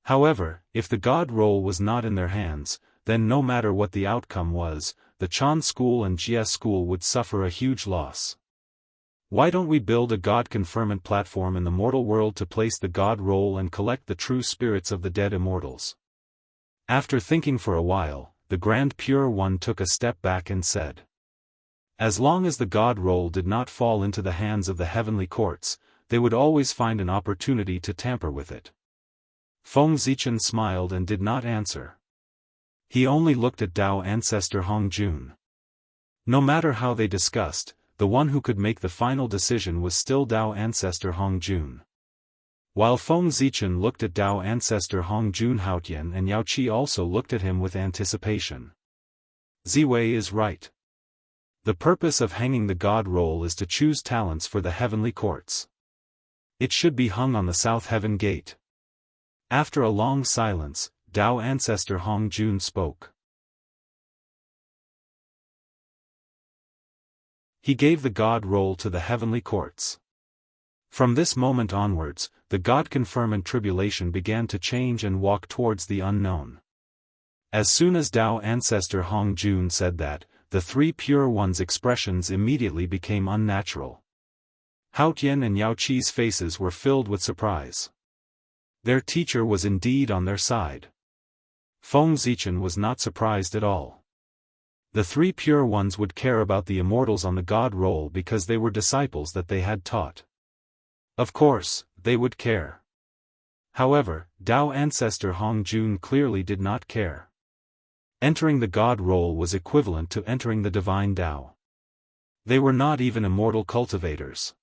However, if the God roll was not in their hands, then no matter what the outcome was, the Chan school and Jie school would suffer a huge loss. Why don't we build a God conferment platform in the mortal world to place the God roll and collect the true spirits of the dead immortals? After thinking for a while, the Grand Pure One took a step back and said, as long as the God roll did not fall into the hands of the heavenly courts, they would always find an opportunity to tamper with it. Feng Zichen smiled and did not answer. He only looked at Dao Ancestor Hongjun. No matter how they discussed, the one who could make the final decision was still Dao Ancestor Hongjun. While Feng Zichen looked at Dao Ancestor Hongjun, Hao Tian and Yao Qi also looked at him with anticipation. Ziwei is right. The purpose of hanging the God roll is to choose talents for the heavenly courts. It should be hung on the South Heaven Gate. After a long silence, Dao Ancestor Hongjun spoke. He gave the God roll to the heavenly courts. From this moment onwards, the God conferment tribulation began to change and walk towards the unknown. As soon as Dao Ancestor Hongjun said that, the three Pure Ones' expressions immediately became unnatural. Hao Tian and Yao Qi's faces were filled with surprise. Their teacher was indeed on their side. Feng Zichen was not surprised at all. The three Pure Ones would care about the immortals on the God roll because they were disciples that they had taught. Of course, they would care. However, Dao Ancestor Hongjun clearly did not care. Entering the God roll was equivalent to entering the divine Dao. They were not even immortal cultivators.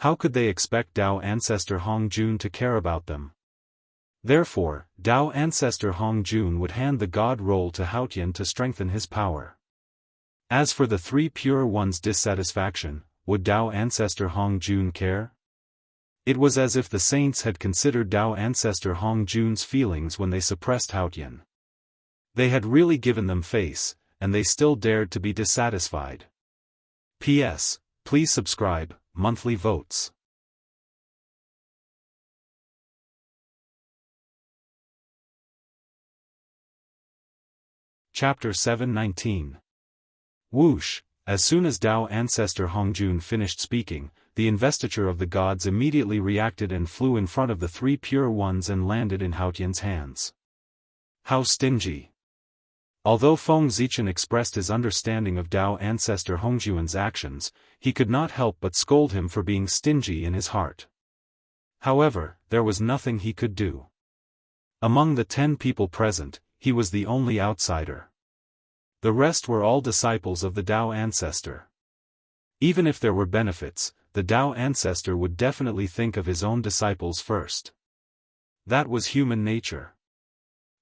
How could they expect Dao Ancestor Hongjun to care about them? Therefore, Dao Ancestor Hongjun would hand the God roll to Hao Tian to strengthen his power. As for the three Pure Ones' dissatisfaction, would Dao Ancestor Hongjun care? It was as if the saints had considered Dao Ancestor Hongjun's feelings when they suppressed Hao Tian. They had really given them face, and they still dared to be dissatisfied. P.S. Please subscribe, monthly votes. Chapter 719. Whoosh! As soon as Dao Ancestor Hongjun finished speaking, the investiture of the gods immediately reacted and flew in front of the three Pure Ones and landed in Hao Tian's hands. How stingy! Although Feng Zichen expressed his understanding of Dao Ancestor Hongjun's actions, he could not help but scold him for being stingy in his heart. However, there was nothing he could do. Among the 10 people present, he was the only outsider. The rest were all disciples of the Dao Ancestor. Even if there were benefits, the Dao Ancestor would definitely think of his own disciples first. That was human nature.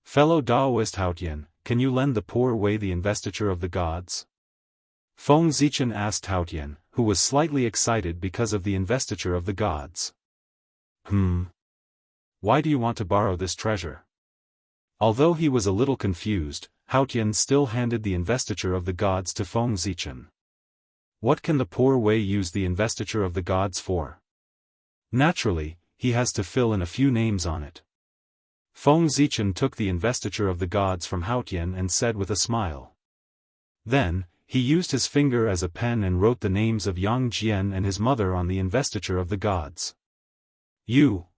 Fellow Daoist Haotian, can you lend the poor Wei the investiture of the gods? Feng Zichen asked Haotian, who was slightly excited because of the investiture of the gods. Why do you want to borrow this treasure? Although he was a little confused, Haotian still handed the investiture of the gods to Feng Zichen. What can the poor Wei use the investiture of the gods for? Naturally, he has to fill in a few names on it. Feng Zichen took the investiture of the gods from Haotian and said with a smile. Then, he used his finger as a pen and wrote the names of Yang Jian and his mother on the investiture of the gods.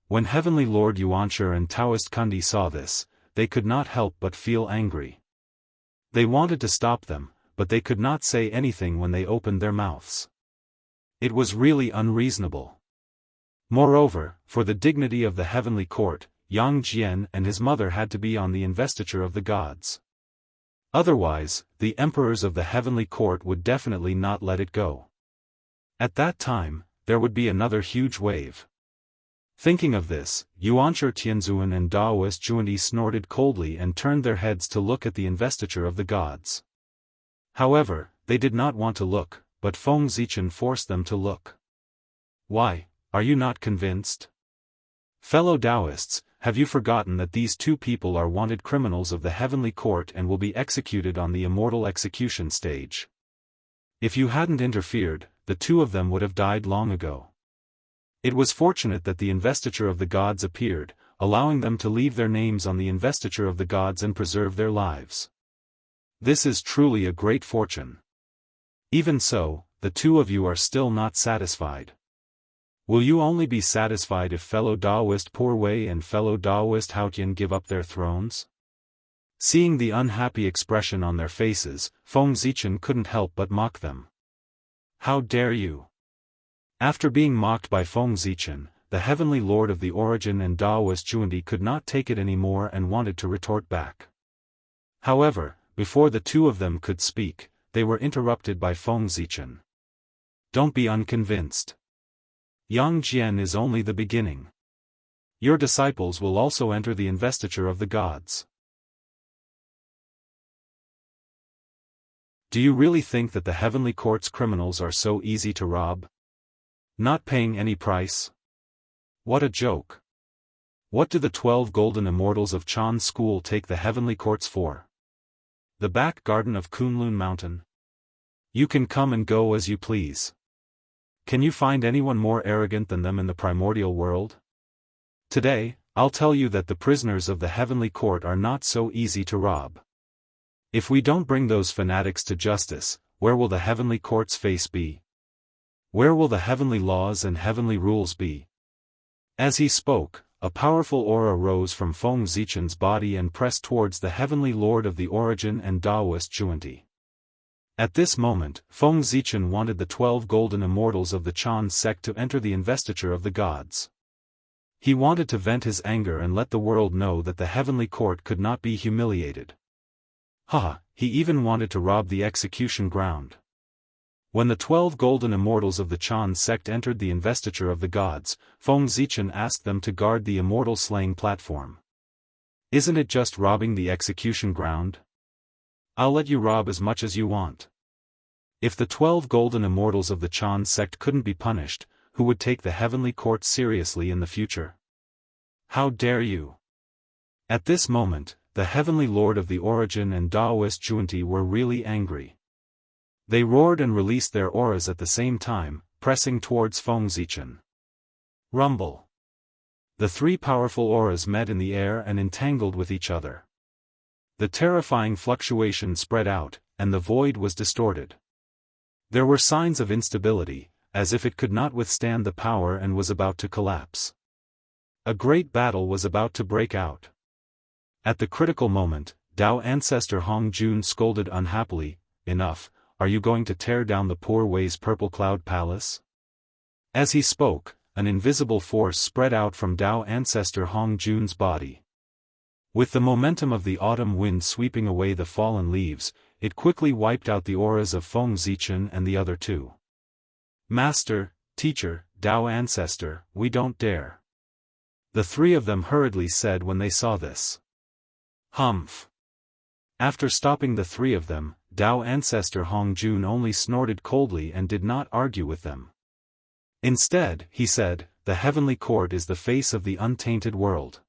When Heavenly Lord Yuanshi and Taoist Kundi saw this, they could not help but feel angry. They wanted to stop them, but they could not say anything when they opened their mouths. It was really unreasonable. Moreover, for the dignity of the heavenly court, Yang Jian and his mother had to be on the investiture of the gods. Otherwise, the emperors of the heavenly court would definitely not let it go. At that time, there would be another huge wave. Thinking of this, Yuanshi Tianzuan and Daoist Zhuandi snorted coldly and turned their heads to look at the investiture of the gods. However, they did not want to look, but Feng Zichen forced them to look. Why, are you not convinced? Fellow Daoists, have you forgotten that these two people are wanted criminals of the heavenly court and will be executed on the immortal execution stage? If you hadn't interfered, the two of them would have died long ago. It was fortunate that the investiture of the gods appeared, allowing them to leave their names on the investiture of the gods and preserve their lives. This is truly a great fortune. Even so, the two of you are still not satisfied. Will you only be satisfied if fellow Daoist Poor Wei and fellow Daoist Haotian give up their thrones? Seeing the unhappy expression on their faces, Feng Zichen couldn't help but mock them. How dare you? After being mocked by Feng Zichen, the heavenly lord of the origin and Daoist Zhuandi could not take it anymore and wanted to retort back. However, before the two of them could speak, they were interrupted by Feng Zichen. Don't be unconvinced. Yang Jian is only the beginning. Your disciples will also enter the investiture of the gods. Do you really think that the heavenly court's criminals are so easy to rob? Not paying any price? What a joke. What do the 12 golden immortals of Chan school take the heavenly courts for? The back garden of Kunlun Mountain? You can come and go as you please. Can you find anyone more arrogant than them in the primordial world? Today, I'll tell you that the prisoners of the heavenly court are not so easy to rob. If we don't bring those fanatics to justice, where will the heavenly court's face be? Where will the heavenly laws and heavenly rules be? As he spoke, a powerful aura rose from Feng Zichen's body and pressed towards the heavenly lord of the origin and Daoist Zhuandi. At this moment, Feng Zichen wanted the 12 golden immortals of the Chan sect to enter the investiture of the gods. He wanted to vent his anger and let the world know that the heavenly court could not be humiliated. He even wanted to rob the execution ground. When the 12 golden immortals of the Chan sect entered the investiture of the gods, Feng Zichen asked them to guard the immortal slaying platform. Isn't it just robbing the execution ground? I'll let you rob as much as you want. If the 12 golden immortals of the Chan sect couldn't be punished, who would take the heavenly court seriously in the future? How dare you? At this moment, the heavenly lord of the origin and Daoist Zhuandi were really angry. They roared and released their auras at the same time, pressing towards Feng Zichen. Rumble. The three powerful auras met in the air and entangled with each other. The terrifying fluctuation spread out, and the void was distorted. There were signs of instability, as if it could not withstand the power and was about to collapse. A great battle was about to break out. At the critical moment, Dao ancestor Hong Jun scolded unhappily, "Enough, are you going to tear down the poor Wei's purple cloud palace?" As he spoke, an invisible force spread out from Dao ancestor Hong Jun's body. With the momentum of the autumn wind sweeping away the fallen leaves, it quickly wiped out the auras of Feng Zichen and the other two. "Master, teacher, Dao ancestor, we don't dare." the three of them hurriedly said when they saw this. Humph. After stopping the three of them, Dao ancestor Hong Jun only snorted coldly and did not argue with them. Instead, he said, the heavenly court is the face of the untainted world.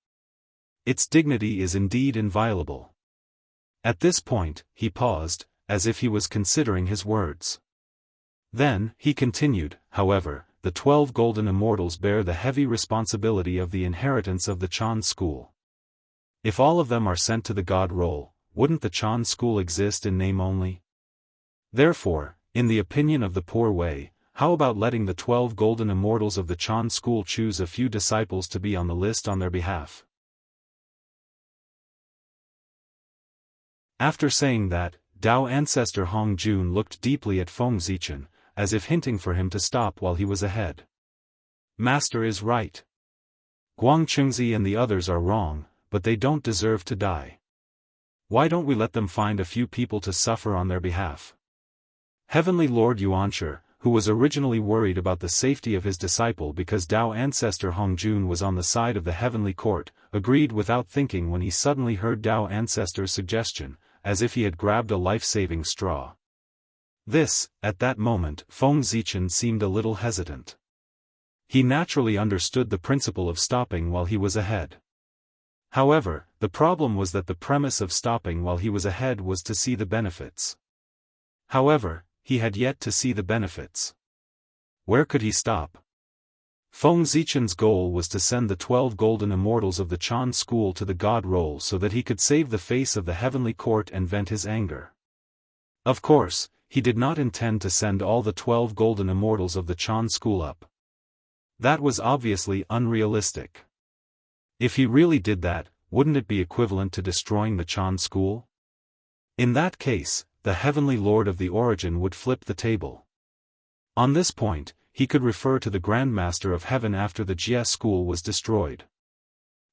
Its dignity is indeed inviolable. At this point, he paused, as if he was considering his words. Then, he continued, however, the 12 golden immortals bear the heavy responsibility of the inheritance of the Chan school. If all of them are sent to the God role, wouldn't the Chan school exist in name only? Therefore, in the opinion of the poor way, how about letting the 12 golden immortals of the Chan school choose a few disciples to be on the list on their behalf? After saying that, Dao ancestor Hong Jun looked deeply at Feng Zichen, as if hinting for him to stop while he was ahead. Master is right. Guang Chengzi and the others are wrong, but they don't deserve to die. Why don't we let them find a few people to suffer on their behalf? Heavenly Lord Yuanshi, who was originally worried about the safety of his disciple because Dao ancestor Hong Jun was on the side of the heavenly court, agreed without thinking when he suddenly heard Dao ancestor's suggestion, as if he had grabbed a life-saving straw. This, at that moment, Feng Zichen seemed a little hesitant. He naturally understood the principle of stopping while he was ahead. However, the problem was that the premise of stopping while he was ahead was to see the benefits. However, he had yet to see the benefits. Where could he stop? Feng Zichen's goal was to send the 12 golden immortals of the Chan school to the God role so that he could save the face of the heavenly court and vent his anger. Of course, he did not intend to send all the 12 golden immortals of the Chan school up. That was obviously unrealistic. If he really did that, wouldn't it be equivalent to destroying the Chan school? In that case, the heavenly lord of the origin would flip the table. On this point, he could refer to the Grand Master of Heaven after the Jie school was destroyed.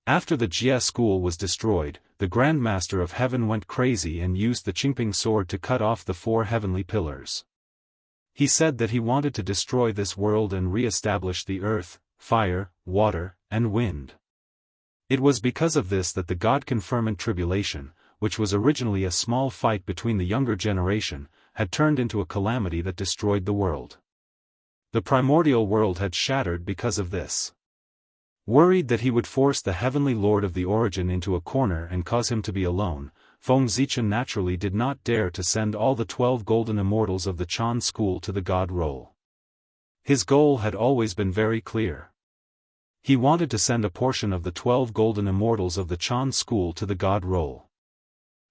After the Jie school was destroyed, the Grand Master of Heaven went crazy and used the Qingping sword to cut off the 4 heavenly pillars. He said that he wanted to destroy this world and re-establish the earth, fire, water, and wind. It was because of this that the God-confirmant tribulation, which was originally a small fight between the younger generation, had turned into a calamity that destroyed the world. The primordial world had shattered because of this. Worried that he would force the heavenly lord of the origin into a corner and cause him to be alone, Feng Zichen naturally did not dare to send all the 12 golden immortals of the Chan school to the God role. His goal had always been very clear. He wanted to send a portion of the 12 golden immortals of the Chan school to the God role.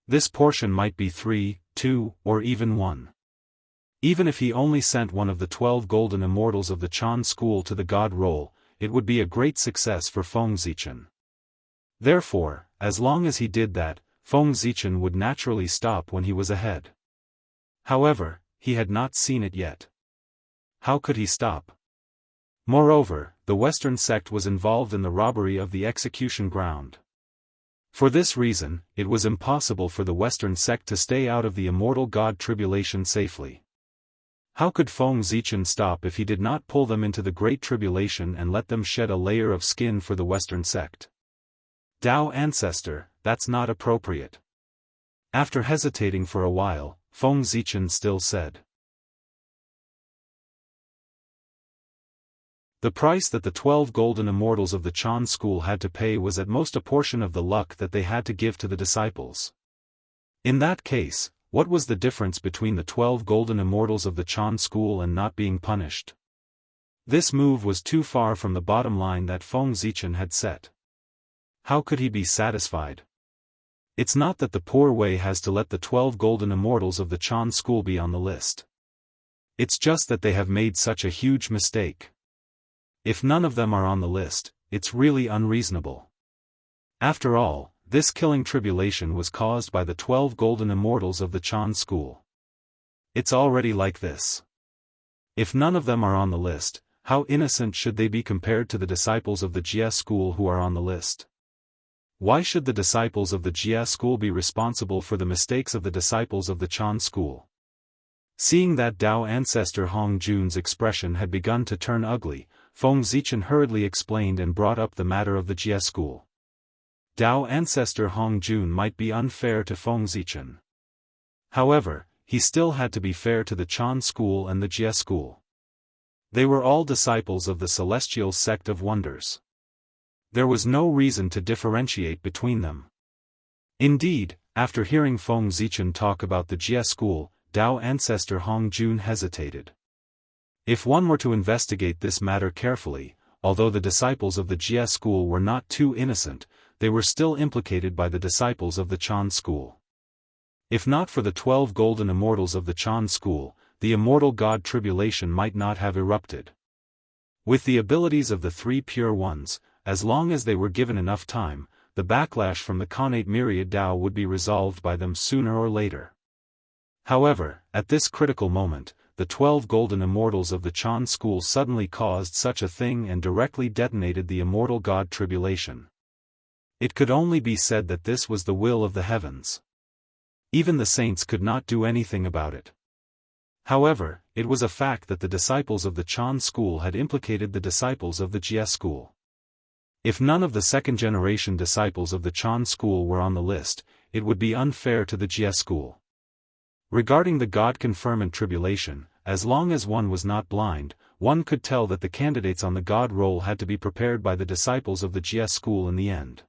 This portion might be 3, 2, or even 1. Even if he only sent one of the 12 golden immortals of the Chan school to the God role, it would be a great success for Feng Zichen. Therefore, as long as he did that, Feng Zichen would naturally stop when he was ahead. However, he had not seen it yet. How could he stop? Moreover, the Western sect was involved in the robbery of the execution ground. For this reason, it was impossible for the Western sect to stay out of the immortal God tribulation safely. How could Feng Zichen stop if he did not pull them into the Great Tribulation and let them shed a layer of skin for the Western sect? Dao ancestor, that's not appropriate. After hesitating for a while, Feng Zichen still said. The price that the 12 golden immortals of the Chan school had to pay was at most a portion of the luck that they had to give to the disciples. In that case, what was the difference between the 12 golden immortals of the Chan school and not being punished? This move was too far from the bottom line that Feng Zichen had set. How could he be satisfied? It's not that the poor way has to let the 12 golden immortals of the Chan school be on the list. It's just that they have made such a huge mistake. If none of them are on the list, it's really unreasonable. After all, this killing tribulation was caused by the 12 golden immortals of the Chan school. It's already like this. If none of them are on the list, how innocent should they be compared to the disciples of the Jie school who are on the list? Why should the disciples of the Jie school be responsible for the mistakes of the disciples of the Chan school? Seeing that Dao ancestor Hong Jun's expression had begun to turn ugly, Feng Zichen hurriedly explained and brought up the matter of the Jie school. Dao ancestor Hong Jun might be unfair to Feng Zichen. However, he still had to be fair to the Chan school and the Jie school. They were all disciples of the celestial sect of wonders. There was no reason to differentiate between them. Indeed, after hearing Feng Zichen talk about the Jie school, Dao ancestor Hong Jun hesitated. If one were to investigate this matter carefully, although the disciples of the Jie school were not too innocent, they were still implicated by the disciples of the Chan school. If not for the 12 golden immortals of the Chan school, the immortal god tribulation might not have erupted. With the abilities of the three pure ones, as long as they were given enough time, the backlash from the Khanate myriad Dao would be resolved by them sooner or later. However, at this critical moment, the 12 golden immortals of the Chan school suddenly caused such a thing and directly detonated the immortal god tribulation. It could only be said that this was the will of the heavens. Even the saints could not do anything about it. However, it was a fact that the disciples of the Chan school had implicated the disciples of the Jie school. If none of the second-generation disciples of the Chan school were on the list, it would be unfair to the Jie school. Regarding the God-conferment tribulation, as long as one was not blind, one could tell that the candidates on the God roll had to be prepared by the disciples of the Jie school in the end.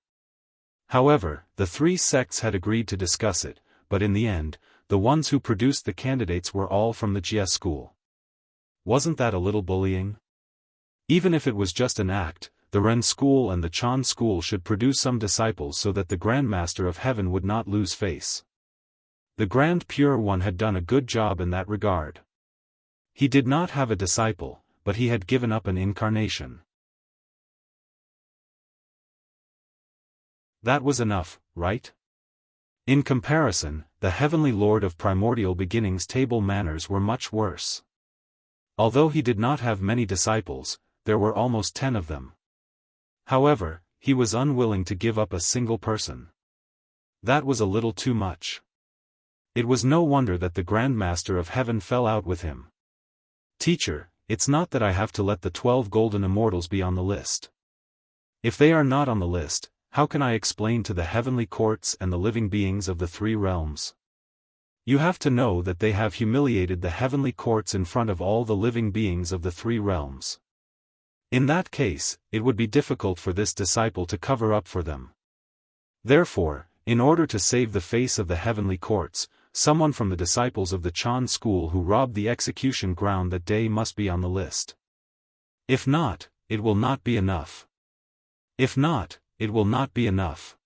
However, the three sects had agreed to discuss it, but in the end, the ones who produced the candidates were all from the Jie school. Wasn't that a little bullying? Even if it was just an act, the Ren school and the Chan school should produce some disciples so that the Grandmaster of Heaven would not lose face. The Grand Pure One had done a good job in that regard. He did not have a disciple, but he had given up an incarnation. That was enough, right? In comparison, the Heavenly Lord of Primordial Beginnings' table manners were much worse. Although he did not have many disciples, there were almost 10 of them. However, he was unwilling to give up a single person. That was a little too much. It was no wonder that the Grandmaster of Heaven fell out with him. Teacher, it's not that I have to let the 12 golden immortals be on the list. If they are not on the list, how can I explain to the heavenly courts and the living beings of the three realms? You have to know that they have humiliated the heavenly courts in front of all the living beings of the three realms. In that case, it would be difficult for this disciple to cover up for them. Therefore, in order to save the face of the heavenly courts, someone from the disciples of the Chan school who robbed the execution ground that day must be on the list. If not, it will not be enough. If not, it will not be enough.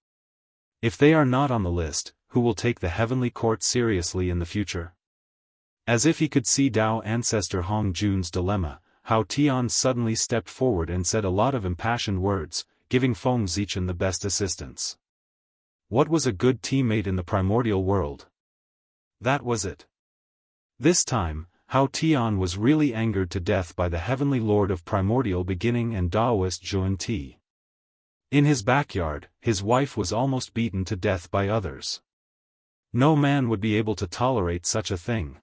If they are not on the list, who will take the heavenly court seriously in the future? As if he could see Dao ancestor Hong Jun's dilemma, Hao Tian suddenly stepped forward and said a lot of impassioned words, giving Feng Zichen the best assistance. What was a good teammate in the primordial world? That was it. This time, Hao Tian was really angered to death by the Heavenly Lord of Primordial Beginning and Daoist Zhuan Ti. In his backyard, his wife was almost beaten to death by others. No man would be able to tolerate such a thing.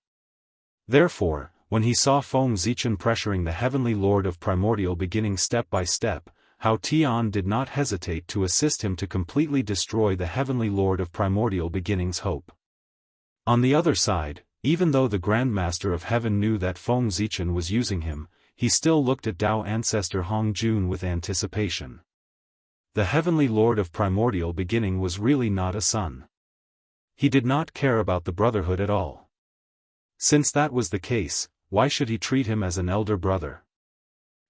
Therefore, when he saw Feng Zichen pressuring the Heavenly Lord of Primordial Beginning step by step, Hao Tian did not hesitate to assist him to completely destroy the Heavenly Lord of Primordial Beginning's hope. On the other side, even though the Grandmaster of Heaven knew that Feng Zichen was using him, he still looked at Dao ancestor Hong Jun with anticipation. The Heavenly Lord of Primordial Beginning was really not a son. He did not care about the brotherhood at all. Since that was the case, why should he treat him as an elder brother?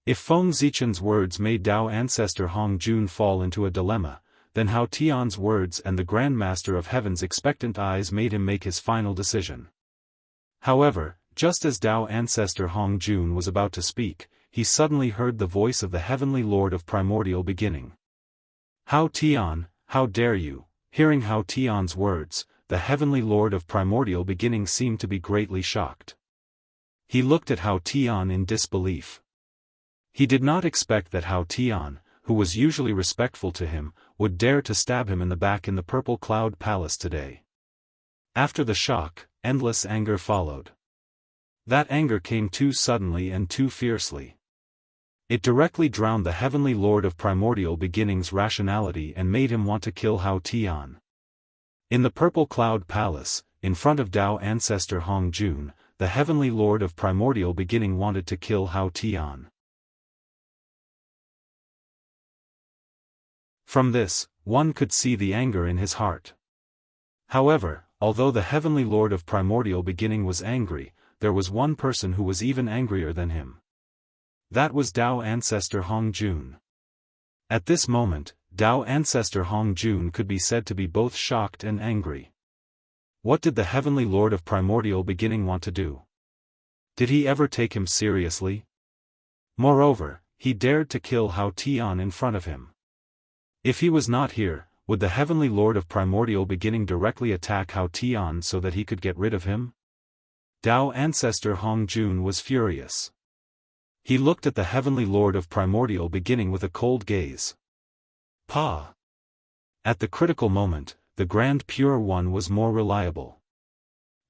If Feng Zichen's words made Dao ancestor Hong Jun fall into a dilemma, then Hao Tian's words and the Grandmaster of Heaven's expectant eyes made him make his final decision. However, just as Dao ancestor Hong Jun was about to speak, he suddenly heard the voice of the Heavenly Lord of Primordial Beginning. Hao Tian, how dare you? Hearing Hao Tian's words, the Heavenly Lord of Primordial Beginning seemed to be greatly shocked. He looked at Hao Tian in disbelief. He did not expect that Hao Tian, who was usually respectful to him, would dare to stab him in the back in the Purple Cloud Palace today. After the shock, endless anger followed. That anger came too suddenly and too fiercely. It directly drowned the Heavenly Lord of Primordial Beginning's rationality and made him want to kill Hao Tian. In the Purple Cloud Palace, in front of Dao Ancestor Hong Jun, the Heavenly Lord of Primordial Beginning wanted to kill Hao Tian. From this, one could see the anger in his heart. However, although the Heavenly Lord of Primordial Beginning was angry, there was one person who was even angrier than him. That was Dao Ancestor Hong Jun. At this moment, Dao Ancestor Hong Jun could be said to be both shocked and angry. What did the Heavenly Lord of Primordial Beginning want to do? Did he ever take him seriously? Moreover, he dared to kill Hao Tian in front of him. If he was not here, would the Heavenly Lord of Primordial Beginning directly attack Hao Tian so that he could get rid of him? Dao Ancestor Hong Jun was furious. He looked at the Heavenly Lord of Primordial Beginning with a cold gaze. Pa! At the critical moment, the Grand Pure One was more reliable.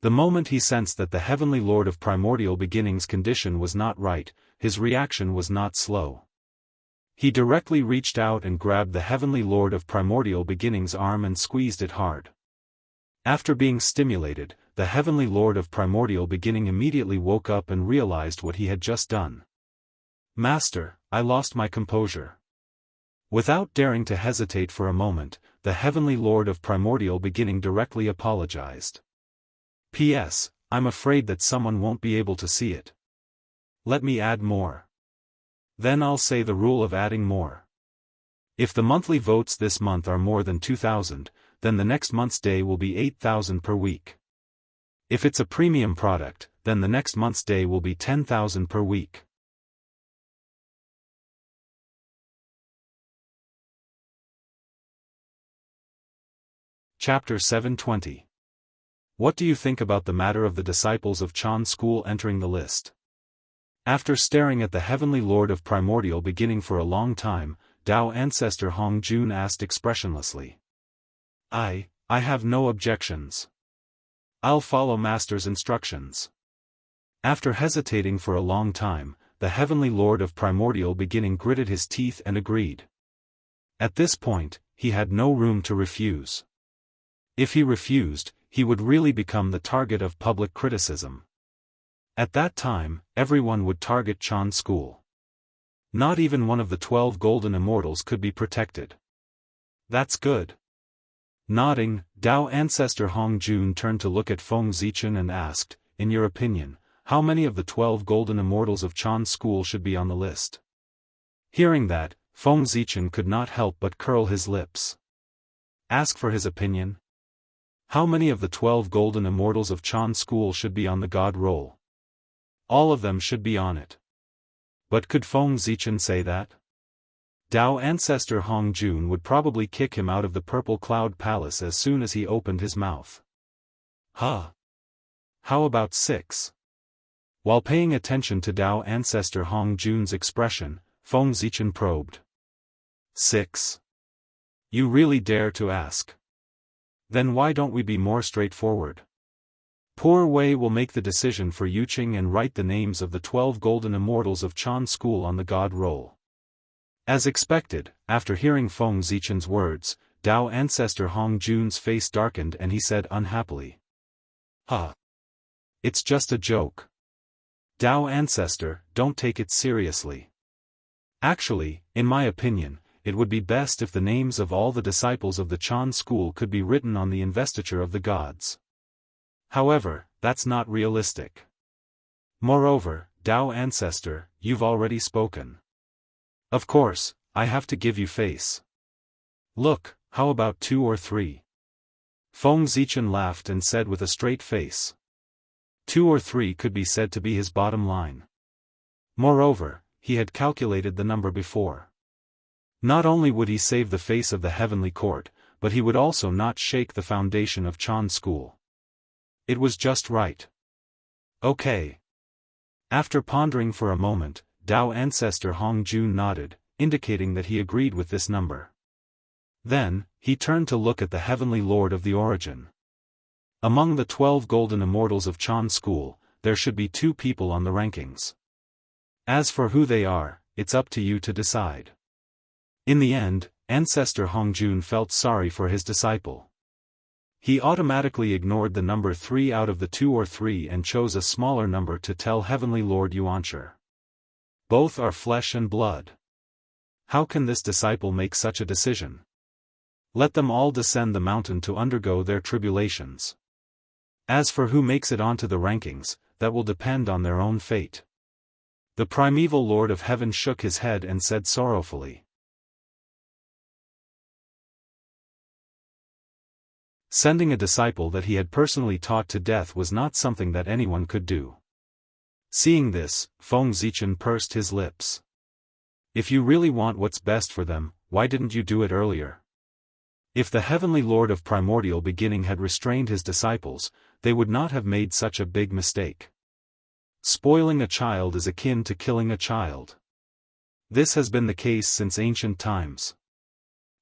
The moment he sensed that the Heavenly Lord of Primordial Beginning's condition was not right, his reaction was not slow. He directly reached out and grabbed the Heavenly Lord of Primordial Beginning's arm and squeezed it hard. After being stimulated, the Heavenly Lord of Primordial Beginning immediately woke up and realized what he had just done. Master, I lost my composure. Without daring to hesitate for a moment, the Heavenly Lord of Primordial Beginning directly apologized. P.S. I'm afraid that someone won't be able to see it. Let me add more. Then I'll say the rule of adding more. If the monthly votes this month are more than 2,000, then the next month's day will be 8,000 per week. If it's a premium product, then the next month's day will be 10,000 per week. Chapter 720. What do you think about the matter of the disciples of Chan School entering the list? After staring at the Heavenly Lord of Primordial Beginning for a long time, Dao Ancestor Hong Jun asked expressionlessly. I have no objections. I'll follow Master's instructions. After hesitating for a long time, the Heavenly Lord of Primordial Beginning gritted his teeth and agreed. At this point, he had no room to refuse. If he refused, he would really become the target of public criticism. At that time, everyone would target Chan School. Not even one of the 12 golden immortals could be protected. That's good. Nodding, Dao Ancestor Hong Jun turned to look at Feng Zichen and asked, in your opinion, how many of the 12 golden immortals of Chan School should be on the list? Hearing that, Feng Zichen could not help but curl his lips. Ask for his opinion? How many of the 12 golden immortals of Chan School should be on the God roll? All of them should be on it. But could Feng Zichen say that? Dao Ancestor Hong Jun would probably kick him out of the Purple Cloud Palace as soon as he opened his mouth. Huh? How about 6? While paying attention to Dao Ancestor Hong Jun's expression, Feng Zichen probed. 6? You really dare to ask? Then why don't we be more straightforward? Poor Wei will make the decision for Yuqing and write the names of the 12 golden immortals of Chan School on the God roll. As expected, after hearing Feng Zichen's words, Dao Ancestor Hong Jun's face darkened and he said unhappily. Huh. It's just a joke. Dao Ancestor, don't take it seriously. Actually, in my opinion, it would be best if the names of all the disciples of the Chan School could be written on the investiture of the gods. However, that's not realistic. Moreover, Dao Ancestor, you've already spoken. Of course, I have to give you face. Look, how about 2 or 3? Feng Zichen laughed and said with a straight face. 2 or 3 could be said to be his bottom line. Moreover, he had calculated the number before. Not only would he save the face of the heavenly court, but he would also not shake the foundation of Chan School. It was just right. Okay. After pondering for a moment, Dao Ancestor Hong Jun nodded, indicating that he agreed with this number. Then, he turned to look at the Heavenly Lord of the Origin. Among the 12 golden immortals of Chan School, there should be 2 people on the rankings. As for who they are, it's up to you to decide. In the end, Ancestor Hongjun felt sorry for his disciple. He automatically ignored the number 3 out of the 2 or 3 and chose a smaller number to tell Heavenly Lord Yuanshi. Both are flesh and blood. How can this disciple make such a decision? Let them all descend the mountain to undergo their tribulations. As for who makes it onto the rankings, that will depend on their own fate. The primeval Lord of Heaven shook his head and said sorrowfully. Sending a disciple that he had personally taught to death was not something that anyone could do. Seeing this, Feng Zichen pursed his lips. If you really want what's best for them, why didn't you do it earlier? If the Heavenly Lord of Primordial Beginning had restrained his disciples, they would not have made such a big mistake. Spoiling a child is akin to killing a child. This has been the case since ancient times.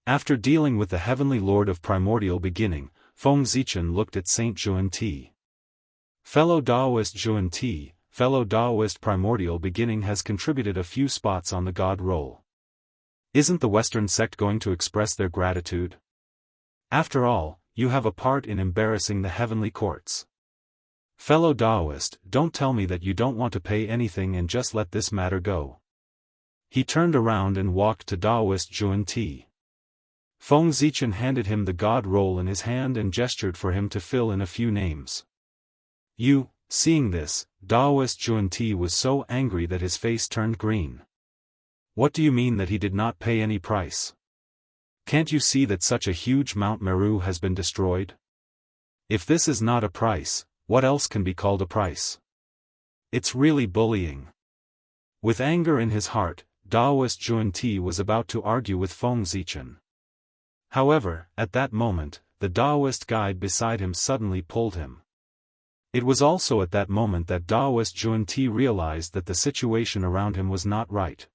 After dealing with the Heavenly Lord of Primordial Beginning, Feng Zichen looked at Saint Juan-Ti. Fellow Daoist Juan-Ti, fellow Daoist Primordial Beginning has contributed a few spots on the God roll. Isn't the Western sect going to express their gratitude? After all, you have a part in embarrassing the heavenly courts. Fellow Daoist, don't tell me that you don't want to pay anything and just let this matter go. He turned around and walked to Daoist Juan-Ti. Feng Zichen handed him the God roll in his hand and gestured for him to fill in a few names. Seeing this, Daoist Juan-Ti was so angry that his face turned green. What do you mean that he did not pay any price? Can't you see that such a huge Mount Meru has been destroyed? If this is not a price, what else can be called a price? It's really bullying. With anger in his heart, Daoist Juan-Ti was about to argue with Feng Zichen. However, at that moment, the Daoist guide beside him suddenly pulled him. It was also at that moment that Daoist Juan-Ti realized that the situation around him was not right.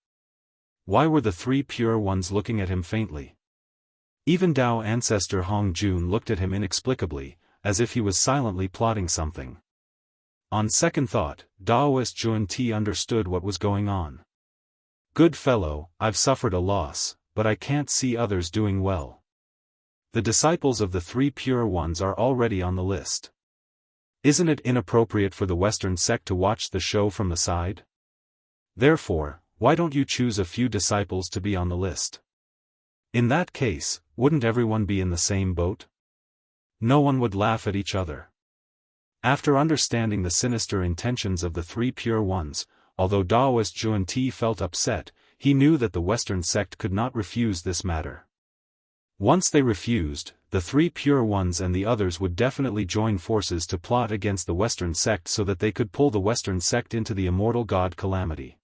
Why were the 3 pure ones looking at him faintly? Even Dao Ancestor Hongjun looked at him inexplicably, as if he was silently plotting something. On second thought, Daoist Juan-Ti understood what was going on. Good fellow, I've suffered a loss, but I can't see others doing well. The disciples of the 3 pure ones are already on the list. Isn't it inappropriate for the Western sect to watch the show from the side? Therefore, why don't you choose a few disciples to be on the list? In that case, wouldn't everyone be in the same boat? No one would laugh at each other. After understanding the sinister intentions of the 3 pure ones, although Daoist Juan-Ti felt upset, he knew that the Western sect could not refuse this matter. Once they refused, the 3 pure ones and the others would definitely join forces to plot against the Western sect so that they could pull the Western sect into the immortal god calamity.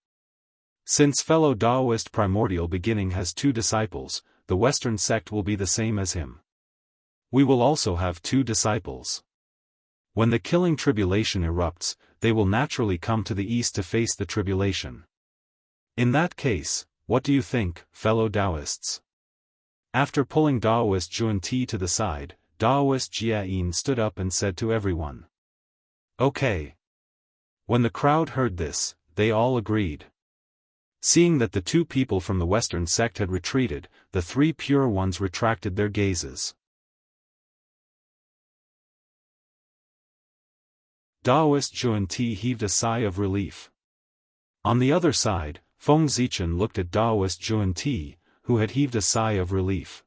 Since fellow Daoist Primordial Beginning has 2 disciples, the Western sect will be the same as him. We will also have 2 disciples. When the killing tribulation erupts, they will naturally come to the east to face the tribulation. In that case, what do you think, fellow Daoists? After pulling Daoist Juan-Ti to the side, Daoist Jiayin stood up and said to everyone. Okay. When the crowd heard this, they all agreed. Seeing that the 2 people from the Western sect had retreated, the 3 pure ones retracted their gazes. Daoist Juan-Ti heaved a sigh of relief. On the other side, Feng Zichen looked at Daoist Juan-Ti, who had heaved a sigh of relief.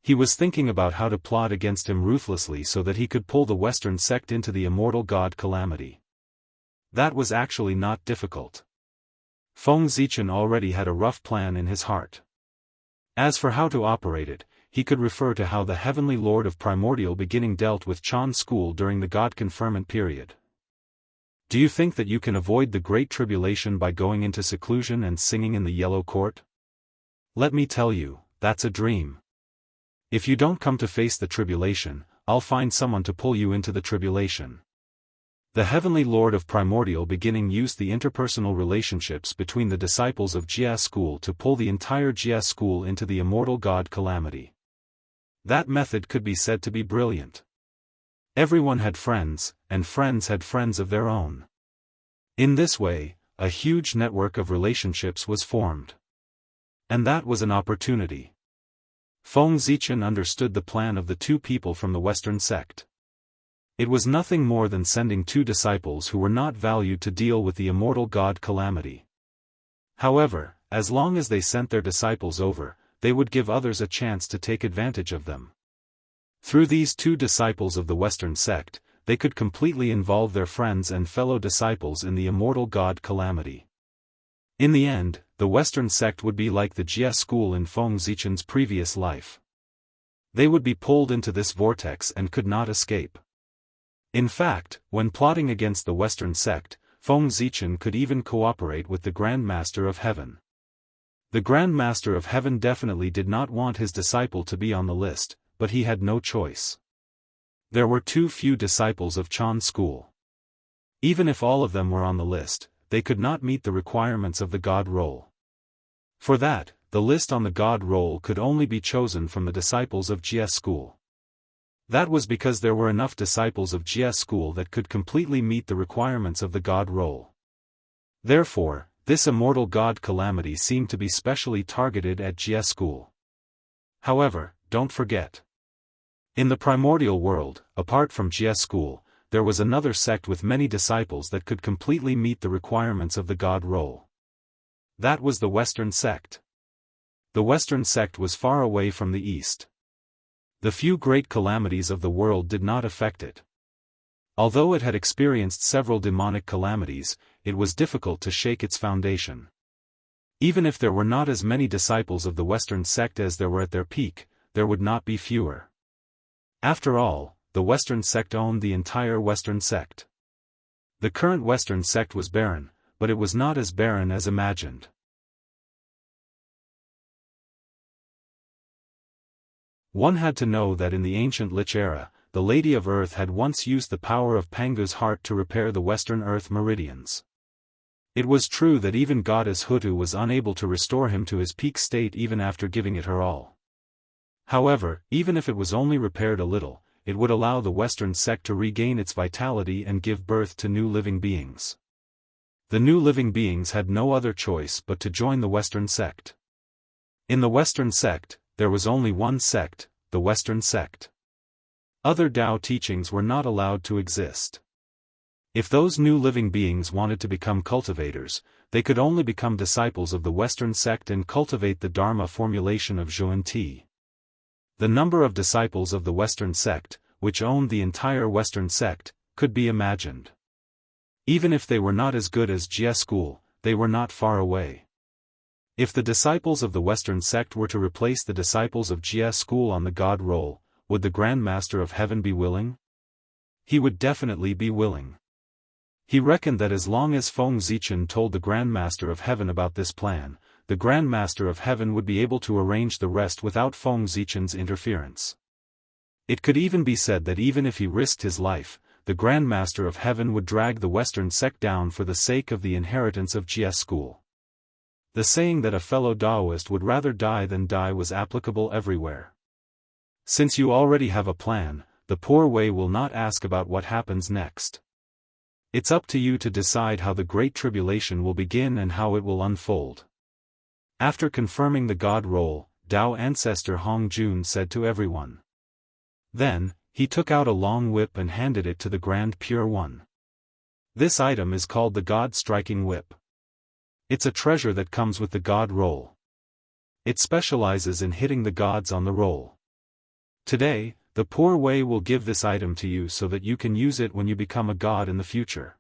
He was thinking about how to plot against him ruthlessly so that he could pull the Western sect into the immortal god calamity. That was actually not difficult. Feng Zichen already had a rough plan in his heart. As for how to operate it, he could refer to how the Heavenly Lord of Primordial Beginning dealt with Chan School during the God Conferment period. Do you think that you can avoid the Great Tribulation by going into seclusion and singing in the Yellow Court? Let me tell you, that's a dream. If you don't come to face the tribulation, I'll find someone to pull you into the tribulation. The Heavenly Lord of Primordial Beginning used the interpersonal relationships between the disciples of Jia School to pull the entire Jia School into the immortal god calamity. That method could be said to be brilliant. Everyone had friends, and friends had friends of their own. In this way, a huge network of relationships was formed. And that was an opportunity. Feng Zichen understood the plan of the two people from the Western sect. It was nothing more than sending two disciples who were not valued to deal with the immortal god Calamity. However, as long as they sent their disciples over, they would give others a chance to take advantage of them. Through these two disciples of the Western sect, they could completely involve their friends and fellow disciples in the immortal god Calamity. In the end, the Western sect would be like the Jia school in Feng Zichen's previous life. They would be pulled into this vortex and could not escape. In fact, when plotting against the Western sect, Feng Zichen could even cooperate with the Grand Master of Heaven. The Grand Master of Heaven definitely did not want his disciple to be on the list, but he had no choice. There were too few disciples of Chan's school. Even if all of them were on the list, they could not meet the requirements of the God roll. For that, the list on the God roll could only be chosen from the disciples of Jia school. That was because there were enough disciples of Jia school that could completely meet the requirements of the God roll. Therefore, this immortal god Calamity seemed to be specially targeted at Jia school. However, don't forget. In the primordial world, apart from Jia school, there was another sect with many disciples that could completely meet the requirements of the god roll. That was the Western sect. The Western sect was far away from the East. The few great calamities of the world did not affect it. Although it had experienced several demonic calamities, it was difficult to shake its foundation. Even if there were not as many disciples of the Western sect as there were at their peak, there would not be fewer. After all, the Western sect owned the entire Western sect. The current Western sect was barren, but it was not as barren as imagined. One had to know that in the ancient Lich era, the Lady of Earth had once used the power of Pangu's heart to repair the Western Earth meridians. It was true that even Goddess Hutu was unable to restore him to his peak state even after giving it her all. However, even if it was only repaired a little, it would allow the Western sect to regain its vitality and give birth to new living beings. The new living beings had no other choice but to join the Western sect. In the Western sect, there was only one sect, the Western sect. Other Tao teachings were not allowed to exist. If those new living beings wanted to become cultivators, they could only become disciples of the Western sect and cultivate the Dharma formulation of Zhuan Ti. The number of disciples of the Western sect, which owned the entire Western sect, could be imagined. Even if they were not as good as Jia school, they were not far away. If the disciples of the Western sect were to replace the disciples of Jia school on the God roll, would the Grand Master of Heaven be willing? He would definitely be willing. He reckoned that as long as Feng Zichen told the Grand Master of Heaven about this plan, the Grand Master of Heaven would be able to arrange the rest without Feng Zichen's interference. It could even be said that even if he risked his life, the Grand Master of Heaven would drag the Western sect down for the sake of the inheritance of Jia school. The saying that a fellow Daoist would rather die than die was applicable everywhere. Since you already have a plan, the poor way will not ask about what happens next. It's up to you to decide how the Great Tribulation will begin and how it will unfold. After confirming the God roll, Dao ancestor Hong Jun said to everyone. Then, he took out a long whip and handed it to the Grand Pure One. This item is called the God Striking Whip. It's a treasure that comes with the God roll. It specializes in hitting the gods on the roll. Today, the poor way will give this item to you so that you can use it when you become a god in the future.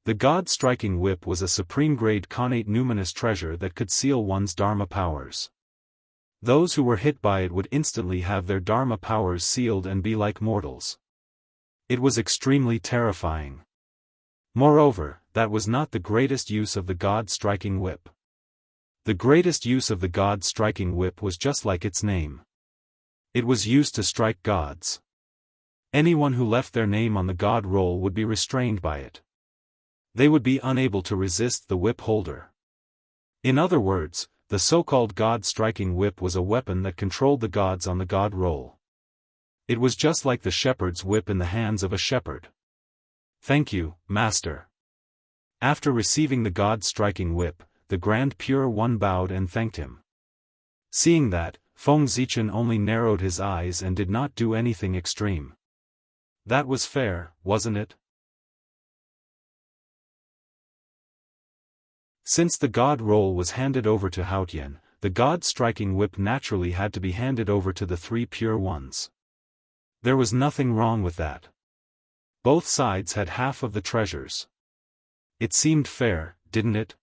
The God Striking Whip was a supreme-grade connate numinous treasure that could seal one's Dharma powers. Those who were hit by it would instantly have their Dharma powers sealed and be like mortals. It was extremely terrifying. Moreover, that was not the greatest use of the God Striking Whip. The greatest use of the God Striking Whip was just like its name. It was used to strike gods. Anyone who left their name on the God roll would be restrained by it. They would be unable to resist the whip holder. In other words, the so-called God Striking Whip was a weapon that controlled the gods on the God roll. It was just like the shepherd's whip in the hands of a shepherd. Thank you, Master. After receiving the god-striking whip, the Grand Pure One bowed and thanked him. Seeing that, Feng Zichen only narrowed his eyes and did not do anything extreme. That was fair, wasn't it? Since the god role was handed over to Haotian, the god-striking whip naturally had to be handed over to the three pure ones. There was nothing wrong with that. Both sides had half of the treasures. It seemed fair, didn't it?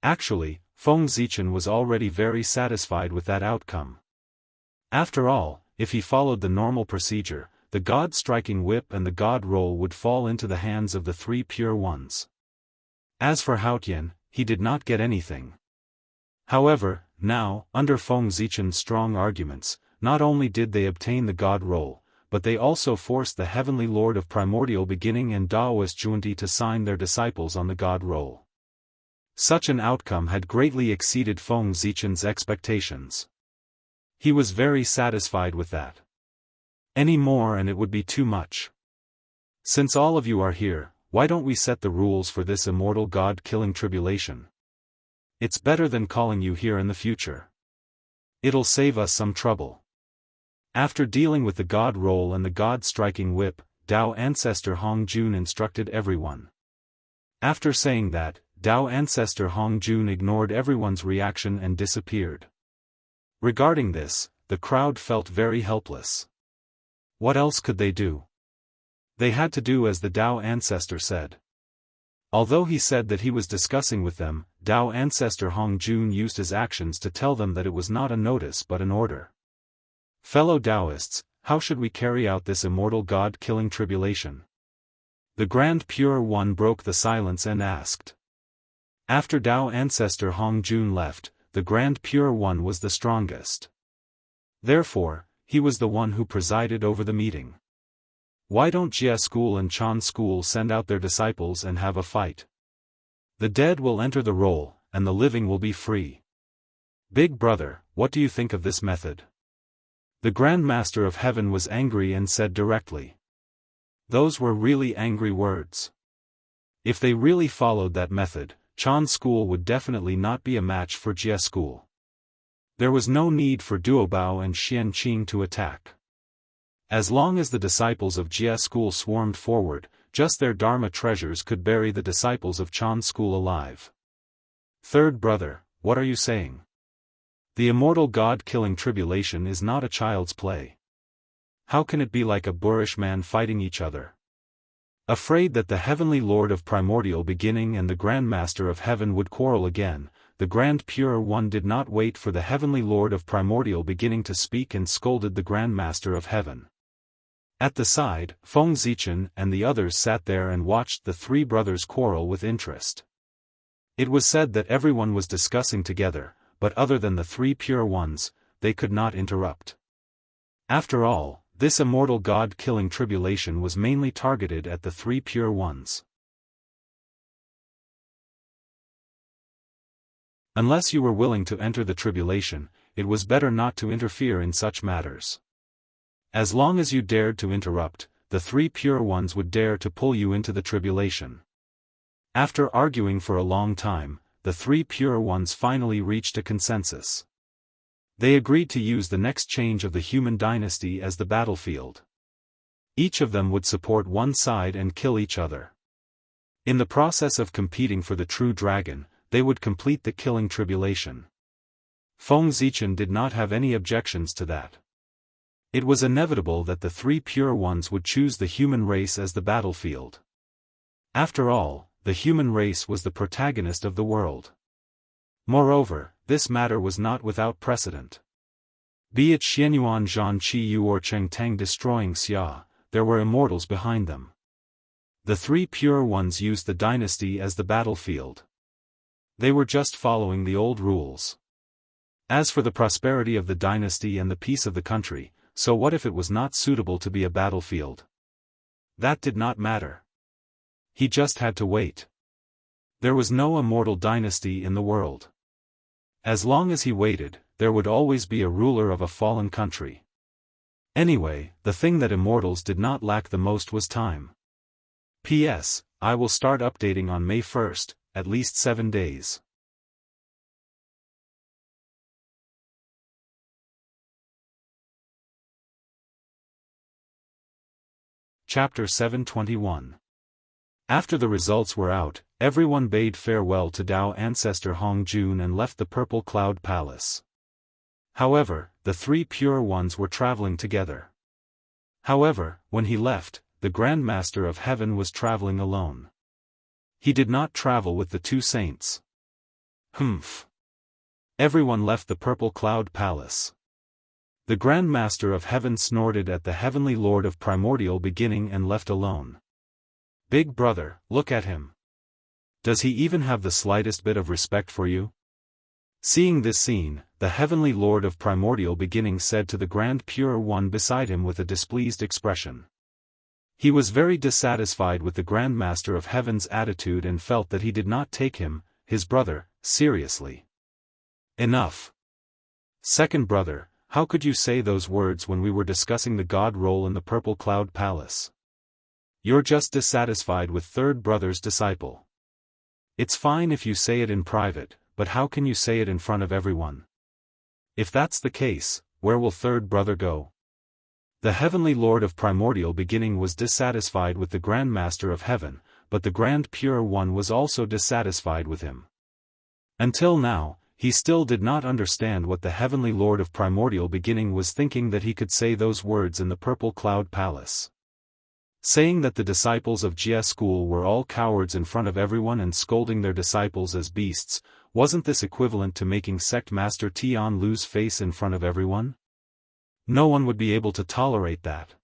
Actually, Feng Zichen was already very satisfied with that outcome. After all, if he followed the normal procedure, the god-striking whip and the god roll would fall into the hands of the three pure ones. As for Haotian, he did not get anything. However, now, under Feng Zichen's strong arguments, not only did they obtain the god roll, but they also forced the Heavenly Lord of Primordial Beginning and Daoist Junti to sign their disciples on the god roll. Such an outcome had greatly exceeded Feng Zichen's expectations. He was very satisfied with that. Any more and it would be too much. Since all of you are here, why don't we set the rules for this immortal god-killing tribulation? It's better than calling you here in the future. It'll save us some trouble. After dealing with the god roll and the god-striking whip, Dao Ancestor Hongjun instructed everyone. After saying that, Dao Ancestor Hongjun ignored everyone's reaction and disappeared. Regarding this, the crowd felt very helpless. What else could they do? They had to do as the Dao Ancestor said. Although he said that he was discussing with them, Dao Ancestor Hongjun used his actions to tell them that it was not a notice but an order. Fellow Daoists, how should we carry out this immortal god-killing tribulation? The Grand Pure One broke the silence and asked. After Dao Ancestor Hongjun left, the Grand Pure One was the strongest. Therefore, he was the one who presided over the meeting. Why don't Jia School and Chan School send out their disciples and have a fight? The dead will enter the roll, and the living will be free. Big brother, what do you think of this method? The Grand Master of Heaven was angry and said directly. Those were really angry words. If they really followed that method, Chan School would definitely not be a match for Jia School. There was no need for Duobao and Xianqing to attack. As long as the disciples of Jia School swarmed forward, just their Dharma treasures could bury the disciples of Chan School alive. Third brother, what are you saying? The immortal god-killing tribulation is not a child's play. How can it be like a boorish man fighting each other? Afraid that the Heavenly Lord of Primordial Beginning and the Grand Master of Heaven would quarrel again, the Grand Pure One did not wait for the Heavenly Lord of Primordial Beginning to speak and scolded the Grand Master of Heaven. At the side, Feng Zichen and the others sat there and watched the three brothers quarrel with interest. It was said that everyone was discussing together, but other than the three pure ones, they could not interrupt. After all, this immortal god-killing tribulation was mainly targeted at the three pure ones. Unless you were willing to enter the tribulation, it was better not to interfere in such matters. As long as you dared to interrupt, the three pure ones would dare to pull you into the tribulation. After arguing for a long time, the three pure ones finally reached a consensus. They agreed to use the next change of the human dynasty as the battlefield. Each of them would support one side and kill each other. In the process of competing for the true dragon, they would complete the killing tribulation. Feng Zichen did not have any objections to that. It was inevitable that the three pure ones would choose the human race as the battlefield. After all, the human race was the protagonist of the world. Moreover, this matter was not without precedent. Be it Xianyuan Zhan Qiyu or Chengtang destroying Xia, there were immortals behind them. The three pure ones used the dynasty as the battlefield. They were just following the old rules. As for the prosperity of the dynasty and the peace of the country, so what if it was not suitable to be a battlefield? That did not matter. He just had to wait. There was no immortal dynasty in the world. As long as he waited, there would always be a ruler of a fallen country. Anyway, the thing that immortals did not lack the most was time. P.S. I will start updating on May 1st, at least 7 days. Chapter 721. After the results were out, everyone bade farewell to Dao ancestor Hong Jun and left the Purple Cloud Palace. However, the three pure ones were traveling together. However, when he left, the Grand Master of Heaven was traveling alone. He did not travel with the two saints. Humph. Everyone left the Purple Cloud Palace. The Grand Master of Heaven snorted at the Heavenly Lord of Primordial Beginning and left alone. Big brother, look at him. Does he even have the slightest bit of respect for you? Seeing this scene, the Heavenly Lord of Primordial Beginning said to the Grand Pure One beside him with a displeased expression. He was very dissatisfied with the Grand Master of Heaven's attitude and felt that he did not take him, his brother, seriously. Enough. Second brother, how could you say those words when we were discussing the God role in the Purple Cloud Palace? You're just dissatisfied with third brother's disciple. It's fine if you say it in private, but how can you say it in front of everyone? If that's the case, where will third brother go? The Heavenly Lord of Primordial Beginning was dissatisfied with the Grand Master of Heaven, but the Grand Pure One was also dissatisfied with him. Until now, he still did not understand what the Heavenly Lord of Primordial Beginning was thinking that he could say those words in the Purple Cloud Palace. Saying that the disciples of Jia school were all cowards in front of everyone and scolding their disciples as beasts, wasn't this equivalent to making Sect Master Tian lose face in front of everyone? No one would be able to tolerate that.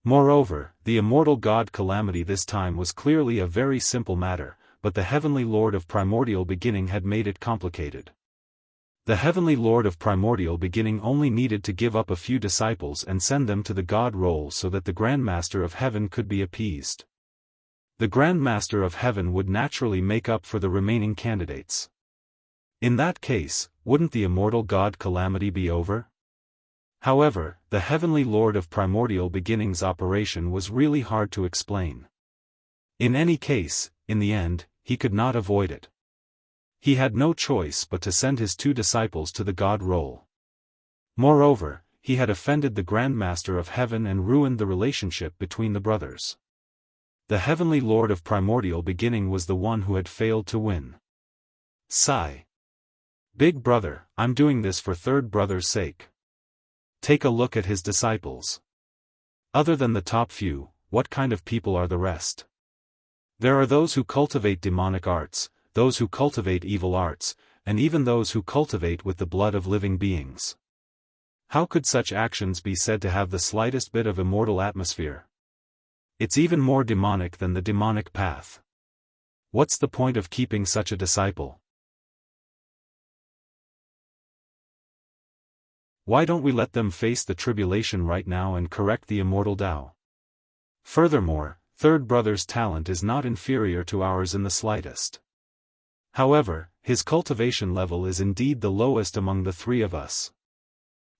Moreover, the immortal god calamity this time was clearly a very simple matter, but the Heavenly Lord of Primordial Beginning had made it complicated. The Heavenly Lord of Primordial Beginning only needed to give up a few disciples and send them to the God role so that the Grand Master of Heaven could be appeased. The Grand Master of Heaven would naturally make up for the remaining candidates. In that case, wouldn't the immortal god calamity be over? However, the Heavenly Lord of Primordial Beginning's operation was really hard to explain. In any case, in the end, he could not avoid it. He had no choice but to send his two disciples to the God role. Moreover, he had offended the Grand Master of Heaven and ruined the relationship between the brothers. The Heavenly Lord of Primordial Beginning was the one who had failed to win. Sigh. Big brother, I'm doing this for third brother's sake. Take a look at his disciples. Other than the top few, what kind of people are the rest? There are those who cultivate demonic arts, those who cultivate evil arts, and even those who cultivate with the blood of living beings. How could such actions be said to have the slightest bit of immortal atmosphere? It's even more demonic than the demonic path. What's the point of keeping such a disciple? Why don't we let them face the tribulation right now and correct the immortal Tao? Furthermore, third brother's talent is not inferior to ours in the slightest. However, his cultivation level is indeed the lowest among the three of us.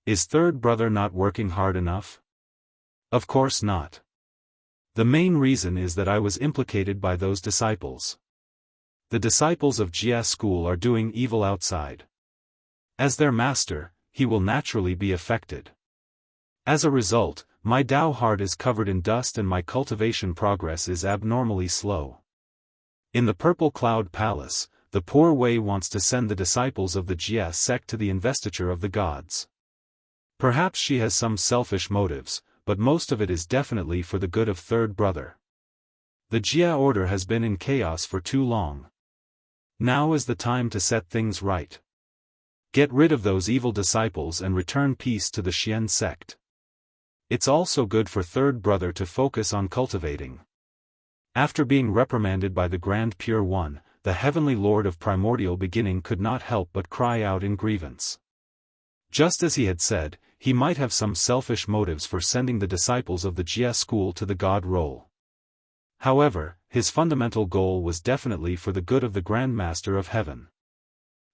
Is third brother not working hard enough? Of course not. The main reason is that I was implicated by those disciples. The disciples of Jia school are doing evil outside. As their master, he will naturally be affected. As a result, my Tao heart is covered in dust and my cultivation progress is abnormally slow. In the Purple Cloud Palace, the poor Wei wants to send the disciples of the Jia sect to the investiture of the gods. Perhaps she has some selfish motives, but most of it is definitely for the good of third brother. The Jia order has been in chaos for too long. Now is the time to set things right. Get rid of those evil disciples and return peace to the Xian sect. It's also good for third brother to focus on cultivating. After being reprimanded by the Grand Pure One, the Heavenly Lord of Primordial Beginning could not help but cry out in grievance. Just as he had said, he might have some selfish motives for sending the disciples of the Jia school to the God role. However, his fundamental goal was definitely for the good of the Grand Master of Heaven.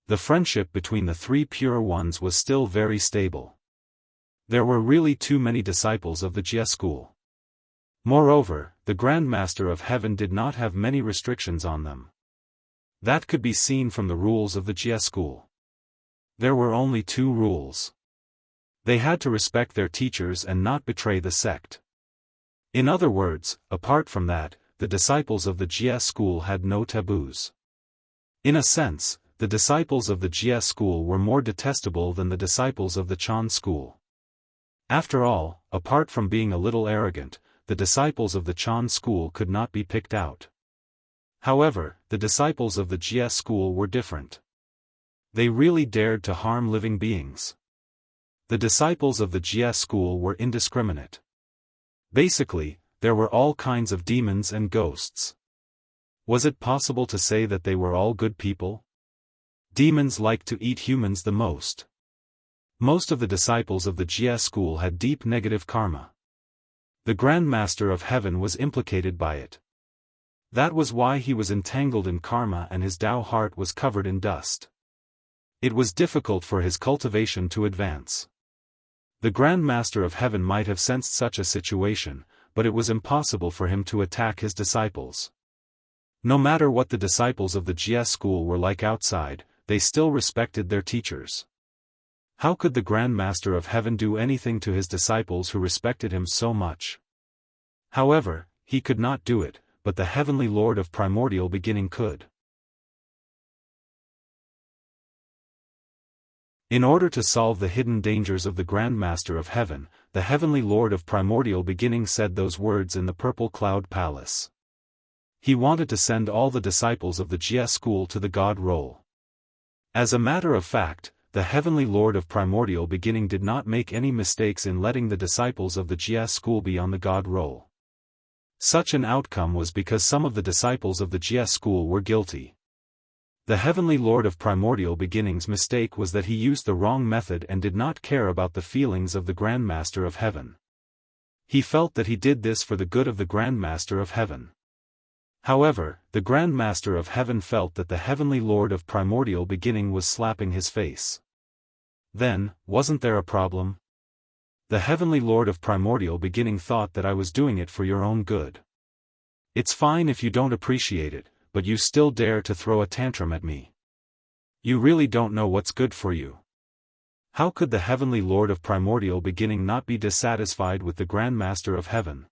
The friendship between the three pure ones was still very stable. There were really too many disciples of the Jia school. Moreover, the Grand Master of Heaven did not have many restrictions on them. That could be seen from the rules of the Jie school. There were only 2 rules. They had to respect their teachers and not betray the sect. In other words, apart from that, the disciples of the Jie school had no taboos. In a sense, the disciples of the Jie school were more detestable than the disciples of the Chan school. After all, apart from being a little arrogant, the disciples of the Chan school could not be picked out. However, the disciples of the Jie school were different. They really dared to harm living beings. The disciples of the Jie school were indiscriminate. Basically, there were all kinds of demons and ghosts. Was it possible to say that they were all good people? Demons liked to eat humans the most. Most of the disciples of the Jie school had deep negative karma. The Grand Master of Heaven was implicated by it. That was why he was entangled in karma and his Tao heart was covered in dust. It was difficult for his cultivation to advance. The Grand Master of Heaven might have sensed such a situation, but it was impossible for him to attack his disciples. No matter what the disciples of the Jie school were like outside, they still respected their teachers. How could the Grand Master of Heaven do anything to his disciples who respected him so much? However, he could not do it, but the Heavenly Lord of Primordial Beginning could. In order to solve the hidden dangers of the Grand Master of Heaven, the Heavenly Lord of Primordial Beginning said those words in the Purple Cloud Palace. He wanted to send all the disciples of the Jie school to the God role. As a matter of fact, the Heavenly Lord of Primordial Beginning did not make any mistakes in letting the disciples of the Jie school be on the God role. Such an outcome was because some of the disciples of the Jie school were guilty. The Heavenly Lord of Primordial Beginning's mistake was that he used the wrong method and did not care about the feelings of the Grand Master of Heaven. He felt that he did this for the good of the Grand Master of Heaven. However, the Grand Master of Heaven felt that the Heavenly Lord of Primordial Beginning was slapping his face. Then, wasn't there a problem? The Heavenly Lord of Primordial Beginning thought that I was doing it for your own good. It's fine if you don't appreciate it, but you still dare to throw a tantrum at me. You really don't know what's good for you. How could the Heavenly Lord of Primordial Beginning not be dissatisfied with the Grand Master of Heaven?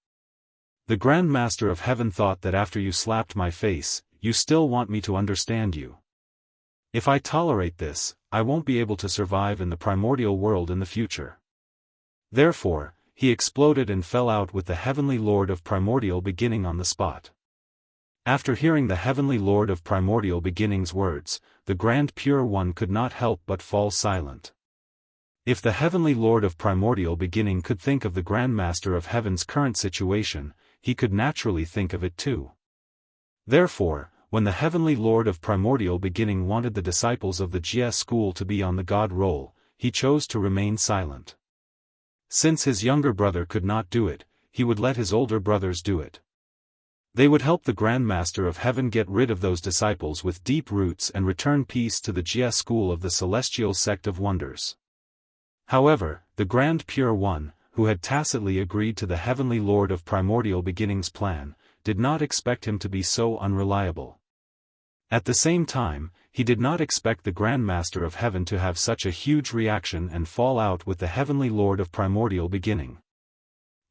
The Grand Master of Heaven thought that after you slapped my face, you still want me to understand you. If I tolerate this, I won't be able to survive in the primordial world in the future. Therefore, he exploded and fell out with the Heavenly Lord of Primordial Beginning on the spot. After hearing the Heavenly Lord of Primordial Beginning's words, the Grand Pure One could not help but fall silent. If the Heavenly Lord of Primordial Beginning could think of the Grand Master of Heaven's current situation, he could naturally think of it too. Therefore, when the Heavenly Lord of Primordial Beginning wanted the disciples of the Jie school to be on the God role, he chose to remain silent. Since his younger brother could not do it, he would let his older brothers do it. They would help the Grand Master of Heaven get rid of those disciples with deep roots and return peace to the Jie school of the Celestial Sect of Wonders. However, the Grand Pure One, who had tacitly agreed to the Heavenly Lord of Primordial Beginning's plan, did not expect him to be so unreliable. At the same time, he did not expect the Grand Master of Heaven to have such a huge reaction and fall out with the Heavenly Lord of Primordial Beginning.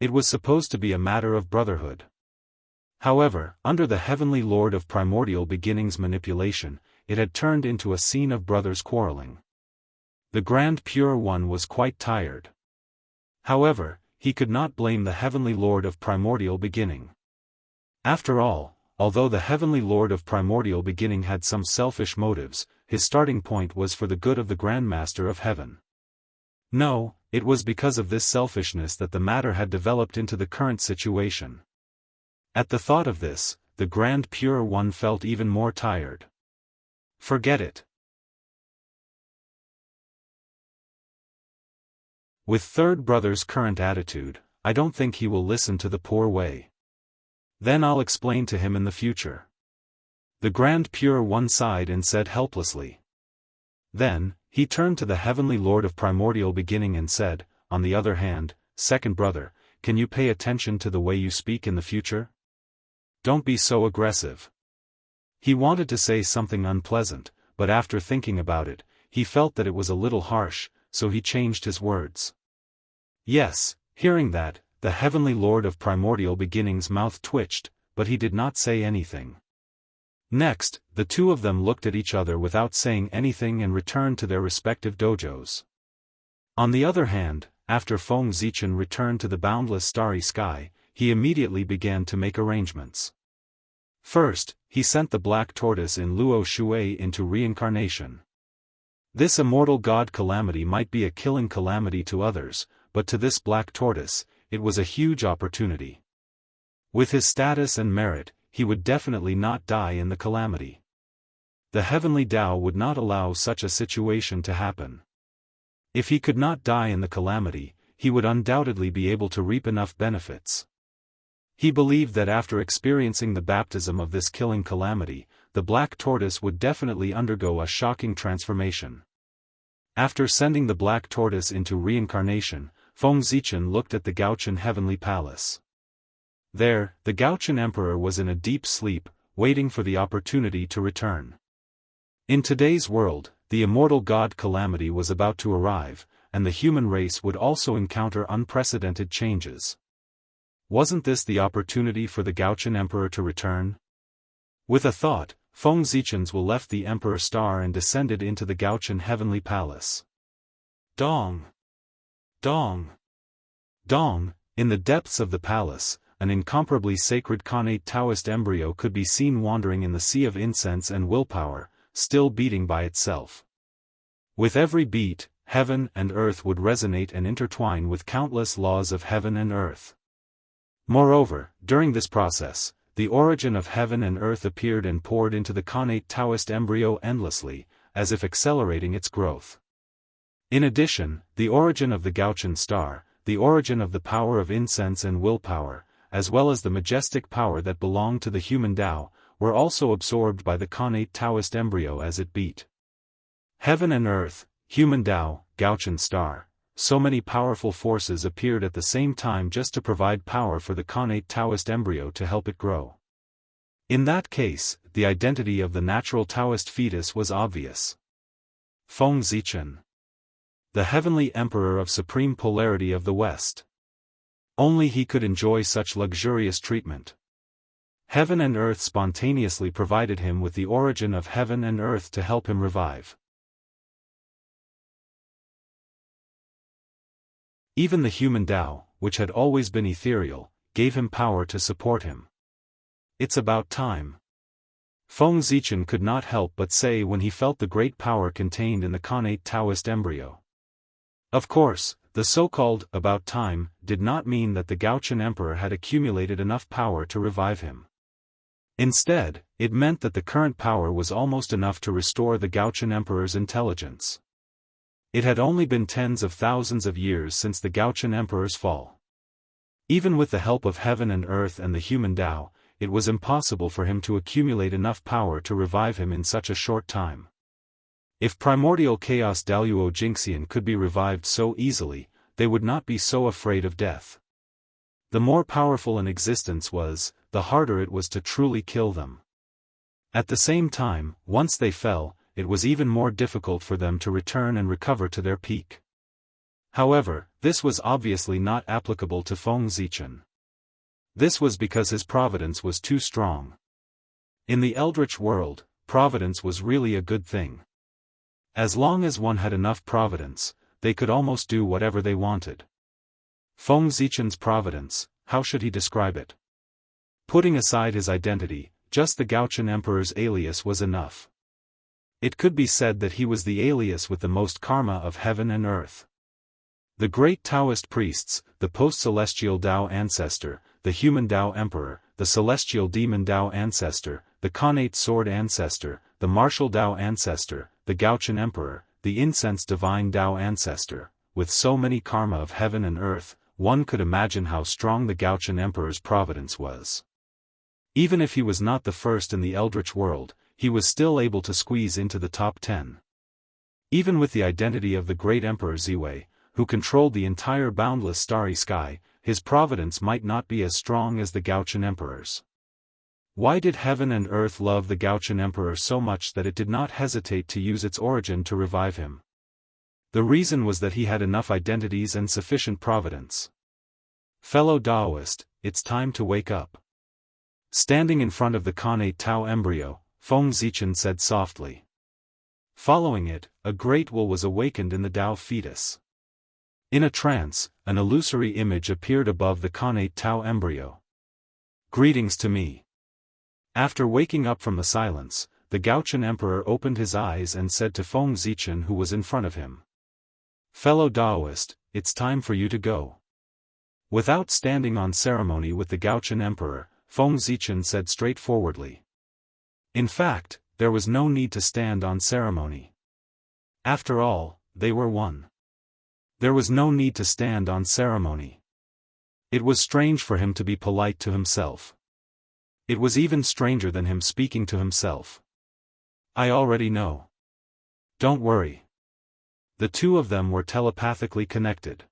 It was supposed to be a matter of brotherhood. However, under the Heavenly Lord of Primordial Beginning's manipulation, it had turned into a scene of brothers quarreling. The Grand Pure One was quite tired. However, he could not blame the Heavenly Lord of Primordial Beginning. After all, although the Heavenly Lord of Primordial Beginning had some selfish motives, his starting point was for the good of the Grand Master of Heaven. No, it was because of this selfishness that the matter had developed into the current situation. At the thought of this, the Grand Pure One felt even more tired. Forget it. With third brother's current attitude, I don't think he will listen to the poor way. Then I'll explain to him in the future. The Grand Pure One sighed and said helplessly. Then, he turned to the Heavenly Lord of Primordial Beginning and said, on the other hand, second brother, can you pay attention to the way you speak in the future? Don't be so aggressive. He wanted to say something unpleasant, but after thinking about it, he felt that it was a little harsh, so he changed his words. Yes, hearing that, the heavenly lord of primordial beginnings' mouth twitched, but he did not say anything. Next, the two of them looked at each other without saying anything and returned to their respective dojos. On the other hand, after Feng Zichen returned to the boundless starry sky, he immediately began to make arrangements. First, he sent the black tortoise in Luo Shui into reincarnation. This immortal god calamity might be a killing calamity to others, but to this black tortoise, it was a huge opportunity. With his status and merit, he would definitely not die in the calamity. The heavenly Tao would not allow such a situation to happen. If he could not die in the calamity, he would undoubtedly be able to reap enough benefits. He believed that after experiencing the baptism of this killing calamity, the black tortoise would definitely undergo a shocking transformation. After sending the black tortoise into reincarnation, Feng Zichen looked at the Gaochen heavenly palace. There, the Gaochen emperor was in a deep sleep, waiting for the opportunity to return. In today's world, the immortal god calamity was about to arrive, and the human race would also encounter unprecedented changes. Wasn't this the opportunity for the Gaochen emperor to return? With a thought, Feng Zichen's left the emperor star and descended into the Gaochen heavenly palace. Dong! Dong! Dong! In the depths of the palace, an incomparably sacred Khanate Taoist embryo could be seen wandering in the sea of incense and willpower, still beating by itself. With every beat, heaven and earth would resonate and intertwine with countless laws of heaven and earth. Moreover, during this process, the origin of heaven and earth appeared and poured into the Khanate Taoist embryo endlessly, as if accelerating its growth. In addition, the origin of the Gaochen star, the origin of the power of incense and willpower, as well as the majestic power that belonged to the human Tao, were also absorbed by the Khanate Taoist embryo as it beat. Heaven and earth, human Tao, Gaochen star, so many powerful forces appeared at the same time just to provide power for the Khanate Taoist embryo to help it grow. In that case, the identity of the natural Taoist fetus was obvious. Feng Zichen, the heavenly emperor of supreme polarity of the West. Only he could enjoy such luxurious treatment. Heaven and earth spontaneously provided him with the origin of heaven and earth to help him revive. Even the human Tao, which had always been ethereal, gave him power to support him. It's about time. Feng Zichen could not help but say when he felt the great power contained in the Khanate Taoist embryo. Of course, the so-called about time did not mean that the Gaochen emperor had accumulated enough power to revive him. Instead, it meant that the current power was almost enough to restore the Gaochen emperor's intelligence. It had only been tens of thousands of years since the Gaochen emperor's fall. Even with the help of heaven and earth and the human Tao, it was impossible for him to accumulate enough power to revive him in such a short time. If primordial chaos Daoist Jingxian could be revived so easily, they would not be so afraid of death. The more powerful an existence was, the harder it was to truly kill them. At the same time, once they fell, it was even more difficult for them to return and recover to their peak. However, this was obviously not applicable to Feng Zichen. This was because his providence was too strong. In the Eldritch world, providence was really a good thing. As long as one had enough providence, they could almost do whatever they wanted. Feng Zichen's providence, how should he describe it? Putting aside his identity, just the Gaochen emperor's alias was enough. It could be said that he was the alias with the most karma of heaven and earth. The great Taoist priests, the post-celestial Tao ancestor, the human Tao emperor, the celestial demon Tao ancestor, the Khanate sword ancestor, the martial Tao ancestor, the Gaochen emperor, the incense divine Tao ancestor, with so many karma of heaven and earth, one could imagine how strong the Gaochen emperor's providence was. Even if he was not the first in the Eldritch world, he was still able to squeeze into the top 10. Even with the identity of the great Emperor Ziwei, who controlled the entire boundless starry sky, his providence might not be as strong as the Gaochen Emperor's. Why did heaven and earth love the Gaochen Emperor so much that it did not hesitate to use its origin to revive him? The reason was that he had enough identities and sufficient providence. Fellow Daoist, it's time to wake up. Standing in front of the Khanate Tao embryo, Feng Zichen said softly. Following it, a great will was awakened in the Tao fetus. In a trance, an illusory image appeared above the Khanate Tao embryo. Greetings to me. After waking up from the silence, the Gaochen Emperor opened his eyes and said to Feng Zichen, who was in front of him. Fellow Daoist, it's time for you to go. Without standing on ceremony with the Gaochen Emperor, Feng Zichen said straightforwardly. In fact, there was no need to stand on ceremony. After all, they were one. There was no need to stand on ceremony. It was strange for him to be polite to himself. It was even stranger than him speaking to himself. I already know. Don't worry. The two of them were telepathically connected.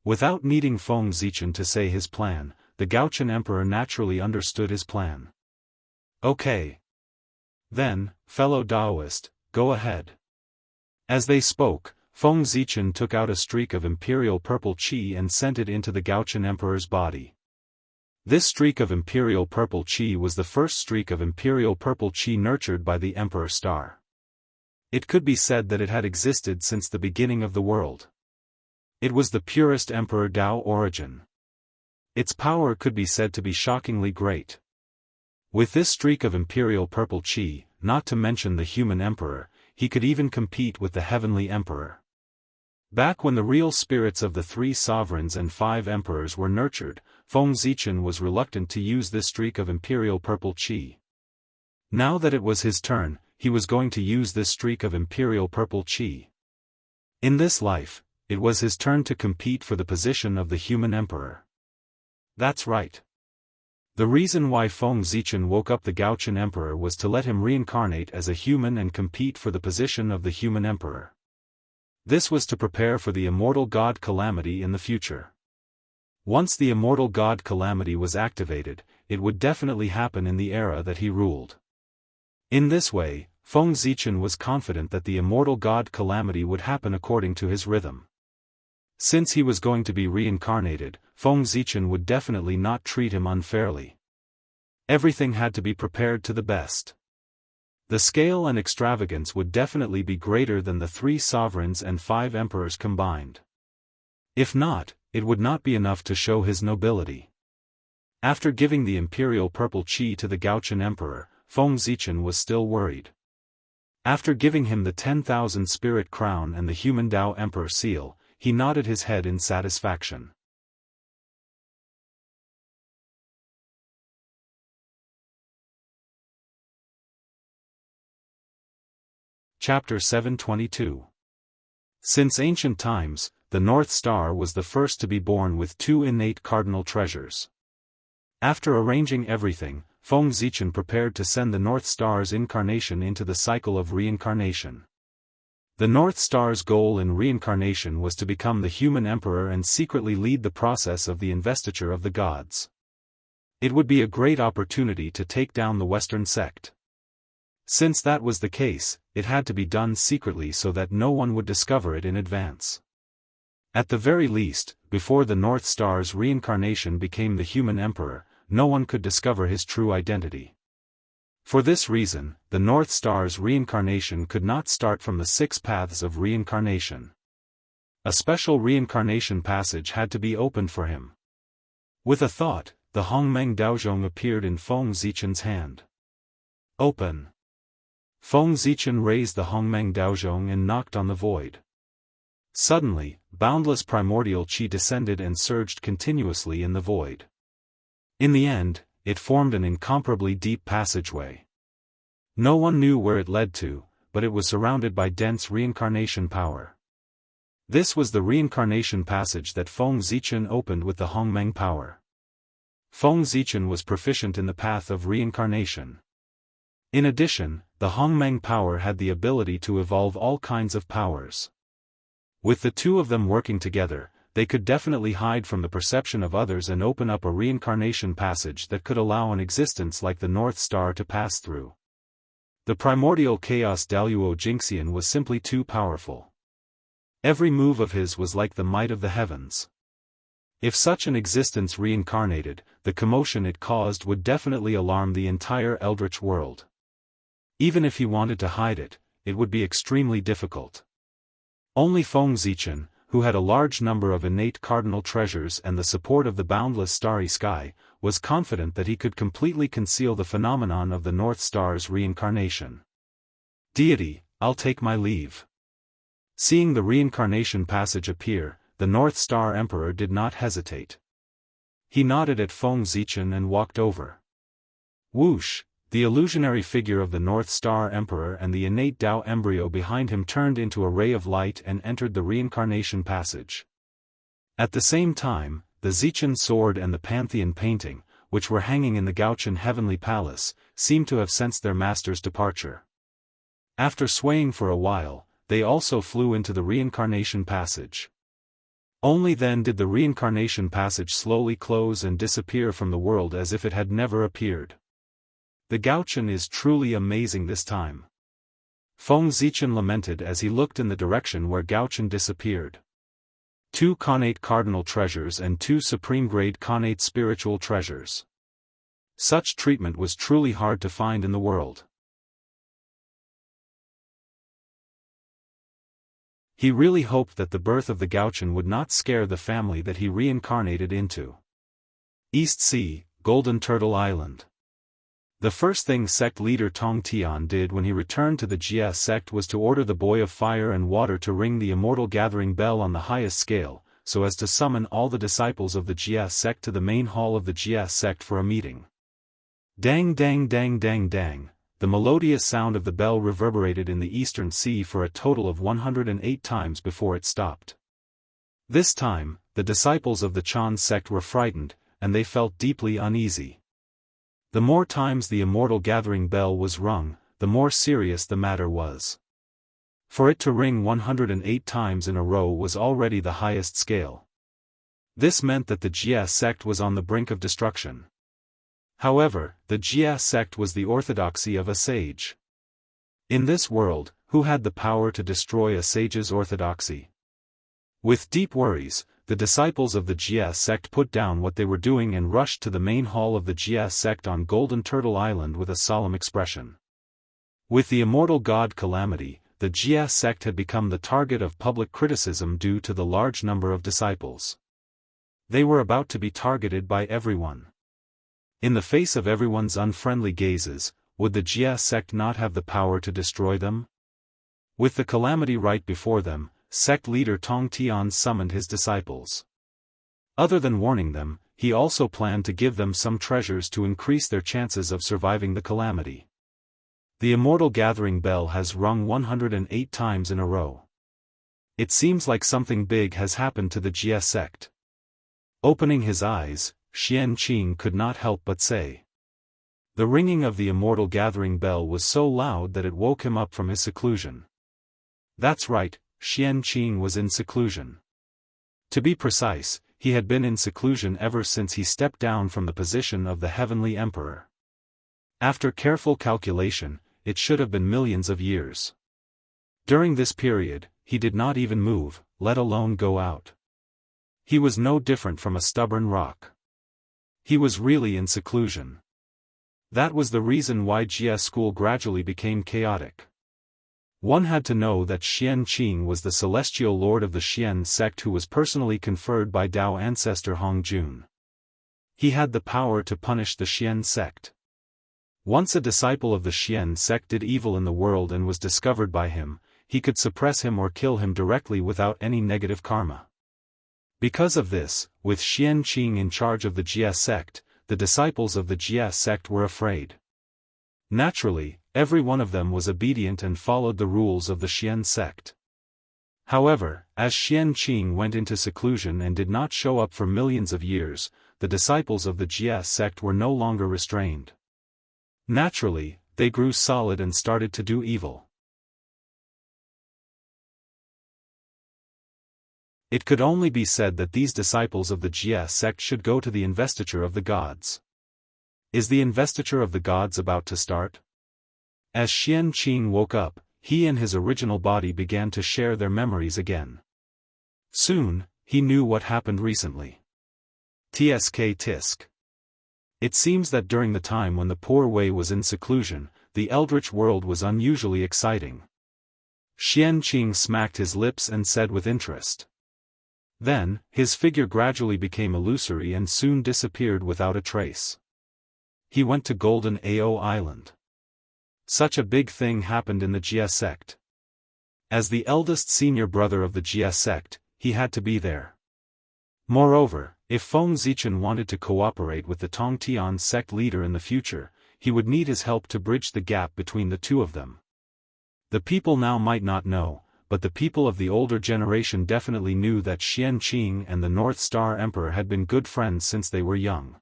Without needing Feng Zichen to say his plan, the Gaochen Emperor naturally understood his plan. Okay. Then, fellow Daoist, go ahead. As they spoke, Feng Zichen took out a streak of imperial purple qi and sent it into the Gaochen Emperor's body. This streak of imperial purple qi was the first streak of imperial purple qi nurtured by the Emperor Star. It could be said that it had existed since the beginning of the world. It was the purest Emperor Dao origin. Its power could be said to be shockingly great. With this streak of imperial purple qi, not to mention the human emperor, he could even compete with the heavenly emperor. Back when the real spirits of the 3 sovereigns and 5 emperors were nurtured, Feng Zichen was reluctant to use this streak of imperial purple qi. Now that it was his turn, he was going to use this streak of imperial purple qi. In this life, it was his turn to compete for the position of the human emperor. That's right. The reason why Feng Zichen woke up the Gaochen Emperor was to let him reincarnate as a human and compete for the position of the human emperor. This was to prepare for the immortal god calamity in the future. Once the immortal god calamity was activated, it would definitely happen in the era that he ruled. In this way, Feng Zichen was confident that the immortal god calamity would happen according to his rhythm. Since he was going to be reincarnated, Feng Zichen would definitely not treat him unfairly. Everything had to be prepared to the best. The scale and extravagance would definitely be greater than the 3 sovereigns and 5 emperors combined. If not, it would not be enough to show his nobility. After giving the imperial purple qi to the Gaochen Emperor, Feng Zichen was still worried. After giving him the 10,000 spirit crown and the human Dao Emperor seal, he nodded his head in satisfaction. Chapter 722. Since ancient times, the North Star was the first to be born with 2 innate cardinal treasures. After arranging everything, Feng Zichen prepared to send the North Star's incarnation into the cycle of reincarnation. The North Star's goal in reincarnation was to become the human emperor and secretly lead the process of the investiture of the gods. It would be a great opportunity to take down the Western sect. Since that was the case, it had to be done secretly so that no one would discover it in advance. At the very least, before the North Star's reincarnation became the human emperor, no one could discover his true identity. For this reason, the North Star's reincarnation could not start from the 6 paths of reincarnation. A special reincarnation passage had to be opened for him. With a thought, the Hongmeng Daozhong appeared in Feng Zichen's hand. Open. Feng Zichen raised the Hongmeng Daozhong and knocked on the void. Suddenly, boundless primordial qi descended and surged continuously in the void. In the end, it formed an incomparably deep passageway. No one knew where it led to, but it was surrounded by dense reincarnation power. This was the reincarnation passage that Feng Zichen opened with the Hongmeng power. Feng Zichen was proficient in the path of reincarnation. In addition, the Hongmeng power had the ability to evolve all kinds of powers. With the two of them working together, they could definitely hide from the perception of others and open up a reincarnation passage that could allow an existence like the North Star to pass through. The primordial chaos Daoist Jingxian was simply too powerful. Every move of his was like the might of the heavens. If such an existence reincarnated, the commotion it caused would definitely alarm the entire eldritch world. Even if he wanted to hide it, it would be extremely difficult. Only Feng Zichen, who had a large number of innate cardinal treasures and the support of the boundless starry sky, was confident that he could completely conceal the phenomenon of the North Star's reincarnation. Deity, I'll take my leave. Seeing the reincarnation passage appear, the North Star Emperor did not hesitate. He nodded at Feng Zichen and walked over. Whoosh! The illusionary figure of the North Star Emperor and the innate Tao embryo behind him turned into a ray of light and entered the reincarnation passage. At the same time, the Zichen sword and the Pantheon painting, which were hanging in the Gaochen heavenly palace, seemed to have sensed their master's departure. After swaying for a while, they also flew into the reincarnation passage. Only then did the reincarnation passage slowly close and disappear from the world as if it had never appeared. The Gaochen is truly amazing this time. Feng Zichen lamented as he looked in the direction where Gaochen disappeared. 2 connate cardinal treasures and 2 supreme-grade connate spiritual treasures. Such treatment was truly hard to find in the world. He really hoped that the birth of the Gaochen would not scare the family that he reincarnated into. East Sea, Golden Turtle Island. The first thing sect leader Tong Tian did when he returned to the Jia sect was to order the Boy of Fire and Water to ring the Immortal gathering bell on the highest scale, so as to summon all the disciples of the Jia sect to the main hall of the Jia sect for a meeting. Dang dang dang dang dang, the melodious sound of the bell reverberated in the eastern sea for a total of 108 times before it stopped. This time, the disciples of the Chan sect were frightened, and they felt deeply uneasy. The more times the Immortal gathering bell was rung, the more serious the matter was. For it to ring 108 times in a row was already the highest scale. This meant that the Jia sect was on the brink of destruction. However, the Jia sect was the orthodoxy of a sage. In this world, who had the power to destroy a sage's orthodoxy? With deep worries, the disciples of the Jia sect put down what they were doing and rushed to the main hall of the Jia sect on Golden Turtle Island with a solemn expression. With the immortal god Calamity, the Jia sect had become the target of public criticism due to the large number of disciples. They were about to be targeted by everyone. In the face of everyone's unfriendly gazes, would the Jia sect not have the power to destroy them? With the calamity right before them, sect leader Tong Tian summoned his disciples. Other than warning them, he also planned to give them some treasures to increase their chances of surviving the calamity. The Immortal gathering bell has rung 108 times in a row. It seems like something big has happened to the Jia sect. Opening his eyes, Xian Qing could not help but say. The ringing of the Immortal gathering bell was so loud that it woke him up from his seclusion. That's right, Xian Qing was in seclusion. To be precise, he had been in seclusion ever since he stepped down from the position of the Heavenly Emperor. After careful calculation, it should have been millions of years. During this period, he did not even move, let alone go out. He was no different from a stubborn rock. He was really in seclusion. That was the reason why Jia school gradually became chaotic. One had to know that Xian Qing was the celestial lord of the Xian sect who was personally conferred by Dao ancestor Hongjun. He had the power to punish the Xian sect. Once a disciple of the Xian sect did evil in the world and was discovered by him, he could suppress him or kill him directly without any negative karma. Because of this, with Xian Qing in charge of the Jia sect, the disciples of the Jia sect were afraid. Naturally, every one of them was obedient and followed the rules of the Xian sect. However, as Xian Qing went into seclusion and did not show up for millions of years, the disciples of the Jia sect were no longer restrained. Naturally, they grew solid and started to do evil. It could only be said that these disciples of the Jie sect should go to the investiture of the gods. Is the investiture of the gods about to start? As Xianqing woke up, he and his original body began to share their memories again. Soon, he knew what happened recently. Tsk tisk. It seems that during the time when the poor Wei was in seclusion, the eldritch world was unusually exciting. Xianqing smacked his lips and said with interest. Then, his figure gradually became illusory and soon disappeared without a trace. He went to Golden Ao Island. Such a big thing happened in the Jie sect. As the eldest senior brother of the Jie sect, he had to be there. Moreover, if Feng Zichen wanted to cooperate with the Tongtian sect leader in the future, he would need his help to bridge the gap between the two of them. The people now might not know, but the people of the older generation definitely knew that Xianqing and the North Star Emperor had been good friends since they were young.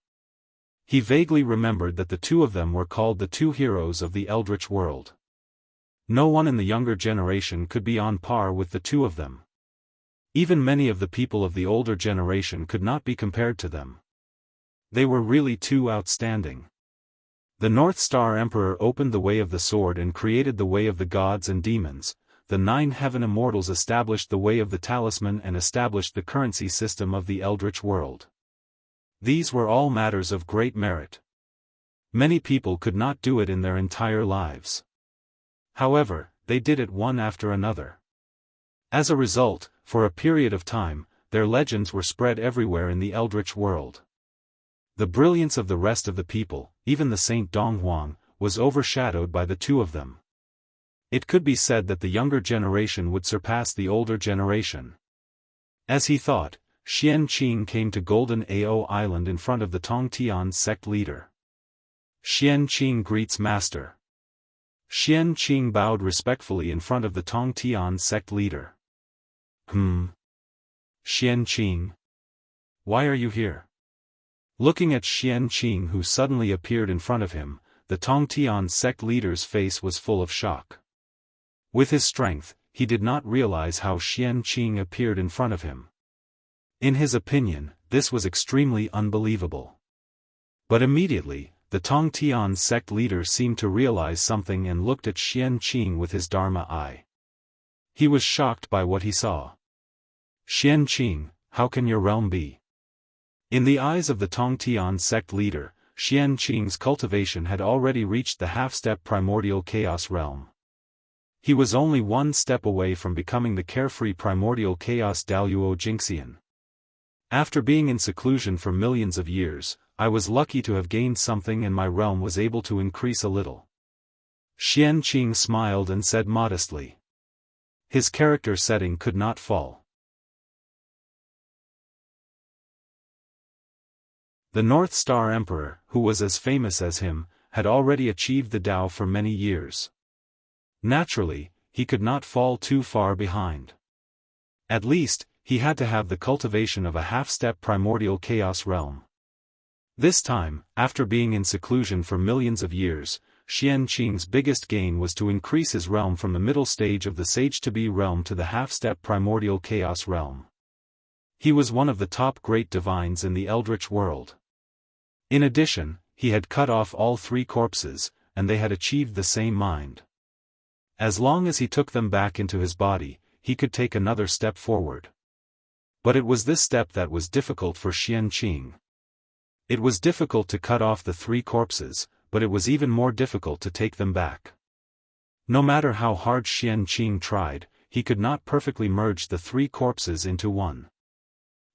He vaguely remembered that the two of them were called the two heroes of the eldritch world. No one in the younger generation could be on par with the two of them. Even many of the people of the older generation could not be compared to them. They were really too outstanding. The North Star Emperor opened the way of the sword and created the way of the gods and demons. The 9 heaven immortals established the way of the talisman and established the currency system of the eldritch world. These were all matters of great merit. Many people could not do it in their entire lives. However, they did it one after another. As a result, for a period of time, their legends were spread everywhere in the eldritch world. The brilliance of the rest of the people, even the Saint Donghuang, was overshadowed by the two of them. It could be said that the younger generation would surpass the older generation. As he thought, Xianqing came to Golden Ao Island in front of the Tongtian sect leader. Xianqing greets master. Xianqing bowed respectfully in front of the Tongtian sect leader. Xianqing. Why are you here? Looking at Xianqing, who suddenly appeared in front of him, the Tongtian sect leader's face was full of shock. With his strength, he did not realize how Xianqing appeared in front of him. In his opinion, this was extremely unbelievable. But immediately, the Tongtian sect leader seemed to realize something and looked at Xianqing with his Dharma eye. He was shocked by what he saw. Xianqing, how can your realm be? In the eyes of the Tongtian sect leader, Xianqing's cultivation had already reached the half-step primordial chaos realm. He was only one step away from becoming the carefree primordial chaos Daoist Jingxian. After being in seclusion for millions of years, I was lucky to have gained something and my realm was able to increase a little. Xianqing smiled and said modestly. His character setting could not fall. The North Star Emperor, who was as famous as him, had already achieved the Tao for many years. Naturally, he could not fall too far behind. At least, he had to have the cultivation of a half-step primordial chaos realm. This time, after being in seclusion for millions of years, Xianqing's biggest gain was to increase his realm from the middle stage of the Sage-to-Be realm to the half-step primordial chaos realm. He was one of the top great divines in the eldritch world. In addition, he had cut off all 3 corpses, and they had achieved the same mind. As long as he took them back into his body, he could take another step forward. But it was this step that was difficult for Xianqing. It was difficult to cut off the 3 corpses, but it was even more difficult to take them back. No matter how hard Xianqing tried, he could not perfectly merge the 3 corpses into one.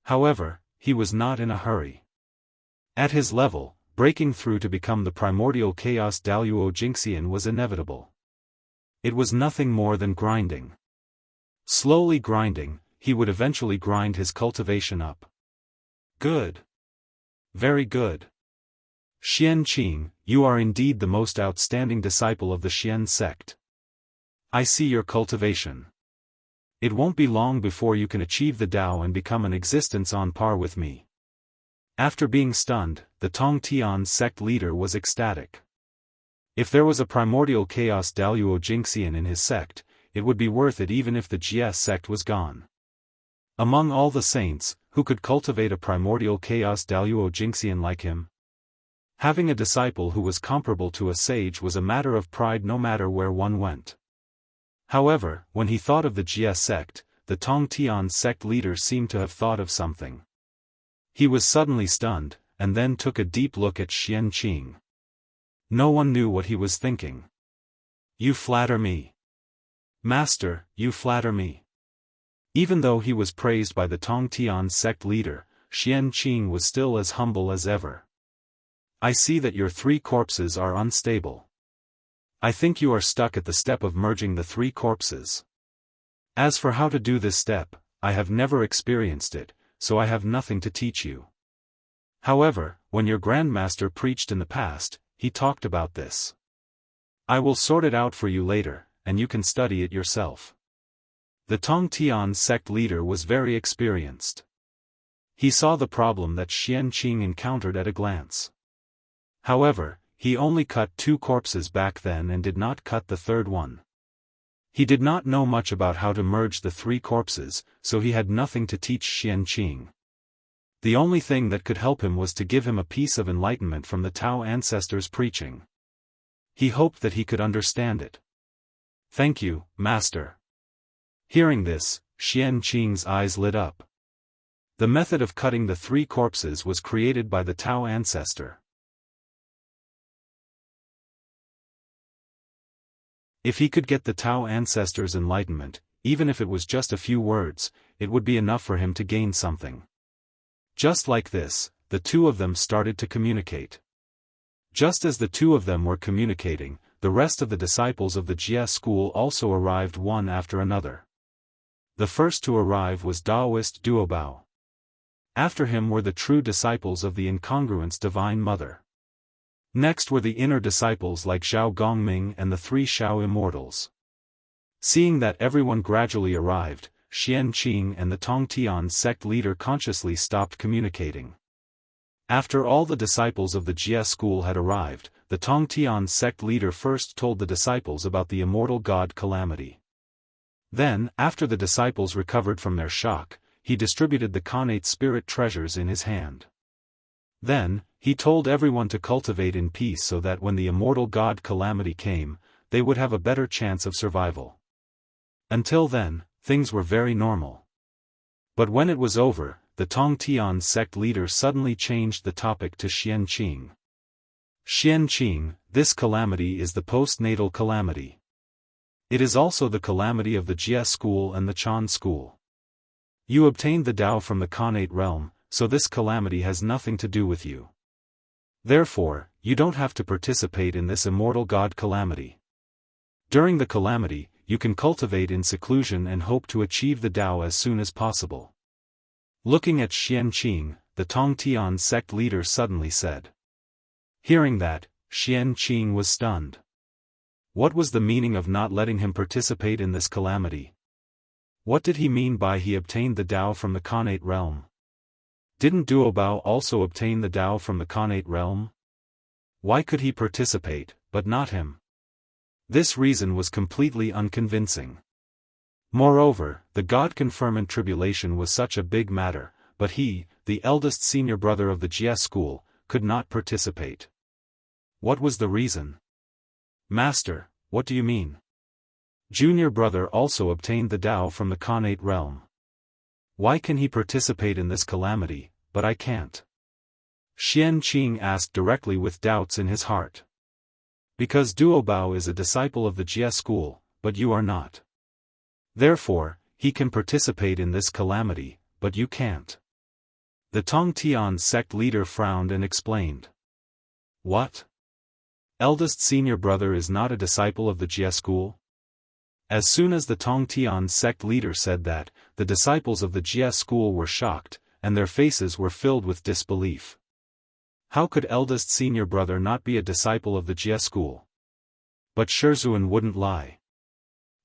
However, he was not in a hurry. At his level, breaking through to become the primordial chaos Daoist Jingxian was inevitable. It was nothing more than grinding. Slowly grinding, he would eventually grind his cultivation up. Good. Very good. Xianqing, you are indeed the most outstanding disciple of the Xian sect. I see your cultivation. It won't be long before you can achieve the Tao and become an existence on par with me. After being stunned, the Tongtian sect leader was ecstatic. If there was a primordial chaos Daoist Jingxian in his sect, it would be worth it even if the Jie sect was gone. Among all the saints, who could cultivate a primordial chaos Daoist Jingxian like him? Having a disciple who was comparable to a sage was a matter of pride no matter where one went. However, when he thought of the Jia sect, the Tongtian sect leader seemed to have thought of something. He was suddenly stunned, and then took a deep look at Xianqing. No one knew what he was thinking. "You flatter me. Master, you flatter me." Even though he was praised by the Tongtian sect leader, Xianqing was still as humble as ever. "I see that your 3 corpses are unstable. I think you are stuck at the step of merging the 3 corpses. As for how to do this step, I have never experienced it, so I have nothing to teach you. However, when your grandmaster preached in the past, he talked about this. I will sort it out for you later, and you can study it yourself." The Tongtian sect leader was very experienced. He saw the problem that Xianqing encountered at a glance. However, he only cut 2 corpses back then and did not cut the 3rd one. He did not know much about how to merge the 3 corpses, so he had nothing to teach Xianqing. The only thing that could help him was to give him a piece of enlightenment from the Tao ancestors' preaching. He hoped that he could understand it. "Thank you, Master." Hearing this, Xianqing's eyes lit up. The method of cutting the 3 corpses was created by the Tao ancestor. If he could get the Tao ancestors' enlightenment, even if it was just a few words, it would be enough for him to gain something. Just like this, the 2 of them started to communicate. Just as the 2 of them were communicating, the rest of the disciples of the Jia school also arrived one after another. The first to arrive was Daoist Duobao. After him were the true disciples of the incongruence Divine Mother. Next were the inner disciples like Zhao Gongming and the 3 Shao Immortals. Seeing that everyone gradually arrived, Xianqing and the Tongtian sect leader consciously stopped communicating. After all the disciples of the Jia school had arrived, the Tongtian sect leader first told the disciples about the immortal god Calamity. Then, after the disciples recovered from their shock, he distributed the Khanate spirit treasures in his hand. Then, he told everyone to cultivate in peace so that when the immortal god Calamity came, they would have a better chance of survival. Until then, things were very normal. But when it was over, the Tongtian sect leader suddenly changed the topic to Xianqing. "Xianqing, this calamity is the postnatal calamity. It is also the calamity of the Jia school and the Chan school. You obtained the Tao from the Khanate realm, so this calamity has nothing to do with you. Therefore, you don't have to participate in this immortal god calamity. During the calamity, you can cultivate in seclusion and hope to achieve the Tao as soon as possible." Looking at Xianqing, the Tongtian sect leader suddenly said. Hearing that, Xianqing was stunned. What was the meaning of not letting him participate in this calamity? What did he mean by he obtained the Tao from the Khanate realm? Didn't Duobao also obtain the Tao from the Khanate realm? Why could he participate, but not him? This reason was completely unconvincing. Moreover, the God conferment tribulation was such a big matter, but he, the eldest senior brother of the Jia school, could not participate. What was the reason? "Master, what do you mean? Junior brother also obtained the Tao from the Khanate realm. Why can he participate in this calamity, but I can't?" Xianqing asked directly with doubts in his heart. "Because Duobao is a disciple of the Jia school, but you are not. Therefore, he can participate in this calamity, but you can't." The Tongtian sect leader frowned and explained. "What? Eldest senior brother is not a disciple of the Jia school?" As soon as the Tongtian sect leader said that, the disciples of the Jia school were shocked, and their faces were filled with disbelief. How could eldest senior brother not be a disciple of the Jia school? But Shizhuan wouldn't lie.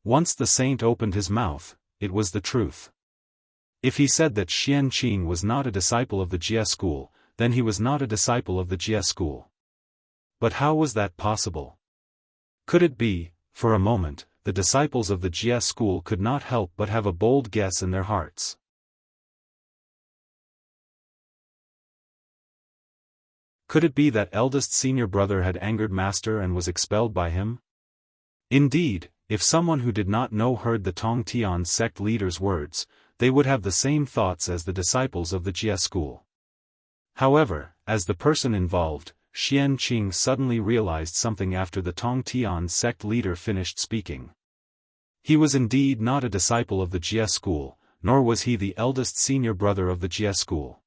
Once the saint opened his mouth, it was the truth. If he said that Xianqing was not a disciple of the Jia school, then he was not a disciple of the Jia school. But how was that possible? Could it be, for a moment, the disciples of the Jia school could not help but have a bold guess in their hearts. Could it be that eldest senior brother had angered master and was expelled by him? Indeed, if someone who did not know heard the Tongtian sect leader's words, they would have the same thoughts as the disciples of the Jie school. However, as the person involved, Xianqing suddenly realized something after the Tongtian sect leader finished speaking. He was indeed not a disciple of the Jie school, nor was he the eldest senior brother of the Jie school.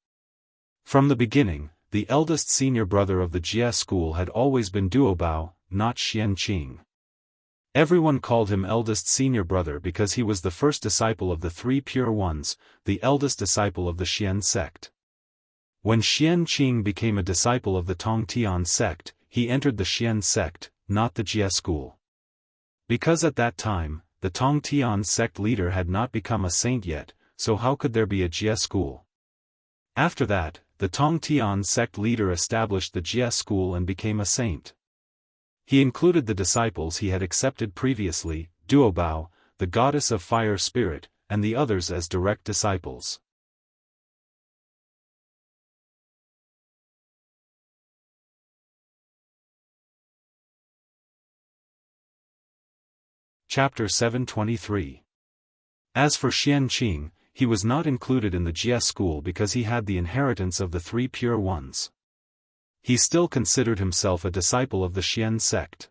From the beginning, the eldest senior brother of the Jie school had always been Duobao, not Xianqing. Everyone called him eldest senior brother because he was the first disciple of the three pure ones, the eldest disciple of the Xian sect. When Xianqing became a disciple of the Tongtian sect, he entered the Xian sect, not the Jie school. Because at that time, the Tongtian sect leader had not become a saint yet, so how could there be a Jie school? After that, the Tongtian sect leader established the Jie school and became a saint. He included the disciples he had accepted previously, Duobao, the goddess of fire spirit, and the others as direct disciples. Chapter 723. As for Xianqing, he was not included in the Jie school because he had the inheritance of the three pure ones. He still considered himself a disciple of the Xian sect.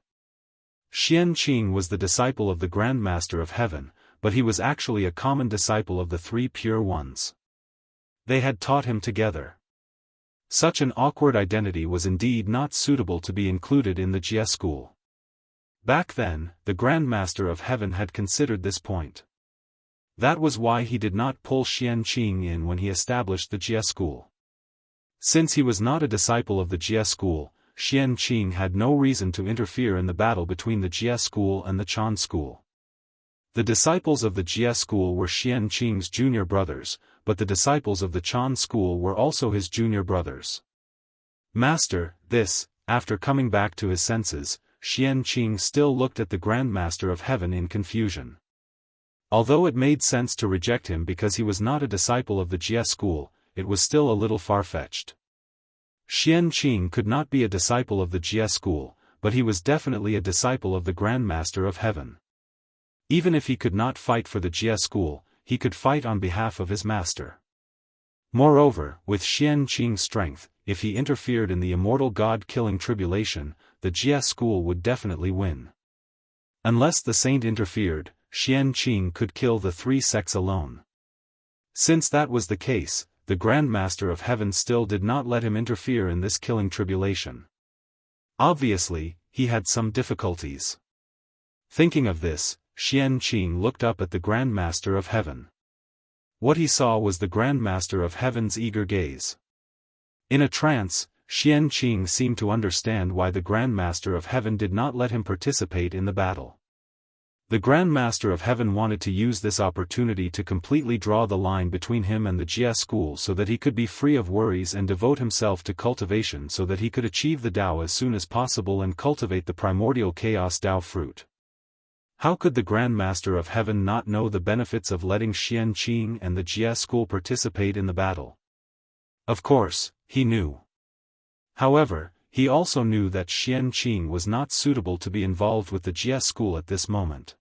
Xianqing was the disciple of the Grand Master of Heaven, but he was actually a common disciple of the three pure ones. They had taught him together. Such an awkward identity was indeed not suitable to be included in the Jie school. Back then, the Grand Master of Heaven had considered this point. That was why he did not pull Xianqing in when he established the Jie school. Since he was not a disciple of the Jie school, Xianqing had no reason to interfere in the battle between the Jie school and the Chan school. The disciples of the Jie school were Xianqing's junior brothers, but the disciples of the Chan school were also his junior brothers. Master, after coming back to his senses, Xianqing still looked at the Grand Master of Heaven in confusion. Although it made sense to reject him because he was not a disciple of the Jie school, it was still a little far-fetched. Xianqing could not be a disciple of the Jie school, but he was definitely a disciple of the Grand Master of Heaven. Even if he could not fight for the Jie school, he could fight on behalf of his master. Moreover, with Xianqing's strength, if he interfered in the immortal god-killing tribulation, the Jie school would definitely win. Unless the saint interfered, Xianqing could kill the three sects alone. Since that was the case, the Grand Master of Heaven still did not let him interfere in this killing tribulation. Obviously, he had some difficulties. Thinking of this, Xianqing looked up at the Grand Master of Heaven. What he saw was the Grand Master of Heaven's eager gaze. In a trance, Xianqing seemed to understand why the Grand Master of Heaven did not let him participate in the battle. The Grand Master of Heaven wanted to use this opportunity to completely draw the line between him and the Jie school so that he could be free of worries and devote himself to cultivation so that he could achieve the Tao as soon as possible and cultivate the primordial chaos Tao fruit. How could the Grand Master of Heaven not know the benefits of letting Xianqing and the Jie school participate in the battle? Of course, he knew. However, he also knew that Xianqing was not suitable to be involved with the Jie school at this moment.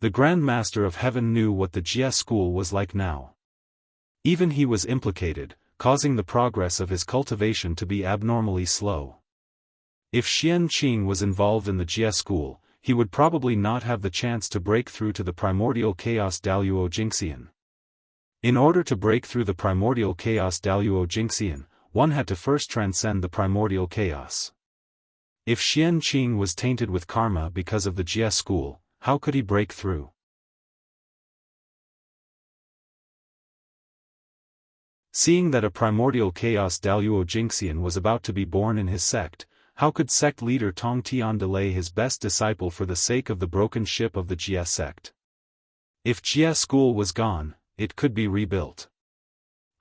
The Grand Master of Heaven knew what the Jie school was like now. Even he was implicated, causing the progress of his cultivation to be abnormally slow. If Xianqing was involved in the Jie school, he would probably not have the chance to break through to the primordial chaos Daoist Jingxian. In order to break through the primordial chaos Daoist Jingxian, one had to first transcend the primordial chaos. If Xianqing was tainted with karma because of the Jie school, how could he break through? Seeing that a primordial chaos Daoist Jingxian was about to be born in his sect, how could sect leader Tongtian delay his best disciple for the sake of the broken ship of the Jie sect? If Jie school was gone, it could be rebuilt.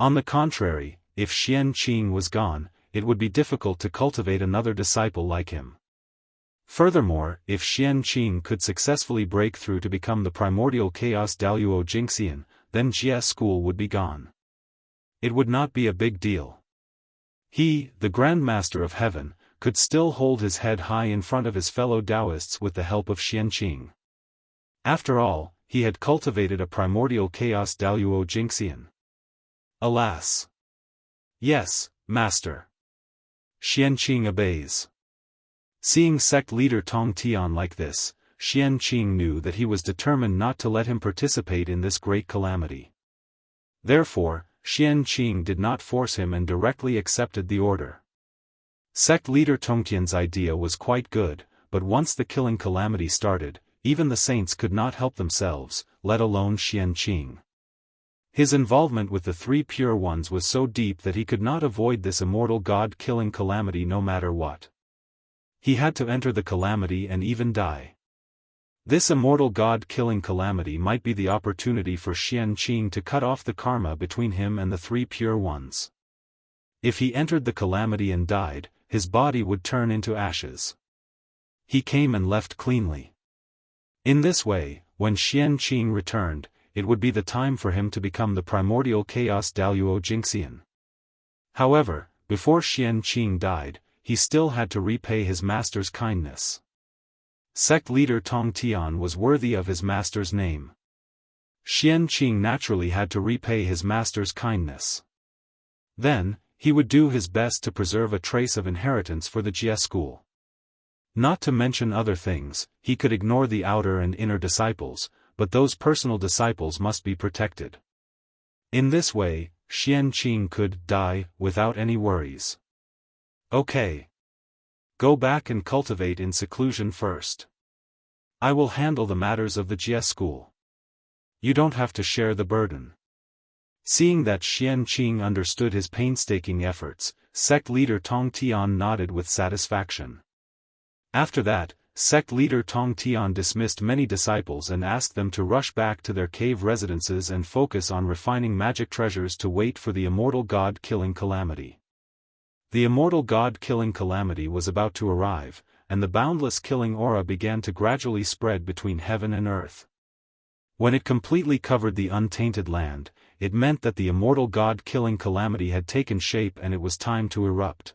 On the contrary, if Xianqing was gone, it would be difficult to cultivate another disciple like him. Furthermore, if Xianqing could successfully break through to become the primordial chaos Daoist Jingxian, then Jie school would be gone. It would not be a big deal. He, the Grand Master of Heaven, could still hold his head high in front of his fellow Daoists with the help of Xianqing. After all, he had cultivated a primordial chaos Daoist Jingxian. Alas! Yes, Master. Xianqing obeys. Seeing sect leader Tong Tian like this, Xianqing knew that he was determined not to let him participate in this great calamity. Therefore, Xianqing did not force him and directly accepted the order. Sect leader Tongtian's idea was quite good, but once the killing calamity started, even the saints could not help themselves, let alone Xianqing. His involvement with the three pure ones was so deep that he could not avoid this immortal god-killing calamity no matter what. He had to enter the calamity and even die. This immortal god-killing calamity might be the opportunity for Xianqing to cut off the karma between him and the three pure ones. If he entered the calamity and died, his body would turn into ashes. He came and left cleanly. In this way, when Xianqing returned, it would be the time for him to become the primordial chaos Daoist Jingxian. However, before Xianqing died, he still had to repay his master's kindness. Sect leader Tong Tian was worthy of his master's name. Xianqing naturally had to repay his master's kindness. Then, he would do his best to preserve a trace of inheritance for the Jie school. Not to mention other things, he could ignore the outer and inner disciples, but those personal disciples must be protected. In this way, Xianqing could die without any worries. Okay. Go back and cultivate in seclusion first. I will handle the matters of the Jie school. You don't have to share the burden. Seeing that Xianqing understood his painstaking efforts, sect leader Tong Tian nodded with satisfaction. After that, sect leader Tong Tian dismissed many disciples and asked them to rush back to their cave residences and focus on refining magic treasures to wait for the immortal god-killing calamity. The immortal god-killing calamity was about to arrive, and the boundless killing aura began to gradually spread between heaven and earth. When it completely covered the untainted land, it meant that the immortal god-killing calamity had taken shape and it was time to erupt.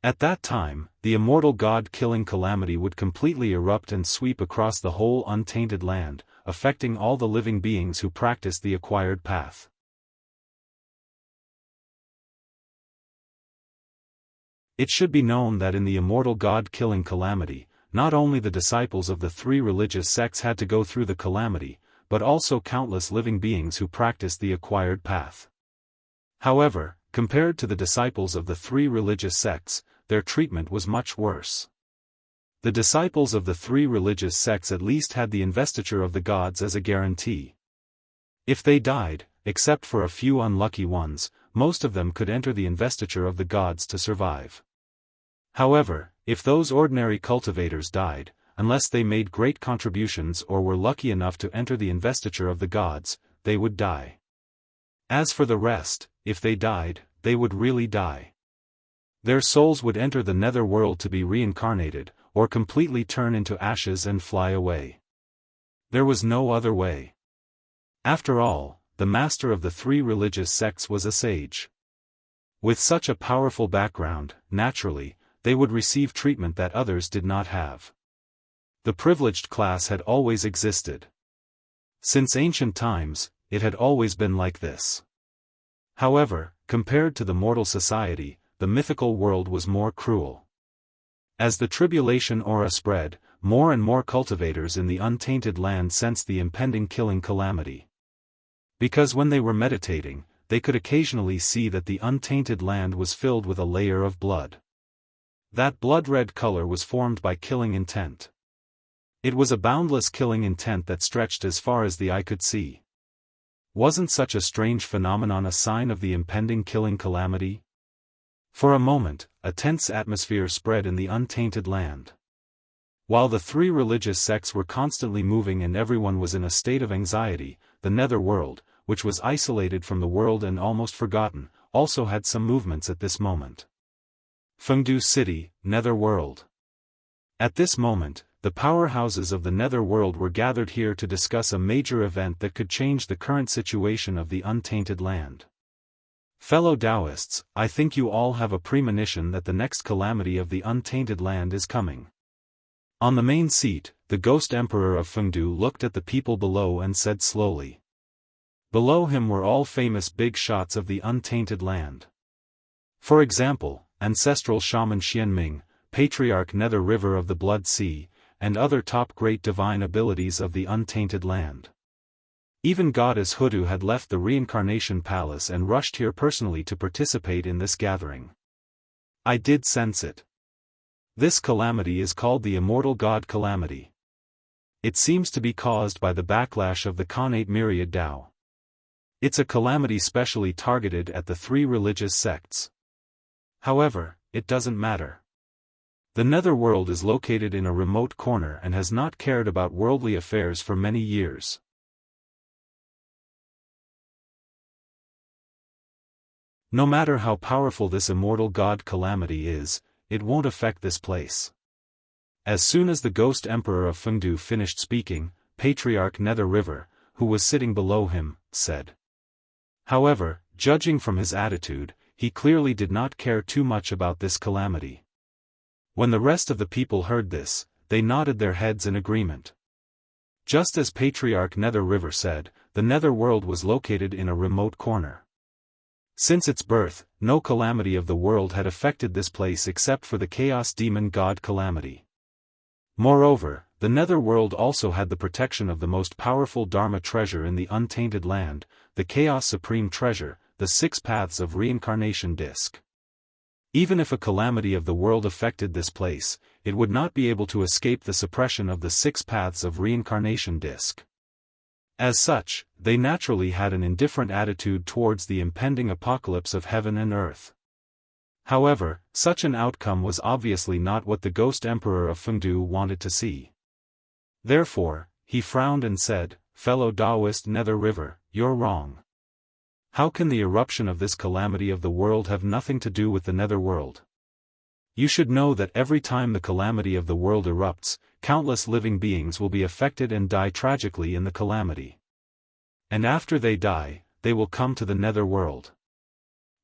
At that time, the immortal god-killing calamity would completely erupt and sweep across the whole untainted land, affecting all the living beings who practiced the acquired path. It should be known that in the immortal god-killing calamity, not only the disciples of the three religious sects had to go through the calamity, but also countless living beings who practiced the acquired path. However, compared to the disciples of the three religious sects, their treatment was much worse. The disciples of the three religious sects at least had the investiture of the gods as a guarantee. If they died, except for a few unlucky ones, most of them could enter the investiture of the gods to survive. However, if those ordinary cultivators died, unless they made great contributions or were lucky enough to enter the investiture of the gods, they would die. As for the rest, if they died, they would really die. Their souls would enter the nether world to be reincarnated, or completely turn into ashes and fly away. There was no other way. After all, the master of the three religious sects was a sage. With such a powerful background, naturally, they would receive treatment that others did not have. The privileged class had always existed. Since ancient times, it had always been like this. However, compared to the mortal society, the mythical world was more cruel. As the tribulation aura spread, more and more cultivators in the untainted land sensed the impending killing calamity. Because when they were meditating, they could occasionally see that the untainted land was filled with a layer of blood. That blood-red color was formed by killing intent. It was a boundless killing intent that stretched as far as the eye could see. Wasn't such a strange phenomenon a sign of the impending killing calamity? For a moment, a tense atmosphere spread in the untainted land. While the three religious sects were constantly moving and everyone was in a state of anxiety, the nether world, which was isolated from the world and almost forgotten, also had some movements at this moment. Fengdu City, Nether World. At this moment, the powerhouses of the nether world were gathered here to discuss a major event that could change the current situation of the untainted land. Fellow Daoists, I think you all have a premonition that the next calamity of the untainted land is coming. On the main seat, the ghost emperor of Fengdu looked at the people below and said slowly. Below him were all famous big shots of the untainted land. For example, ancestral shaman Xianming, patriarch Nether River of the Blood Sea, and other top great divine abilities of the untainted land. Even goddess Hudu had left the reincarnation palace and rushed here personally to participate in this gathering. I did sense it. This calamity is called the Immortal God Calamity. It seems to be caused by the backlash of the Khanate Myriad Dao. It's a calamity specially targeted at the 3 religious sects. However, it doesn't matter. The netherworld is located in a remote corner and has not cared about worldly affairs for many years. No matter how powerful this immortal god calamity is, it won't affect this place. As soon as the ghost emperor of Fengdu finished speaking, Patriarch Nether River, who was sitting below him, said. However, judging from his attitude, he clearly did not care too much about this calamity. When the rest of the people heard this, they nodded their heads in agreement. Just as Patriarch Nether River said, the netherworld was located in a remote corner. Since its birth, no calamity of the world had affected this place except for the Chaos Demon God Calamity. Moreover, the netherworld also had the protection of the most powerful Dharma treasure in the untainted land, the Chaos Supreme Treasure, the 6 Paths of Reincarnation Disc. Even if a calamity of the world affected this place, it would not be able to escape the suppression of the 6 Paths of Reincarnation Disc. As such, they naturally had an indifferent attitude towards the impending apocalypse of heaven and earth. However, such an outcome was obviously not what the ghost emperor of Fengdu wanted to see. Therefore, he frowned and said, "Fellow Daoist Nether River, you're wrong. How can the eruption of this calamity of the world have nothing to do with the netherworld? You should know that every time the calamity of the world erupts, countless living beings will be affected and die tragically in the calamity. And after they die, they will come to the netherworld.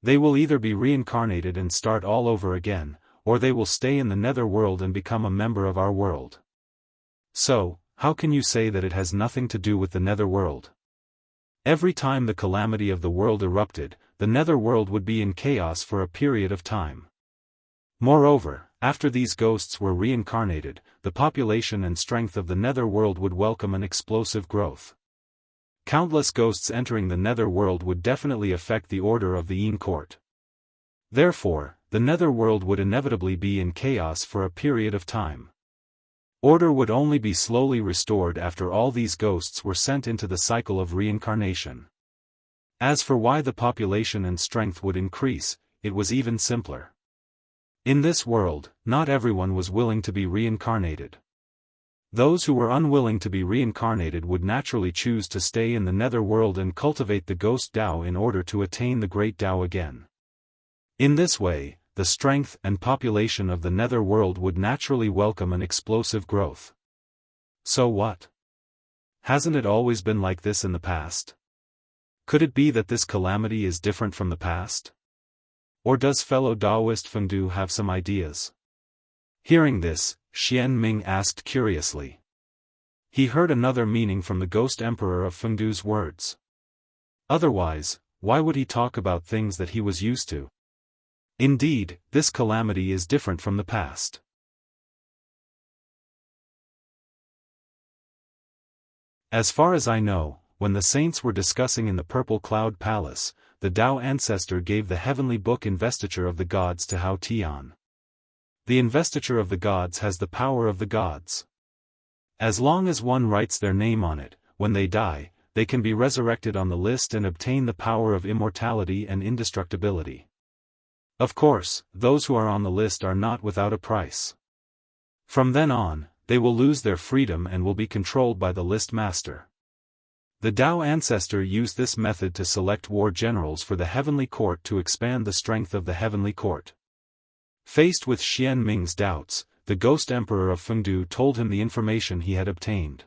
They will either be reincarnated and start all over again, or they will stay in the netherworld and become a member of our world. So, how can you say that it has nothing to do with the netherworld? Every time the calamity of the world erupted, the netherworld would be in chaos for a period of time. Moreover, after these ghosts were reincarnated, the population and strength of the netherworld would welcome an explosive growth. Countless ghosts entering the netherworld would definitely affect the order of the Yin court. Therefore, the netherworld would inevitably be in chaos for a period of time. Order would only be slowly restored after all these ghosts were sent into the cycle of reincarnation. As for why the population and strength would increase, it was even simpler. In this world, not everyone was willing to be reincarnated. Those who were unwilling to be reincarnated would naturally choose to stay in the netherworld and cultivate the ghost Dao in order to attain the great Dao again. In this way, the strength and population of the netherworld would naturally welcome an explosive growth. So what? Hasn't it always been like this in the past? Could it be that this calamity is different from the past? Or does fellow Daoist Fengdu have some ideas? Hearing this, Xian Ming asked curiously. He heard another meaning from the ghost emperor of Fengdu's words. Otherwise, why would he talk about things that he was used to? Indeed, this calamity is different from the past. As far as I know, when the saints were discussing in the Purple Cloud Palace, the Dao ancestor gave the heavenly book Investiture of the Gods to Hao Tian. The Investiture of the Gods has the power of the gods. As long as one writes their name on it, when they die, they can be resurrected on the list and obtain the power of immortality and indestructibility. Of course, those who are on the list are not without a price. From then on, they will lose their freedom and will be controlled by the list master. The Dao ancestor used this method to select war generals for the heavenly court to expand the strength of the heavenly court. Faced with Xian Ming's doubts, the ghost emperor of Fengdu told him the information he had obtained.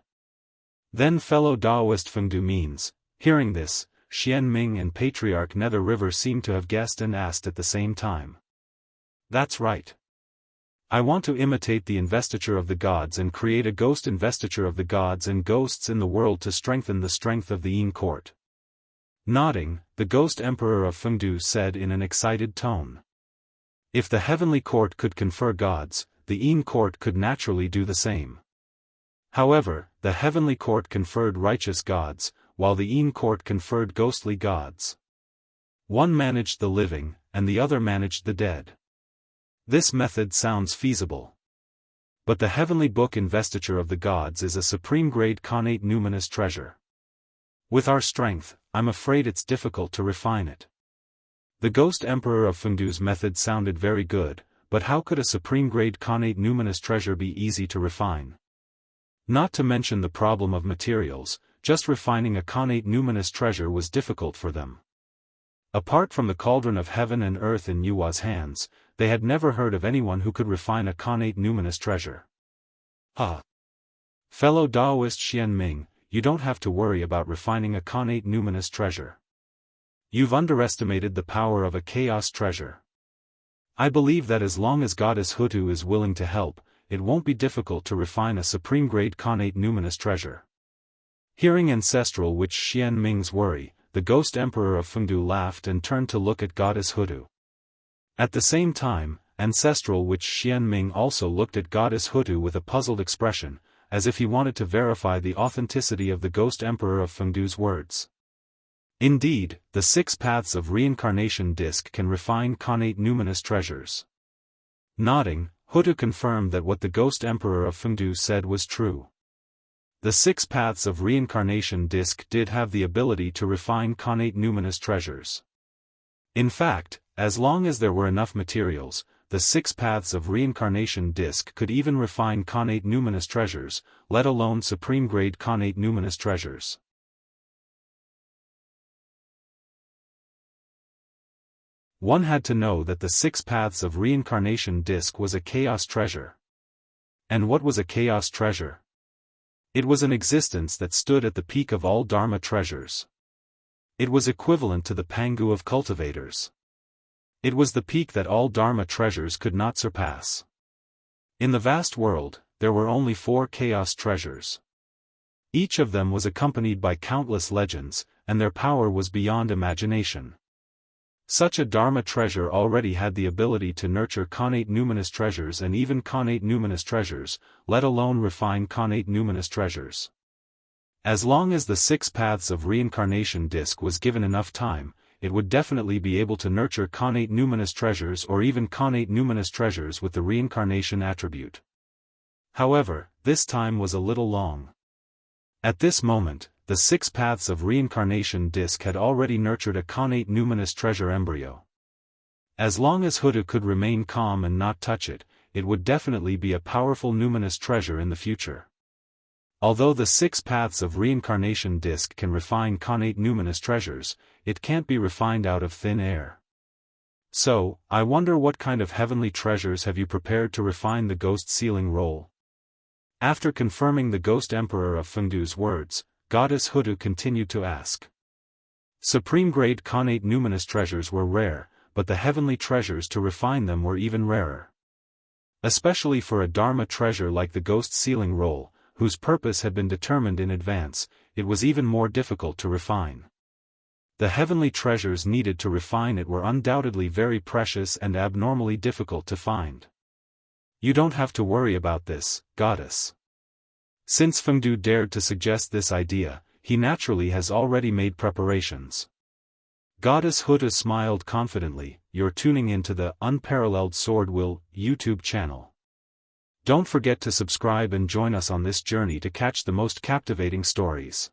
Then fellow Daoist Fengdu means, hearing this, Xianming and Patriarch Nether River seemed to have guessed and asked at the same time. That's right. I want to imitate the investiture of the gods and create a ghost investiture of the gods and ghosts in the world to strengthen the strength of the Yin court. Nodding, the ghost emperor of Fengdu said in an excited tone. If the heavenly court could confer gods, the Yin court could naturally do the same. However, the heavenly court conferred righteous gods, while the Yin court conferred ghostly gods. One managed the living, and the other managed the dead. This method sounds feasible. But the heavenly book investiture of the gods is a supreme-grade connate numinous treasure. With our strength, I'm afraid it's difficult to refine it. The ghost emperor of Fengdu's method sounded very good, but how could a supreme-grade connate numinous treasure be easy to refine? Not to mention the problem of materials, just refining a connate numinous treasure was difficult for them. Apart from the cauldron of heaven and earth in Yua's hands, they had never heard of anyone who could refine a connate numinous treasure. Fellow Daoist Xianming, you don't have to worry about refining a connate numinous treasure. You've underestimated the power of a chaos treasure. I believe that as long as Goddess Hutu is willing to help, it won't be difficult to refine a supreme-grade connate numinous treasure. Hearing Ancestral Witch Xianming's worry, the ghost emperor of Fengdu laughed and turned to look at Goddess Hutu. At the same time, Ancestral Witch Xianming also looked at Goddess Hutu with a puzzled expression, as if he wanted to verify the authenticity of the ghost emperor of Fengdu's words. Indeed, the 6 paths of reincarnation disc can refine connate numinous treasures. Nodding, Hutu confirmed that what the ghost emperor of Fengdu said was true. The 6 paths of reincarnation disc did have the ability to refine connate numinous treasures. In fact, as long as there were enough materials, the 6 paths of reincarnation disc could even refine connate numinous treasures, let alone supreme-grade connate numinous treasures. One had to know that the 6 paths of reincarnation disc was a chaos treasure. And what was a chaos treasure? It was an existence that stood at the peak of all Dharma treasures. It was equivalent to the Pangu of cultivators. It was the peak that all Dharma treasures could not surpass. In the vast world, there were only 4 chaos treasures. Each of them was accompanied by countless legends, and their power was beyond imagination. Such a Dharma treasure already had the ability to nurture connate numinous treasures and even connate numinous treasures, let alone refine connate numinous treasures. As long as the 6 paths of reincarnation disc was given enough time, it would definitely be able to nurture connate numinous treasures or even connate numinous treasures with the reincarnation attribute. However, this time was a little long. At this moment, the 6 paths of reincarnation disc had already nurtured a connate numinous treasure embryo. As long as Hutu could remain calm and not touch it, it would definitely be a powerful numinous treasure in the future. Although the 6 paths of reincarnation disc can refine connate numinous treasures, it can't be refined out of thin air. So, I wonder what kind of heavenly treasures have you prepared to refine the ghost sealing roll? After confirming the ghost emperor of Fengdu's words, Goddess Hutu continued to ask. Supreme-grade connate numinous treasures were rare, but the heavenly treasures to refine them were even rarer. Especially for a Dharma treasure like the ghost sealing roll, whose purpose had been determined in advance, it was even more difficult to refine. The heavenly treasures needed to refine it were undoubtedly very precious and abnormally difficult to find. You don't have to worry about this, Goddess. Since Fengdu dared to suggest this idea, he naturally has already made preparations. Goddess Hutu smiled confidently. You're tuning into the Unparalleled SwordWill YouTube channel. Don't forget to subscribe and join us on this journey to catch the most captivating stories.